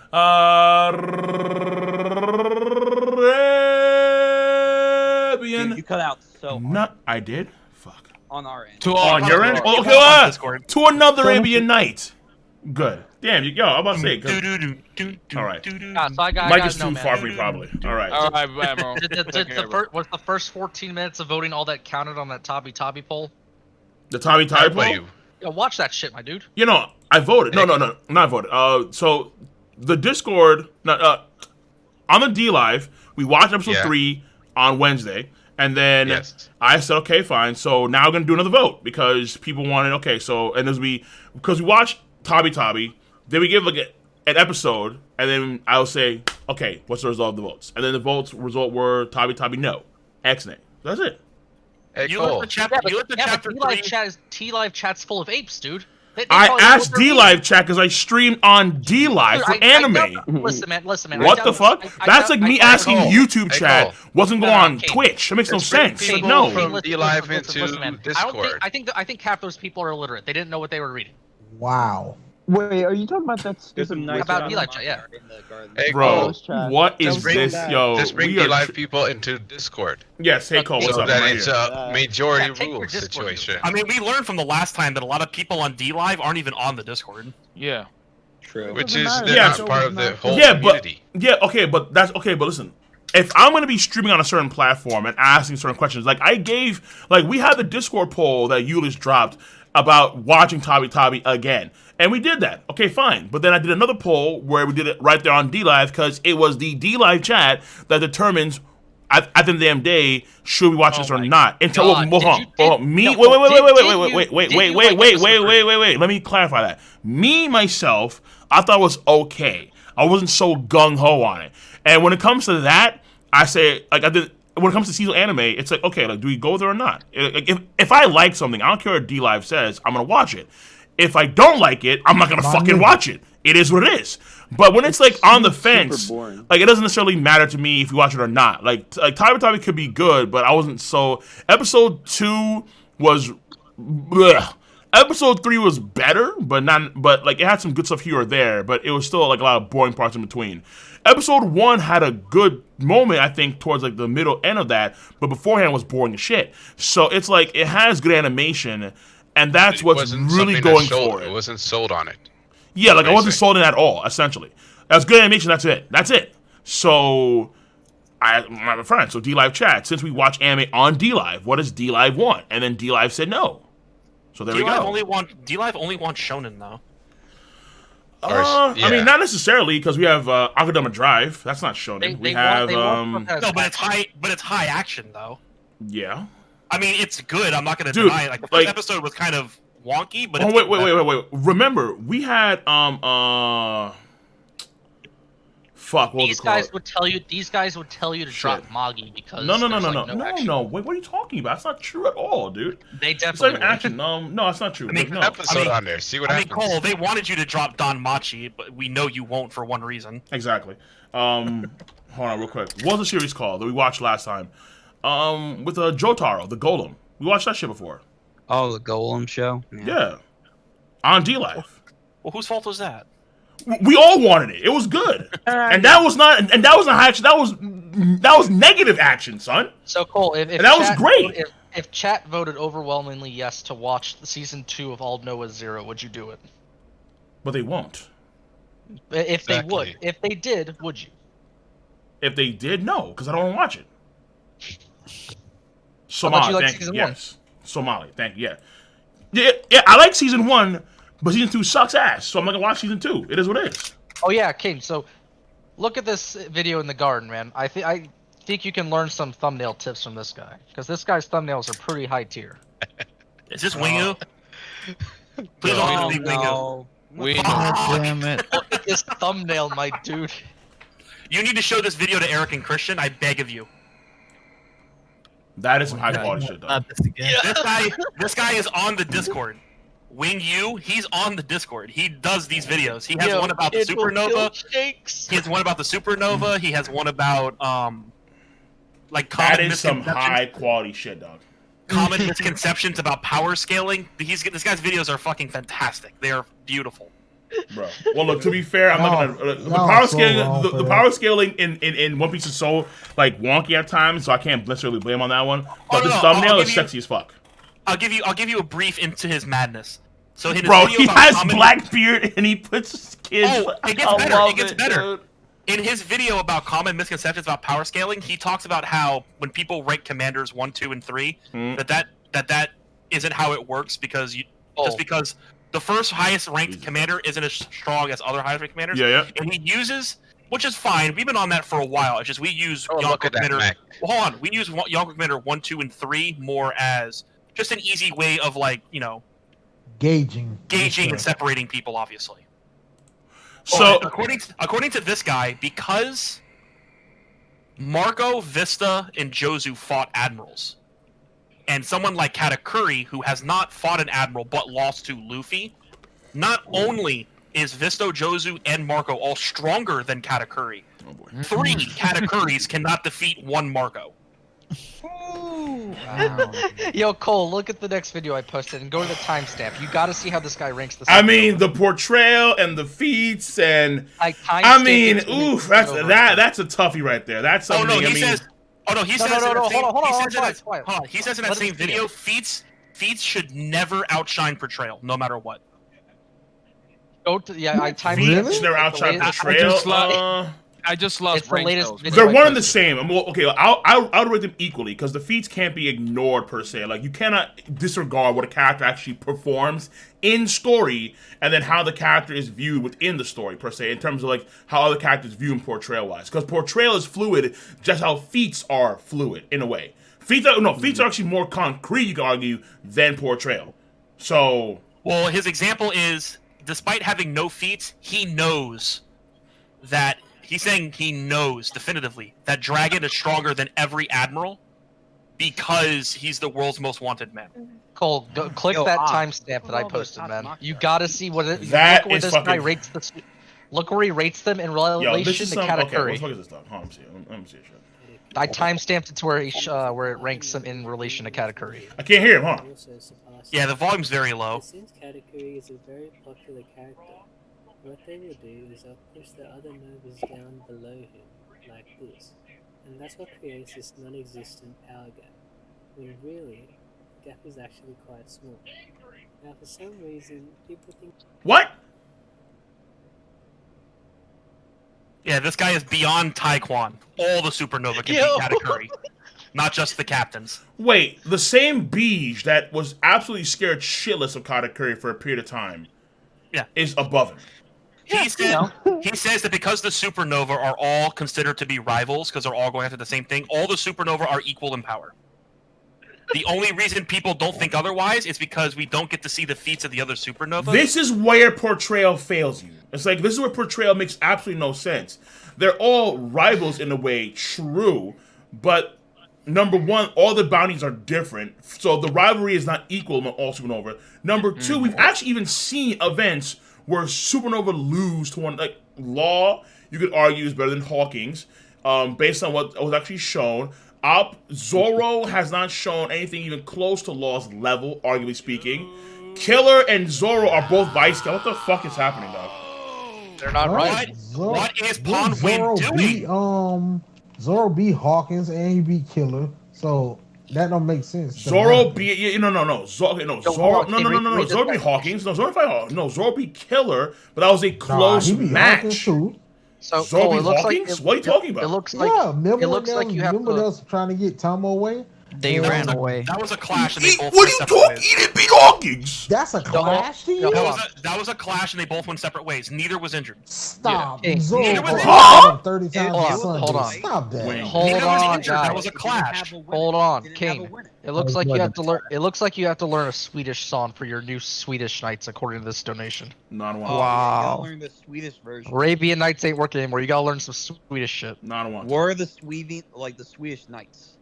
Speaker 1: Arabian.
Speaker 6: Dude, you cut out so hard
Speaker 1: Not, I did. Fuck.
Speaker 6: on our end.
Speaker 1: On your end?
Speaker 5: Discord.
Speaker 1: Oh, okay.
Speaker 5: On Discord.
Speaker 1: To another Arabian night. Good. Damn, yo, I'm about to say. 'Cause- All right.
Speaker 7: So I got.
Speaker 1: Mike
Speaker 7: I
Speaker 1: is
Speaker 7: gotta
Speaker 1: too
Speaker 7: know,
Speaker 1: far
Speaker 7: man.
Speaker 1: for me, probably. All right.
Speaker 12: All right, bro.
Speaker 7: Was the first 14 minutes of voting all that counted on that Tabi poll?
Speaker 1: The Tommy Type poll?
Speaker 7: Yo, watch that shit, my dude.
Speaker 1: You know, I voted. No, not voted. So the Discord, on the D Live, we watched episode 3 on Wednesday, and then I said, okay, fine. So now we're gonna do another vote because people wanted. Okay, so and because we watched Tabi, then we give like an episode, and then I'll say, okay, what's the result of the votes? And then the result were Tabi no, X nay. That's it.
Speaker 4: Hey,
Speaker 5: You
Speaker 4: Cole.
Speaker 5: let the chapter. You let the chapter three.
Speaker 7: T-Live chat's full of apes, dude. They
Speaker 1: I
Speaker 7: probably know
Speaker 1: asked
Speaker 7: what they're
Speaker 1: D Live chat because I streamed on D Live for
Speaker 7: Dude, I
Speaker 1: anime.
Speaker 7: listen, man.
Speaker 1: What the fuck? That's like me asking YouTube chat wasn't go on
Speaker 7: okay.
Speaker 1: Twitch. That makes no
Speaker 4: Let's bring
Speaker 1: sense.
Speaker 4: people
Speaker 1: No.
Speaker 4: from
Speaker 7: Listen,
Speaker 4: D-Live
Speaker 7: listen,
Speaker 4: into
Speaker 7: man.
Speaker 4: Discord.
Speaker 7: I think half those people are illiterate. They didn't know what they were reading.
Speaker 11: Wow.
Speaker 9: Wait, are you talking about that
Speaker 6: There's
Speaker 9: stupid
Speaker 6: some nice
Speaker 7: About
Speaker 6: stuff
Speaker 7: D-Live
Speaker 6: on
Speaker 7: chat, yeah.
Speaker 6: in the garden.
Speaker 4: Hey,
Speaker 1: Bro,
Speaker 4: Cole.
Speaker 9: chat.
Speaker 1: what
Speaker 9: Just
Speaker 1: is
Speaker 9: bring
Speaker 1: this,
Speaker 9: that.
Speaker 1: yo?
Speaker 4: Just bring
Speaker 1: we are
Speaker 4: D-Live people into Discord.
Speaker 1: Yes, hey Cole, what's
Speaker 4: So
Speaker 1: up?
Speaker 4: that
Speaker 1: I'm right
Speaker 4: it's
Speaker 1: here.
Speaker 4: a majority
Speaker 7: Yeah, take your
Speaker 4: rule
Speaker 7: Discord
Speaker 4: situation.
Speaker 5: I mean, we learned from the last time that a lot of people on D Live aren't even on the Discord.
Speaker 12: Yeah.
Speaker 6: True.
Speaker 4: Which
Speaker 9: Doesn't
Speaker 4: is
Speaker 9: matter.
Speaker 4: they're
Speaker 1: Yeah,
Speaker 4: not
Speaker 9: so
Speaker 4: part
Speaker 9: it's
Speaker 4: of the
Speaker 9: not-
Speaker 4: whole
Speaker 1: Yeah,
Speaker 4: community.
Speaker 1: but that's okay. But listen, if I'm gonna be streaming on a certain platform and asking certain questions, like we had the Discord poll that Eulis dropped about watching Tabi again, and we did that. Okay, fine. But then I did another poll where we did it right there on D Live because it was the D Live chat that determines at the end of the damn day, should we watch this or not? Until
Speaker 7: God.
Speaker 1: me, wait. Let me clarify that. Me myself, I thought it was okay. I wasn't so gung ho on it. And when it comes to that, I say like I did. When it comes to seasonal anime, it's like okay, like do we go there or not? If I like something, I don't care what D Live says, I'm gonna watch it. If I don't like it, I'm not gonna fucking watch it. It is what it is. But when it's like on the fence, like it doesn't necessarily matter to me if you watch it or not. Like Tabi could be good, but I wasn't so. Episode 2 was, bleh. Episode 3 was better, but like it had some good stuff here or there, but it was still like a lot of boring parts in between. Episode 1 had a good moment, I think, towards like the middle end of that, but beforehand was boring as shit. So it's like it has good animation, and that's what's really going for it.
Speaker 4: It wasn't sold on it.
Speaker 1: Yeah, like I wasn't sold in at all, essentially. That's good animation, that's it. So, I have a friend, so D-Live chat, since we watch anime on D-Live, what does D-Live want? And then D-Live said no. So there we go.
Speaker 5: D-Live only wants shonen, though.
Speaker 1: I mean, not necessarily, because we have Akudama Drive. That's not shonen.
Speaker 5: No, but it's high action, though.
Speaker 1: Yeah.
Speaker 5: I mean, it's good. I'm not going to deny it. Like, the first episode was kind of wonky, but
Speaker 1: wait. Remember, we had fuck. What
Speaker 7: these guys would tell you. These guys would tell you to drop Magi because
Speaker 1: no. Wait, what are you talking about? That's not true at all, dude.
Speaker 7: They definitely
Speaker 1: it's action. No, that's not true.
Speaker 4: I mean, episode on there. See what happens.
Speaker 5: Cole, they wanted you to drop Don Machi, but we know you won't for one reason.
Speaker 1: Exactly. Hold on, real quick. What was the series called that we watched last time? With Jotaro, the Golem. We watched that shit before.
Speaker 6: Oh, the Golem show.
Speaker 1: Yeah. On D-Live.
Speaker 5: Well, whose fault was that?
Speaker 1: We all wanted it. It was good, and that was not. And that wasn't high action. That was negative action, son.
Speaker 7: So Cole, if
Speaker 1: that was great.
Speaker 7: If chat voted overwhelmingly yes to watch the season 2 of All Noah Zero, would you do it?
Speaker 1: But they won't.
Speaker 7: If they would, if they did, would you?
Speaker 1: If they did, no, because I don't want to watch it.
Speaker 7: Somali, like season 1?
Speaker 1: Yes. Somali, thank you. Yeah. I like season 1. But season 2 sucks ass, so I'm not gonna watch season 2. It is what it is.
Speaker 7: Oh yeah, King. So, look at this video in the garden, man. I think you can learn some thumbnail tips from this guy, because this guy's thumbnails are pretty high tier.
Speaker 5: Is this Wingu? Please don't be Wingu.
Speaker 12: Damn it!
Speaker 7: Look at this thumbnail, my dude.
Speaker 5: You need to show this video to Eric and Christian. I beg of you.
Speaker 1: That is some high quality shit, though.
Speaker 5: This guy is on the Discord. Wing Yu, he's on the Discord. He does these videos. He has one about the supernova. He has one about the supernova. He has one about like common
Speaker 1: that is some high quality shit, dog.
Speaker 5: Common misconceptions about power scaling. This guy's videos are fucking fantastic. They are beautiful.
Speaker 1: Bro. Well, look, to be fair, I'm not gonna the power scaling. The power scaling in One Piece is so like wonky at times, so I can't necessarily blame on that one. But this thumbnail is sexy as fuck.
Speaker 5: I'll give you a brief into his madness. So in his
Speaker 1: bro,
Speaker 5: video
Speaker 1: he
Speaker 5: about
Speaker 1: has black beard and he puts his kids.
Speaker 5: Oh, it gets better. It gets better. Dude. In his video about common misconceptions about power scaling, he talks about how when people rank commanders 1, 2, and 3, that isn't how it works because just because the first highest ranked commander isn't as strong as other highest ranked commanders.
Speaker 1: Yeah.
Speaker 5: And he uses, which is fine. We've been on that for a while. It's just we use Yonko Commander. Well, hold on. We use Yonko Commander 1, 2, and 3 more as just an easy way of like
Speaker 11: gauging
Speaker 5: and separating people, obviously.
Speaker 1: So
Speaker 5: according to this guy, because Marco, Vista, and Jozu fought admirals, and someone like Katakuri, who has not fought an admiral but lost to Luffy, not only is Vista, Jozu, and Marco all stronger than Katakuri, 3 Katakuris cannot defeat 1 Marco.
Speaker 7: Wow. Yo, Cole, look at the next video I posted and go to the timestamp. You got to see how this guy ranks the.
Speaker 1: I mean, the portrayal and the feats and I mean, oof, that's a toughie right there. That's something.
Speaker 5: He says in that same video, feats should never outshine portrayal, no matter what.
Speaker 7: I timed
Speaker 1: feats never outshine portrayal.
Speaker 12: I just lost
Speaker 7: It's the
Speaker 12: brain
Speaker 7: latest
Speaker 12: cells.
Speaker 7: video.
Speaker 1: They're
Speaker 7: I
Speaker 1: one and the
Speaker 7: posted.
Speaker 1: same. Okay, I'll rate them equally because the feats can't be ignored per se. Like you cannot disregard what a character actually performs in story, and then how the character is viewed within the story per se, in terms of like how other characters view him portrayal wise. Because portrayal is fluid, just how feats are fluid in a way. Feats are actually more concrete, you could argue, than portrayal. So
Speaker 5: Well, his example is, despite having no feats, he knows that he's saying he knows definitively that Dragon is stronger than every admiral because he's the world's most wanted man.
Speaker 7: Cole, click
Speaker 6: Yo,
Speaker 7: that
Speaker 6: Ah,
Speaker 7: timestamp that I
Speaker 6: look at all those
Speaker 7: posted, man.
Speaker 6: Tatsumaki
Speaker 7: You
Speaker 6: guys.
Speaker 7: gotta see what it.
Speaker 1: That
Speaker 7: Look where
Speaker 1: is
Speaker 7: this guy
Speaker 1: fucking-
Speaker 7: rates the. Look where he rates them in
Speaker 1: yo, this
Speaker 7: relation
Speaker 1: is
Speaker 7: to
Speaker 1: some okay. What
Speaker 7: Katakuri.
Speaker 1: the fuck is this stuff? Hold on, let me see it.
Speaker 7: I timestamped it to where it ranks them in relation to Katakuri.
Speaker 1: I can't hear him, huh?
Speaker 5: Yeah, the volume's very low.
Speaker 13: Since Katakuri is a very popular character, what they will do is they'll push the other Novas down below him, like this. And that's what creates this non-existent power gap, when really, the gap is actually quite small. Now for some reason, people think...
Speaker 1: What?
Speaker 5: Yeah, this guy is beyond Taekwon. All the supernova can beat Katakuri, not just the captains.
Speaker 1: Wait, the same Beige that was absolutely scared shitless of Katakuri for a period of time,
Speaker 5: Yeah,
Speaker 1: is above him.
Speaker 5: he says that because the supernova are all considered to be rivals, because they're all going after the same thing, all the supernova are equal in power. The only reason people don't think otherwise is because we don't get to see the feats of the other supernovas.
Speaker 1: This is where portrayal fails you. It's like, this is where portrayal makes absolutely no sense. They're all rivals in a way, true, but number one, all the bounties are different, so the rivalry is not equal among all supernova. Number two, we've actually even seen events where supernova lose to one, like Law, you could argue is better than Hawking's, based on what was actually shown. Zoro has not shown anything even close to Law's level, arguably speaking. Killer and Zoro are both vice. What the fuck is happening, dog?
Speaker 5: They're not right. What is Pawn Win doing?
Speaker 11: Zoro beat Hawkins and he beat Killer, so that don't make sense.
Speaker 1: Zoro beat no. Zoro beat Hawkins. Zoro beat Killer, but that was a close
Speaker 11: he beat
Speaker 1: match.
Speaker 11: Hawkins too.
Speaker 7: So
Speaker 1: Zoro
Speaker 7: Cole,
Speaker 1: beat
Speaker 7: it looks like
Speaker 1: Hawkins? What are you talking about?
Speaker 7: It looks like
Speaker 11: remember
Speaker 7: it looks like you have
Speaker 11: remember
Speaker 7: to.
Speaker 11: us trying to get Tomo away.
Speaker 10: They ran away.
Speaker 5: That was a clash, and they both
Speaker 1: What
Speaker 5: went
Speaker 1: are you
Speaker 5: separate
Speaker 1: talking?
Speaker 5: ways.
Speaker 1: He didn't beat Hawkins.
Speaker 11: That's a clash to you?
Speaker 5: That was a clash, and they both went separate ways. Neither was injured.
Speaker 11: Stop.
Speaker 7: Yeah.
Speaker 11: Zoro
Speaker 5: Neither was
Speaker 11: fought him 30 times
Speaker 7: Hold
Speaker 11: a
Speaker 7: on,
Speaker 11: Sunday.
Speaker 7: hold on.
Speaker 11: Stop that.
Speaker 1: Wait.
Speaker 7: Hold
Speaker 5: Neither was
Speaker 7: on,
Speaker 5: injured. That
Speaker 7: guys.
Speaker 5: was a clash.
Speaker 7: Hold on,
Speaker 6: Didn't have a
Speaker 7: Kane.
Speaker 6: winner.
Speaker 7: It looks like you have to learn. It looks like you have to learn a Swedish song for your new Swedish Knights, according to this donation.
Speaker 1: Not one.
Speaker 6: Oh, yeah, you
Speaker 10: Wow.
Speaker 6: gotta learn the Swedish version.
Speaker 7: Arabian Nights ain't working anymore. You gotta learn some Swedish shit.
Speaker 1: Not one.
Speaker 6: Were the Swedish Knights?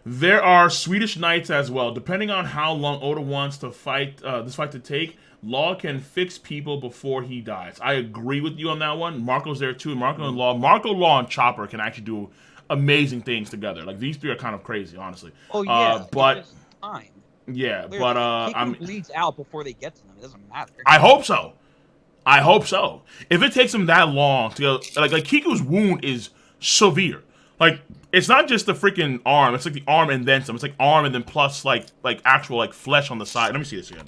Speaker 1: There are Swedish Knights as well. Depending on how long Oda wants to fight this fight to take, Law can fix people before he dies. I agree with you on that one. Marco's there too. Marco, Law, and Chopper can actually do amazing things together. Like these three are kind of crazy, honestly.
Speaker 6: Oh yeah,
Speaker 1: but
Speaker 6: it's just time.
Speaker 1: yeah,
Speaker 6: Clearly,
Speaker 1: but
Speaker 6: Kiku bleeds out before they get to them. It doesn't matter.
Speaker 1: I hope so. I hope so. If it takes him that long to go, like Kiku's wound is severe. Like it's not just the freaking arm. It's like the arm and then some. It's like arm and then plus like actual like flesh on the side. Let me see this again.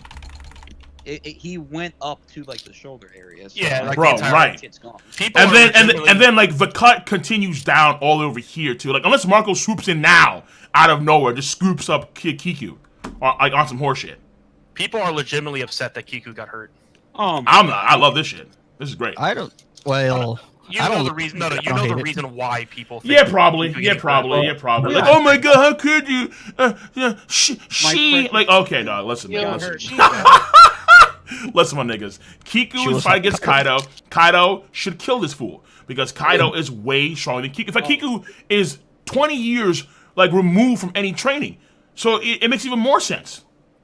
Speaker 6: He went up to like the shoulder area. So
Speaker 5: Yeah, like
Speaker 1: bro,
Speaker 5: the entire
Speaker 1: right.
Speaker 6: Shit's gone.
Speaker 5: People
Speaker 1: And
Speaker 5: are
Speaker 1: then
Speaker 5: legitimately-
Speaker 1: like the cut continues down all over here too. Like unless Marco swoops in now out of nowhere, just scoops up Kiku, or like on some horse shit.
Speaker 5: people are legitimately upset that Kiku got hurt.
Speaker 1: I'm not. I love this shit. This is great.
Speaker 10: I don't. Well,
Speaker 5: You
Speaker 10: I
Speaker 5: know
Speaker 10: don't.
Speaker 5: the reason. No,
Speaker 10: I
Speaker 5: you
Speaker 10: don't
Speaker 5: know
Speaker 10: hate
Speaker 5: the
Speaker 10: it.
Speaker 5: reason why people. Think
Speaker 1: Yeah, probably.
Speaker 5: Kiku
Speaker 1: Yeah,
Speaker 5: getting
Speaker 1: probably.
Speaker 5: hurt.
Speaker 1: Yeah, probably.
Speaker 11: Yeah.
Speaker 1: Like, oh my god, how could you? She.
Speaker 6: precious-
Speaker 1: Like, okay, dog. Listen,
Speaker 7: Yo,
Speaker 1: listen.
Speaker 7: she-
Speaker 1: Listen, my niggas. Kiku
Speaker 10: She
Speaker 1: is
Speaker 10: was
Speaker 1: fight
Speaker 10: like
Speaker 1: against Kaido. Kaido should kill this fool because Kaido is way stronger than Kiku. In fact, Kiku is 20 years like removed from any training, so it makes even more sense.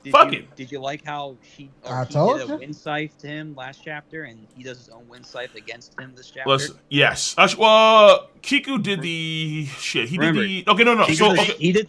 Speaker 1: Fuck it.
Speaker 6: Did you like how he
Speaker 11: I
Speaker 6: did
Speaker 11: told
Speaker 6: a
Speaker 11: you.
Speaker 6: wind scythe to him last chapter, and he does his own wind scythe against him this chapter?
Speaker 1: Listen, yes. Well, Kiku did the shit. He
Speaker 6: Remember,
Speaker 1: did the. Okay, no.
Speaker 6: He
Speaker 1: So
Speaker 6: did the,
Speaker 1: okay.
Speaker 6: he did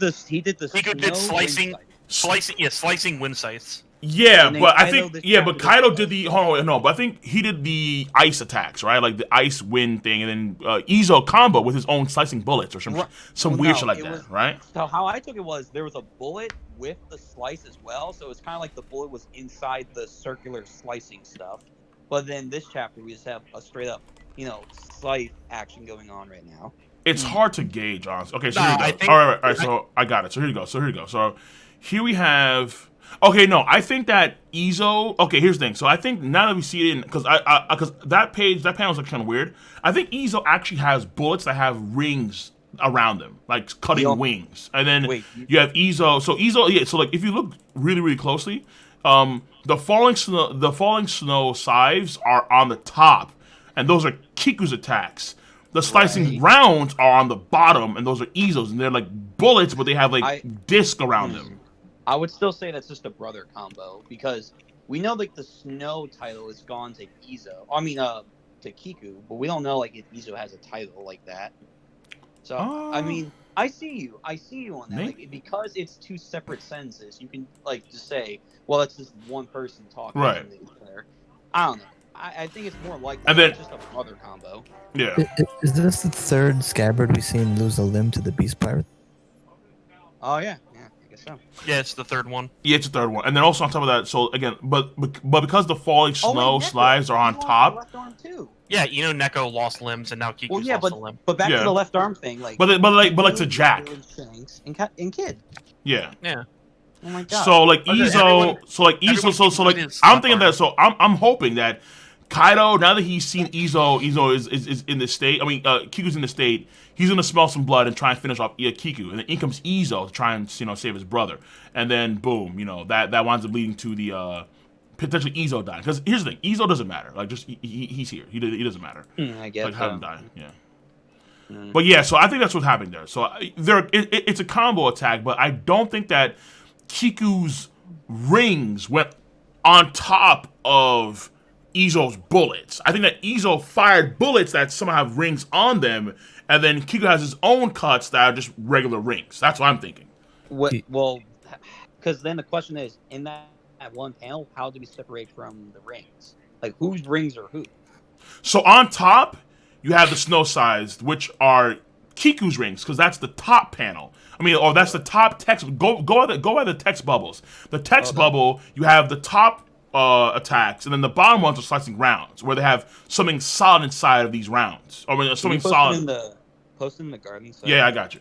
Speaker 6: the
Speaker 5: Kiku did
Speaker 6: snow wind
Speaker 5: slicing,
Speaker 6: scythe.
Speaker 5: slicing wind scythes.
Speaker 1: Yeah,
Speaker 6: And then
Speaker 1: but I
Speaker 6: Kaido
Speaker 1: think
Speaker 6: this
Speaker 1: but
Speaker 6: chapter
Speaker 1: Kaido
Speaker 6: does
Speaker 1: did the hold on, no, but I think he did the ice attacks, right? Like the ice wind thing, and then Izo combo with his own slicing bullets or some
Speaker 6: Right.
Speaker 1: some
Speaker 6: Well,
Speaker 1: weird
Speaker 6: no,
Speaker 1: shit like
Speaker 6: it
Speaker 1: that,
Speaker 6: was-
Speaker 1: right?
Speaker 6: So how I took it was there was a bullet with the slice as well, so it's kind of like the bullet was inside the circular slicing stuff. But then this chapter we just have a straight up Scythe action going on right now.
Speaker 1: It's hard to gauge, honestly. Okay, so
Speaker 5: Nah,
Speaker 1: here we
Speaker 5: I
Speaker 1: go.
Speaker 5: think-
Speaker 1: All right. So I got it. So here you go. So here we have. Okay, no, I think that Izo. Okay, here's the thing. So I think now that we see it in, because that panel's like kind of weird. I think Izo actually has bullets that have rings around them, like cutting wings, and then you have Izo. So Izo, yeah. So like if you look really, really closely, the falling snow scythes are on the top, and those are Kiku's attacks. The slicing rounds are on the bottom, and those are Izo's, and they're like bullets, but they have like disc around them.
Speaker 6: I would still say that's just a brother combo because we know like the snow title is gone to Izo. I mean, to Kiku, but we don't know like if Izo has a title like that. So I mean, I see you on that. Like, because it's two separate sentences, you can like just say, well, it's just one person talking.
Speaker 1: Right.
Speaker 6: There. I don't know. I think it's more likely
Speaker 1: and then,
Speaker 6: it's just a brother combo.
Speaker 1: Yeah.
Speaker 8: Is this the third Scabbard we've seen lose a limb to the Beast Pirate?
Speaker 6: Oh yeah, I guess so.
Speaker 5: Yeah, it's the third one.
Speaker 1: Yeah, it's the third one, and then also on top of that, so again, but because the falling snow slides are on top.
Speaker 6: Left arm too.
Speaker 5: Yeah, Neko lost limbs, and now Kiku's lost a limb.
Speaker 6: But back to the left arm thing, like.
Speaker 1: But like to Jack.
Speaker 6: And Kid.
Speaker 1: Yeah.
Speaker 5: Yeah.
Speaker 6: Oh my god.
Speaker 1: So like Izo, I'm thinking that. So I'm hoping that Kaido, now that he's seen Izo is in the state. I mean, Kiku's in the state. He's gonna smell some blood and try and finish off Kiku, and then in comes Izo to try and save his brother, and then boom, that winds up leading to the potentially Izo dying. Because here's the thing, Izo doesn't matter. Like just he's here. He doesn't matter.
Speaker 6: I guess.
Speaker 1: Like have him die. Yeah. But yeah, so I think that's what's happening there. So it's a combo attack, but I don't think that Kiku's rings went on top of Izo's bullets. I think that Izo fired bullets that somehow have rings on them, and then Kiku has his own cuts that are just regular rings. That's what I'm thinking.
Speaker 6: Well, because then the question is, in that one panel, how do we separate from the rings? Like, whose rings are who?
Speaker 1: So on top, you have the snow sides, which are Kiku's rings, because that's the top panel. I mean, or that's the top text. Go by the text bubbles. The text bubble, you have the top attacks, and then the bottom ones are slicing rounds, where they have something solid inside of these rounds. I mean, something solid.
Speaker 6: Post in the garden.
Speaker 1: Yeah, I got you.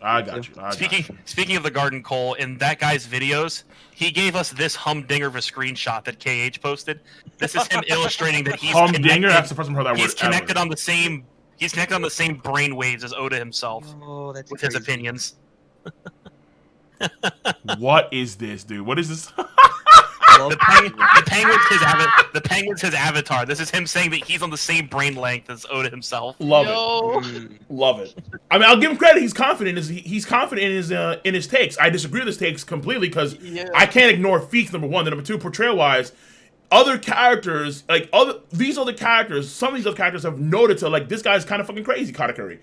Speaker 5: Speaking of the garden, Cole, in that guy's videos, he gave us this humdinger of a screenshot that KH posted. This is him illustrating that he's
Speaker 1: humdinger. That's the first time I heard that word.
Speaker 5: He's connected on the same. He's connected on the same brain waves as Oda himself.
Speaker 6: Oh, that's
Speaker 5: with
Speaker 6: crazy.
Speaker 5: his opinions.
Speaker 1: What is this, dude? What is this?
Speaker 5: The penguin's his avatar. This is him saying that he's on the same brain length as Oda himself.
Speaker 1: Love it. Love it. I mean, I'll give him credit. He's confident. He's confident in his takes. I disagree with his takes completely because I can't ignore Feats, number one. Then number two, portrayal wise, other characters, these other characters, some of these other characters have noted to this guy's kind of fucking crazy, Katakuri.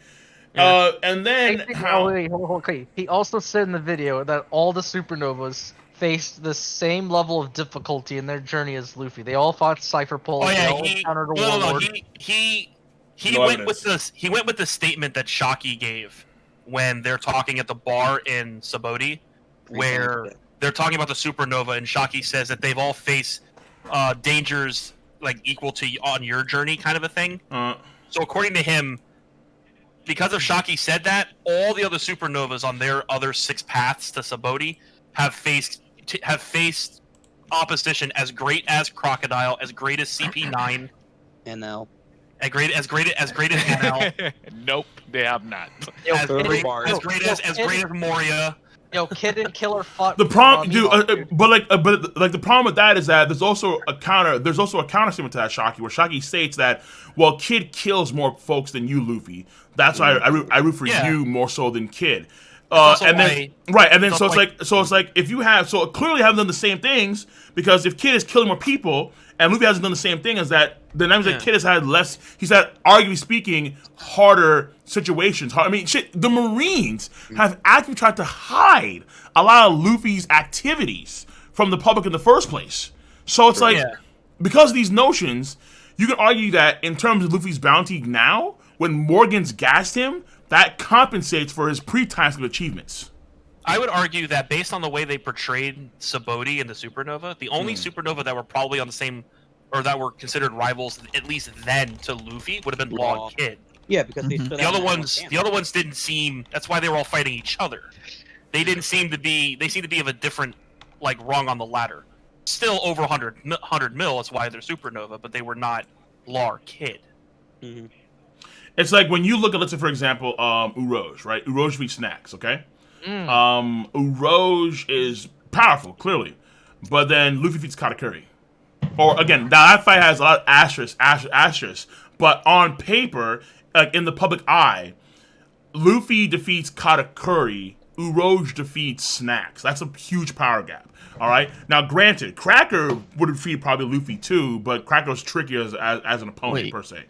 Speaker 1: Yeah. And then
Speaker 7: He also said in the video that all the supernovas faced the same level of difficulty in their journey as Luffy. They all fought Cypher Pole. They all encountered a warlord.
Speaker 5: He went with the statement that Shaki gave when they're talking at the bar in Saboti, where they're talking about the supernova, and Shaki says that they've all faced dangers equal to on your journey, kind of a thing. So according to him, because of Shaki said that, all the other supernovas on their other 6 paths to Saboti have faced opposition as great as Crocodile, as great as CP9,
Speaker 6: NL,
Speaker 5: as great as NL.
Speaker 12: Nope, they have not.
Speaker 5: As great as Moria.
Speaker 7: Yo, Kid and Killer fought.
Speaker 1: The problem, dude, but the problem with that is that there's also a counter statement to that, Shaki, where Shaki states that, well, Kid kills more folks than you, Luffy. That's why I root for you more so than Kid. And then it's like if you have clearly haven't done the same things, because if Kid is killing more people and Luffy hasn't done the same thing as that, then that means that Kid has had less. He's had, arguably speaking, harder situations. I mean, shit. The Marines have actually tried to hide a lot of Luffy's activities from the public in the first place. So it's because of these notions, you can argue that in terms of Luffy's bounty now, when Morgan's gassed him, that compensates for his pre-time skip achievements.
Speaker 5: I would argue that based on the way they portrayed Saboti in the supernova, the only supernova that were probably on the same or that were considered rivals at least then to Luffy would have been Law and Kid.
Speaker 6: Yeah, because they stood
Speaker 5: The
Speaker 6: out
Speaker 5: other
Speaker 6: in that
Speaker 5: ones,
Speaker 6: camp.
Speaker 5: the other ones didn't seem. That's why they were all fighting each other. They didn't seem to be. They seemed to be of a different, like, rung on the ladder. Still over 100 mil. That's why they're supernova, but they were not Law or Kid.
Speaker 6: Mm-hmm.
Speaker 1: It's like when you look at, let's say, for example, Urouge, right? Urouge beats Snacks, okay? Urouge is powerful, clearly, but then Luffy defeats Katakuri. Or again, now that fight has a lot of asterisks, but on paper, like in the public eye, Luffy defeats Katakuri, Urouge defeats Snacks. That's a huge power gap. All right. Now, granted, Cracker would defeat probably Luffy too, but Cracker's tricky as an opponent per se.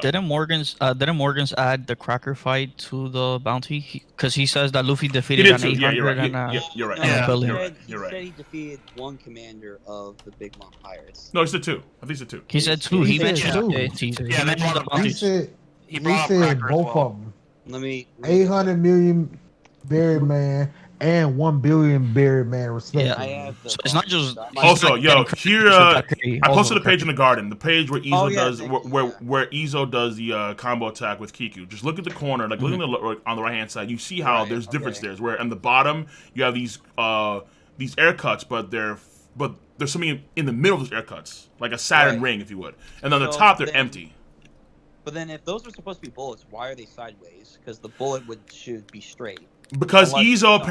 Speaker 10: Didn't Morgans add the Cracker fight to the bounty? Because he says that Luffy defeated an 800
Speaker 1: you're right.
Speaker 10: and
Speaker 1: You're right.
Speaker 10: and a billion.
Speaker 6: He said he defeated one commander of the Big Mom Pirates.
Speaker 1: No, he said 2. I think he said 2.
Speaker 10: He said 2. He mentioned 2.
Speaker 5: Yeah, they brought up
Speaker 11: He said
Speaker 5: he brought up
Speaker 11: said
Speaker 5: Cracker
Speaker 11: both
Speaker 5: as well.
Speaker 11: of them.
Speaker 6: Let me
Speaker 11: 800 million buried man and 1 billion buried man, respectively.
Speaker 6: I have the
Speaker 10: So it's not just.
Speaker 1: Also, yo, here I posted a
Speaker 10: the
Speaker 1: page in the garden, the page where Izo does
Speaker 6: thank you,
Speaker 1: where Izo does the combo attack with Kiku. Just look at the corner, like look at on the right hand side. You see how there's difference there. Where on the bottom you have these air cuts, but there's something in the middle of those air cuts, like a Saturn ring, if you would, and on the top they're empty.
Speaker 6: But then, if those are supposed to be bullets, why are they sideways? Because the bullet should be straight.
Speaker 1: Because Izo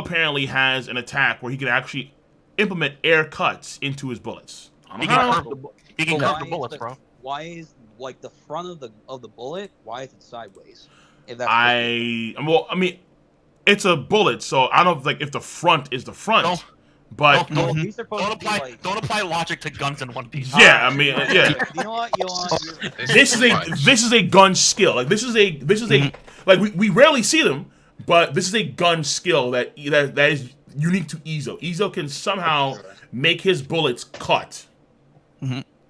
Speaker 1: apparently has an attack where he can actually implement air cuts into his bullets.
Speaker 5: He can curve the bullets, bro.
Speaker 6: Why is like the front of the bullet? Why is it sideways? If that's
Speaker 1: I mean, it's a bullet, so I don't know if the front is the front. But
Speaker 5: don't apply logic to guns in One Piece.
Speaker 1: Yeah, I mean, yeah.
Speaker 6: You know what?
Speaker 1: This is a gun skill. Like this is a like we rarely see them, but this is a gun skill that is unique to Izo. Izo can somehow make his bullets cut.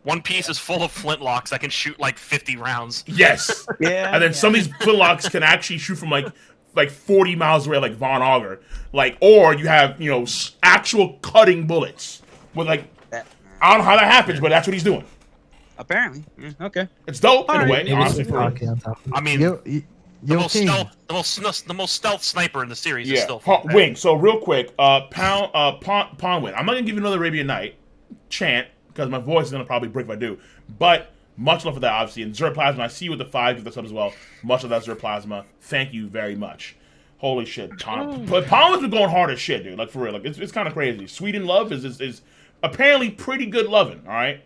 Speaker 5: One Piece is full of flintlocks that can shoot like 50 rounds.
Speaker 1: Yes. And then some of these flintlocks can actually shoot from like 40 miles away, like Von Auger. Like, or you have, actual cutting bullets with I don't know how that happens, but that's what he's doing.
Speaker 6: Apparently. Okay.
Speaker 1: It's dope in a way. Honestly,
Speaker 5: I mean, the most stealth sniper in the series is still
Speaker 1: Wing. So real quick, Ponwin. I'm not gonna give you another Arabian Night chant because my voice is gonna probably break if I do. But much love for that, obviously. And Zerd Plasma, I see you with the 5, give the sub as well. Much of that, Zerd Plasma. Thank you very much. Holy shit, but Ponwin's been going hard as shit, dude. Like for real, like it's kind of crazy. Sweden love is apparently pretty good loving. All right,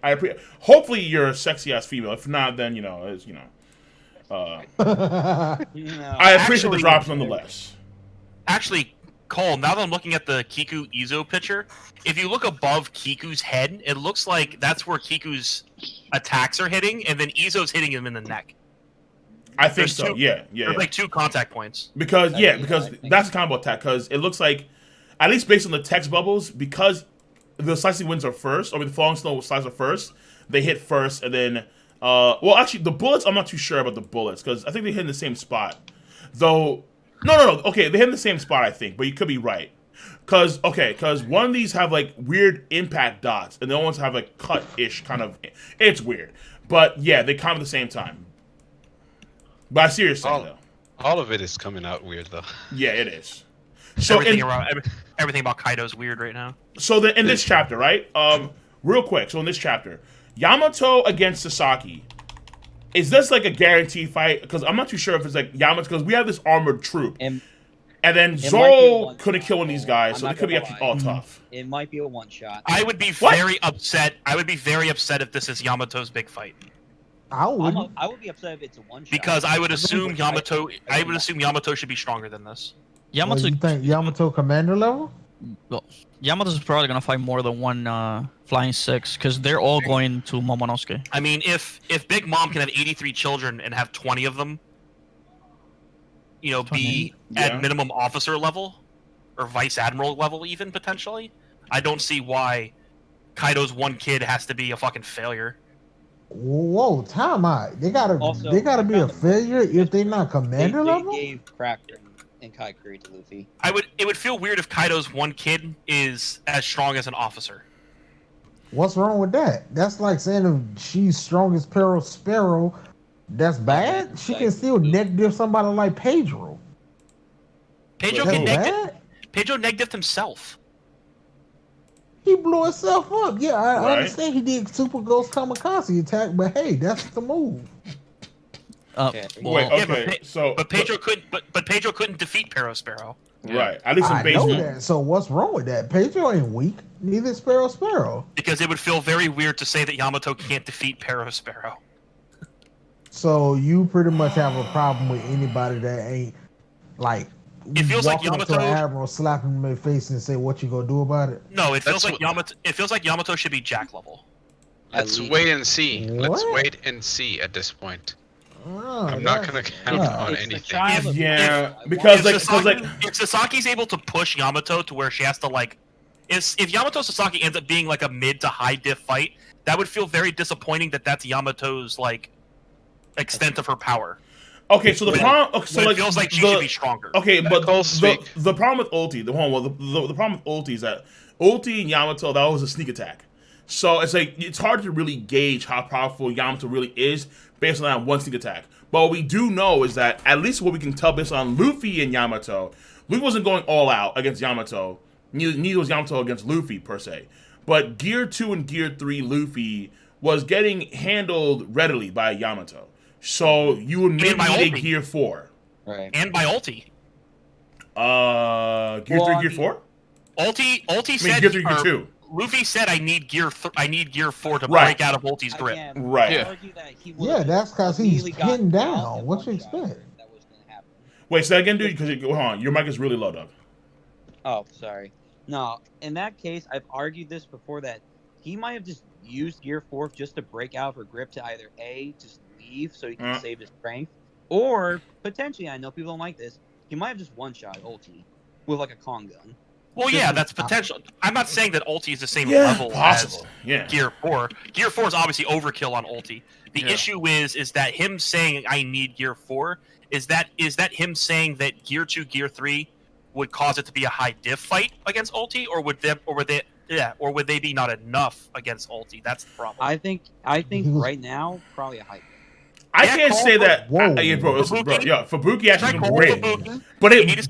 Speaker 1: hopefully you're a sexy ass female. If not, then I appreciate the drops nonetheless.
Speaker 5: Actually, Cole, now that I'm looking at the Kiku Izo picture, if you look above Kiku's head, it looks like that's where Kiku's attacks are hitting, and then Izo's hitting him in the neck.
Speaker 1: I think so. Yeah.
Speaker 5: There's like 2 contact points.
Speaker 1: Because that's a combo attack. Because it looks like, at least based on the text bubbles, because the slicing winds are first, or the falling snow slides are first, they hit first, and then well, actually, the bullets, I'm not too sure about the bullets, because I think they hit in the same spot. Though, no. Okay, they hit in the same spot, I think, but you could be right. Because one of these have, like, weird impact dots, and the other ones have, like, cut-ish kind of... It's weird. But, yeah, they come at the same time. But I see what you're saying, though.
Speaker 4: All of it is coming out weird, though.
Speaker 1: Yeah, it is. So
Speaker 5: everything about Kaido's weird right now.
Speaker 1: So in this chapter, right? Real quick. So in this chapter, Yamato against Sasaki. Is this like a guaranteed fight? Because I'm not too sure if it's like Yamato, because we have this armored troop, and then Zoro couldn't kill one of these guys, so it could be actually all tough.
Speaker 6: It might be a one shot.
Speaker 5: I would be very upset. I would be very upset if this is Yamato's big fight.
Speaker 6: I would be upset if it's a one shot.
Speaker 5: Because I would assume Yamato. I would assume Yamato should be stronger than this.
Speaker 11: Yamato, you think Yamato commander level?
Speaker 10: Well, Yamato's probably gonna fight more than one Flying Six because they're all going to Momonosuke.
Speaker 5: I mean, if Big Mom can have 83 children and have 20 of them, be at minimum officer level or vice admiral level, even potentially, I don't see why Kaido's one kid has to be a fucking failure.
Speaker 11: Whoa, time out. They gotta be a failure if they're not commander level.
Speaker 6: They gave Cracker and Katakuri to Luffy.
Speaker 5: It would feel weird if Kaido's one kid is as strong as an officer.
Speaker 11: What's wrong with that? That's like saying if she's strong as Sparrow, that's bad. She can still neck diff somebody like Pedro.
Speaker 5: Pedro
Speaker 11: That's
Speaker 5: can
Speaker 11: bad.
Speaker 5: Pedro neck diffed himself.
Speaker 11: He blew himself up. Yeah, I
Speaker 1: Right.
Speaker 11: understand he did Super Ghost Kamikaze attack, but hey, that's the move.
Speaker 1: Wait, okay.
Speaker 5: But Pedro couldn't defeat Sparrow.
Speaker 1: Right. At least in
Speaker 11: I
Speaker 1: base.
Speaker 11: know that. So what's wrong with that? Pedro ain't weak. Neither is Sparrow.
Speaker 5: Because it would feel very weird to say that Yamato can't defeat Sparrow.
Speaker 11: So you pretty much have a problem with anybody that ain't like.
Speaker 5: It feels like
Speaker 11: walking up to
Speaker 5: Yamato.
Speaker 11: an admiral, slapping him in the face, and say, "What you gonna do about it?"
Speaker 5: No, it feels like Yamato. It feels like Yamato should be Jack level.
Speaker 4: Let's wait and see. Let's
Speaker 11: What?
Speaker 4: wait and see at this point.
Speaker 11: Oh,
Speaker 4: I'm not gonna count on
Speaker 6: It's the
Speaker 4: anything.
Speaker 6: child of-
Speaker 1: Yeah, because
Speaker 5: if Sasaki's able to push Yamato to where she has to like, if Yamato Sasaki ends up being like a mid to high diff fight, that would feel very disappointing. That's Yamato's like extent of her power.
Speaker 1: Okay, so the problem. So
Speaker 5: It
Speaker 1: like,
Speaker 5: feels like she should be stronger.
Speaker 1: Okay, but
Speaker 4: Cole
Speaker 1: the
Speaker 4: speak.
Speaker 1: problem with ulti, the problem with ulti is that ulti and Yamato, that was a sneak attack. So it's like it's hard to really gauge how powerful Yamato really is based on that one sneak attack. But what we do know is that at least what we can tell based on Luffy and Yamato, Luffy wasn't going all out against Yamato. Neither was Yamato against Luffy per se. But Gear 2 and Gear 3 Luffy was getting handled readily by Yamato. So you would maybe need a Gear 4.
Speaker 6: Right.
Speaker 5: And by ulti.
Speaker 1: Gear 3, Gear 4?
Speaker 5: Ulti said
Speaker 1: Gear 3, Gear 2.
Speaker 5: Luffy said I need Gear 4 to
Speaker 1: Right.
Speaker 5: break out of Ulti's grip.
Speaker 6: Again,
Speaker 1: Right.
Speaker 6: I
Speaker 1: Yeah.
Speaker 6: argue that he
Speaker 11: Yeah,
Speaker 6: would've
Speaker 11: that's because he's
Speaker 6: immediately gotten
Speaker 11: pinned
Speaker 6: out
Speaker 11: down.
Speaker 6: at
Speaker 11: What
Speaker 6: one
Speaker 11: you
Speaker 6: shot.
Speaker 11: expect?
Speaker 6: That was gonna happen.
Speaker 1: Wait, say that again, dude, because hold on, your mic is really low, Doug.
Speaker 6: Oh, sorry. No, in that case, I've argued this before that he might have just used Gear 4 just to break out of her grip to either A, just leave so he can save his strength, or potentially, I know people don't like this, he might have just one-shot ulti with like a Kong gun.
Speaker 5: Well, yeah, that's potential. I'm not saying that ulti is the same
Speaker 1: Yeah,
Speaker 5: level
Speaker 1: possible.
Speaker 5: as
Speaker 1: Yeah.
Speaker 5: Gear 4. Gear 4 is obviously overkill on ulti. The issue is that him saying I need Gear 4 is that him saying that Gear 2, Gear 3 would cause it to be a high diff fight against ulti, or would they be not enough against ulti? That's the problem.
Speaker 6: I think right now probably a hype.
Speaker 1: I can't say that. Yeah, bro, listen, bro. Yeah, Fubuki actually is great, but it's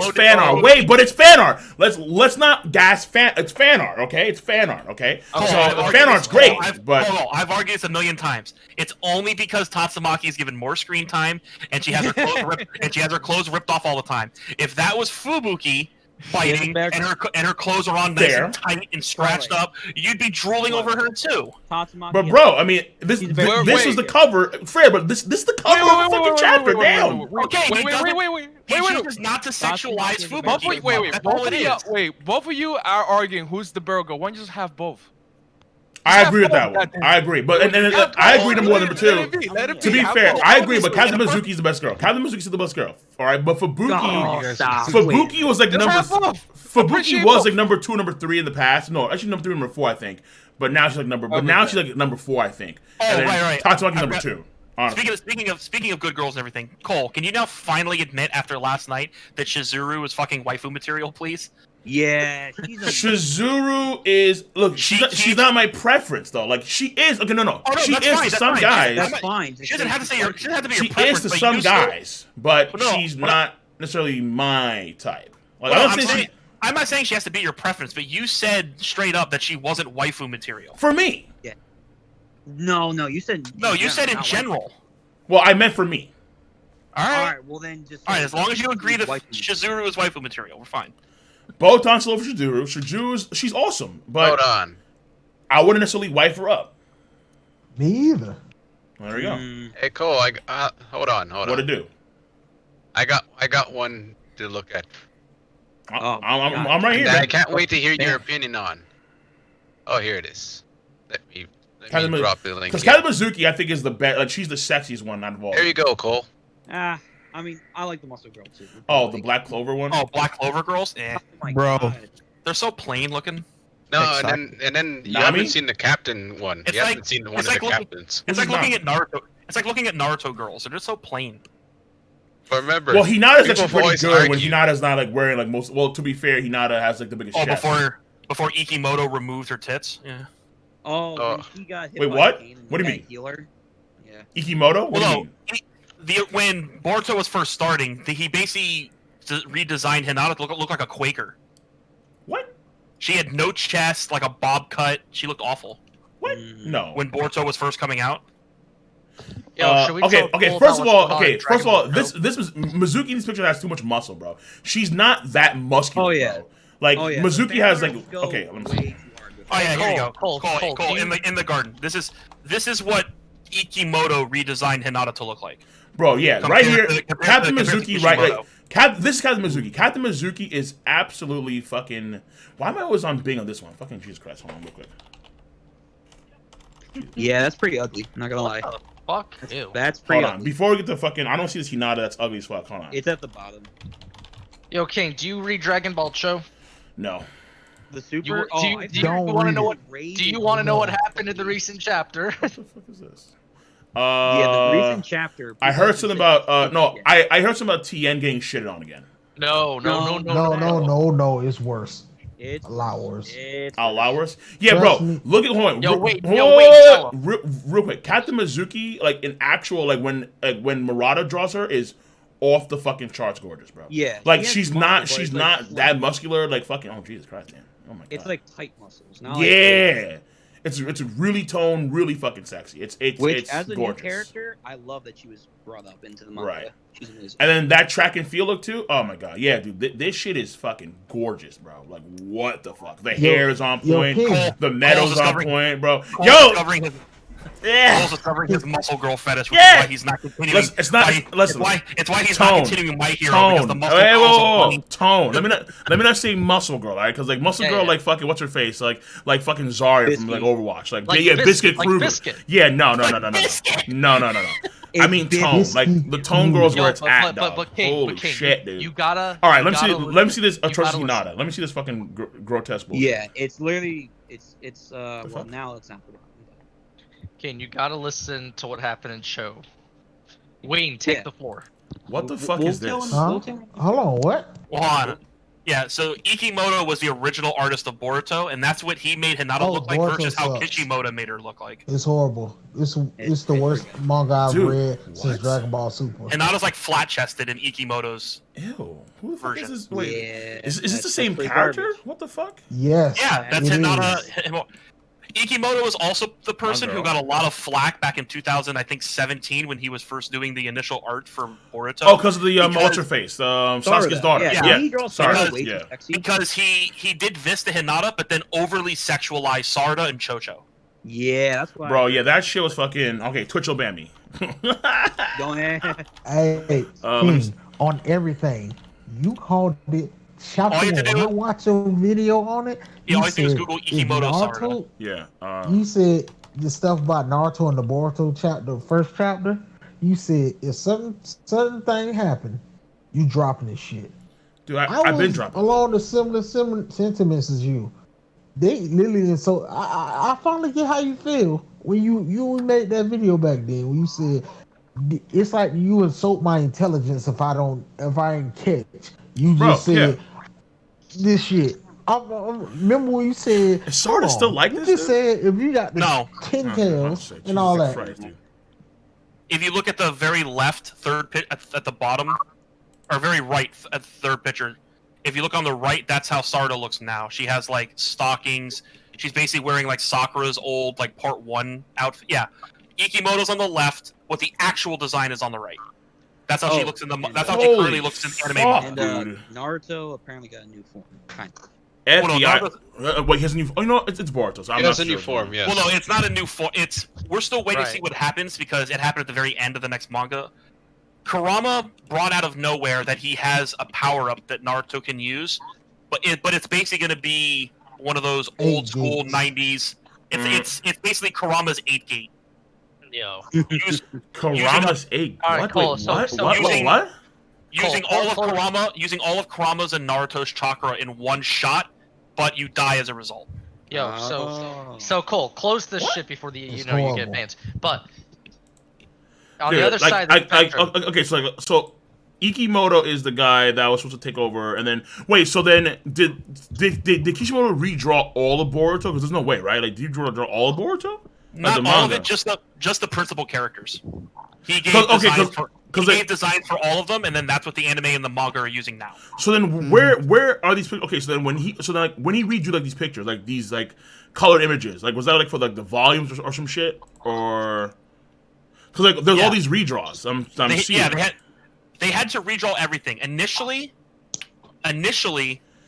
Speaker 1: fan art. Wait, but it's fan art. Let's not gas fan. It's fan art, okay? It's fan art, okay? So the fan art's great, but
Speaker 5: I've argued this a million times. It's only because Tatsumaki is given more screen time and she has her clothes ripped off all the time. If that was Fubuki fighting and her clothes are on nice and tight and scratched up, you'd be drooling over her too.
Speaker 1: But bro, I mean, this is the cover, Fred. But this is the cover of the fucking chapter. Damn.
Speaker 5: Okay,
Speaker 12: wait.
Speaker 5: He chooses not to sexualize Fubuki.
Speaker 12: Wait.
Speaker 5: That's all it is.
Speaker 12: Both of you are arguing who's the better girl. Why don't you just have both?
Speaker 1: I agree with that one. I agree, but and I agree number one, number two. To be fair, I agree, but Captain Mizuki is the best girl. Captain Mizuki is the best girl. All right, but Fubuki was like Fubuki was like number 2, number 3 in the past. No, actually number 3, number 4, I think. But now she's like number 4, I think.
Speaker 5: Oh, right.
Speaker 1: Tatsumaki's number 2.
Speaker 5: Speaking of good girls and everything, Cole, can you now finally admit after last night that Shizuru was fucking waifu material, please?
Speaker 6: Yeah,
Speaker 1: Shizuru is she's not my preference though. Like she is okay, no.
Speaker 5: Oh, no,
Speaker 1: she is to some guys.
Speaker 6: That's fine.
Speaker 5: She doesn't have to say your preference.
Speaker 1: She is to some guys, but she's not necessarily my type. Like
Speaker 5: I'm not saying she has to be your preference, but you said straight up that she wasn't waifu material.
Speaker 1: For me.
Speaker 6: Yeah. No, you said
Speaker 5: you said in general.
Speaker 1: Well, I meant for me.
Speaker 5: All right.
Speaker 6: Well then just
Speaker 5: all right. As long as you agree that Shizuru is waifu material, we're fine.
Speaker 1: Both on slow for Shizuru. She's awesome, but
Speaker 4: hold on.
Speaker 1: I wouldn't necessarily wife her up.
Speaker 11: Me either.
Speaker 1: There we go.
Speaker 4: Hey Cole, hold on.
Speaker 1: What to do?
Speaker 4: I got one to look at.
Speaker 1: I'm right here.
Speaker 4: I can't wait to hear your opinion on. Oh, here it is. Let me drop the link.
Speaker 1: Because Kata Mizuki, I think, is the best. Like she's the sexiest one out of all.
Speaker 4: There you go, Cole.
Speaker 6: I mean, I like the muscle girl too.
Speaker 1: Oh, the Black Clover one.
Speaker 5: Oh, Black Clover girls.
Speaker 8: Bro,
Speaker 5: they're so plain looking.
Speaker 4: No, and then you haven't seen the captain one. You haven't seen one of the captains.
Speaker 5: It's like looking at Naruto. It's like looking at Naruto girls. They're just so plain.
Speaker 4: But remember,
Speaker 1: well, Hinata's actually pretty good when Hinata's not like wearing like most. Well, to be fair, Hinata has like the biggest chest.
Speaker 5: before Ikimoto removed her tits. Yeah.
Speaker 6: Oh, when he got hit
Speaker 1: Wait,
Speaker 6: by
Speaker 1: what?
Speaker 6: a cane and
Speaker 1: What do you
Speaker 6: that
Speaker 1: mean?
Speaker 6: Healer? Yeah.
Speaker 1: Ikimoto? What do you mean?
Speaker 5: When Boruto was first starting, he basically redesigned Hinata to look like a Quaker.
Speaker 1: What?
Speaker 5: She had no chest, like a bob cut. She looked awful.
Speaker 1: What? No.
Speaker 5: When Boruto was first coming out.
Speaker 7: Yo, should we
Speaker 1: okay.
Speaker 7: talk
Speaker 1: Okay.
Speaker 7: all
Speaker 1: First
Speaker 7: about
Speaker 1: of all,
Speaker 7: what's going on in Dragon Ball
Speaker 1: this was Mizuki in this picture has too much muscle, bro. She's not that muscular.
Speaker 6: Oh, yeah.
Speaker 1: Bro. Like
Speaker 6: Oh, yeah.
Speaker 1: Mizuki has like
Speaker 6: Go
Speaker 1: okay. Let me see.
Speaker 6: way too hard with
Speaker 5: Oh yeah, here you go.
Speaker 7: Cole,
Speaker 5: in the garden. This is what Ikimoto redesigned Hinata to look like.
Speaker 1: Bro, yeah,
Speaker 5: Compared
Speaker 1: right here, Captain
Speaker 5: compared to
Speaker 1: Mizuki, right?
Speaker 5: Kishimoto.
Speaker 1: Like, this is Captain Mizuki. Captain Mizuki is absolutely fucking. Why am I always on Bing on this one? Fucking Jesus Christ! Hold on, real quick.
Speaker 6: Yeah, that's pretty ugly. I'm not gonna lie.
Speaker 7: Fuck. Ew.
Speaker 6: That's pretty
Speaker 1: Hold on,
Speaker 6: ugly.
Speaker 1: before we get to fucking, I don't see this Hinata. That's ugly as fuck. Hold on.
Speaker 6: It's at the bottom.
Speaker 7: Yo, King, do you read Dragon Ball Show?
Speaker 1: No.
Speaker 6: The super.
Speaker 7: Do you
Speaker 11: Don't
Speaker 7: want to
Speaker 11: read
Speaker 7: know
Speaker 11: it.
Speaker 7: what? Do you want to know what happened in the recent chapter?
Speaker 1: What the fuck is this?
Speaker 6: Yeah, the recent chapter.
Speaker 1: I heard something about no.
Speaker 6: Yeah.
Speaker 1: I heard something about Tien getting shitted on again.
Speaker 7: No.
Speaker 11: No, it's worse.
Speaker 6: It's
Speaker 11: a lot worse.
Speaker 6: It's
Speaker 1: A lot worse. Yeah,
Speaker 11: Trust
Speaker 1: bro.
Speaker 11: me.
Speaker 1: Look at hold on.
Speaker 7: Yo,
Speaker 1: Re-
Speaker 7: wait,
Speaker 1: hold
Speaker 7: yo, wait, tell
Speaker 1: on. Real quick. Captain Mizuki, like in actual, like when Murata draws her, is off the fucking charts gorgeous, bro.
Speaker 6: Yeah,
Speaker 1: Like
Speaker 6: she has
Speaker 1: she's
Speaker 6: muscle,
Speaker 1: not
Speaker 6: but
Speaker 1: she's
Speaker 6: it's, like,
Speaker 1: not
Speaker 6: slim.
Speaker 1: that muscular. Like fucking oh Jesus Christ, man. Oh my god.
Speaker 6: It's like tight muscles. Not
Speaker 1: Yeah.
Speaker 6: Like,
Speaker 1: It's really toned, really fucking sexy. It's
Speaker 6: which as a
Speaker 1: gorgeous.
Speaker 6: new character, I love that she was brought up into the manga.
Speaker 1: Right.
Speaker 6: She's amazing.
Speaker 1: And then that track and field look too. Oh my god, yeah, dude, this shit is fucking gorgeous, bro. Like what the fuck? The hair is on point. The metal's on point, bro. Yo,
Speaker 5: Cole's discovering his muscle girl fetish, which
Speaker 1: Yeah.
Speaker 5: is why he's not continuing.
Speaker 1: Listen, it's not. Listen,
Speaker 5: It's why he's
Speaker 1: tone,
Speaker 5: not continuing My Hero
Speaker 1: tone.
Speaker 5: because the muscle
Speaker 1: Hey,
Speaker 5: girl
Speaker 1: whoa,
Speaker 5: is so
Speaker 1: whoa, whoa.
Speaker 5: funny.
Speaker 1: Tone. Let me not say muscle girl, right? Because like muscle
Speaker 7: Yeah,
Speaker 1: girl,
Speaker 7: yeah.
Speaker 1: like fucking what's her face, like fucking Zarya from like Overwatch, like,
Speaker 7: Like
Speaker 1: yeah, Biscuit
Speaker 7: like
Speaker 1: Kruger.
Speaker 7: Biscuit.
Speaker 1: Yeah, no. I mean tone,
Speaker 6: Biscuit.
Speaker 1: like the tone girl's where it's at, dog.
Speaker 7: But King,
Speaker 1: Holy
Speaker 7: King,
Speaker 1: shit, dude.
Speaker 7: You gotta.
Speaker 1: All right,
Speaker 7: you
Speaker 1: let me see.
Speaker 7: gotta
Speaker 1: Let me see this
Speaker 7: you
Speaker 1: atrocious
Speaker 7: gotta
Speaker 1: Hinata. Let me see this fucking grotesque bullshit.
Speaker 6: Yeah, it's literally it's well
Speaker 1: fuck?
Speaker 6: now it's not the
Speaker 7: King, you gotta listen to what happened in show. Wayne, take
Speaker 6: Yeah.
Speaker 7: the floor.
Speaker 1: What the fuck
Speaker 6: We'll
Speaker 1: is
Speaker 6: tell
Speaker 1: this?
Speaker 6: him-
Speaker 11: Huh?
Speaker 6: we'll tell him-
Speaker 11: Hold on, what?
Speaker 5: Hold on. Yeah, so Ikimoto was the original artist of Boruto, and that's what he made Hinata
Speaker 11: Oh,
Speaker 5: look like
Speaker 11: Boruto
Speaker 5: versus how
Speaker 11: sucks.
Speaker 5: Kishimoto made her look like.
Speaker 11: It's horrible. It's the worst manga I've
Speaker 1: Dude,
Speaker 11: read
Speaker 1: what?
Speaker 11: since Dragon Ball Super.
Speaker 5: Hinata's like flat chested in Ikimoto's.
Speaker 1: Ew. Who the fuck is
Speaker 5: Version.
Speaker 1: this? Wait,
Speaker 6: Yeah,
Speaker 1: is this the
Speaker 6: that's
Speaker 1: same
Speaker 6: pretty
Speaker 1: character?
Speaker 6: garbage.
Speaker 1: What the fuck?
Speaker 11: Yes.
Speaker 5: Yeah, that's
Speaker 11: it
Speaker 5: Hinata.
Speaker 11: is.
Speaker 5: Ikimoto was also the person who
Speaker 1: girl.
Speaker 5: got a lot of flack back in 2017 when he was first doing the initial art for Boruto.
Speaker 1: Oh, because of the
Speaker 5: Because-
Speaker 1: what's her face? Sasuke's daughter.
Speaker 6: Yeah,
Speaker 1: Yeah.
Speaker 6: he draws
Speaker 1: Sorry.
Speaker 6: Sarah way
Speaker 1: Yeah.
Speaker 6: too sexy.
Speaker 5: Because he did Vista Hinata, but then overly sexualized Sarda and Chocho.
Speaker 6: Yeah, that's why.
Speaker 1: Bro, yeah, that shit was fucking okay. Twitch will ban me.
Speaker 6: Don't
Speaker 11: Hey,
Speaker 1: let me
Speaker 11: King, on everything, you called it chapter
Speaker 5: All you have to
Speaker 11: one. When I
Speaker 5: do-
Speaker 11: watched your video on it,
Speaker 5: Yeah, all you
Speaker 11: you
Speaker 5: have to do is
Speaker 11: said,
Speaker 5: Google
Speaker 11: if
Speaker 5: Ikimoto
Speaker 11: Naruto,
Speaker 1: Yeah.
Speaker 11: you said the stuff about Naruto in the Boruto chapter, first chapter. You said if certain thing happened, you dropping this shit.
Speaker 1: Dude, I've been dropping.
Speaker 11: along the similar sentiments as you. They literally, and so I finally get how you feel when you made that video back then when you said it's like you insult my intelligence if I ain't catch. You
Speaker 1: Bro,
Speaker 11: just said this shit. I remember when you said
Speaker 1: Is Sarda
Speaker 11: hold
Speaker 1: still
Speaker 11: on,
Speaker 1: like
Speaker 11: you
Speaker 1: this,
Speaker 11: just
Speaker 1: dude?
Speaker 11: said if you got the
Speaker 5: No.
Speaker 11: 10
Speaker 1: Oh,
Speaker 11: tails
Speaker 1: shit.
Speaker 11: and all
Speaker 1: Jesus
Speaker 11: that.
Speaker 1: Christ, dude.
Speaker 5: If you look at the very left third pit at the bottom, or very right at the third picture, if you look on the right, that's how Sarda looks now. She has like stockings. She's basically wearing like Sakura's old like part 1 outfit. Yeah, Ikimoto's on the left. What the actual design is on the right. That's how she looks in the. That's how she
Speaker 1: Holy
Speaker 5: currently looks in anime.
Speaker 1: fuck,
Speaker 5: manga.
Speaker 6: And
Speaker 1: dude.
Speaker 6: Naruto apparently got a new form. Kind of.
Speaker 1: FBI. Wait, he has a new. Oh, you know, it's Boruto. So I'm
Speaker 4: He
Speaker 1: not
Speaker 4: has a new
Speaker 1: sure.
Speaker 4: form, yes.
Speaker 5: Well, no, it's not a new form. We're still waiting to see
Speaker 7: Right.
Speaker 5: what happens because it happened at the very end of the next manga. Kurama brought out of nowhere that he has a power up that Naruto can use, but it's basically going to be one of those old school 90s. It's basically Kurama's 8-gate.
Speaker 7: Yo.
Speaker 1: Kurama's 8.
Speaker 7: All right,
Speaker 1: What?
Speaker 7: Cole,
Speaker 1: Wait,
Speaker 7: so-
Speaker 1: what?
Speaker 7: so
Speaker 1: What?
Speaker 7: using-
Speaker 1: What?
Speaker 5: Using
Speaker 7: Cole,
Speaker 5: all of
Speaker 7: Cole-
Speaker 5: Kurama's and Naruto's chakra in one shot, but you die as a result.
Speaker 7: Yo, so Cole, close this shit before you
Speaker 11: It's
Speaker 7: you get
Speaker 11: horrible.
Speaker 7: banned. But on
Speaker 1: Dude,
Speaker 7: the other
Speaker 1: like,
Speaker 7: side of the spectrum,
Speaker 1: okay, so Ikimoto is the guy that was supposed to take over, and then wait. So then, did Kishimoto redraw all of Boruto? Because there's no way, right? Like, did you draw all of Boruto?
Speaker 5: Not all of it, just the principal characters. He gave designs for all of them, and then that's what the anime and the manga are using now.
Speaker 1: So then, where are these? Okay, so then when he redrew like these pictures, like these like colored images, like was that like for like the volumes or some shit, or because like there's all these redraws. I'm seeing.
Speaker 5: Yeah, they had to redraw everything. Initially,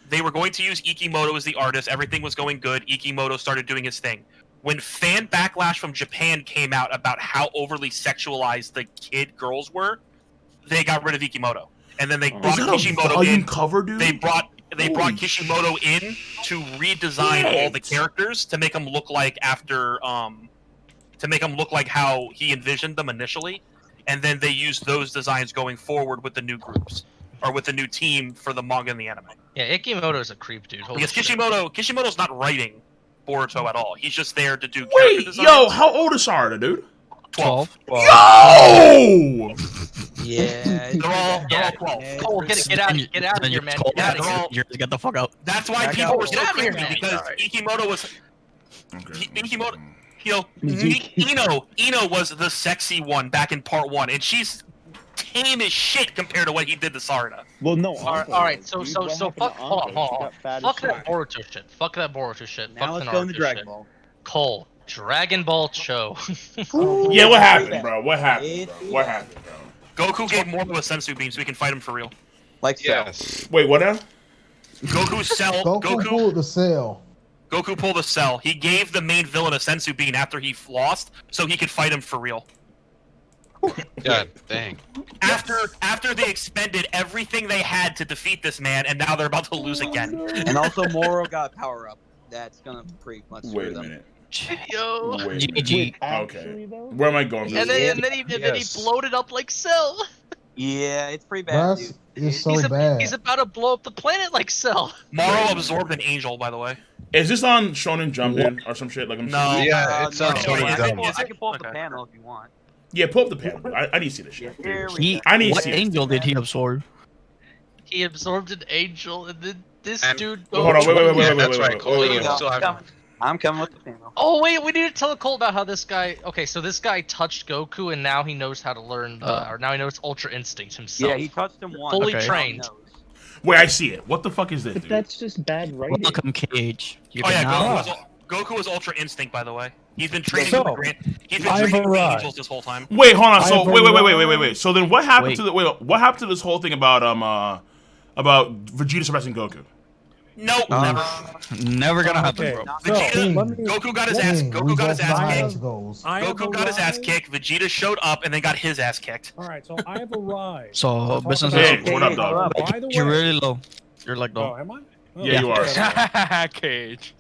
Speaker 5: they were going to use Ikimoto as the artist. Everything was going good. Ikimoto started doing his thing. When fan backlash from Japan came out about how overly sexualized the kid girls were, they got rid of Ikimoto, and then they brought Kishimoto in.
Speaker 1: Cover, dude?
Speaker 5: They brought Kishimoto in to redesign all the characters to make them look like how he envisioned them initially, and then they used those designs going forward with the new groups or with the new team for the manga and the anime.
Speaker 7: Yeah, Ikimoto is a creep, dude.
Speaker 5: Because Kishimoto's not writing Boruto at all. He's just there to do character design.
Speaker 1: Yo, how old is Sarada, dude?
Speaker 5: 12.
Speaker 1: Yo!
Speaker 6: Yeah,
Speaker 5: they're all 12.
Speaker 7: Cole, get out of here, man. Get out of here.
Speaker 10: Get the fuck out.
Speaker 5: That's why people were so creepy, because Ikimoto was Ikimoto. You know, Ino was the sexy one back in part 1, and she's tame as shit compared to what he did to Sarada.
Speaker 9: Well, no.
Speaker 7: All right. So fuck. Hold on. Fuck that Boruto shit. Fuck that Boruto shit.
Speaker 6: Now
Speaker 7: Fuck
Speaker 6: let's
Speaker 7: the
Speaker 6: go into
Speaker 7: Naruto
Speaker 6: Dragon
Speaker 7: shit.
Speaker 6: Ball.
Speaker 7: Cole, Dragon Ball Cho.
Speaker 1: Yeah, what happened, bro? What happened, bro?
Speaker 5: Goku gave Morpho a sensu beam so we can fight him for real.
Speaker 6: Like
Speaker 4: Yes.
Speaker 1: Wait, what now?
Speaker 5: Goku
Speaker 11: pulled the cell.
Speaker 5: Goku pulled a cell. He gave the main villain a sensu bean after he lost, so he could fight him for real.
Speaker 4: God dang.
Speaker 5: After they expended everything they had to defeat this man, and now they're about to lose again.
Speaker 6: And also Moro got power up. That's gonna pretty much screw
Speaker 1: Wait a
Speaker 6: them.
Speaker 1: minute.
Speaker 7: Yo.
Speaker 10: GG.
Speaker 1: Okay. Where am I going?
Speaker 7: And then he bloated up like Cell.
Speaker 6: Yeah, it's pretty bad, dude.
Speaker 11: It's so bad.
Speaker 7: He's about to blow up the planet like Cell.
Speaker 5: Moro absorbed an angel, by the way.
Speaker 1: Is this on Shonen Jump, dude, or some shit? Like I'm
Speaker 5: No.
Speaker 4: Yeah, it's on Shonen Jump.
Speaker 6: I can pull up the panel if you want.
Speaker 1: Yeah, pull up the panel. I need to see this shit.
Speaker 10: I need to see angel did he absorb?
Speaker 7: He absorbed an angel, and then this dude.
Speaker 1: Hold on, wait.
Speaker 4: That's right, Cole.
Speaker 6: I'm coming with the panel.
Speaker 7: Oh wait, we need to tell Cole about how this guy. Okay, so this guy touched Goku, and now he knows how to learn. Or now he knows Ultra Instinct himself.
Speaker 6: Yeah, he touched him once.
Speaker 7: Fully trained.
Speaker 1: Wait, I see it. What the fuck is this, dude?
Speaker 9: That's just bad writing.
Speaker 10: Welcome, Cage.
Speaker 5: Goku was Ultra Instinct, by the way. He's been training
Speaker 14: So,
Speaker 5: with the angels this whole time.
Speaker 1: Wait, hold on. So wait. So then what happened to what happened to this whole thing about Vegeta surpassing Goku?
Speaker 5: No, never.
Speaker 10: Never gonna happen, bro.
Speaker 5: Goku got his ass. Goku got his ass kicked. Goku got his ass kicked. Vegeta showed up and then got his ass kicked.
Speaker 14: All right, so I have arrived.
Speaker 10: So business
Speaker 1: Hey, what up, dog?
Speaker 14: By the way,
Speaker 10: You're really low. You're like
Speaker 14: oh,
Speaker 10: low.
Speaker 14: am I? Oh,
Speaker 1: Yeah, you are.
Speaker 12: Cage.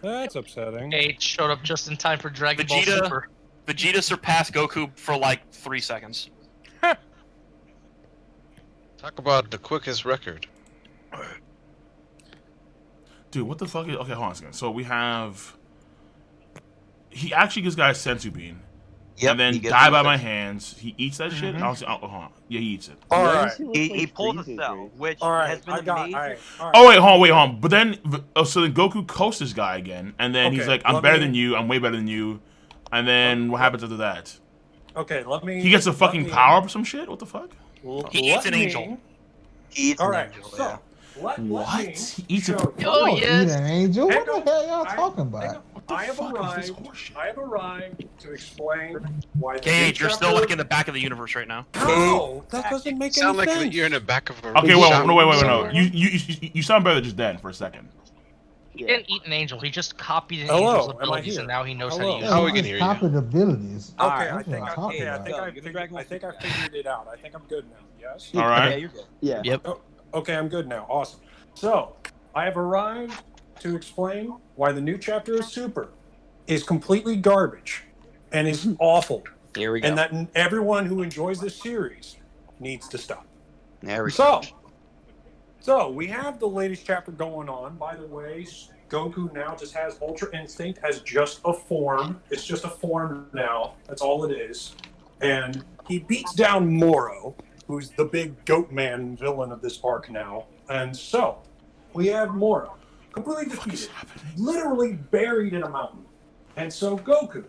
Speaker 14: That's upsetting.
Speaker 7: Cage showed up just in time for Dragon Ball Super.
Speaker 5: Vegeta surpassed Goku for like 3 seconds.
Speaker 4: Talk about the quickest record.
Speaker 1: Dude, what the fuck is... Okay, hold on a second. So we have... He actually gives guys sensu bean.
Speaker 6: Yep,
Speaker 1: and then die by my hands. He eats that shit? I was, hold on. Yeah, he eats it.
Speaker 14: All right.
Speaker 6: He pulled a cell, which has been amazing.
Speaker 1: Oh, wait, hold on. But then... so then Goku coasts this guy again. And then he's like, I'm better than you. I'm way better than you. And then what happens after that?
Speaker 14: Okay, let me...
Speaker 1: He gets a fucking power-up or some shit? What the fuck?
Speaker 5: He eats an angel.
Speaker 6: He eats
Speaker 14: All
Speaker 6: an
Speaker 14: right,
Speaker 6: angel,
Speaker 14: so...
Speaker 6: yeah.
Speaker 1: What? He eats a...
Speaker 7: Oh, yes.
Speaker 11: Eat an angel? What the hell y'all talking about?
Speaker 14: I have arrived to explain why...
Speaker 5: Cage, you're still like in the back of the universe right now.
Speaker 14: No, that doesn't make any
Speaker 4: Sound like
Speaker 14: sense.
Speaker 4: you're in the back of a...
Speaker 1: Okay, wait, no. You sound better just then for a second.
Speaker 7: He didn't eat an angel. He just copied an
Speaker 14: Hello,
Speaker 7: angel's
Speaker 14: am I
Speaker 7: abilities,
Speaker 14: here?
Speaker 7: and now he knows
Speaker 14: Hello.
Speaker 7: how to use
Speaker 4: How
Speaker 7: them.
Speaker 4: we can hear you?
Speaker 11: Copied abilities.
Speaker 14: Okay,
Speaker 11: That's
Speaker 14: I
Speaker 11: what
Speaker 14: think
Speaker 11: I'm
Speaker 14: I
Speaker 11: talking about.
Speaker 14: figured it out. I think I'm good now. Yes?
Speaker 1: All right.
Speaker 6: Yeah, you're good.
Speaker 9: Yeah.
Speaker 10: Yep.
Speaker 14: Oh, okay, I'm good now. Awesome. So, I have arrived to explain why the new chapter of Super is completely garbage and is awful.
Speaker 6: Here we go.
Speaker 14: And that everyone who enjoys this series needs to stop.
Speaker 6: There we go.
Speaker 14: So we have the latest chapter going on. By the way, Goku now just has Ultra Instinct as just a form. It's just a form now. That's all it is. And he beats down Moro. who's the big goat man villain of this arc now. And so, we have Moro, completely defeated, literally buried in a mountain. And so Goku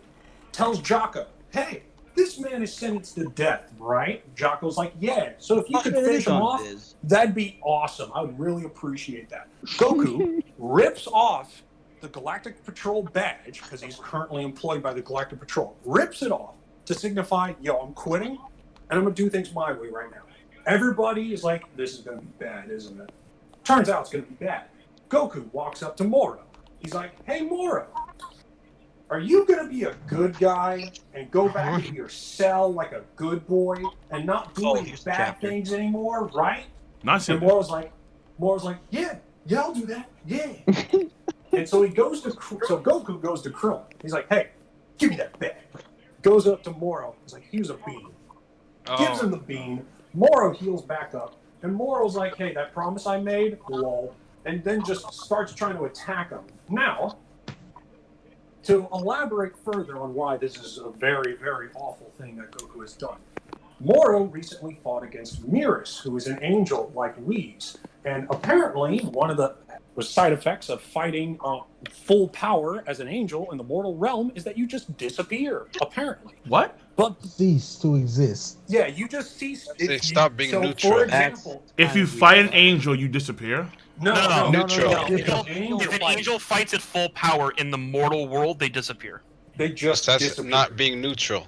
Speaker 14: tells Jocko, hey, this man is sentenced to death, right? Jocko's like, yeah. So if you could finish him off, that'd be awesome. I would really appreciate that. Goku rips off the Galactic Patrol badge, because he's currently employed by the Galactic Patrol, rips it off to signify, yo, I'm quitting, and I'm going to do things my way right now. Everybody is like, this is going to be bad, isn't it? Turns out it's going to be bad. Goku walks up to Moro. He's like, hey, Moro, are you going to be a good guy and go back into your cell like a good boy and not do any bad things anymore, right? And Moro's like, yeah, I'll do that, yeah. And so Goku goes to Krillin. He's like, hey, give me that bag. Goes up to Moro. He's like, here's a bean. Gives him the bean. Moro heals back up. And Moro's like, hey, that promise I made, lol. And then just starts trying to attack him. Now, to elaborate further on why this is a very, very awful thing that Goku has done, Moro recently fought against Miris, who is an angel like Whis. And apparently, one of the side effects of fighting full power as an angel in the mortal realm is that you just disappear, apparently.
Speaker 1: What?
Speaker 11: But cease to exist.
Speaker 14: Yeah, you just cease.
Speaker 4: They stop being neutral.
Speaker 14: For example,
Speaker 1: if you fight an angel, you disappear?
Speaker 5: No.
Speaker 4: Neutral.
Speaker 5: If an angel fights at full power in the mortal world, they disappear.
Speaker 14: They just
Speaker 4: That's
Speaker 14: disappear.
Speaker 4: not being neutral.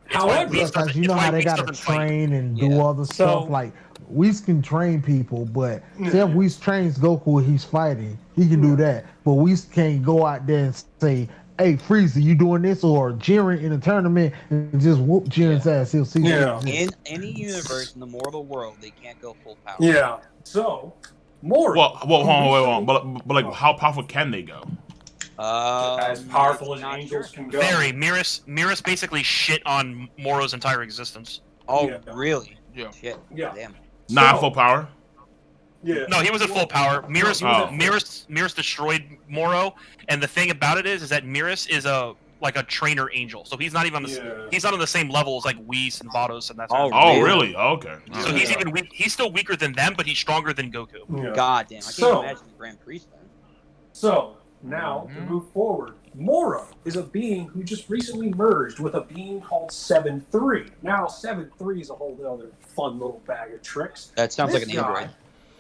Speaker 14: However,
Speaker 11: because you know how they gotta train and do all the stuff. Like Whis can train people, but say if Whis trains Goku, he's fighting. He can do that, but Whis can't go out there and say, "Hey, Frieza, you doing this?" Or Jiren in a tournament and just whoop Jiren's ass. He'll see.
Speaker 6: In any universe in the mortal world, they can't go full power.
Speaker 14: Yeah. So, Moro.
Speaker 1: Well, hold on. But like, how powerful can they go?
Speaker 14: As powerful as angels can go.
Speaker 5: Very. Miris basically shit on Moro's entire existence.
Speaker 6: Oh, really?
Speaker 12: Yeah.
Speaker 6: Shit.
Speaker 14: Yeah.
Speaker 6: Damn.
Speaker 1: Not full power.
Speaker 14: Yeah.
Speaker 5: No, he was at full power. Miris destroyed Moro, and the thing about it is that Miris is a trainer angel, so he's not even he's not on the same level as like Whis and Vados and that.
Speaker 1: Oh, really? Okay.
Speaker 5: So he's even he's still weaker than them, but he's stronger than Goku.
Speaker 14: Yeah.
Speaker 6: God damn! I can't imagine the Grand Priest then.
Speaker 14: So now to move forward, Moro is a being who just recently merged with a being called 7-3. Now 7-3 is a whole other fun little bag of tricks.
Speaker 6: That sounds like an android.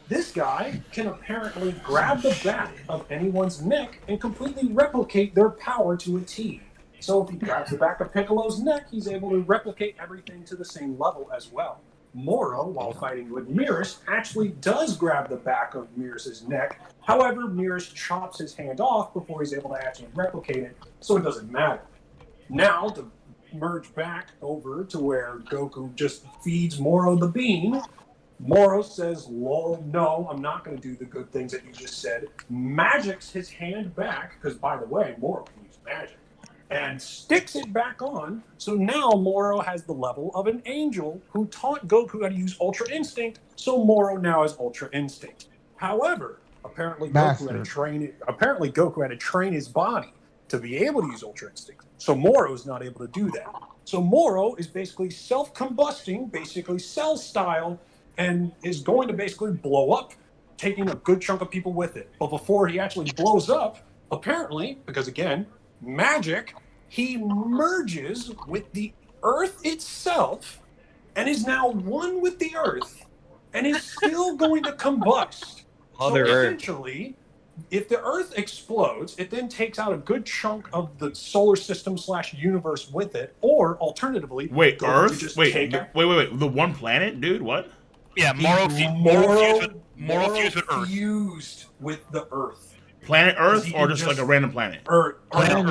Speaker 14: This guy can apparently grab the back of anyone's neck and completely replicate their power to a T. So if he grabs the back of Piccolo's neck, he's able to replicate everything to the same level as well. Moro, while fighting with Miris, actually does grab the back of Miris' neck. However, Miris chops his hand off before he's able to actually replicate it, so it doesn't matter. Now, to merge back over to where Goku just feeds Moro the bean, Moro says, lol, no, I'm not going to do the good things that you just said. Magics his hand back, because by the way, Moro can use magic, and sticks it back on. So now Moro has the level of an angel who taught Goku how to use Ultra Instinct, so Moro now has Ultra Instinct. However, apparently Goku had to train his body to be able to use Ultra Instinct. So Moro is not able to do that. So Moro is basically self-combusting, basically cell style, and is going to basically blow up, taking a good chunk of people with it. But before he actually blows up, apparently, because again, magic, he merges with the Earth itself and is now one with the Earth and is still going to combust.
Speaker 6: Mother
Speaker 14: so
Speaker 6: Earth.
Speaker 14: essentially, if the Earth explodes, it then takes out a good chunk of the solar system / universe with it, or alternatively,
Speaker 1: wait, Earth?
Speaker 14: Just
Speaker 1: wait, the one planet, dude? What?
Speaker 5: Yeah, Moro fused with Earth.
Speaker 14: Fused with the Earth.
Speaker 1: Planet Earth, or just like a random planet?
Speaker 14: Planet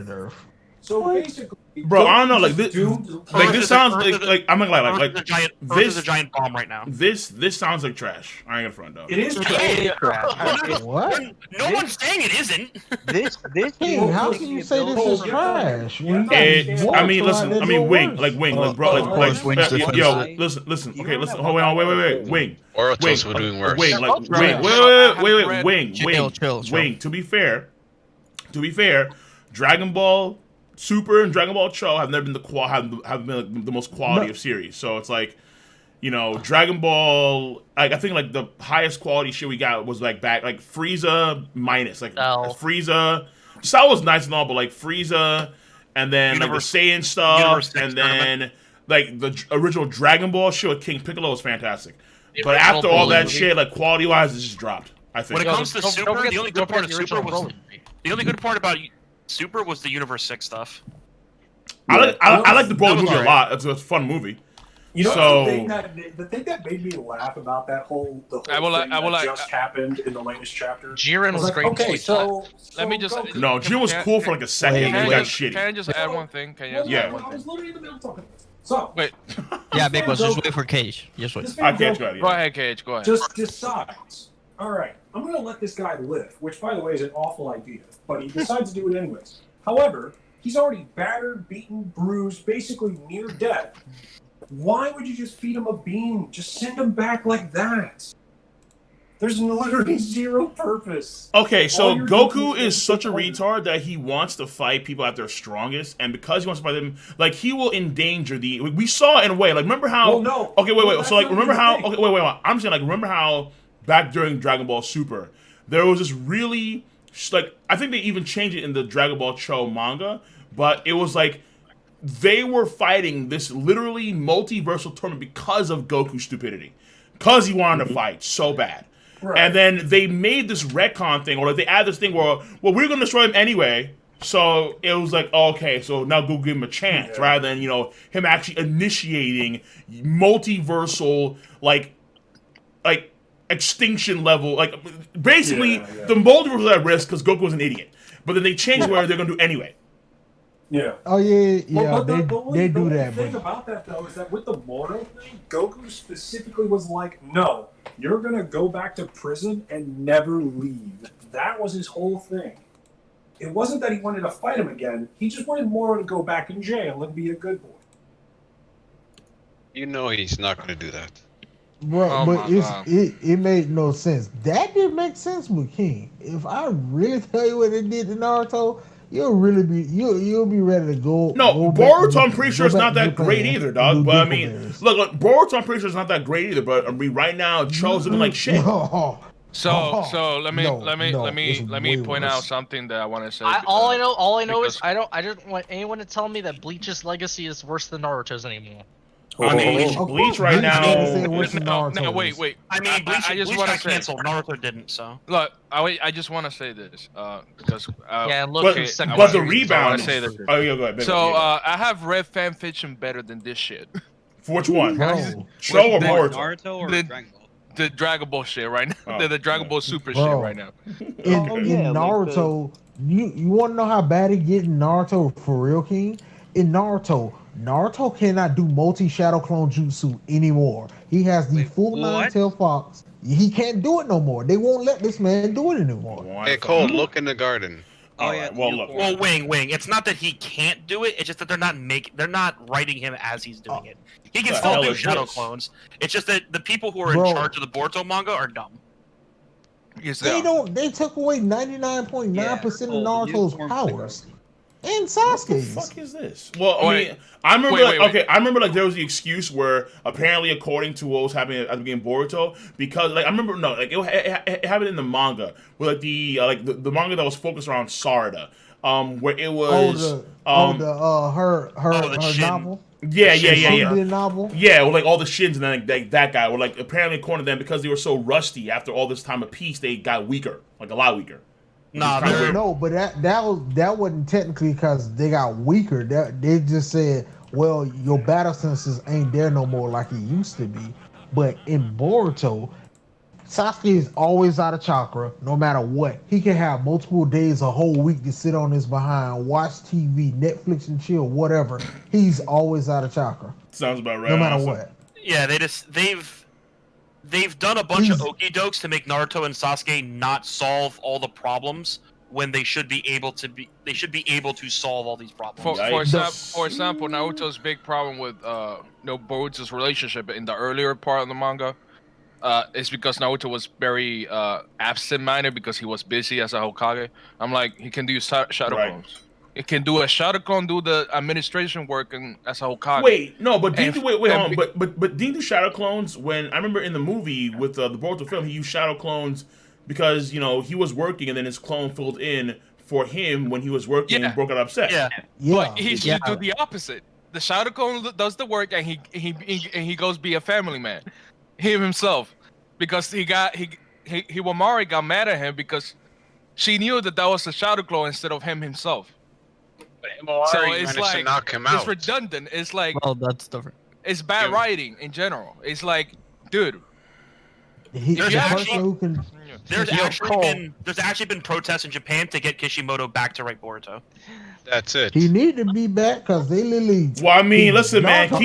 Speaker 11: Earth.
Speaker 14: So basically,
Speaker 1: bro, I don't know. Like this sounds like I'm not like
Speaker 5: Earth is a giant bomb right now.
Speaker 1: This sounds like trash. I ain't gonna front though.
Speaker 14: It is trash.
Speaker 11: What?
Speaker 5: No one's saying it isn't.
Speaker 6: This.
Speaker 11: Hey, how can you say this is trash?
Speaker 1: I mean, listen. Wing, bro, yo, listen. Okay, listen. Hold on, wait. Wing.
Speaker 4: Orotos were doing worse.
Speaker 1: Wing, wait. Wing. To be fair, Dragon Ball Super and Dragon Ball Cho have never been have been like, the most quality
Speaker 11: No.
Speaker 1: of series. So it's like, you know, Dragon Ball. Like I think like the highest quality shit we got was like back like Frieza minus like Frieza. Cell was nice and all, but like Frieza, and then like the Saiyan stuff, and then like the original Dragon Ball shit with King Piccolo was fantastic. But after all that shit, like quality wise, it just dropped. I think.
Speaker 5: When it comes to Super, the only good part of Super was the only good part about Super was the Universe 6 stuff.
Speaker 1: I like the Broly movie a lot. It's a fun movie.
Speaker 14: You know
Speaker 1: so,
Speaker 14: the thing that made me laugh about that whole thing that just happened in the latest chapter.
Speaker 7: Jiren was
Speaker 14: like,
Speaker 7: great.
Speaker 14: Okay, so
Speaker 12: let me just.
Speaker 1: No, Jiren was cool for like a second.
Speaker 12: Can
Speaker 1: He
Speaker 12: I
Speaker 1: got
Speaker 12: just,
Speaker 1: shitty.
Speaker 12: can I just add one thing? Can you just add one
Speaker 14: I
Speaker 12: thing?
Speaker 14: was literally in the middle of talking about this. So
Speaker 12: wait.
Speaker 10: Yeah, Big Boss, just wait for Cage. Just wait.
Speaker 1: Cage,
Speaker 12: go ahead, Cage. Go ahead.
Speaker 14: Just decides. All right, I'm going to let this guy live, which, by the way, is an awful idea. But he decides to do it anyways. However, he's already battered, beaten, bruised, basically near death. Why would you just feed him a bean? Just send him back like that. There's literally zero purpose.
Speaker 1: Okay, so
Speaker 14: All you're
Speaker 1: Goku
Speaker 14: doing
Speaker 1: is such a retard that he wants to fight people at their strongest, and because he wants to fight them, like he will endanger the. We saw in a way, like remember how?
Speaker 14: Well, no.
Speaker 1: Okay, wait.
Speaker 14: Well,
Speaker 1: So like,
Speaker 14: that's
Speaker 1: remember
Speaker 14: not
Speaker 1: how?
Speaker 14: even the
Speaker 1: Okay, wait. I'm saying like, remember how back during Dragon Ball Super, there was this really like I think they even changed it in the Dragon Ball Cho manga, but it was like they were fighting this literally multiversal tournament because of Goku's stupidity, because he wanted to fight so bad.
Speaker 14: Right.
Speaker 1: And then they made this retcon thing, or like they add this thing where, well, we're gonna destroy him anyway. So it was like, okay, so now go give him a chance, rather than him actually initiating multiversal like extinction level, like basically the multiverse was at risk because Goku was an idiot. But then they changed where they're gonna do anyway.
Speaker 14: Yeah.
Speaker 11: Oh yeah,
Speaker 14: Well,
Speaker 11: they do that.
Speaker 14: The thing about that though is that with the Moro thing, Goku specifically was like, "No, you're gonna go back to prison and never leave." That was his whole thing. It wasn't that he wanted to fight him again. He just wanted Moro to go back in jail and be a good boy.
Speaker 4: You know he's not going to do that.
Speaker 11: Bro, but it made no sense. That didn't make sense with King. If I really tell you what it did to Naruto, you'll be ready to go.
Speaker 1: No,
Speaker 11: go
Speaker 1: Boruto, I'm pretty sure it's not that great either, dog. But I mean, look, Boruto, I'm pretty sure it's not that great either. But I mean, right now, Cho's looking like shit.
Speaker 12: So let me point out something that I want to say.
Speaker 7: All I know is I don't want anyone to tell me that Bleach's legacy is worse than Naruto's anymore.
Speaker 1: I mean, Bleach right now.
Speaker 12: No, wait.
Speaker 5: I mean, Bleach,
Speaker 12: I just
Speaker 5: Bleach
Speaker 12: want to
Speaker 5: got
Speaker 12: say.
Speaker 5: canceled. Naruto didn't. So
Speaker 12: Look, I just want to say this because
Speaker 1: but the rebound. Oh yeah, go ahead.
Speaker 12: So I have read fan fiction better than this shit.
Speaker 1: For which one? Cho or Boruto?
Speaker 6: Naruto or Dragon Ball?
Speaker 12: The Dragon Ball shit right now. The Dragon Ball Super shit right now.
Speaker 11: In Naruto, you want to know how bad it get in Naruto for real, King? In Naruto cannot do multi-shadow clone jutsu anymore. He has the full nine-tail fox. He can't do it no more. They won't let this man do it anymore.
Speaker 4: Hey, Cole, look in the garden.
Speaker 6: Oh yeah.
Speaker 5: Well, Wing. It's not that he can't do it. It's just that they're not writing him as he's doing it. He can still do shadow clones. It's just that the people who are in charge of the Boruto manga are dumb.
Speaker 12: Yes,
Speaker 11: they don't. They took away 99.9% of Naruto's powers. And Sasuke's.
Speaker 1: What the fuck is this? Well, I mean, I remember. I remember like there was the excuse where apparently, according to what was happening at the beginning of Boruto, because like I remember it happened in the manga where like the manga that was focused around Sarada, where it was
Speaker 11: her novel.
Speaker 1: Yeah.
Speaker 11: Novel.
Speaker 1: Yeah, with like all the shins and then like, that guy were like apparently according to them because they were so rusty after all this time of peace, they got weaker, like a lot weaker.
Speaker 11: No, but that wasn't technically because they got weaker. They just said, well, your battle senses ain't there no more like it used to be. But in Boruto, Sasuke is always out of chakra, no matter what. He can have multiple days, a whole week to sit on his behind, watch TV, Netflix and chill, whatever. He's always out of chakra.
Speaker 1: Sounds about right.
Speaker 11: No matter what.
Speaker 5: Yeah, they've done a bunch of okie dokes to make Naruto and Sasuke not solve all the problems when they should be able to solve all these problems.
Speaker 12: For example, Naruto's big problem with Boruto's relationship in the earlier part of the manga is because Naruto was very absent-minded because he was busy as a Hokage. I'm like, he can do shadow clones. It can do a shadow clone, do the administration work, and as a Hokage.
Speaker 1: Wait, no, but
Speaker 12: And-
Speaker 1: Dean, wait, hold on. But Dean do shadow clones. When I remember in the movie with the Boruto film, he used shadow clones because he was working and then his clone filled in for him when he was working and broke out upset.
Speaker 5: Yeah.
Speaker 12: But he should do the opposite. The shadow clone does the work, and he goes be a family man, him himself, because Hiwamari got mad at him because she knew that was a shadow clone instead of him himself.
Speaker 4: But Himawari
Speaker 12: So
Speaker 4: managed
Speaker 12: it's
Speaker 4: to
Speaker 12: like
Speaker 4: knock him
Speaker 12: it's
Speaker 4: out.
Speaker 12: redundant. It's like
Speaker 10: Well, that's different.
Speaker 12: it's bad writing in general. It's like, dude,
Speaker 11: He's
Speaker 5: There's
Speaker 11: the
Speaker 5: actually-
Speaker 11: person who can.
Speaker 5: There's actually been protests in Japan to get Kishimoto back to write Boruto.
Speaker 4: That's it.
Speaker 11: He need to be back because they literally.
Speaker 1: Well, I mean, listen, man.
Speaker 11: Naruto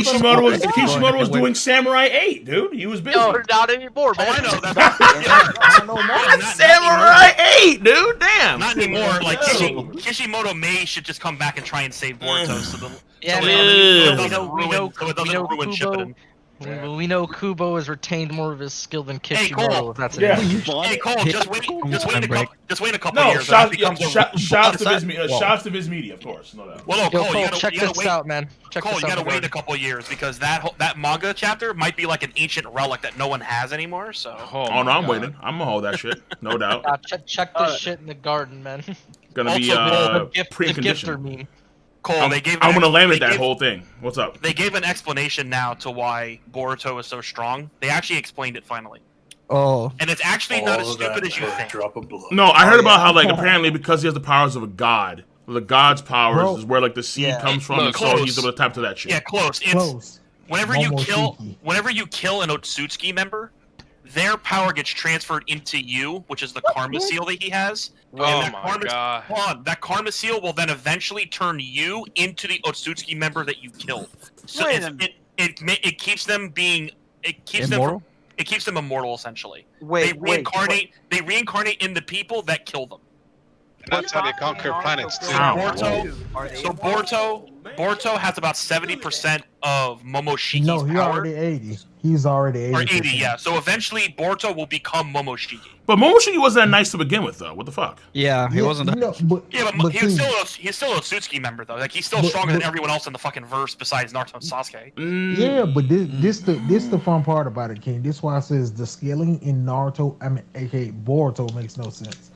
Speaker 1: Kishimoto was doing Samurai 8, dude. He was busy.
Speaker 7: No, not anymore, man.
Speaker 5: Oh, I know that.
Speaker 1: Samurai 8, dude. Damn.
Speaker 5: Not anymore. Like Kishimoto should just come back and try and save Boruto.
Speaker 7: We know
Speaker 5: ruin Shippuden.
Speaker 7: We know Kubo has retained more of his skill than
Speaker 5: Hey,
Speaker 7: Kishimoto.
Speaker 5: Cole.
Speaker 7: If that's
Speaker 1: Yeah.
Speaker 7: an issue.
Speaker 5: Hey Cole, just wait a couple
Speaker 1: No,
Speaker 5: years.
Speaker 1: shouts
Speaker 5: Shouts
Speaker 1: to Viz Media, of course. No doubt.
Speaker 5: Well, no,
Speaker 7: Yo,
Speaker 5: Cole,
Speaker 7: Cole,
Speaker 5: you gotta,
Speaker 7: check
Speaker 5: you gotta
Speaker 7: this
Speaker 5: wait.
Speaker 7: out, man. Check
Speaker 5: Cole,
Speaker 7: this
Speaker 5: you
Speaker 7: out.
Speaker 5: gotta wait a couple years because that manga chapter might be like an ancient relic that no one has anymore. So.
Speaker 1: Oh, no, I'm waiting. I'm gonna hold that shit. No doubt.
Speaker 7: Check this shit in the garden, man.
Speaker 1: Gonna be
Speaker 7: the gifter
Speaker 1: preconditioned.
Speaker 7: meme.
Speaker 5: Cole, they gave.
Speaker 1: I'm gonna laminate that whole thing. What's up?
Speaker 5: They gave an explanation now to why Boruto is so strong. They actually explained it finally.
Speaker 10: Oh.
Speaker 5: And it's actually not as stupid as you think.
Speaker 2: Drop of blood.
Speaker 1: No, I heard about how apparently because he has the powers of a god, the god's powers
Speaker 11: Bro.
Speaker 1: is where the seed comes from, and so
Speaker 5: Close.
Speaker 1: he's able to tap to that shit.
Speaker 5: Yeah, close. It's
Speaker 11: Close.
Speaker 5: whenever you
Speaker 11: Momoshiki.
Speaker 5: kill an Otsutsuki member, their power gets transferred into you, which is the karma seal that he has.
Speaker 12: Oh
Speaker 5: And
Speaker 12: my god.
Speaker 5: Hold on, that karma seal will then eventually turn you into the Otsutsuki member that you killed. So
Speaker 6: Wait a minute.
Speaker 5: it keeps them being
Speaker 10: Immortal?
Speaker 5: It keeps them immortal essentially.
Speaker 6: Wait,
Speaker 5: They reincarnate in the people that kill them.
Speaker 4: And that's how they conquer planets too.
Speaker 5: Boruto has about 70% of Momoshiki's
Speaker 11: No, he
Speaker 5: power.
Speaker 11: already 80. He's already 80.
Speaker 5: Or 80, yeah. So eventually Boruto will become Momoshiki.
Speaker 1: But Momoshiki wasn't that nice to begin with, though. What the fuck?
Speaker 10: Yeah, he wasn't.
Speaker 5: Yeah, but he's
Speaker 11: King,
Speaker 5: still a Otsutsuki member though. Like he's still
Speaker 11: But-
Speaker 5: stronger than
Speaker 11: but-
Speaker 5: everyone else in the fucking verse besides Naruto and Sasuke.
Speaker 11: Yeah, but this the fun part about it, King. This why I says the scaling in Naruto, aka Boruto, makes no sense.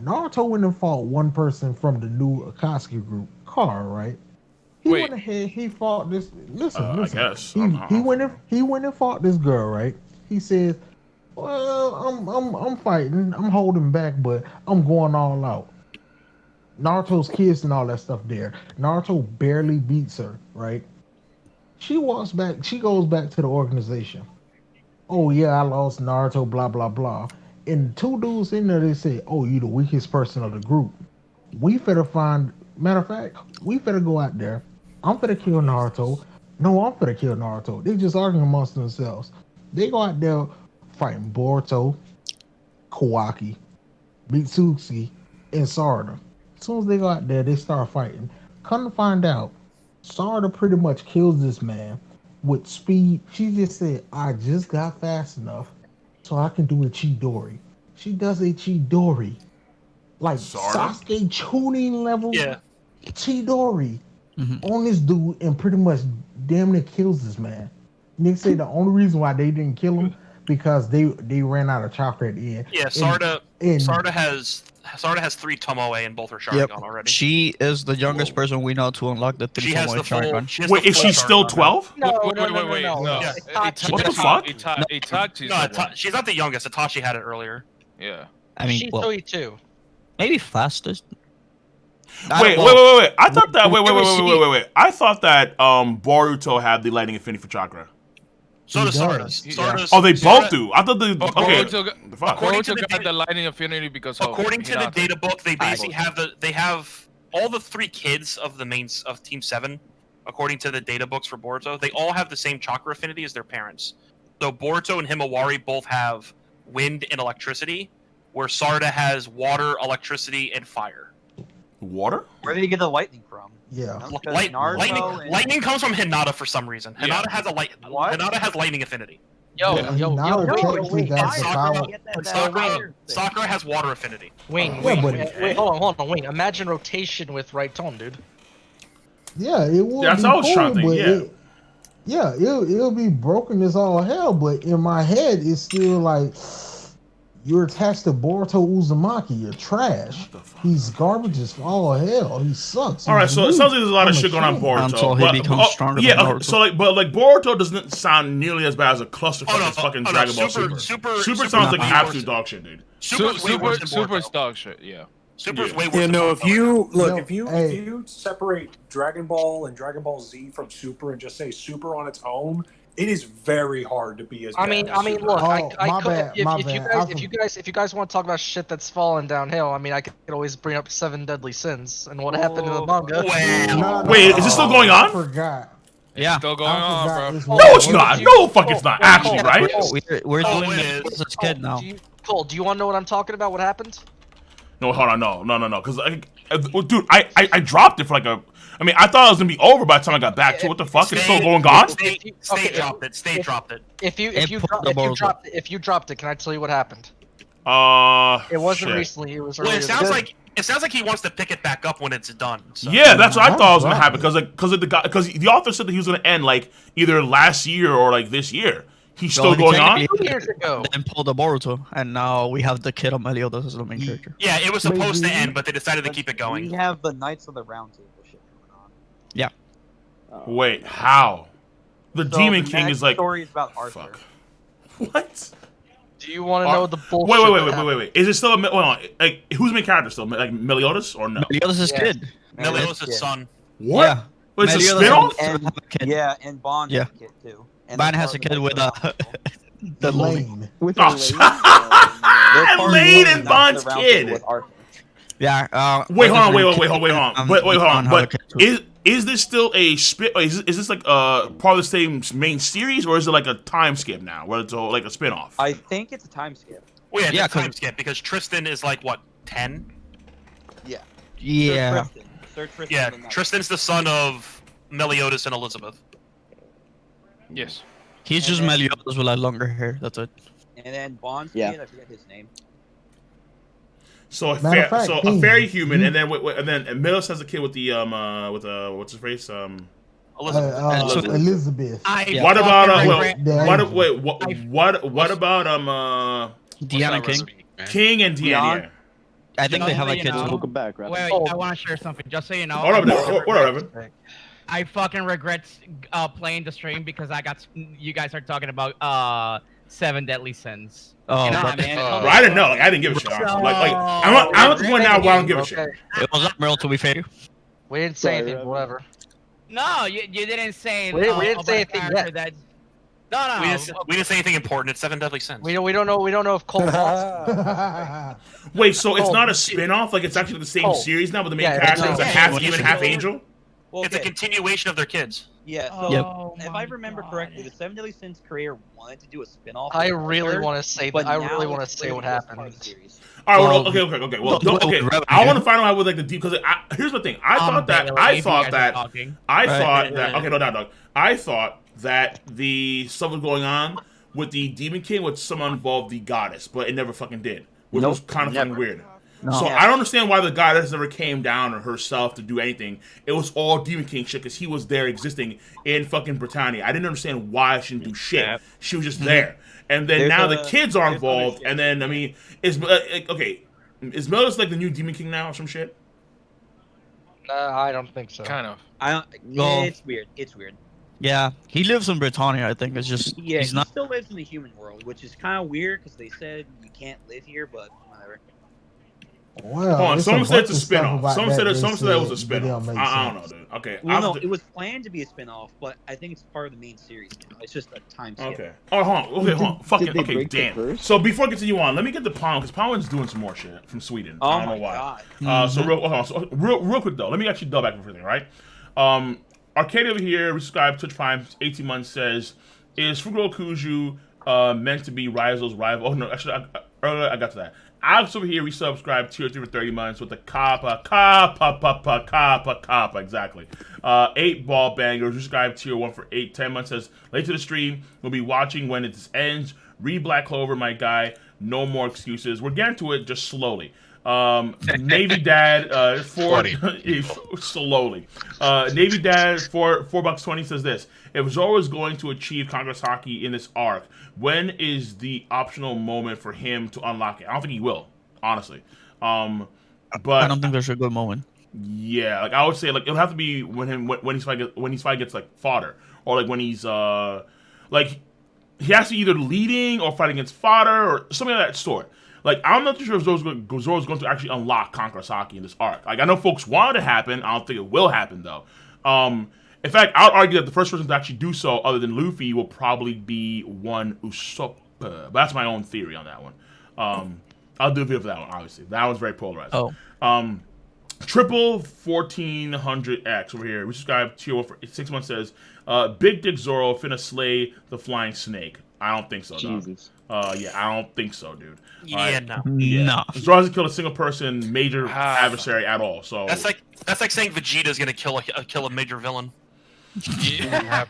Speaker 11: Naruto went and fought one person from the new Akatsuki group, Kara, right? He went ahead, he fought this. Listen.
Speaker 1: I guess.
Speaker 11: He went and fought this girl, right? He says, "Well, I'm fighting, I'm holding back, but I'm going all out." Naruto's kids and all that stuff there. Naruto barely beats her, right? She walks back. She goes back to the organization. Oh yeah, I lost Naruto. Blah blah blah. And two dudes in there, they say, "Oh, you the weakest person of the group. We finna find. Matter of fact, we finna go out there. I'm finna kill Naruto. No, I'm finna kill Naruto." They just arguing amongst themselves. They go out there fighting Boruto, Kawaki, Mitsuki, and Sarada. As soon as they go out there, they start fighting. Come to find out, Sarada pretty much kills this man with speed. She just said, "I just got fast enough so I can do a Chidori." She does a Chidori. Like
Speaker 1: Sarada?
Speaker 11: Sasuke tuning level
Speaker 5: Yeah.
Speaker 11: Chidori on this dude and pretty much damn near kills this man. Nick said the only reason why they didn't kill him because they ran out of chakra at the end.
Speaker 5: Yeah,
Speaker 11: And-
Speaker 5: Sarada has 3 Tomoe in both her Sharingan
Speaker 10: Yep.
Speaker 5: already.
Speaker 10: She is the youngest person we know to unlock the
Speaker 5: She has the full.
Speaker 10: Sharingan.
Speaker 5: She has
Speaker 1: Wait,
Speaker 5: the
Speaker 1: is
Speaker 5: full
Speaker 1: she still
Speaker 5: Sharingan.
Speaker 1: 12?
Speaker 7: No.
Speaker 12: Wait. No.
Speaker 5: Yeah.
Speaker 1: What the fuck?
Speaker 12: Itachi's
Speaker 5: No,
Speaker 12: the one.
Speaker 5: she's not the youngest. Itachi had it earlier.
Speaker 12: Yeah.
Speaker 10: I mean,
Speaker 7: She's
Speaker 10: well,
Speaker 7: 32.
Speaker 10: maybe fastest.
Speaker 1: Wait. I thought that. Wait. I thought that Boruto had the lightning affinity for chakra.
Speaker 5: So does
Speaker 11: He
Speaker 5: Sarada.
Speaker 11: does.
Speaker 5: Sarada's-
Speaker 1: Oh, they both
Speaker 5: Sarada-
Speaker 1: do. I thought the okay. The fuck?
Speaker 5: According to
Speaker 12: Boruto
Speaker 5: the
Speaker 12: got
Speaker 5: data-
Speaker 12: the lightning affinity because of
Speaker 5: According to the
Speaker 12: Hinata.
Speaker 5: data book, they basically have all the 3 kids of the mains of Team 7. According to the data books for Boruto, they all have the same chakra affinity as their parents. So Boruto and Himawari both have wind and electricity, where Sarada has water, electricity, and fire.
Speaker 1: Water?
Speaker 6: Where did he get the lightning from?
Speaker 11: Yeah.
Speaker 6: Because
Speaker 5: Light,
Speaker 6: Naruto and-
Speaker 5: lightning comes from Hinata for some reason. Hinata has a light.
Speaker 6: What?
Speaker 5: Hinata has lightning affinity.
Speaker 11: Now technically that's the power.
Speaker 5: Sakura has water affinity.
Speaker 7: Wayne,
Speaker 11: but-
Speaker 7: hold on, Wayne. Imagine rotation with right tone, dude.
Speaker 11: Yeah, it would
Speaker 1: That's
Speaker 11: be
Speaker 1: what I was
Speaker 11: cool,
Speaker 1: trying to think,
Speaker 11: but it'll be broken as all hell. But in my head, it's still like you're attached to Boruto Uzumaki. You're trash. He's garbage as all hell. He sucks.
Speaker 1: All right,
Speaker 11: He's
Speaker 1: so it
Speaker 11: weak.
Speaker 1: sounds like there's a lot of
Speaker 11: I'm
Speaker 1: shit going on
Speaker 11: ashamed.
Speaker 1: Boruto.
Speaker 10: Until he becomes stronger
Speaker 1: Yeah,
Speaker 10: than
Speaker 1: okay,
Speaker 10: Naruto.
Speaker 1: so like Boruto doesn't sound nearly as bad as a clusterfuck as fucking Dragon Ball Super. Super sounds like absolute dog shit, dude.
Speaker 12: Super's dog shit. Yeah.
Speaker 5: Super's way worse.
Speaker 14: Yeah, no. If you look,
Speaker 11: No,
Speaker 14: if you separate Dragon Ball and Dragon Ball Z from Super and just say Super on its own, it is very hard to be as.
Speaker 7: I mean,
Speaker 14: bad as Super.
Speaker 7: look,
Speaker 11: Oh,
Speaker 7: I
Speaker 11: my
Speaker 7: could,
Speaker 11: bad, my bad.
Speaker 7: if you guys want to talk about shit that's fallen downhill, I mean, I could always bring up 7 Deadly Sins and what happened in the manga.
Speaker 1: Wait, is this still going on?
Speaker 11: I forgot.
Speaker 10: Yeah.
Speaker 12: Still going on, bro.
Speaker 1: No, it's not. No, fuck, it's not. Actually, right?
Speaker 10: We're doing it as a kid now.
Speaker 7: Cole, do you want to know what I'm talking about? What happened?
Speaker 1: No, hold on, no, because dude, I dropped it for like a. I mean, I thought it was gonna be over by the time I got back to. What the fuck? It's still going on.
Speaker 5: Stay dropped it. Stay dropped it.
Speaker 7: If you dropped it, can I tell you what happened? It wasn't
Speaker 1: shit.
Speaker 7: recently. It was.
Speaker 5: Well, it
Speaker 7: earlier.
Speaker 5: sounds like he wants to pick it back up when it's done. So.
Speaker 1: Yeah, that's what I thought was gonna happen because the author said that he was gonna end like either last year or like this year. He's still going on.
Speaker 7: 2 years ago.
Speaker 10: Then pulled the Boruto, and now we have the kid of Meliodas as the main character.
Speaker 5: Yeah, it was supposed to end, but they decided to keep it going.
Speaker 6: We have the Knights of the Round Table shit going on.
Speaker 10: Yeah.
Speaker 1: Wait, how? The Demon King
Speaker 6: next
Speaker 1: is like.
Speaker 6: story is about Arthur.
Speaker 1: Fuck. What?
Speaker 7: Do you want to know the bullshit?
Speaker 1: Wait. Is it still like who's the main character still? Like Meliodas or no?
Speaker 10: Meliodas' kid.
Speaker 5: Meliodas' son.
Speaker 1: What?
Speaker 10: Yeah.
Speaker 1: Wait, it's a
Speaker 10: Meliodas
Speaker 1: spin-off?
Speaker 6: Yeah, and Bond has a kid too. And
Speaker 10: Bond
Speaker 6: they're
Speaker 10: has a
Speaker 6: part
Speaker 10: kid
Speaker 6: of
Speaker 10: with the
Speaker 11: Lane.
Speaker 9: With
Speaker 1: Oh, Lane and Bond's
Speaker 6: Round
Speaker 1: kid.
Speaker 6: Table with Arthur.
Speaker 10: Yeah.
Speaker 1: Wait, hold on. Wait, hold on. But
Speaker 10: is
Speaker 1: is this still a spin? Is this like part of the same main series, or is it like a time skip now, where it's like a spin-off?
Speaker 6: I think it's a time skip.
Speaker 5: Well, yeah, it's a time skip because Tristan is like what 10.
Speaker 6: Yeah.
Speaker 10: Yeah.
Speaker 6: Sir Tristan
Speaker 5: Yeah,
Speaker 6: the Knight.
Speaker 5: Tristan's the son of Meliodas and Elizabeth.
Speaker 12: Yes.
Speaker 10: He's just Meliodas with like longer hair. That's it.
Speaker 6: And then Bond's
Speaker 9: Yeah.
Speaker 6: kid, I forget his name.
Speaker 1: So a
Speaker 11: Matter of fact,
Speaker 1: a
Speaker 11: King,
Speaker 1: fairy human,
Speaker 11: you-
Speaker 1: and then Meliodas has a kid with the what's his face
Speaker 5: Elizabeth.
Speaker 11: Elizabeth.
Speaker 1: What about
Speaker 11: What
Speaker 1: what about
Speaker 10: Deanna King.
Speaker 1: King and Deanna?
Speaker 10: I think they have a kid.
Speaker 9: Welcome back, right?
Speaker 15: Wait, I want to share something. Just so you know.
Speaker 1: Hold on, Evan.
Speaker 15: I fucking regret playing the stream because you guys are talking about 7 Deadly Sins.
Speaker 10: Oh,
Speaker 15: Nah, man.
Speaker 1: Bro, I didn't know. Like, I didn't give a shit. Honestly. Like I'm at the point now where I don't give a shit.
Speaker 10: It was Admiral, to be fair.
Speaker 7: We didn't say anything. Whatever.
Speaker 15: No, you didn't say.
Speaker 7: We didn't say
Speaker 15: about a
Speaker 7: anything
Speaker 15: character
Speaker 7: yet.
Speaker 15: No.
Speaker 5: We didn't say anything important. It's 7 Deadly Sins.
Speaker 7: We don't know if Cole wants.
Speaker 1: Wait, so it's not a spin-off? Like it's actually the same series now, but the main character is a half human, half angel?
Speaker 6: Well,
Speaker 5: It's a continuation of their kids.
Speaker 6: Yeah, so if I remember correctly, the 7 Deadly Sins creator wanted to do a spin-off.
Speaker 7: I
Speaker 6: with
Speaker 7: really
Speaker 6: Arthur,
Speaker 7: want to say
Speaker 6: but
Speaker 7: that. I
Speaker 6: now
Speaker 7: really want to
Speaker 6: it's
Speaker 7: say what
Speaker 6: clearly just part of
Speaker 7: happened.
Speaker 6: the series.
Speaker 1: All right,
Speaker 10: Well,
Speaker 1: okay. Well, okay. I want to find out with like the deep because here's the thing. I thought that okay, no doubt, dog. I thought that the stuff was going on with the Demon King with someone involved the goddess, but it never fucking did, which was kind of fucking weird.
Speaker 10: No.
Speaker 1: So I don't understand why the goddess never came down on herself to do anything. It was all Demon King shit because he was there existing in fucking Britannia. I didn't understand why she didn't do shit. She was just there. And then now the kids are involved. And then, I mean, is Meliodas like the new Demon King now or some shit?
Speaker 7: I don't think so.
Speaker 12: Kind of.
Speaker 6: It's weird. It's weird.
Speaker 10: Yeah, he lives in Britannia. I think it's just
Speaker 6: Yeah,
Speaker 10: he's
Speaker 6: he
Speaker 10: not.
Speaker 6: still lives in the human world, which is kind of weird because they said you can't live here, but whatever.
Speaker 11: Well,
Speaker 1: Hold on,
Speaker 11: it's
Speaker 1: someone
Speaker 11: a
Speaker 1: said it's a
Speaker 11: bunch of stuff
Speaker 1: spinoff.
Speaker 11: about
Speaker 1: Someone said
Speaker 11: that
Speaker 1: it was a
Speaker 11: said it don't
Speaker 1: spinoff.
Speaker 11: make
Speaker 1: I don't know,
Speaker 11: sense.
Speaker 1: dude. Okay.
Speaker 6: Well, no, it was planned to be a spin-off, but I think it's part of the main series now. It's just a time skip.
Speaker 1: Okay. Oh, hold on. Okay, hold on. Fucking.
Speaker 9: Did they
Speaker 1: Okay,
Speaker 9: break the
Speaker 1: damn.
Speaker 9: curse?
Speaker 1: So before I continue on, let me get the Palm because Palm's doing some more shit from Sweden.
Speaker 6: Oh
Speaker 1: I don't
Speaker 6: my
Speaker 1: know why.
Speaker 6: god.
Speaker 1: So real quick though, let me actually double back everything, right? Arcade over here, resubscribed, Twitch Prime, 18 months says, is Fuguro Kuju meant to be Raizo's rival? Oh no, actually, earlier I got to that. Alex over here, resubscribed tier 3 for 30 months with the Kappa, exactly. 8 ball bangers, resubscribed tier 1 for 10 months, says, late to the stream, we'll be watching when it ends. Read Black Clover, my guy, no more excuses. We're getting to it just slowly. Navy Dad, slowly. Navy Dad, $4.20 says this. If Zoro is going to achieve Kangasaki in this arc, when is the optional moment for him to unlock it? I don't think he will, honestly. But
Speaker 10: I don't think there's a good moment.
Speaker 1: Yeah, like I would say, like it'll have to be when his fight gets like fodder, or like when he's like he has to either leading or fighting against fodder or something of that sort. Like I'm not too sure if Zoro's going to actually unlock Kangasaki in this arc. Like I know folks want it to happen. I don't think it will happen though. In fact, I would argue that the first person to actually do so, other than Luffy, will probably be one Usopp. But that's my own theory on that one. I'll do a video for that one, obviously. That one's very polarized.
Speaker 10: Oh.
Speaker 1: Triple 1400X over here. We subscribe to you for 6 months. Says, Big Dick Zoro finna slay the flying snake. I don't think so,
Speaker 9: Jesus.
Speaker 1: Yeah, I don't think so, dude.
Speaker 5: Yeah, no.
Speaker 10: No.
Speaker 1: Zoro hasn't killed a single person, major adversary at all. So
Speaker 5: that's like saying Vegeta's gonna kill a major villain.
Speaker 12: Yeah.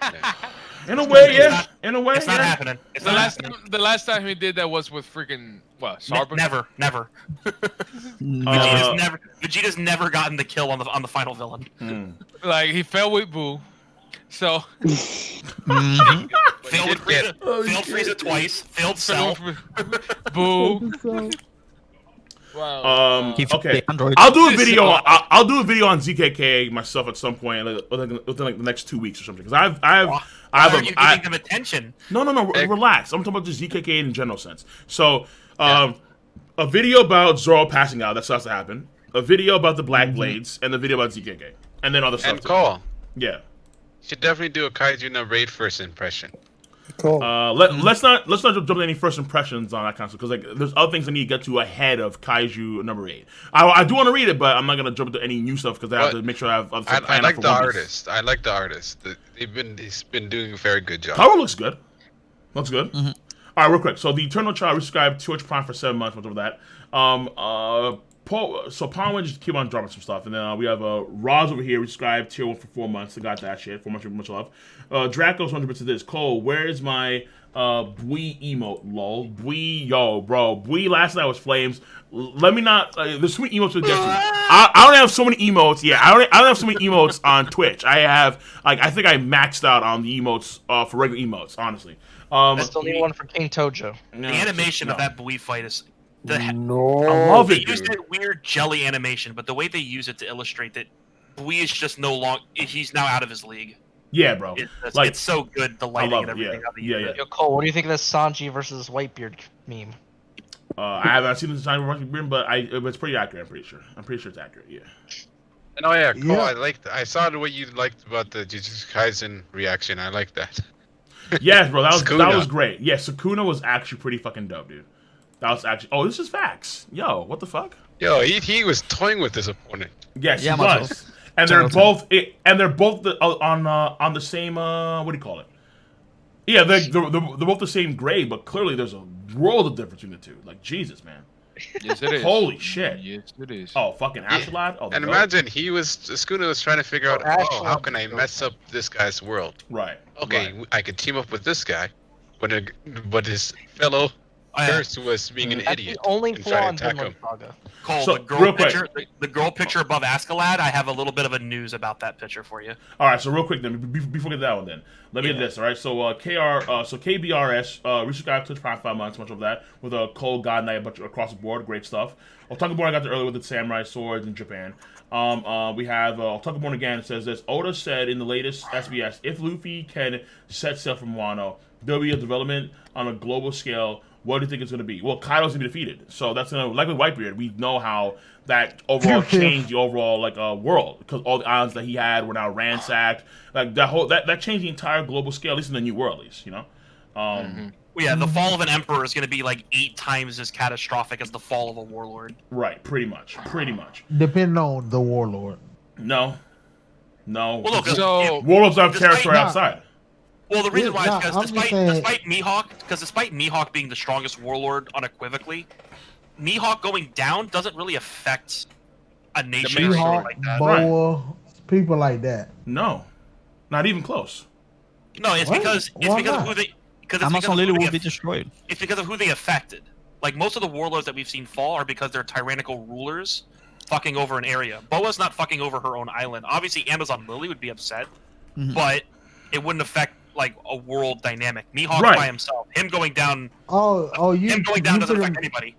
Speaker 1: In a way, yeah. In a way,
Speaker 5: it's not happening. It's
Speaker 12: the
Speaker 5: not
Speaker 12: last
Speaker 5: happening.
Speaker 12: the last time he did that was with freaking Sarba?
Speaker 5: Never. Vegeta's never gotten the kill on the final villain.
Speaker 12: Like he fell with Boo, so
Speaker 5: failed Frieza twice. Failed Cell.
Speaker 12: Boo.
Speaker 1: Wow. Okay. I'll do a video. I'll do a video on ZKK myself at some point, within like the next 2 weeks or something. Because I've
Speaker 5: you giving them attention?
Speaker 1: No. Relax. I'm talking about just ZKK in general sense. So, a video about Zoro passing out. That starts to happen. A video about the Black Blades, and the video about ZKK, and then other stuff.
Speaker 4: And Cole.
Speaker 1: Yeah.
Speaker 4: You should definitely do a Kaiju no Raid first impression.
Speaker 1: Cool. Let's not jump to any first impressions on that kind of stuff, because like there's other things I need to get to ahead of Kaiju number 8. I do want to read it, but I'm not gonna jump into any new stuff because I have to make sure I have other stuff
Speaker 4: I like the artist. I like the artist. He's been doing a very good job.
Speaker 1: Cover looks good. Looks good. All right, real quick. So the Eternal Child resubscribed to Twitch Prime for 7 months. What's over that? So Palmer just keep on dropping some stuff, and then we have Roz over here resubscribed tier 1 for 4 months. I got that shit. 4 months, much love. Draco's 100 bits of this. Cole, where's my Bui emote? Lol. Bui, yo, bro. Bui last night was flames. Let me not. There's so many emotes to get to. I don't have so many emotes. Yeah, I don't have so many emotes on Twitch. I have I think I maxed out on the emotes for regular emotes. Honestly.
Speaker 7: I still need one for King Tojo.
Speaker 5: The animation of that Bui fight is.
Speaker 1: I love it.
Speaker 5: They used that weird jelly animation, but the way they use it to illustrate that Bui is just no longer. He's now out of his league.
Speaker 1: Yeah, bro.
Speaker 5: It's so good. The lighting and everything.
Speaker 1: Yeah.
Speaker 7: Yo, Cole, what do you think of this Sanji versus Whitebeard meme?
Speaker 1: I haven't seen the Sanji versus Whitebeard, but it's pretty accurate. I'm pretty sure it's accurate. Yeah.
Speaker 4: And oh yeah, Cole. I saw what you liked about the Jujutsu Kaisen reaction. I like that.
Speaker 1: Yes, bro. That was great. Yeah, Sukuna was actually pretty fucking dope, dude. That was actually. Oh, this is facts. Yo, what the fuck?
Speaker 4: Yo, he was toying with his opponent.
Speaker 1: Yes, he was. And they're both on the same what do you call it? Yeah, they're both the same grade, but clearly there's a world of difference between the two. Like Jesus, man.
Speaker 12: Yes, it is.
Speaker 1: Holy shit.
Speaker 12: Yes, it is.
Speaker 1: Oh, fucking Ashalot. Oh,
Speaker 4: and imagine Sukuna was trying to figure out, how can I mess up this guy's world?
Speaker 1: Right.
Speaker 4: Okay, I could team up with this guy, but his fellow Curse was being an idiot.
Speaker 7: The only
Speaker 4: and
Speaker 7: flaw
Speaker 4: try
Speaker 7: in
Speaker 4: to attack
Speaker 7: Vinland
Speaker 4: him.
Speaker 7: Saga.
Speaker 5: Cole,
Speaker 1: So,
Speaker 5: the girl picture above Askeladd, I have a little bit of a news about that picture for you.
Speaker 1: All right, so real quick then, before we get that one then, let me get this. All right, so KBRS resubscribed to Twitch Prime 5 months, much of that with a Cole God Knight, a bunch across the board, great stuff. Otakuborn I got there earlier with the samurai swords in Japan. We have Otakuborn again. It says this: Oda said in the latest SBS, if Luffy can set sail from Wano, there'll be a development on a global scale. What do you think it's going to be? Well, Kaido's going to be defeated. So that's going to, like with Whitebeard, we know how that overall changed the overall world, because all the islands that he had were now ransacked. Like that changed the entire global scale, at least in the New World, at least, you know.
Speaker 5: Well, yeah, the fall of an emperor is going to be like 8 times as catastrophic as the fall of a warlord.
Speaker 1: Right, pretty much.
Speaker 11: Depending on the warlord.
Speaker 1: No.
Speaker 5: Well, look,
Speaker 12: so
Speaker 1: warlords have territory outside.
Speaker 5: Well, the reason why is because
Speaker 11: despite
Speaker 5: despite Mihawk being the strongest warlord unequivocally, Mihawk going down doesn't really affect a nation or anything like that.
Speaker 11: Boa, people like that.
Speaker 1: No, not even close.
Speaker 5: No, it's because of who they
Speaker 10: Amazon Lily will be destroyed.
Speaker 5: It's because of who they affected. Like most of the warlords that we've seen fall are because they're tyrannical rulers fucking over an area. Boa's not fucking over her own island. Obviously, Amazon Lily would be upset, but it wouldn't affect like a world dynamic. Mihawk by himself, him going down. Him going down doesn't affect anybody.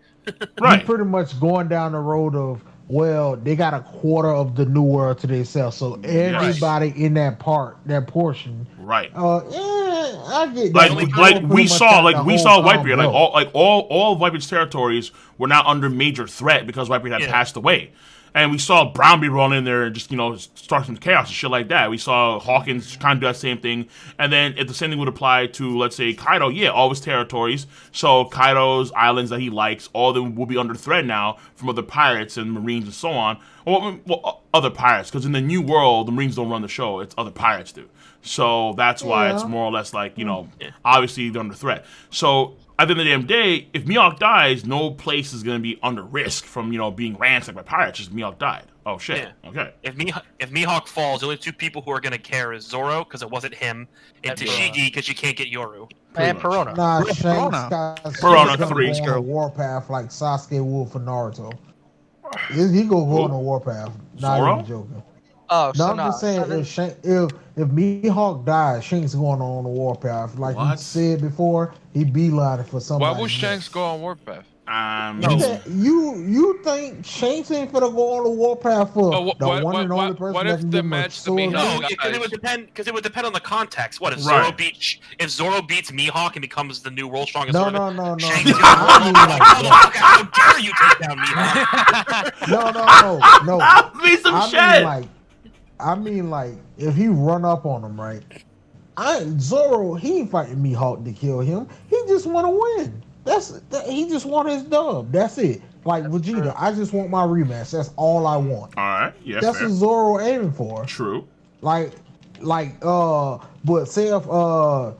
Speaker 11: Right. You're pretty much going down the road of, well, they got a quarter of the new world to themselves, so everybody in that portion.
Speaker 1: Right.
Speaker 11: I get that.
Speaker 1: Like we saw Whitebeard, all of Whitebeard's territories were now under major threat because Whitebeard had passed away. And we saw Brownbeard run in there and just, start some chaos and shit like that. We saw Hawkins kind of do that same thing. And then if the same thing would apply to, let's say, Kaido, all of his territories. So Kaido's islands that he likes, all of them will be under threat now from other pirates and marines and so on. Well, other pirates, because in the new world, the marines don't run the show. It's other pirates do. So that's why it's more or less like, obviously they're under threat. So at the end of the damn day, if Mihawk dies, no place is going to be under risk from, being ransacked by pirates. Just Mihawk died. Oh, shit.
Speaker 5: Yeah.
Speaker 1: Okay.
Speaker 5: If Mihawk falls, the only two people who are going to care is Zoro, because it wasn't him, and Tashigi, because you can't get Yoru.
Speaker 7: And Perona.
Speaker 11: Nah,
Speaker 1: Perona 3.
Speaker 11: On a warpath like Sasuke would for Naruto. He gonna go on a warpath. Not even joking.
Speaker 7: Oh,
Speaker 11: no, I'm just saying if Mihawk dies, Shanks going on the warpath. Like you said before, he beeline for somebody.
Speaker 12: Why would Shanks go on warpath?
Speaker 11: You think Shanks ain't finna go on the warpath for the one and only person
Speaker 12: what
Speaker 11: that
Speaker 12: if
Speaker 11: can
Speaker 12: the
Speaker 11: give him a
Speaker 12: match the
Speaker 11: sword?
Speaker 5: No, because it would depend on the context. What if Zoro beats Mihawk and becomes the new world's strongest sword?
Speaker 11: No.
Speaker 5: Shanks is how dare you take down Mihawk?
Speaker 11: No. I mean, like, if he run up on him, right? Zoro, he ain't fighting Mihawk to kill him. He just want to win. He just want his dub. That's it. Like Vegeta, I just want my rematch. That's all I want.
Speaker 1: All right. Yeah.
Speaker 11: That's what Zoro aiming for.
Speaker 1: True.
Speaker 11: But say if how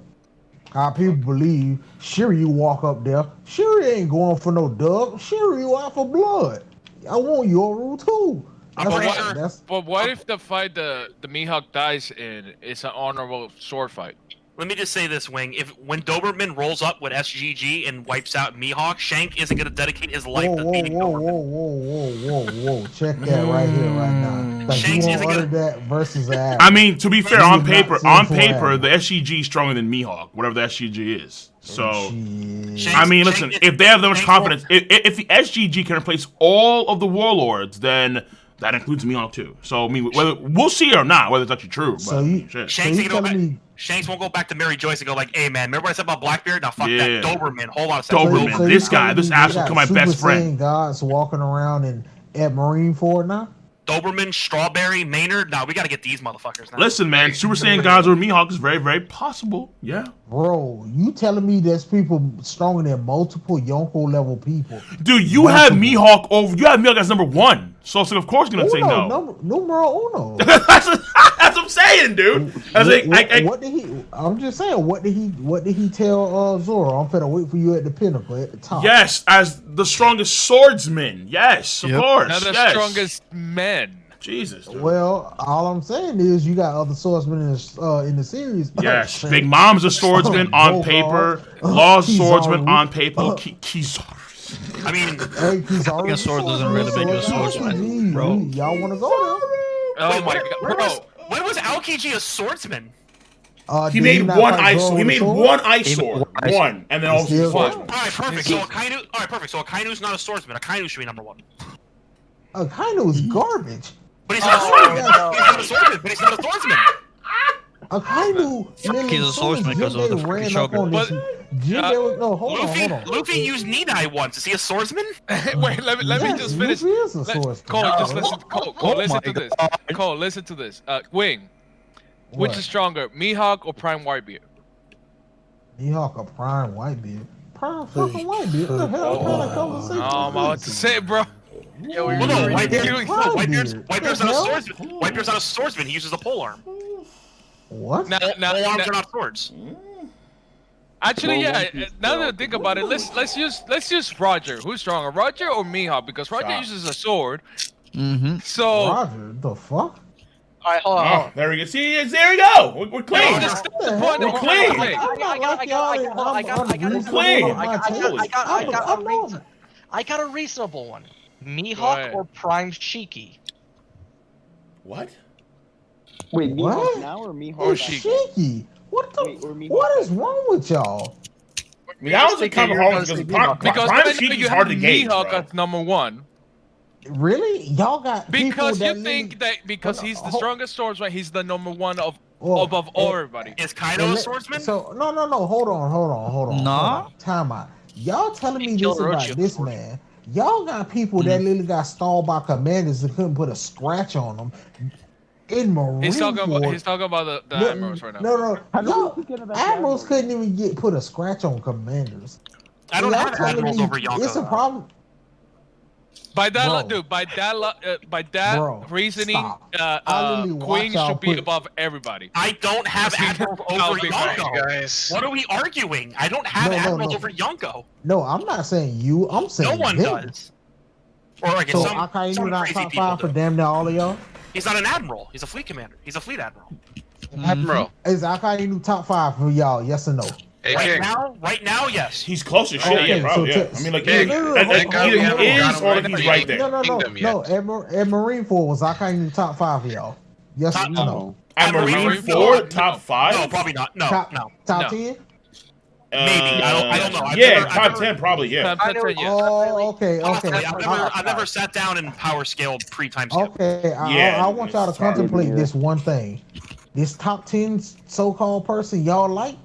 Speaker 11: people believe Shiryu walk up there, Shiryu ain't going for no dub. Shiryu out for blood. I want Yoru too.
Speaker 12: But what if the fight the Mihawk dies in is an honorable sword fight?
Speaker 5: Let me just say this, Wing. When Doberman rolls up with SGG and wipes out Mihawk, Shank isn't going to dedicate his life to beating Doberman.
Speaker 11: Whoa. Check that right here, right now. Like
Speaker 5: Shanks
Speaker 11: you want that versus that.
Speaker 1: I mean, to be fair, on paper, the SGG is stronger than Mihawk, whatever the SGG is. So, I mean, listen, if they have that much confidence, if the SGG can replace all of the warlords, then that includes Mihawk too. So, I mean, whether we'll see or not, whether it's actually true. But
Speaker 5: Shanks won't go back to Mary Joyce and go like, "Hey man, remember what I said about Blackbeard? Now fuck that Doberman. Hold on a second.
Speaker 1: Doberman, this ass will become my best friend."
Speaker 11: Gods walking around at Marineford now.
Speaker 5: Doberman, Strawberry, Maynard. Nah, we gotta get these motherfuckers now.
Speaker 1: Listen, man, Super Saiyan gods or Mihawk is very, very possible. Yeah.
Speaker 11: Bro, you telling me there's people stronger than multiple Yonko level people?
Speaker 1: Dude, you have Mihawk as number 1. So of course you're gonna say no.
Speaker 11: Numero uno.
Speaker 1: That's what I'm saying, dude.
Speaker 11: I'm just saying, what did he tell Zoro? I'm finna wait for you at the pinnacle at the top.
Speaker 1: Yes, as the strongest swordsman. Yes, of course.
Speaker 12: Now the strongest men.
Speaker 1: Jesus. Dude.
Speaker 11: Well, all I'm saying is you got other swordsmen in the series.
Speaker 1: Yes, Big Mom's a swordsman on paper. Law's swordsman on paper. Kizaru.
Speaker 5: I mean,
Speaker 10: a sword doesn't really make you a swordsman, bro.
Speaker 11: Y'all want to go there?
Speaker 5: Oh my god, when was Aokiji a swordsman?
Speaker 1: He made one ice sword. He made one ice sword. One, and then also swordsman.
Speaker 5: All right, perfect. So Akainu's not a swordsman. Akainu should be number 1.
Speaker 11: Akainu's garbage.
Speaker 5: But he's not a swordsman. But he's not a swordsman.
Speaker 11: Akainu.
Speaker 10: He's a swordsman because of the freaking Shogun.
Speaker 5: Luffy used Nidai once. Is he a swordsman?
Speaker 12: Wait, let me just finish. Cole, just listen. Cole, listen to this. Cole, listen to this. Wing, which is stronger, Mihawk or Prime Whitebeard?
Speaker 11: Mihawk or Prime Whitebeard? Prime fucking Whitebeard. What the hell kind of conversation?
Speaker 12: I'm about to say, bro.
Speaker 5: Yo, Whitebeard's not a swordsman. Whitebeard's not a swordsman. He uses a polearm.
Speaker 11: What?
Speaker 12: Now,
Speaker 5: All arms are not swords.
Speaker 12: actually,
Speaker 9: Well,
Speaker 12: yeah.
Speaker 9: One Piece
Speaker 12: Now that I
Speaker 9: still-
Speaker 12: think about it, let's use Roger. Who's stronger, Roger or Mihawk? Because Roger
Speaker 1: Stop.
Speaker 12: uses a sword.
Speaker 10: Mm-hmm.
Speaker 12: So
Speaker 11: Roger, the fuck?
Speaker 7: Alright, hold on.
Speaker 1: Oh, there we go. See, there we go. We're clean.
Speaker 12: that's the point.
Speaker 1: We're clean.
Speaker 11: I'm not like y'all.
Speaker 7: I got a reasonable one.
Speaker 12: Go
Speaker 7: Mihawk
Speaker 12: ahead.
Speaker 7: or Prime Shiki?
Speaker 1: What?
Speaker 9: Wait,
Speaker 11: What?
Speaker 9: Mihawk now or Mihawk?
Speaker 12: Or
Speaker 9: back
Speaker 12: Shiki.
Speaker 9: then?
Speaker 11: Shiki. What the?
Speaker 9: Wait, or Mihawk
Speaker 11: What is
Speaker 9: back then?
Speaker 11: wrong with y'all?
Speaker 1: I mean, that was a kind of hard because
Speaker 12: because
Speaker 1: Prime
Speaker 12: right now
Speaker 1: Sheik
Speaker 12: you
Speaker 1: is hard
Speaker 12: have
Speaker 1: to gauge,
Speaker 12: Mihawk
Speaker 1: bro.
Speaker 12: at number 1.
Speaker 11: Really? Y'all got
Speaker 12: Because
Speaker 11: people
Speaker 12: you
Speaker 11: that
Speaker 12: think that because he's the
Speaker 11: Hold-
Speaker 12: strongest swordsman, he's the number 1 of
Speaker 11: Well,
Speaker 12: above everybody.
Speaker 5: Is Kaido a swordsman?
Speaker 11: So no. Hold on.
Speaker 10: Nah.
Speaker 11: Time out. Y'all telling me
Speaker 7: killed
Speaker 11: this about
Speaker 7: Orochi,
Speaker 11: this
Speaker 7: of course.
Speaker 11: man? Y'all got people that literally got stalled by commanders that couldn't put a scratch on them. In Marine
Speaker 12: He's talking
Speaker 11: Corps,
Speaker 12: about the
Speaker 11: no,
Speaker 12: admirals right now.
Speaker 11: No.
Speaker 9: How do
Speaker 11: Y'all,
Speaker 9: we forget about the
Speaker 11: admirals
Speaker 9: Admirals?
Speaker 11: couldn't even put a scratch on commanders.
Speaker 5: I don't
Speaker 11: Y'all
Speaker 5: have
Speaker 11: telling
Speaker 5: admirals
Speaker 11: me
Speaker 5: over Yonko.
Speaker 11: It's a problem.
Speaker 12: By that,
Speaker 11: Bro.
Speaker 12: dude, by that
Speaker 11: Bro,
Speaker 12: reasoning,
Speaker 11: stop. I literally watch
Speaker 12: Queen
Speaker 11: y'all
Speaker 12: should be
Speaker 11: put-
Speaker 12: above everybody.
Speaker 5: I don't have admirals
Speaker 12: How
Speaker 5: over
Speaker 12: big
Speaker 5: Yonko.
Speaker 4: You guys.
Speaker 5: What are we arguing? I don't have
Speaker 11: No,
Speaker 5: admirals
Speaker 11: no.
Speaker 5: over Yonko.
Speaker 11: No, I'm not saying you. I'm saying
Speaker 5: No one
Speaker 11: them.
Speaker 5: does. Or like
Speaker 11: So
Speaker 5: some
Speaker 11: Akainu not
Speaker 5: crazy
Speaker 11: top
Speaker 5: people
Speaker 11: 5 for
Speaker 5: do.
Speaker 11: damn near all of y'all.
Speaker 5: He's not an admiral. He's a fleet commander. He's a fleet admiral.
Speaker 4: Admiral.
Speaker 11: Is Akainu top 5 for y'all? Yes or no?
Speaker 4: Hey,
Speaker 5: Right now, yes.
Speaker 1: He's close as shit.
Speaker 11: Okay,
Speaker 1: Yeah, probably.
Speaker 11: so
Speaker 1: Yeah.
Speaker 11: to-
Speaker 1: I mean, like,
Speaker 4: King.
Speaker 1: either
Speaker 4: That guy we haven't
Speaker 1: he
Speaker 4: got
Speaker 1: is
Speaker 4: him
Speaker 1: or
Speaker 4: right
Speaker 1: he's
Speaker 4: now.
Speaker 1: right there.
Speaker 4: Kingdom yet.
Speaker 11: No. At Marine 4 was Akainu top 5 for y'all? Yes or no?
Speaker 1: At Marine
Speaker 12: Marine
Speaker 1: 4,
Speaker 12: four?
Speaker 1: top 5?
Speaker 5: No, probably not. No,
Speaker 11: Top,
Speaker 5: no.
Speaker 11: top
Speaker 12: No.
Speaker 11: 10?
Speaker 5: Maybe. I don't know. I've
Speaker 1: Yeah,
Speaker 5: never-
Speaker 1: top
Speaker 5: I've
Speaker 1: 10 probably. Yeah.
Speaker 12: Top 10, yes.
Speaker 11: Oh, okay.
Speaker 5: Possibly. I've never sat down and power scaled pre-time scale.
Speaker 11: Okay,
Speaker 1: Yeah,
Speaker 11: I want y'all to
Speaker 1: it's hard.
Speaker 11: contemplate this one thing. This top 10 so-called person y'all like,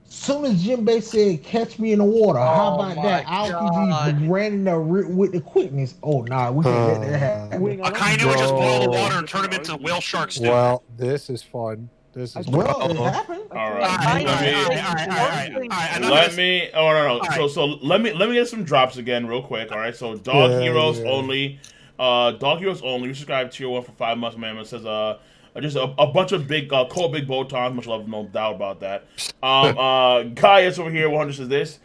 Speaker 11: soon as Jinbei said, catch me in the water, how about that? Aokiji ran in there with the quickness. Oh, nah, we can't let that happen.
Speaker 5: Akainu would just boil the water and turn him into whale shark stew.
Speaker 16: Well, this is fun. This is
Speaker 11: Well,
Speaker 16: fun.
Speaker 11: it happened.
Speaker 1: All right. Let me. Oh no. So let me get some drops again real quick. All right. So Dog
Speaker 16: Yeah,
Speaker 1: Heroes
Speaker 16: yeah.
Speaker 1: only. Dog Heroes only. We subscribe to tier 1 for 5 months. Man, it says just a bunch of big cool big Botons. Much love, no doubt about that. Gaius over here 100 says this.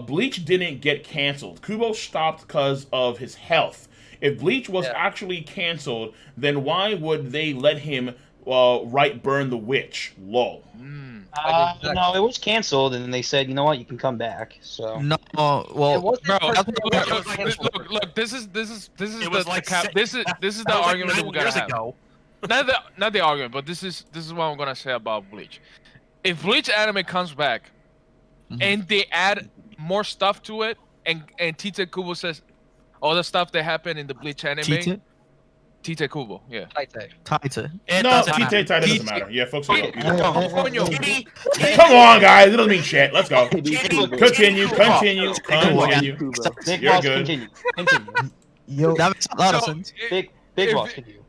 Speaker 1: Bleach didn't get canceled. Kubo stopped because of his health. If Bleach was actually canceled, then why would they let him write Burn the Witch? Lol.
Speaker 6: No, it was canceled, and they said, you know what, you can come back. So
Speaker 10: No, well,
Speaker 12: Bro, look. This is the argument that we're gonna have. Not the argument, but this is what I'm gonna say about Bleach. If Bleach anime comes back, and they add more stuff to it, and Tite Kubo says all the stuff that happened in the Bleach anime. Tite Kubo, yeah.
Speaker 10: Tite.
Speaker 1: No, Tite doesn't matter. Yeah, folks.
Speaker 12: Come
Speaker 1: on, guys. It doesn't mean shit. Let's go. Continue.
Speaker 6: Big
Speaker 1: You're
Speaker 6: boss,
Speaker 1: good.
Speaker 6: continue.
Speaker 11: Yo,
Speaker 10: That makes a lot of sense.
Speaker 6: Big
Speaker 12: if-
Speaker 6: boss, continue.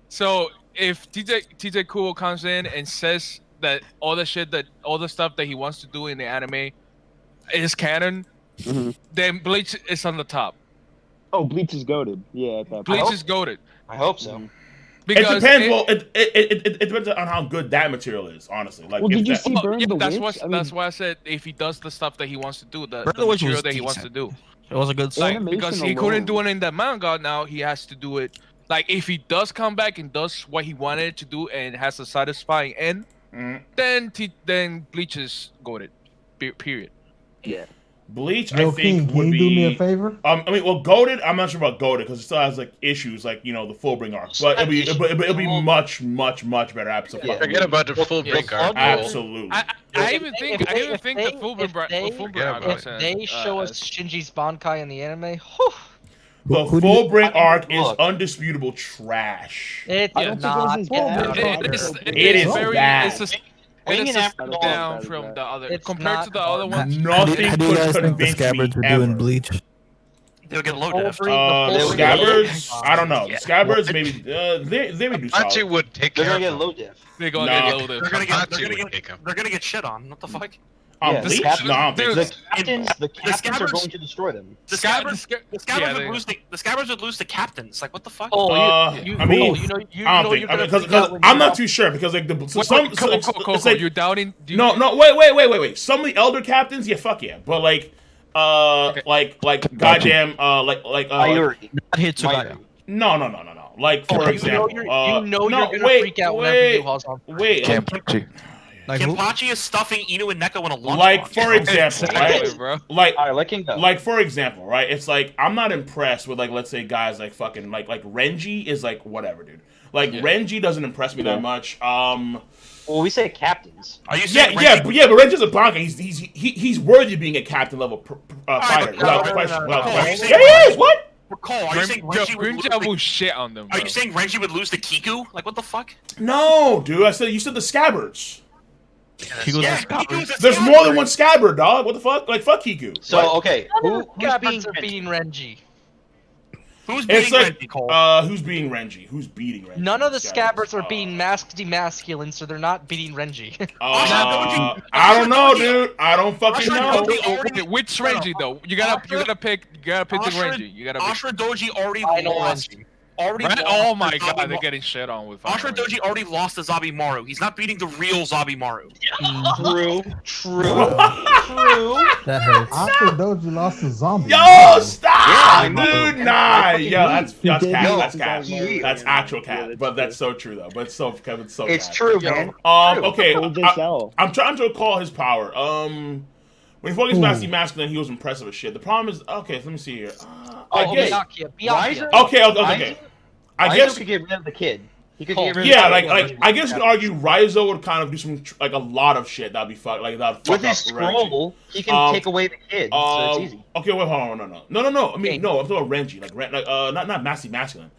Speaker 12: So if TJ Kubo comes in and says that all the stuff that he wants to do in the anime is canon, then Bleach is on the top.
Speaker 9: Oh, Bleach is goated. Yeah, at that point.
Speaker 12: Bleach is goated.
Speaker 6: I hope so.
Speaker 12: Because
Speaker 1: it depends. Well, it depends on how good that material is. Honestly, like
Speaker 9: Well,
Speaker 1: if
Speaker 9: did you
Speaker 1: that,
Speaker 9: see Burn the
Speaker 12: that's
Speaker 9: Witch?
Speaker 12: that's why I said if he does the stuff that he wants to do, the
Speaker 10: Burn the Witch
Speaker 12: material
Speaker 10: was
Speaker 12: that he wants to
Speaker 10: decent.
Speaker 12: do.
Speaker 10: It was a good
Speaker 12: Like,
Speaker 10: song.
Speaker 12: because he couldn't do it in the manga, now he has to do it. Like if he does come back and does what he wanted to do and has a satisfying end, then Bleach is goated. Period.
Speaker 9: Yeah.
Speaker 1: Bleach,
Speaker 11: Yo,
Speaker 1: I think
Speaker 11: King, can
Speaker 1: would
Speaker 11: you
Speaker 1: be.
Speaker 11: do me a favor?
Speaker 1: I mean, well, goated. I'm not sure about goated because it still has like issues, like the Fullbring arc. But it'll be much better. Absolutely.
Speaker 4: Forget about the Fullbring arc.
Speaker 1: Absolutely.
Speaker 12: I even think the Fullbring arc.
Speaker 7: If they show us Shinji's Bankai in the anime, whew,
Speaker 1: The Fullbring arc is undisputable trash.
Speaker 7: it's
Speaker 9: I don't think
Speaker 7: not.
Speaker 9: it was
Speaker 1: It is bad.
Speaker 12: It is a step down from the other
Speaker 7: It's
Speaker 12: compared
Speaker 7: not
Speaker 12: to the other ones.
Speaker 1: Nothing
Speaker 8: How do you
Speaker 1: could
Speaker 8: guys think the
Speaker 1: convince
Speaker 8: Scabbards
Speaker 1: me
Speaker 8: were doing
Speaker 1: ever.
Speaker 8: Bleach?
Speaker 5: They'll get low def.
Speaker 1: Scabbards, I don't know. Scabbards, maybe they would do
Speaker 4: Apache
Speaker 1: solid.
Speaker 4: would take
Speaker 6: They're
Speaker 4: care
Speaker 6: gonna
Speaker 4: of
Speaker 6: get
Speaker 4: them.
Speaker 6: low def.
Speaker 12: They're gonna
Speaker 1: Nah.
Speaker 12: get loaded.
Speaker 5: They're gonna
Speaker 4: Apache would take
Speaker 5: get
Speaker 4: him.
Speaker 5: they're gonna get shit on. What the fuck?
Speaker 1: On Bleach? No, I don't think
Speaker 6: the
Speaker 1: so.
Speaker 6: captains are going to destroy them.
Speaker 5: The Scabbards would lose to captains. Like, what the fuck?
Speaker 1: I mean, I don't think because I'm not too sure because like it's like
Speaker 12: you're doubting.
Speaker 1: No, wait. Some of the elder captains, yeah, fuck yeah, but like, like goddamn, like
Speaker 10: Mayuri. Not Hitsugaya.
Speaker 1: No. Like for example,
Speaker 7: you're gonna freak out whenever you Haw's on.
Speaker 1: Wait.
Speaker 5: Kenpachi is stuffing Inu and Neko in a lunchbox.
Speaker 1: Like for example, right? Like for example, right? It's like I'm not impressed with like let's say guys like fucking like Renji is like whatever, dude. Like Renji doesn't impress me that much.
Speaker 6: Well, we say captains.
Speaker 5: Are you saying
Speaker 1: but Renji's a Blanca. He's worthy of being a captain level fighter without question. Yeah, he is. What?
Speaker 5: Cole, are you saying Renji
Speaker 12: would shit on them?
Speaker 5: Are you saying Renji would lose to Kiku? Like, what the fuck?
Speaker 1: No, dude. You said the Scabbards.
Speaker 5: Kiku's
Speaker 1: There's more than one Scabbard, dog. What the fuck? Like, fuck Kiku.
Speaker 6: So, okay.
Speaker 7: Who's beating Renji?
Speaker 5: Who's beating Renji, Cole?
Speaker 1: Who's beating Renji? Who's beating Renji?
Speaker 7: None of the Scabbards are being masked demasculine, so they're not beating Renji.
Speaker 1: I don't know, dude. I don't fucking know.
Speaker 12: Okay, which Renji though? You gotta pick the Renji. You gotta pick.
Speaker 5: Ashra Doji already lost.
Speaker 12: Oh my god, they're getting shit on with
Speaker 5: Ashra Doji already lost to Zabimaru. He's not beating the real Zabimaru.
Speaker 6: True.
Speaker 8: That hurts.
Speaker 11: Ashra Doji lost to Zombie.
Speaker 1: Yo, stop, dude. Nah, yo, that's cap. That's actual cap. But that's so true though. But it's so
Speaker 6: It's true, man.
Speaker 1: Okay. I'm trying to recall his power. When he focused Massey Masculine, he was impressive as shit. The problem is, okay, let me see here.
Speaker 7: Byakuya.
Speaker 1: Okay. I guess
Speaker 6: he could get rid of the kid. He could get rid of
Speaker 1: I guess you could argue Raizo would kind of do some like a lot of shit that'd be fuck like that.
Speaker 6: With his scroll, he can take away the kid, so it's easy.
Speaker 1: Okay, wait, hold on, no. I mean, no, I'm talking about Renji, like not Massey Masculine.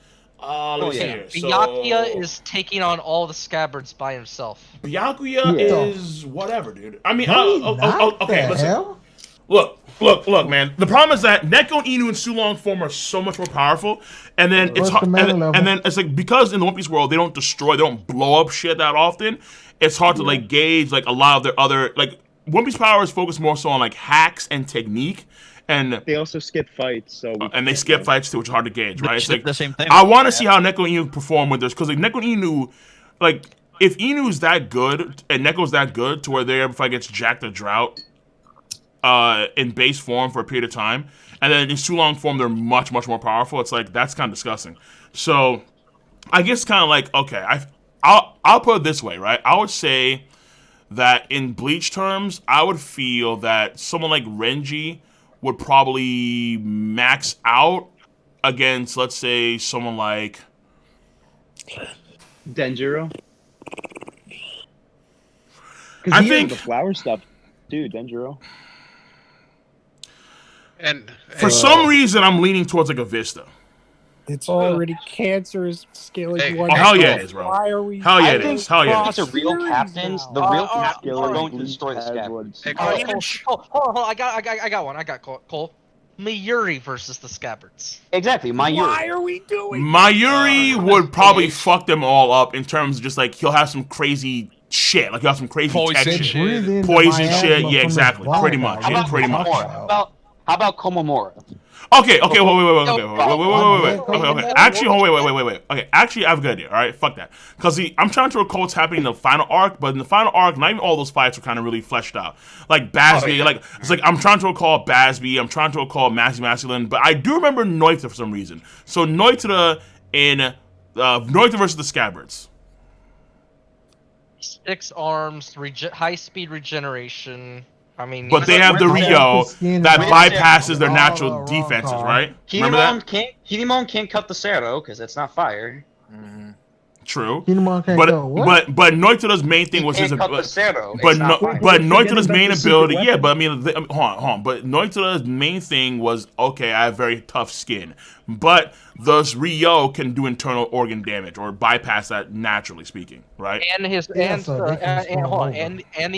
Speaker 1: Let me see here.
Speaker 7: Byakuya is taking on all the Scabbards by himself.
Speaker 1: Byakuya is whatever, dude. I mean, okay, listen. Look, man. The problem is that Neko, Inu, and Sulong form are so much more powerful, and then it's hard, and then it's like because in the One Piece world they don't blow up shit that often. It's hard to like gauge like a lot of their other like One Piece power is focused more so on like hacks and technique, and
Speaker 9: they also skip fights, so
Speaker 1: and they skip fights too, which is hard to gauge, right? It's like
Speaker 10: the same thing.
Speaker 1: I want to see how Neko and Inu perform with this because like Neko and Inu, like if Inu's that good and Neko's that good to where they're able to fight against Jack the Drought. In base form for a period of time, and then in Sulong form they're much more powerful. It's like that's kind of disgusting. So I guess kind of like okay, I'll put it this way, right? I would say that in Bleach terms, I would feel that someone like Renji would probably max out against, let's say, someone like
Speaker 9: Denjiro.
Speaker 1: I think
Speaker 9: the flower stuff, dude. Denjiro.
Speaker 4: And
Speaker 1: for some reason, I'm leaning towards like a Vista.
Speaker 16: It's already cancerous scaling one.
Speaker 1: Oh, hell yeah, it is, bro.
Speaker 16: Why are we?
Speaker 1: Hell yeah, it is. Hell yeah,
Speaker 6: The real captains, the real captains are going to destroy the Scabbards.
Speaker 7: Hold on. I got one. I got Cole. Mayuri versus the Scabbards.
Speaker 6: Exactly, Mayuri.
Speaker 16: Why are we doing?
Speaker 1: Mayuri would probably fuck them all up in terms of just like he'll have some crazy shit, like he'll have some crazy poison shit. Yeah, exactly. Pretty much. Yeah, pretty much.
Speaker 6: How about Komomora?
Speaker 1: Okay, wait. Okay. Actually, wait. Okay, actually, I have a good idea. All right, fuck that. Because I'm trying to recall what's happening in the final arc, but in the final arc, not even all those fights were kind of really fleshed out. Like Basby, it's like I'm trying to recall Basby, I'm trying to recall Massey Masculine, but I do remember Noita for some reason. So Noita in Noita versus the Scabbards.
Speaker 7: 6 arms, high speed regeneration. I mean,
Speaker 1: but they have the Rio that bypasses their natural defenses, right? Remember that?
Speaker 6: Kinemon can't cut the Zero because it's not fire.
Speaker 1: True. But Noita's main thing was his ability. But Noita's main ability, yeah. But I mean, hold on. But Noita's main thing was okay. I have very tough skin, but thus Rio can do internal organ damage or bypass that naturally speaking, right?
Speaker 7: And the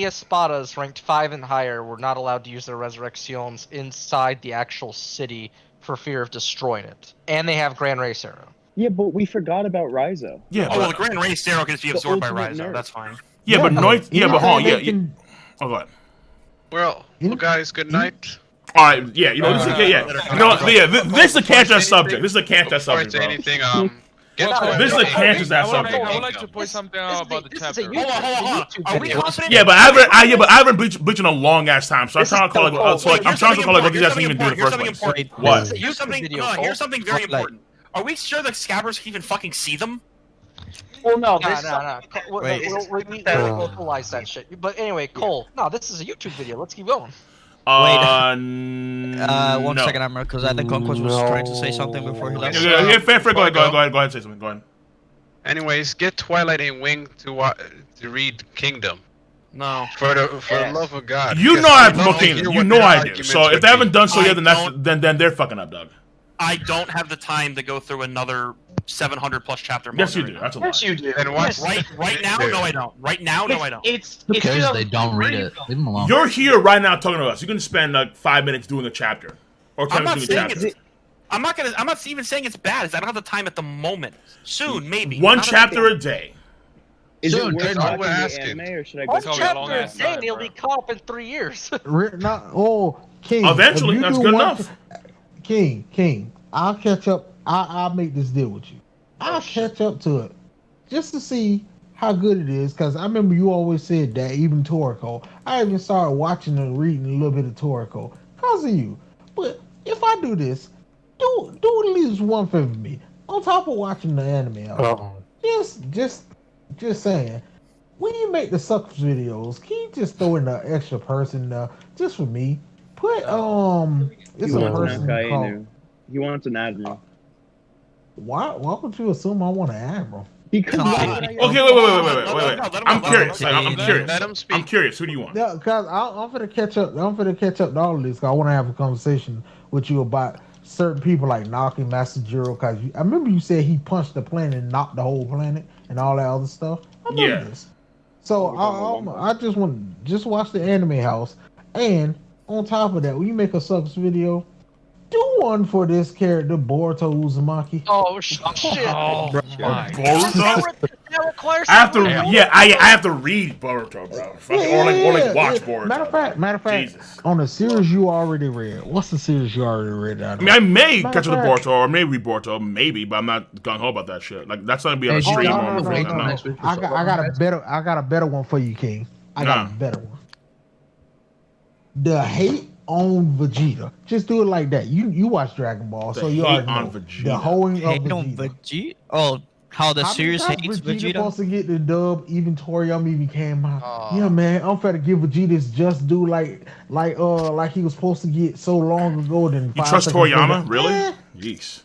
Speaker 7: Espadas ranked 5 and higher were not allowed to use their Resurrections inside the actual city for fear of destroying it. And they have Grand Race Arrow.
Speaker 9: Yeah, but we forgot about Raizo.
Speaker 1: Yeah,
Speaker 5: well, the Grand Race Zero can just be absorbed by Raizo. That's fine.
Speaker 1: Yeah, but Noita. Yeah, but hold on. Yeah. Oh, go ahead.
Speaker 4: Well, guys, good night.
Speaker 1: All right, yeah, you know, this is this is a cancer subject. This is a cancer subject, bro.
Speaker 4: Anything,
Speaker 1: This is a cancer subject.
Speaker 12: I would like to point something out about the chapter.
Speaker 5: Hold on. Are we confident?
Speaker 1: Yeah, but I haven't bleached in a long ass time, so I'm trying to call it. I'm trying to call it what these guys didn't even do in the first place. What?
Speaker 5: Here's something very important. Are we sure the scabbers can even fucking see them?
Speaker 6: Well, no.
Speaker 7: No. We need to localize that shit. But anyway, Cole. No, this is a YouTube video. Let's keep going.
Speaker 10: One second, Amber, because I think Conquest was trying to say something before he left.
Speaker 1: Yeah, fair. Go ahead, say something. Go ahead.
Speaker 4: Anyways, get Twilight and Wing to read Kingdom.
Speaker 5: No.
Speaker 4: For the love of God.
Speaker 1: You know I promote Kingdom. You know I do. So if they haven't done so yet, then they're fucking up, Doug.
Speaker 5: I don't have the time to go through another 700 plus chapter.
Speaker 1: Yes, you do. That's a lot.
Speaker 6: Yes, you do.
Speaker 4: And
Speaker 5: right now, no, I don't. Right now, no, I don't.
Speaker 17: Who cares if they don't read it? Leave them alone.
Speaker 1: You're here right now talking to us. You can spend like 5 minutes doing a chapter, or 10 minutes doing a chapter.
Speaker 5: I'm not even saying it's bad. I don't have the time at the moment. Soon, maybe.
Speaker 1: One chapter a day.
Speaker 9: Is it
Speaker 10: Soon,
Speaker 9: worth
Speaker 10: good
Speaker 9: watching
Speaker 10: luck.
Speaker 9: the anime, or should I go
Speaker 7: One
Speaker 9: see it?
Speaker 7: chapter a day, and he'll be caught up in 3 years.
Speaker 11: King.
Speaker 1: Eventually,
Speaker 11: if you
Speaker 1: that's
Speaker 11: do
Speaker 1: good
Speaker 11: one-
Speaker 1: enough.
Speaker 11: King. I'll catch up. I'll make this deal with you. I'll catch up to it just to see how good it is. Because I remember you always said that, even Toriko. I even started watching and reading a little bit of Toriko because of you. But if I do this, do at least one favor for me. On top of watching the anime, just saying. When you make the suckers videos, can you just throw in an extra person just for me? Put it's a person called.
Speaker 9: He wants an admiral.
Speaker 11: Why would you assume I want an admiral?
Speaker 9: Because
Speaker 1: Okay, wait. I'm curious. I'm curious. Who do you want?
Speaker 11: Yeah, cause I'm gonna catch up. I'm gonna catch up to all of this. Cause I want to have a conversation with you about certain people like Naki, Master Jiro. Cause I remember you said he punched the planet and knocked the whole planet and all that other stuff. I remember this. So I just want to watch the anime house, and on top of that, when you make a subs video, do one for this character, Boruto Uzumaki.
Speaker 7: Oh shit!
Speaker 11: Oh,
Speaker 1: Boruto? I have to read Boruto, bro. Or watch Boruto.
Speaker 11: Matter of fact, on the series you already read. What's the series you already read?
Speaker 1: I mean, I may catch up to Boruto, or maybe read Boruto, maybe, but I'm not gung ho about that shit. Like that's gonna be on a stream or
Speaker 11: next week. I got a better one for you, King. I got a better one. The hate on Vegeta. Just do it like that. You watch Dragon Ball, so you already know. The hoeing of Vegeta.
Speaker 10: Oh, how the series hates
Speaker 11: Vegeta
Speaker 10: Vegeta?
Speaker 11: Supposed to get the dub. Even Toriyama even came out. Yeah, man, I'm finna give Vegeta his just due, like he was supposed to get so long ago. Then
Speaker 1: you trust Toriyama, really? Yeesh.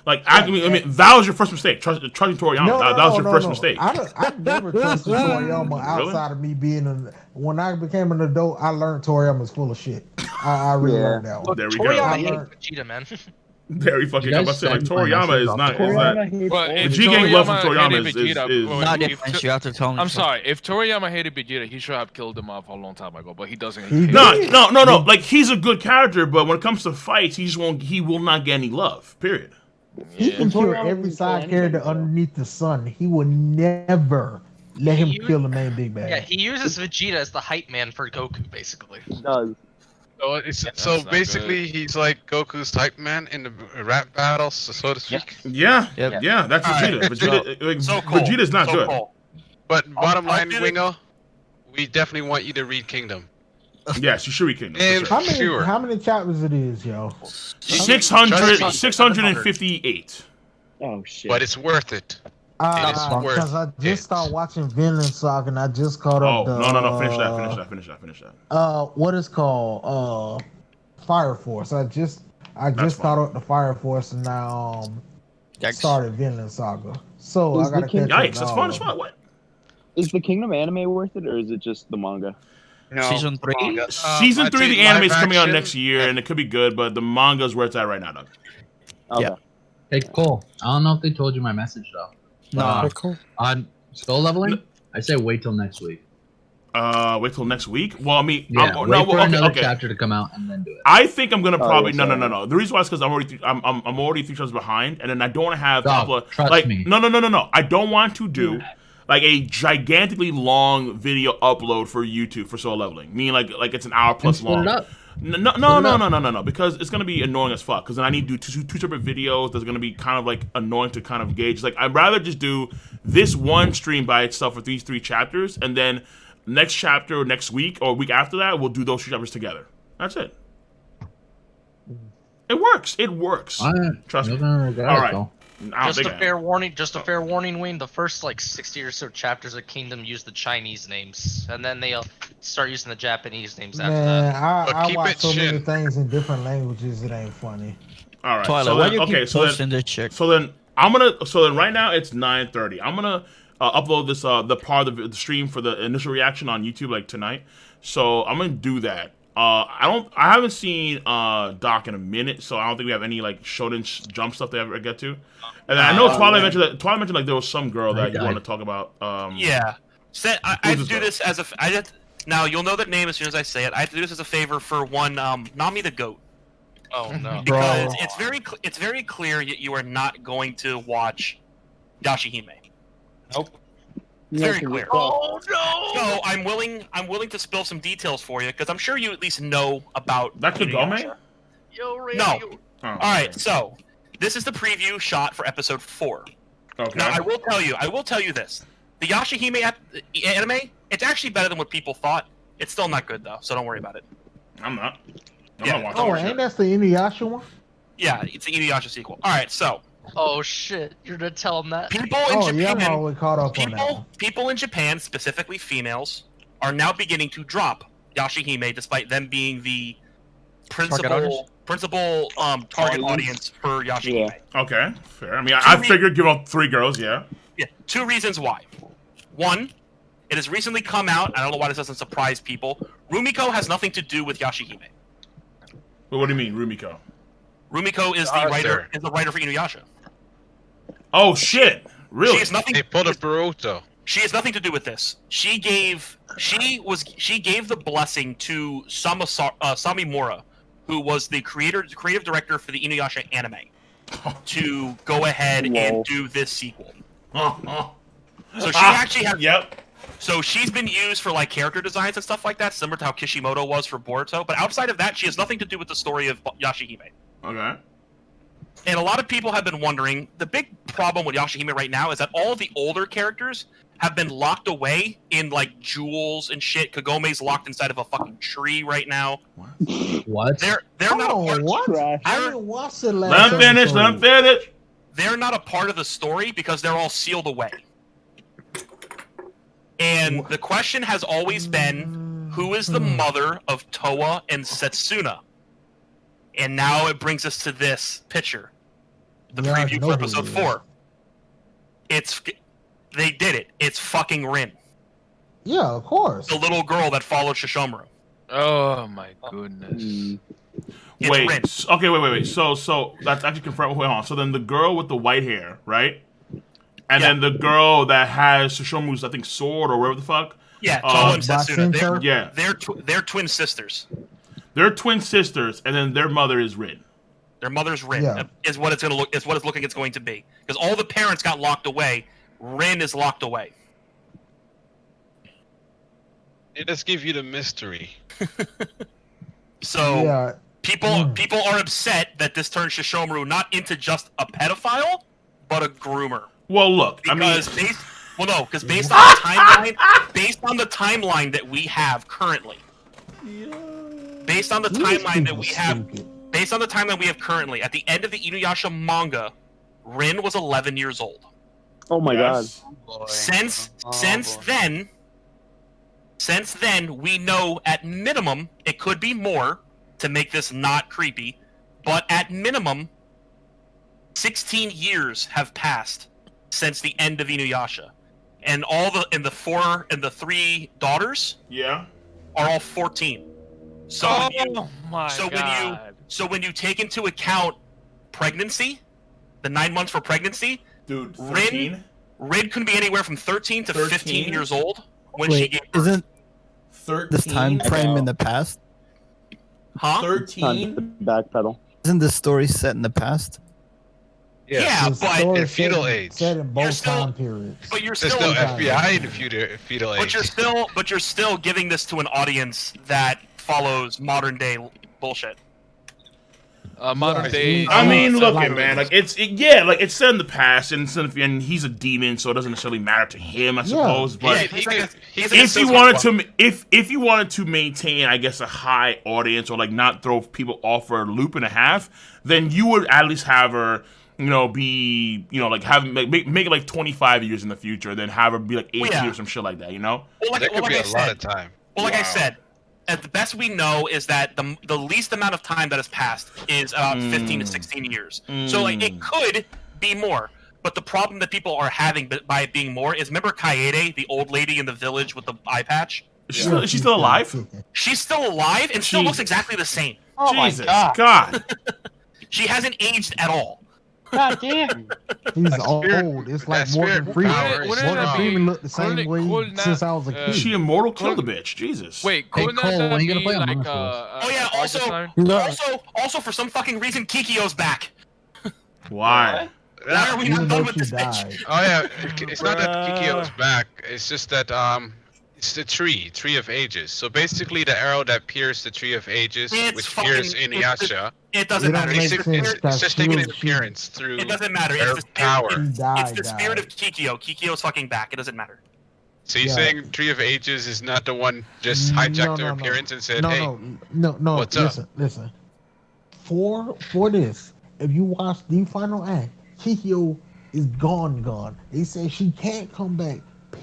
Speaker 1: Like I mean, that was your first mistake. Trusting Toriyama. That was your first mistake.
Speaker 11: I never trusted Toriyama outside of me being when I became an adult. I learned Toriyama's full of shit. I really learned that one.
Speaker 1: There we
Speaker 7: Toriyama
Speaker 1: go.
Speaker 7: hates Vegeta, man.
Speaker 1: Very fucking. I'm saying like Toriyama is not.
Speaker 12: If
Speaker 1: Vegeta love from
Speaker 12: Toriyama
Speaker 1: Toriyama
Speaker 12: hated
Speaker 1: is
Speaker 12: Vegeta,
Speaker 10: not different. You have to tell me.
Speaker 12: I'm sorry. If Toriyama hated Vegeta, he should have killed him off a long time ago. But he doesn't.
Speaker 1: No. Like he's a good character, but when it comes to fights, he will not get any love. Period.
Speaker 11: He can kill every side character underneath the sun. He will never let him kill the main big bad.
Speaker 7: Yeah, he uses Vegeta as the hype man for Goku, basically.
Speaker 9: He does.
Speaker 4: So basically, he's like Goku's type man in the rap battles, so to speak.
Speaker 1: Yeah, that's Vegeta. Vegeta's not good.
Speaker 4: But bottom line, Wingo, we definitely want you to read Kingdom.
Speaker 1: Yes, you should read Kingdom.
Speaker 11: How many chapters it is, yo?
Speaker 1: 658.
Speaker 9: Oh shit!
Speaker 4: But it's worth it.
Speaker 11: Because I just started watching Vinland Saga and I just caught up.
Speaker 1: No, finish that.
Speaker 11: What is called Fire Force. I just caught up to Fire Force and now started Vinland Saga. So I gotta catch up.
Speaker 1: Yikes! That's fun as fuck. What?
Speaker 9: Is the Kingdom anime worth it, or is it just the manga?
Speaker 10: No, Season 3?
Speaker 1: Season 3 of the anime is coming out next year, and it could be good, but the manga's where it's at right now, Doug.
Speaker 9: Okay.
Speaker 17: Yeah. Hey, Cole, I don't know if they told you my message, though.
Speaker 10: No.
Speaker 17: On skill leveling, I say wait till next week.
Speaker 1: Wait till next week? Well, I mean...
Speaker 17: wait for another chapter to come out, and then do it.
Speaker 1: I think I'm gonna probably... No. The reason why is because I'm already 3 chapters behind, and then I don't want to have...
Speaker 17: Trust me.
Speaker 1: No. I don't want to do... like a gigantically long video upload for YouTube for Solo Leveling, meaning like it's an hour plus long. No, because it's gonna be annoying as fuck. Because then I need to do two separate videos. That's gonna be kind of like annoying to kind of gauge. Like I'd rather just do this one stream by itself for these 3 chapters, and then next chapter or next week or week after that, we'll do those 3 chapters together. That's it. It works. It works. Trust me. All right.
Speaker 7: Just a fair warning. Just a fair warning, Wayne. The first like 60 or so chapters of Kingdom use the Chinese names, and then they'll start using the Japanese names after
Speaker 11: Man,
Speaker 7: that.
Speaker 11: I watch so many things in different languages. It ain't funny.
Speaker 1: All right.
Speaker 10: Twilight,
Speaker 1: so
Speaker 10: why
Speaker 1: then,
Speaker 10: you
Speaker 1: okay.
Speaker 10: keep
Speaker 1: So
Speaker 10: posting
Speaker 1: then,
Speaker 10: this chick?
Speaker 1: so then I'm gonna. So then right now it's 9:30. I'm gonna upload this the part of the stream for the initial reaction on YouTube like tonight. So I'm gonna do that. I haven't seen Doc in a minute, so I don't think we have any like Shonen Jump stuff to ever get to. And then I know Twilight mentioned like there was some girl that you want to talk about.
Speaker 5: Yeah. I have to do this as a. Now you'll know that name as soon as I say it. I have to do this as a favor for one. Nami the goat.
Speaker 7: Oh no.
Speaker 5: Because it's very clear you are not going to watch Yashihime.
Speaker 9: Nope.
Speaker 5: It's very clear.
Speaker 7: Oh no!
Speaker 5: So I'm willing to spill some details for you because I'm sure you at least know about
Speaker 1: that could go, man.
Speaker 5: No. All right. So this is the preview shot for episode 4.
Speaker 1: Okay.
Speaker 5: Now I will tell you this: the Yashihime anime, it's actually better than what people thought. It's still not good though, so don't worry about it.
Speaker 1: I'm not
Speaker 5: Yeah.
Speaker 1: watching
Speaker 11: Oh,
Speaker 1: that
Speaker 11: ain't
Speaker 1: shit.
Speaker 11: that the Inuyasha one?
Speaker 5: Yeah, it's the Inuyasha sequel. All right, so
Speaker 7: Oh shit! You're gonna tell them that?
Speaker 5: people in
Speaker 11: Oh yeah, I'm
Speaker 5: Japan,
Speaker 11: already caught up on that one.
Speaker 5: people in Japan, specifically females, are now beginning to drop Yashihime, despite them being the principal target audience for Yashihime.
Speaker 1: Okay, fair. I mean, I figured give up 3 girls. Yeah.
Speaker 5: Yeah, 2 reasons why. One, it has recently come out. I don't know why this doesn't surprise people. Rumiko has nothing to do with Yashihime.
Speaker 1: But what do you mean, Rumiko?
Speaker 5: Rumiko is the writer for Inuyasha.
Speaker 1: Oh shit! Really?
Speaker 5: She has nothing.
Speaker 4: They pulled a Boruto.
Speaker 5: She has nothing to do with this. She gave the blessing to Samimura, who was the creative director for the Inuyasha anime, to go ahead and do this sequel. So she actually has.
Speaker 1: Yep.
Speaker 5: So she's been used for like character designs and stuff like that, similar to how Kishimoto was for Boruto. But outside of that, she has nothing to do with the story of Yashihime.
Speaker 1: Okay.
Speaker 5: And a lot of people have been wondering, the big problem with Yashihime right now is that all of the older characters have been locked away in like jewels and shit. Kagome's locked inside of a fucking tree right now.
Speaker 17: What?
Speaker 5: They're not a part.
Speaker 11: What?
Speaker 5: They're-
Speaker 11: I didn't watch the last.
Speaker 1: Let him finish.
Speaker 5: They're not a part of the story because they're all sealed away. And the question has always been, who is the mother of Towa and Setsuna? And now it brings us to this picture, the
Speaker 11: Yeah, I
Speaker 5: preview
Speaker 11: know
Speaker 5: for
Speaker 11: who
Speaker 5: episode
Speaker 11: it is.
Speaker 5: 4. They did it. It's fucking Rin,
Speaker 11: Yeah, of course.
Speaker 5: the little girl that followed Shishomaru.
Speaker 12: Oh my goodness.
Speaker 5: It's
Speaker 1: Wait.
Speaker 5: Rin.
Speaker 1: Okay. Wait. So that's actually confirmed. Wait, hold on. So then the girl with the white hair, right? And then the girl that has Shishomaru's, I think, sword or whatever the fuck.
Speaker 5: Yeah, Towa and Setsuna.
Speaker 11: Basenko?
Speaker 5: They're twin sisters.
Speaker 1: They're twin sisters, and then their mother is Rin.
Speaker 5: Their mother's Rin
Speaker 11: Yeah.
Speaker 5: is what it's gonna look. Is what it's looking. It's going to be because all the parents got locked away. Rin is locked away.
Speaker 4: Let's give you the mystery.
Speaker 5: So
Speaker 11: Yeah.
Speaker 5: people are upset that this turns Shishomaru not into just a pedophile, but a groomer.
Speaker 1: Well, look,
Speaker 5: Because based on the timeline that we have currently, based on the timeline that we have currently, at the end of the Inuyasha manga, Rin was 11 years old.
Speaker 9: Oh my god.
Speaker 5: Since then, we know at minimum it could be more to make this not creepy, but at minimum, 16 years have passed since the end of Inuyasha, and the 3 daughters, are all 14. So when you take into account pregnancy, the 9 months for pregnancy,
Speaker 1: dude, 13?
Speaker 5: Rin could be anywhere from 13 to 15 years old when she gave birth.
Speaker 8: Isn't
Speaker 1: 13?
Speaker 8: this time frame in the past?
Speaker 5: Huh?
Speaker 1: 13?
Speaker 9: Backpedal.
Speaker 8: Isn't this story set in the past?
Speaker 5: Yeah,
Speaker 11: The
Speaker 5: but
Speaker 11: story
Speaker 4: in fetal age.
Speaker 11: set in both time periods.
Speaker 5: But you're
Speaker 4: There's
Speaker 5: still
Speaker 4: no FBI in the fetal age.
Speaker 5: But you're still giving this to an audience that follows modern day bullshit.
Speaker 12: Modern day.
Speaker 1: I mean, look,
Speaker 11: like-
Speaker 1: man, like it's set in the past, and he's a demon, so it doesn't necessarily matter to him, I suppose. But if you wanted to maintain, I guess, a high audience or like not throw people off for a loop and a half, then you would at least have her, be, like make it like 25 years in the future, then have her be like 80 or some shit like that,
Speaker 5: Well,
Speaker 4: that could be a lot of time.
Speaker 5: Well, like I said, at the best we know is that the least amount of time that has passed is about 15 to 16 years. So like it could be more. But the problem that people are having by it being more is, remember Kaede, the old lady in the village with the eye patch?
Speaker 1: She's still alive?
Speaker 5: She's still alive and still looks exactly the same.
Speaker 15: Oh
Speaker 1: Jesus,
Speaker 15: my God.
Speaker 5: She hasn't aged at all.
Speaker 15: God damn.
Speaker 11: He's old. It's like Morgan Freeman.
Speaker 4: Wouldn't
Speaker 11: Morgan Freeman looked the same way
Speaker 12: couldn't
Speaker 11: since I was a kid.
Speaker 1: She immortal killed the bitch. Jesus.
Speaker 12: Wait,
Speaker 17: Hey,
Speaker 12: couldn't
Speaker 17: Cole,
Speaker 12: that
Speaker 17: when are you
Speaker 12: be
Speaker 17: gonna play
Speaker 12: like
Speaker 17: Among Us?
Speaker 5: Oh yeah, also for some fucking reason Kikyo's back.
Speaker 1: Why?
Speaker 5: Why are we not done with this bitch?
Speaker 4: Oh yeah, it's not that Kikyo's back. It's just that it's the tree of ages. So basically, the arrow that pierced the tree of ages, which pierced Inuyasha.
Speaker 5: It doesn't matter.
Speaker 4: It's just taking an appearance through.
Speaker 5: It doesn't matter.
Speaker 4: Her power.
Speaker 5: It's the spirit of Kikyo. Kikyo's fucking back. It doesn't matter.
Speaker 4: So you're saying Tree of Ages is not the one just hijacked her appearance and said, "Hey,
Speaker 11: no,
Speaker 4: what's
Speaker 11: listen,
Speaker 4: up?"
Speaker 11: Listen. For this, if you watch the final act, Kikyo is gone. They say she can't come back.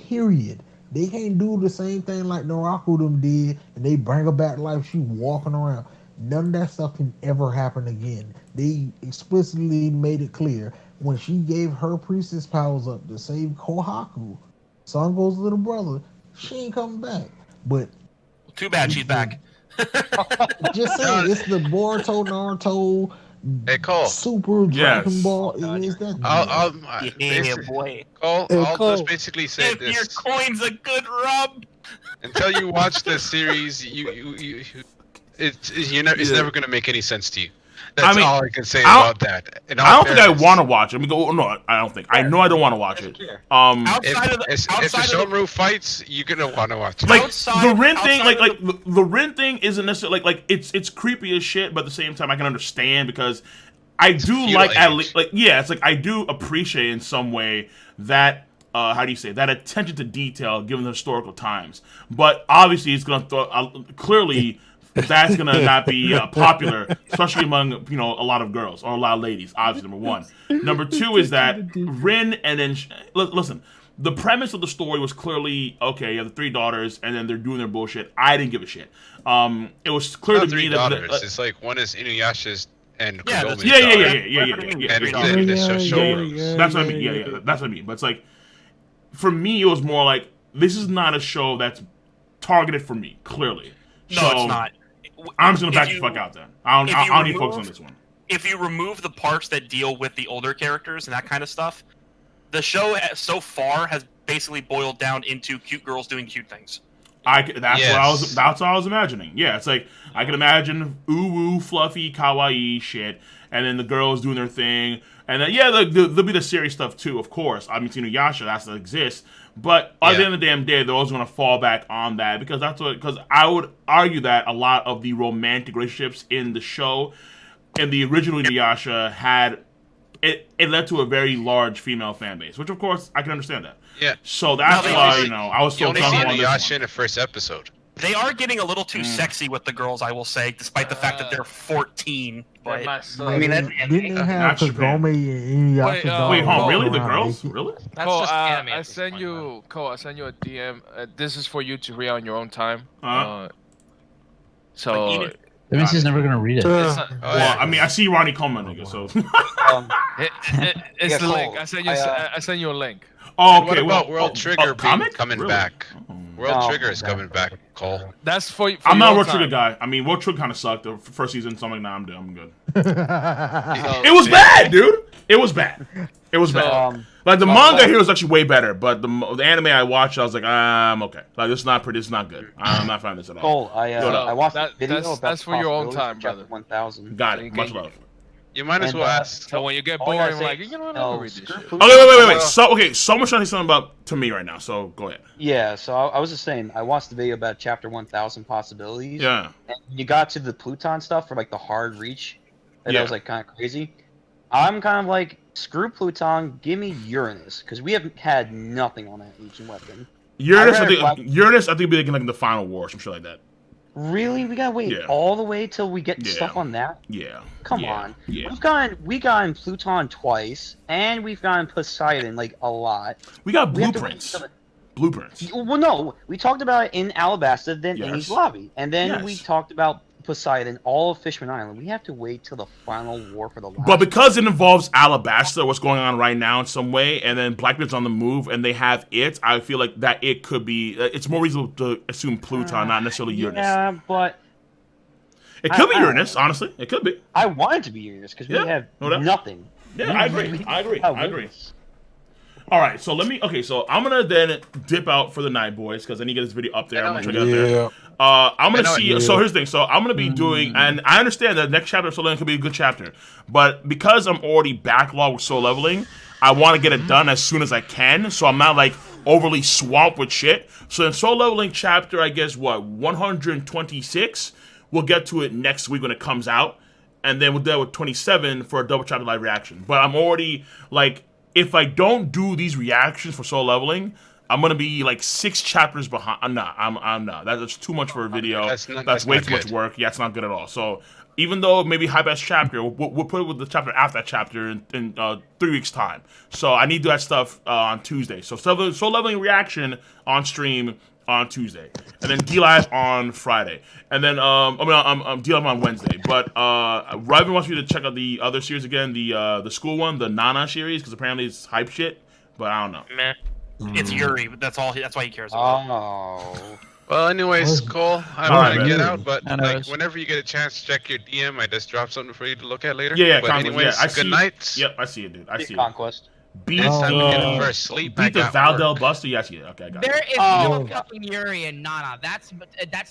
Speaker 11: Period. They can't do the same thing like Naraku them did, and they bring her back to life. She walking around. None of that stuff can ever happen again. They explicitly made it clear when she gave her priestess powers up to save Kohaku, Sango's little brother. She ain't coming back. But
Speaker 5: too bad she's back.
Speaker 11: Just saying, it's the Boruto, Naruto,
Speaker 4: Hey Cole.
Speaker 11: Super Dragon Ball. Is that?
Speaker 5: Boy.
Speaker 4: Cole, I'll just basically say
Speaker 5: If
Speaker 4: this.
Speaker 5: your coin's a good rub.
Speaker 4: Until you watch the series, it's never gonna make any sense to you. That's all I can say about that.
Speaker 1: I don't think I want to watch it. No, I don't think. I know I don't want to watch it.
Speaker 4: If the Shomru fights, you're gonna want to watch it.
Speaker 1: Like the Rin thing, the Rin thing isn't necessarily like it's creepy as shit, but at the same time I can understand because I do like at least it's like I do appreciate in some way that how do you say that attention to detail given the historical times. But obviously it's gonna clearly. That's gonna not be popular, especially among a lot of girls or a lot of ladies. Obviously, number one. Number two is that Rin and then listen. The premise of the story was clearly okay. You have the three daughters, and then they're doing their bullshit. I didn't give a shit. It was clear to me that
Speaker 4: it's like one is Inuyasha's and Kodome's
Speaker 1: yeah.
Speaker 4: And the Shomru's.
Speaker 1: That's what I mean. Yeah. That's what I mean. But it's like for me, it was more like this is not a show that's targeted for me. Clearly,
Speaker 5: no, it's not.
Speaker 1: I'm just gonna back the fuck out then. I don't need to focus on this one.
Speaker 5: If you remove the parts that deal with the older characters and that kind of stuff, the show so far has basically boiled down into cute girls doing cute things.
Speaker 1: That's what I was imagining. Yeah, it's like I can imagine woo fluffy kawaii shit, and then the girls doing their thing, and then there'll be the serious stuff too, of course. I mean, Inuyasha that's that exists. But at the end of the damn day, they're always going to fall back on that because because I would argue that a lot of the romantic relationships in the show, in the original Inuyasha, had it led to a very large female fan base, which of course I can understand that.
Speaker 4: Yeah.
Speaker 1: So that's why I was so
Speaker 4: only see Inuyasha in the first episode.
Speaker 5: They are getting a little too sexy with the girls, I will say, despite the fact that they're 14. But
Speaker 11: I mean, didn't they have Kagome and Inuyasha?
Speaker 1: Wait, really? The girls? Really?
Speaker 12: Cole, I send you a DM. This is for you to read on your own time. So
Speaker 17: that means he's never gonna read it.
Speaker 1: I mean, I see Ronnie Coleman, nigga. So
Speaker 12: it's the link. I send you a link.
Speaker 1: Oh, okay.
Speaker 4: What about World Trigger coming back? World Trigger is coming back, Cole.
Speaker 12: That's for
Speaker 1: I'm not a World Trigger guy. I mean, World Trigger kind of sucked the first season, so I'm like, nah, I'm good. It was bad, dude. It was bad. Like the manga here was actually way better, but the anime I watched, I was like, I'm okay. Like this is not good. I'm not finding this at all.
Speaker 6: Cole, I watched that video about
Speaker 12: that's for your own time, brother.
Speaker 6: 1000.
Speaker 1: Got it. Much love.
Speaker 4: You might as
Speaker 6: And,
Speaker 4: well ask.
Speaker 12: So when you get
Speaker 6: all I
Speaker 12: bored,
Speaker 6: gotta
Speaker 12: I'm
Speaker 6: say-
Speaker 12: like, you know what?
Speaker 6: no,
Speaker 12: Let me read this
Speaker 6: screw
Speaker 12: shit.
Speaker 6: Pluton.
Speaker 1: Okay, wait. So someone's trying to say something about to me right now. So go ahead.
Speaker 6: Yeah, so I was just saying, I watched the video about Chapter 1000 possibilities.
Speaker 1: Yeah.
Speaker 6: And you got to the Pluton stuff for like the hard reach. And
Speaker 1: Yeah.
Speaker 6: that was like kind of crazy. I'm kind of like, screw Pluton, give me Uranus, because we haven't had nothing on that ancient weapon.
Speaker 1: Uranus,
Speaker 6: I
Speaker 1: think will be like in the final war, some shit like that.
Speaker 6: Really? We gotta wait all the way till we get stuff on that?
Speaker 1: Yeah.
Speaker 6: Come on. We've gotten Pluton twice, and we've gotten Poseidon like a lot.
Speaker 1: We got
Speaker 6: have to
Speaker 1: blueprints.
Speaker 6: wait till
Speaker 1: Blueprints.
Speaker 6: Well, no, we talked about it in Alabasta, then
Speaker 1: Yes.
Speaker 6: Amy's Lobby, and then
Speaker 1: Yes.
Speaker 6: we talked about Poseidon, all of Fishman Island. We have to wait till the final war for the last.
Speaker 1: But because it involves Alabasta, what's going on right now in some way, and then Blackbeard's on the move, and they have it, I feel like that it could be. It's more reasonable to assume Pluton, not necessarily Uranus.
Speaker 6: Yeah, but
Speaker 1: it could be Uranus. Honestly, it could be.
Speaker 6: I want it to be Uranus because we have nothing.
Speaker 1: Yeah, I agree. All right, so so I'm gonna then dip out for the night, boys, because I need to get this video up there. I'm gonna check it out there. I'm gonna see. So here's the thing. So I'm gonna be doing, and I understand that next chapter of Soul Leveling could be a good chapter, but because I'm already backlogged with Soul Leveling, I want to get it done as soon as I can, so I'm not like overly swamped with shit. So in Soul Leveling chapter, I guess 126, we'll get to it next week when it comes out, and then we'll deal with 27 for a double chapter live reaction. But I'm already like, if I don't do these reactions for Soul Leveling, I'm gonna be like 6 chapters behind. I'm not. That's too much for a video. That's way too much work. Yeah, it's not good at all. So even though maybe high best chapter, we'll put it with the chapter after that chapter in 3 weeks time. So I need to do that stuff on Tuesday. So Soul Leveling reaction on stream on Tuesday, and then D-Live on Friday, and then I'm D-Live on Wednesday. But Ryven wants me to check out the other series again, the school one, the Nana series, because apparently it's hype shit. But I don't know.
Speaker 5: Meh. It's Yuri, but that's all. That's why he cares about.
Speaker 6: Oh.
Speaker 4: Well, anyways, Cole, I'm
Speaker 1: All right,
Speaker 4: gonna get
Speaker 1: man.
Speaker 4: out, but like whenever you get a chance, check your DM. I just dropped something for you to look at later.
Speaker 1: Yeah,
Speaker 4: But anyways,
Speaker 1: I
Speaker 4: good
Speaker 1: see.
Speaker 4: night.
Speaker 1: Yep, I see it, dude. I see it.
Speaker 6: Conquest.
Speaker 1: Beat
Speaker 4: Next time you get
Speaker 1: the
Speaker 4: it first sleep, I
Speaker 1: beat the
Speaker 4: got
Speaker 1: Valdel
Speaker 4: work.
Speaker 1: Buster. Yeah, I see it. Okay, I got
Speaker 15: There
Speaker 1: it.
Speaker 15: is no fucking Yuri and Nana. That's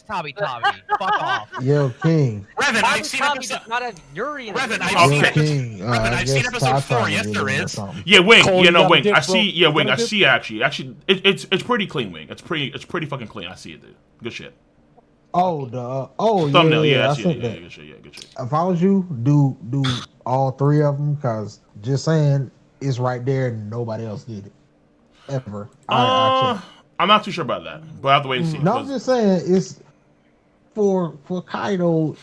Speaker 15: Tabi. Fuck off.
Speaker 11: Yo, King.
Speaker 5: Revan,
Speaker 7: Why
Speaker 5: I've
Speaker 7: does
Speaker 5: seen
Speaker 7: Tabi
Speaker 5: episode.
Speaker 7: not have Yuri in it?
Speaker 5: Revan,
Speaker 11: Yo,
Speaker 5: I've seen
Speaker 11: King.
Speaker 5: Revan,
Speaker 11: I
Speaker 5: I've seen
Speaker 11: guess
Speaker 5: episode 4.
Speaker 11: Tata
Speaker 5: Yes,
Speaker 11: did
Speaker 5: there
Speaker 11: it or
Speaker 5: is.
Speaker 11: something.
Speaker 1: Yeah, Wing.
Speaker 16: Cole,
Speaker 1: Yeah,
Speaker 16: you
Speaker 1: no,
Speaker 16: got a
Speaker 1: Wing.
Speaker 16: dip,
Speaker 1: I
Speaker 16: bro.
Speaker 1: see. Yeah,
Speaker 16: You
Speaker 1: Wing.
Speaker 16: got
Speaker 1: I
Speaker 16: a dip?
Speaker 1: see. Actually, it's pretty clean, Wing. It's pretty fucking clean. I see it, dude. Good shit.
Speaker 11: Oh,
Speaker 1: Thumbnail.
Speaker 11: yeah,
Speaker 1: I
Speaker 11: I
Speaker 1: see
Speaker 11: sent
Speaker 1: it.
Speaker 11: that.
Speaker 1: Yeah, good shit. Yeah, good shit.
Speaker 11: If I was you, do all 3 of them, because just saying, it's right there and nobody else did it. Ever. I checked.
Speaker 1: I'm not too sure about that, but I have to wait and see.
Speaker 11: No, I'm
Speaker 1: 'cause-
Speaker 11: just saying, it's for Kaido,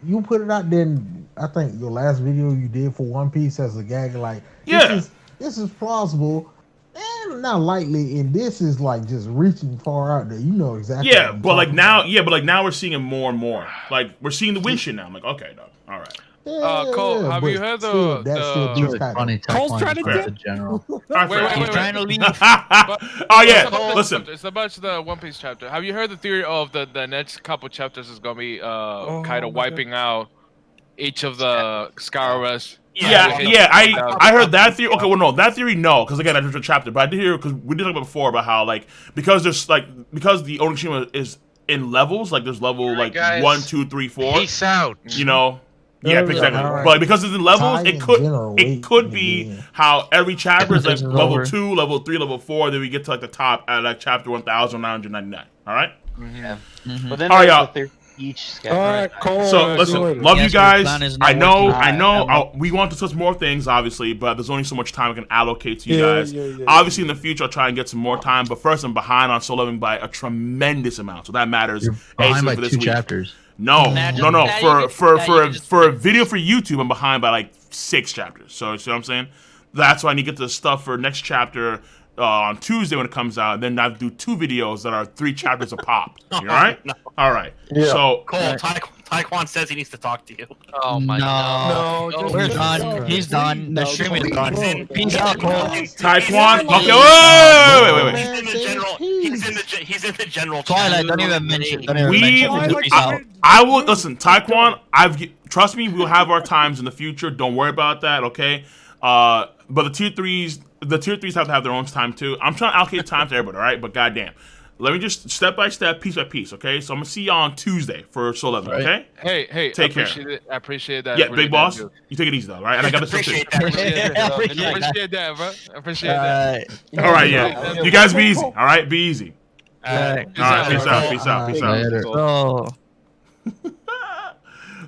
Speaker 11: you put it out then. I think your last video you did for One Piece as a gag, like,
Speaker 1: Yeah.
Speaker 11: this is plausible. And not lightly, and this is like just reaching far out there. You know exactly.
Speaker 1: Yeah,
Speaker 11: what I'm
Speaker 1: but like
Speaker 11: talking
Speaker 1: now,
Speaker 11: about.
Speaker 1: we're seeing it more and more. Like we're seeing the win shit now. I'm like, okay, dog. All right.
Speaker 12: Cole, have
Speaker 11: but
Speaker 12: you heard
Speaker 11: still, that still
Speaker 12: the
Speaker 11: beats
Speaker 17: It's
Speaker 11: Kaido.
Speaker 17: funny.
Speaker 16: Cole's
Speaker 17: Taekwondo
Speaker 16: trying to
Speaker 17: is
Speaker 16: dip.
Speaker 17: the general.
Speaker 1: All right,
Speaker 12: Wait,
Speaker 1: fair.
Speaker 12: wait, wait,
Speaker 15: Trying to leave.
Speaker 1: Oh yeah, listen.
Speaker 12: It's about the One Piece chapter. Have you heard the theory of the next couple chapters is gonna be Kaido wiping out each of the Scarawas?
Speaker 1: Yeah, I heard that theory. Okay, well, no, that theory, no, because again, I just a chapter, but I did hear because we did talk about before about how like because the Onigashima is in levels, like there's level like
Speaker 4: guys.
Speaker 1: 1, 2, 3, 4.
Speaker 4: Peace out.
Speaker 1: You know. Yeah,
Speaker 11: Yeah,
Speaker 1: exactly.
Speaker 11: alright.
Speaker 1: But because it's in levels,
Speaker 11: Tie
Speaker 1: it
Speaker 11: in
Speaker 1: could
Speaker 11: general,
Speaker 1: it could be how every chapter is like
Speaker 10: This is
Speaker 1: level
Speaker 10: over.
Speaker 1: 2, level 3, level 4, then we get to like the top at like chapter 1999. All right.
Speaker 6: Yeah.
Speaker 10: Mhm.
Speaker 6: But then
Speaker 1: All right,
Speaker 6: there's
Speaker 1: y'all.
Speaker 6: the theory each sketch.
Speaker 16: All right, Cole.
Speaker 1: So listen,
Speaker 16: good.
Speaker 1: love you
Speaker 10: Yes, your
Speaker 1: guys.
Speaker 10: plan is not
Speaker 1: I know,
Speaker 10: working.
Speaker 1: I know.
Speaker 6: Alright,
Speaker 1: we want to discuss more things, obviously, but there's only so much time I can allocate to you
Speaker 16: Yeah,
Speaker 1: guys.
Speaker 16: yeah.
Speaker 1: Obviously, in the future, I'll try and get some more time. But first, I'm behind on Soul Leveling by a tremendous amount, so that matters.
Speaker 17: You're behind by
Speaker 1: for this
Speaker 17: 2
Speaker 1: week.
Speaker 17: chapters.
Speaker 1: No,
Speaker 7: Imagine
Speaker 1: no.
Speaker 7: that
Speaker 1: For
Speaker 7: you
Speaker 1: for
Speaker 7: could-
Speaker 1: for
Speaker 7: that
Speaker 1: a,
Speaker 7: you could
Speaker 1: for a video for YouTube, I'm behind by like 6 chapters. So you see what I'm saying? That's why I need to get the stuff for next chapter on Tuesday when it comes out. And then I do 2 videos that are 3 chapters a pop. You all right?
Speaker 5: No.
Speaker 1: All right.
Speaker 16: Yeah.
Speaker 1: So
Speaker 5: Cole, Taekwon says he needs to talk to you.
Speaker 10: Oh my god.
Speaker 16: No,
Speaker 10: We're
Speaker 16: just-
Speaker 10: done.
Speaker 16: no,
Speaker 10: He's done. The
Speaker 16: no,
Speaker 10: stream is
Speaker 16: please,
Speaker 10: done.
Speaker 16: please.
Speaker 10: Peace out, Cole.
Speaker 1: Taekwon,
Speaker 5: He's-
Speaker 1: okay, wait.
Speaker 5: He's in the general. He's in the general.
Speaker 10: Twilight,
Speaker 5: chat.
Speaker 10: don't even mention. Don't even
Speaker 1: We-
Speaker 10: mention. Peace out.
Speaker 1: I will listen, Taekwon. Trust me, we'll have our times in the future. Don't worry about that, okay? But the tier threes have to have their own time too. I'm trying to allocate time to everybody, all right? But goddamn, let me just step by step, piece by piece, okay? So I'm gonna see y'all on Tuesday for Soul Level, okay?
Speaker 12: Hey,
Speaker 1: Take care.
Speaker 12: I appreciate that.
Speaker 1: Yeah,
Speaker 12: really,
Speaker 1: big boss.
Speaker 12: dude.
Speaker 1: You take it easy though, right? And I got this
Speaker 5: appreciate
Speaker 1: too.
Speaker 5: that.
Speaker 12: I appreciate that, bro. I appreciate that.
Speaker 1: All right, yeah. You guys be easy. All right, be easy.
Speaker 12: All right,
Speaker 1: Peace out.
Speaker 12: Later.
Speaker 10: Oh.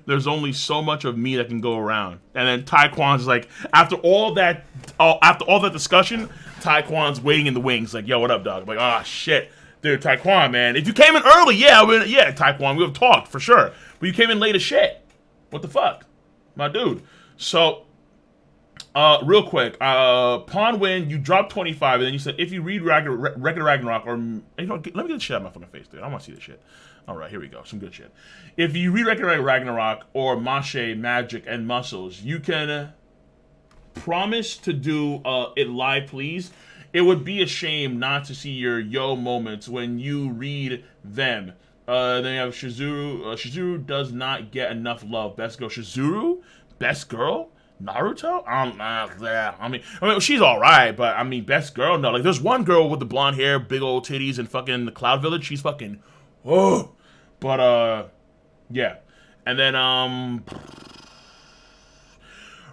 Speaker 1: There's only so much of me that can go around. And then Taekwon's like, after all that discussion, Taekwon's waiting in the wings, like, yo, what up, dog? I'm like, oh shit, dude, Taekwon, man. If you came in early, Taekwon, we would have talked for sure. But you came in late as shit. What the fuck, my dude? So, real quick, Pawn Win, you dropped 25, and then you said if you read Record Ragnarok, or you know, let me get the shit out of my fucking face, dude. I want to see this shit. All right, here we go. Some good shit. If you read Record Ragnarok or Mashe, Magic, and Muscles, you can promise to do it live, please. It would be a shame not to see your yo moments when you read them. Then you have Shizuru. Shizuru does not get enough love. Best girl. Shizuru? Best girl? Naruto? Yeah. I mean, she's all right, but I mean, best girl? No. Like, there's one girl with the blonde hair, big old titties, and fucking the Cloud Village. She's fucking, oh. But yeah. And then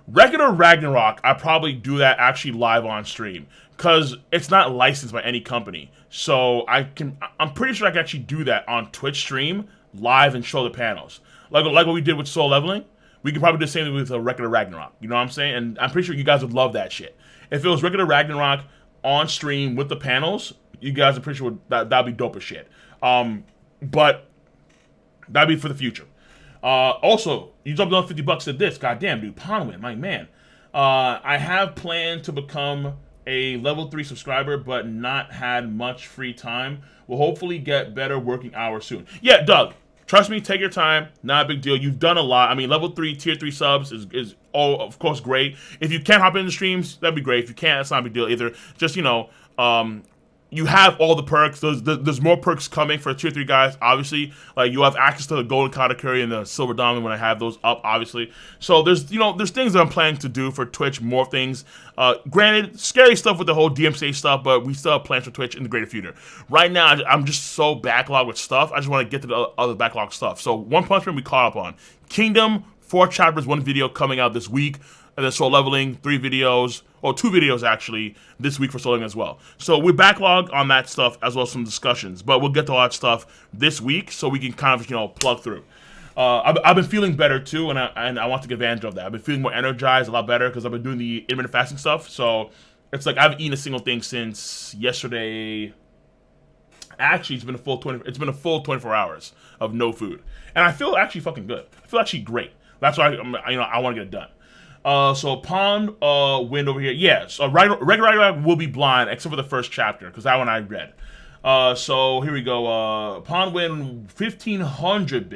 Speaker 1: Regular Ragnarok, I probably do that actually live on stream because it's not licensed by any company. So I'm pretty sure I can actually do that on Twitch stream live and show the panels, like what we did with Soul Leveling. We could probably do the same thing with a Regular Ragnarok. You know what I'm saying? And I'm pretty sure you guys would love that shit. If it was Regular Ragnarok on stream with the panels, you guys are pretty sure that'd be dope as shit. But that'd be for the future. Also, you jumped on $50 at this. Goddamn, dude. Ponwin, my man. I have planned to become a level 3 subscriber, but not had much free time. Will hopefully get better working hours soon. Yeah, Doug. Trust me, take your time. Not a big deal. You've done a lot. I mean, level 3, tier 3 subs is all, of course, great. If you can't hop in the streams, that'd be great. If you can't, that's not a big deal either. Just, you know, you have all the perks. There's more perks coming for tier 3 guys, obviously. Like, you have access to the golden katakuri and the silver diamond when I have those up, obviously. So there's things that I'm planning to do for Twitch, more things. Granted, scary stuff with the whole DMCA stuff, but we still have plans for Twitch in the greater future. Right now, I'm just so backlogged with stuff. I just want to get to the other backlog stuff. So One Punch Man we caught up on. Kingdom, 4 chapters, 1 video coming out this week. And then Soul Leveling, 3 videos, or 2 videos actually, this week for Soul Leveling as well. So we're backlogged on that stuff as well as some discussions. But we'll get to all that stuff this week so we can kind of, plug through. I've been feeling better too, and I want to take advantage of that. I've been feeling more energized, a lot better, because I've been doing the intermittent fasting stuff. So it's like I haven't eaten a single thing since yesterday. Actually, it's been a full 24 hours of no food, and I feel actually fucking good. I feel actually great. That's why I want to get it done. So Pawn Wind over here. Yeah, so Regular will be blind except for the first chapter, because that one I read. So here we go. Pawn Wind 1,500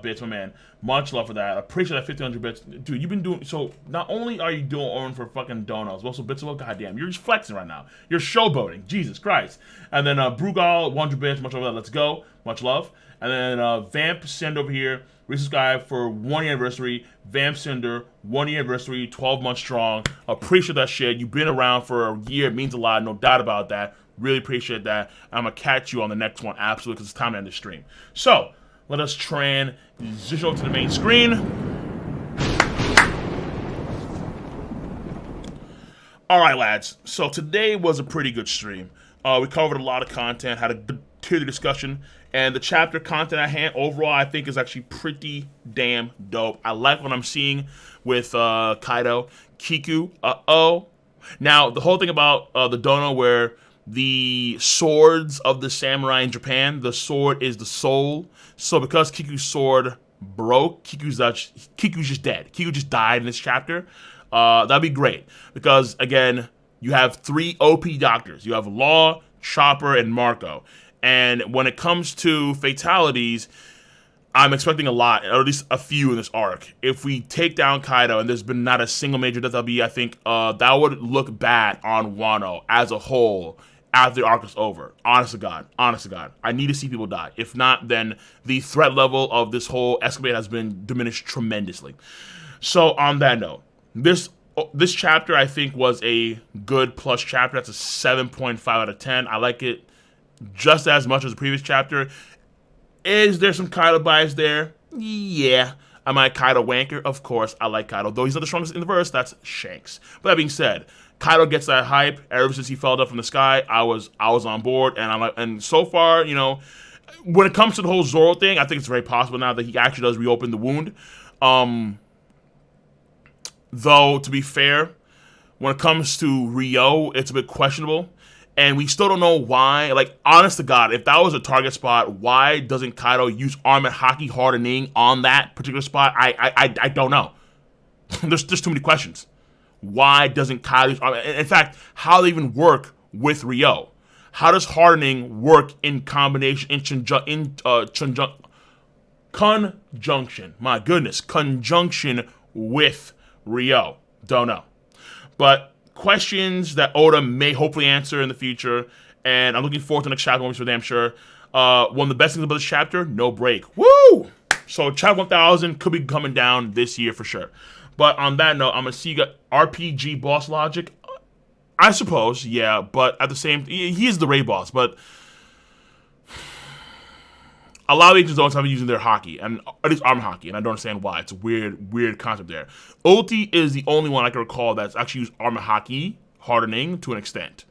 Speaker 1: bits, my man. Much love for that. I appreciate that 1,500 bits. Dude, you've been doing, so not only are you doing Orin for fucking donuts, but also bits of, goddamn, you're just flexing right now. You're showboating. Jesus Christ. And then Brugal, 100 bits, much love for that. Let's go. Much love. And then Vamp Send over here. Resubscribe for 1 year anniversary. Vamp Cinder, 1 year anniversary, 12 months strong. Appreciate that shit. You've been around for a year. It means a lot. No doubt about that. Really appreciate that. I'm going to catch you on the next one. Absolutely, because it's time to end the stream. So, let us transition over to the main screen. All right, lads. So, today was a pretty good stream. We covered a lot of content, had a good tier discussion, and the chapter content at hand overall I think is actually pretty damn dope. I like what I'm seeing with Kaido, Kiku. Now the whole thing about the dono where the swords of the samurai in Japan, the sword is the soul. So because Kiku's sword broke, Kiku's just dead. Kiku just died in this chapter. That'd be great because again, you have 3 OP doctors. You have Law, Chopper, and Marco. And when it comes to fatalities, I'm expecting a lot, or at least a few in this arc. If we take down Kaido, and there's been not a single major death, I think that would look bad on Wano as a whole after the arc is over. Honest to God. I need to see people die. If not, then the threat level of this whole escapade has been diminished tremendously. So on that note, this chapter I think was a good plus chapter. That's a 7.5 out of 10. I like it just as much as the previous chapter. Is there some Kaido bias there? Yeah. Am I a Kaido wanker? Of course, I like Kaido. Though he's not the strongest in the verse, that's Shanks. But that being said, Kaido gets that hype. Ever since he fell down from the sky, I was on board, and and so far, you know, when it comes to the whole Zoro thing, I think it's very possible now that he actually does reopen the wound. Though, to be fair, when it comes to Rio, it's a bit questionable. And we still don't know why. Like, honest to God, if that was a target spot, why doesn't Kaido use Armored Haki hardening on that particular spot? I don't know. There's too many questions. Why doesn't Kaido use Armored? In fact, how do they even work with Rio? How does hardening work in combination, conjunction? My goodness, conjunction with Rio? Don't know. But questions that Oda may hopefully answer in the future, and I'm looking forward to the next chapter for damn sure. One of the best things about this chapter, no break. Woo! So chapter 1000 could be coming down this year for sure. But on that note, I'm gonna see you got RPG boss logic. I suppose, yeah, but at the same, he is the raid boss, but a lot of agents don't have been using their hockey, and at least armor hockey, and I don't understand why. It's a weird concept there. Ulti is the only one I can recall that's actually used armor hockey hardening to an extent.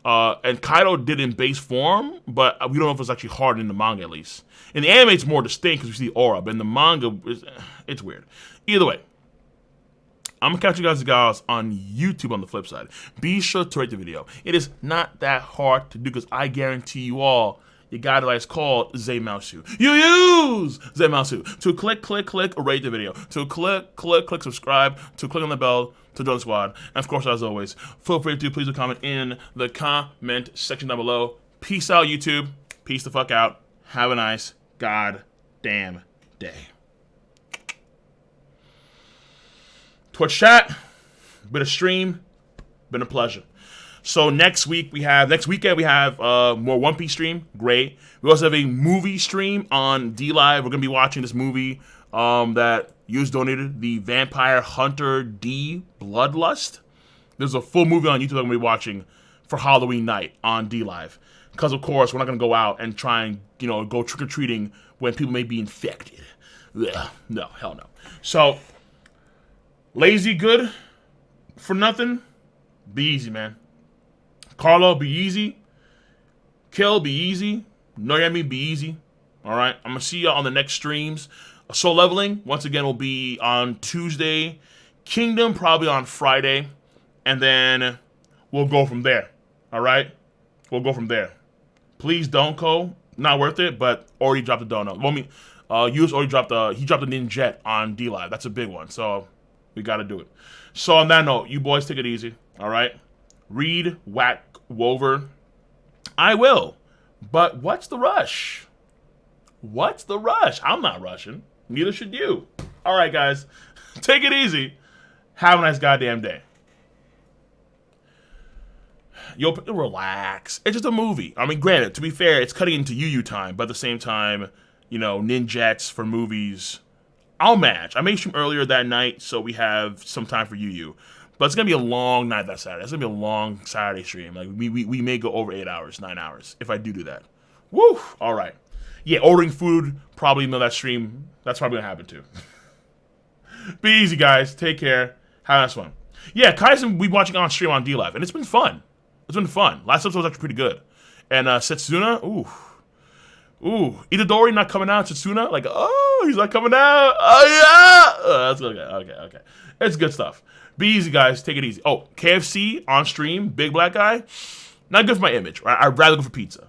Speaker 1: And Kaido did in base form, but we don't know if it's actually hardened in the manga at least. In the anime, it's more distinct because we see the aura, but in the manga, it's weird. Either way, I'm gonna catch you guys on YouTube on the flip side. Be sure to rate the video. It is not that hard to do because I guarantee you all, you got it, it's called Zaymaosu. You use Zaymaosu to click, rate the video, to click, subscribe, to click on the bell, to join the squad. And of course, as always, feel free to please do comment in the comment section down below. Peace out, YouTube. Peace the fuck out. Have a nice goddamn day. Twitch chat, been a stream, been a pleasure. So next weekend we have more One Piece stream. Great. We also have a movie stream on D Live. We're gonna be watching this movie that you donated, the Vampire Hunter D Bloodlust. There's a full movie on YouTube that I'm gonna be watching for Halloween night on D Live. Because of course we're not gonna go out and try and go trick or treating when people may be infected. Ugh, no, hell no. So lazy good for nothing. Be easy, man. Carlo, be easy. Kill, be easy. Noyami, be easy. Alright, I'm going to see you on the next streams. Soul Leveling, once again, will be on Tuesday. Kingdom, probably on Friday. And then we'll go from there. Alright? We'll go from there. Please don't go. Not worth it, but already dropped the donut. Yus already dropped he dropped the Ninjet on D-Live. That's a big one, so we got to do it. So on that note, you boys take it easy. Alright? Read, whack, Wover. I will. But what's the rush? What's the rush? I'm not rushing. Neither should you. All right, guys. Take it easy. Have a nice goddamn day. Yo, relax. It's just a movie. I mean, granted, to be fair, it's cutting into Yu time, but at the same time, ninjets for movies. I'll match. I made stream earlier that night, so we have some time for Yu. But it's going to be a long night that Saturday. It's going to be a long Saturday stream. Like, we may go over 8 hours, 9 hours, if I do that. Woo! All right. Yeah, ordering food, probably that stream, that's probably going to happen too. Be easy, guys. Take care. Have a nice one. Yeah, Kaizen, we watching on stream on D-Live, and it's been fun. It's been fun. Last episode was actually pretty good. And Setsuna, ooh. Itadori not coming out. Setsuna, like, oh, he's not coming out. Oh, yeah. That's okay. It's good stuff. Be easy, guys. Take it easy. Oh, KFC on stream, big black guy. Not good for my image. I'd rather go for pizza.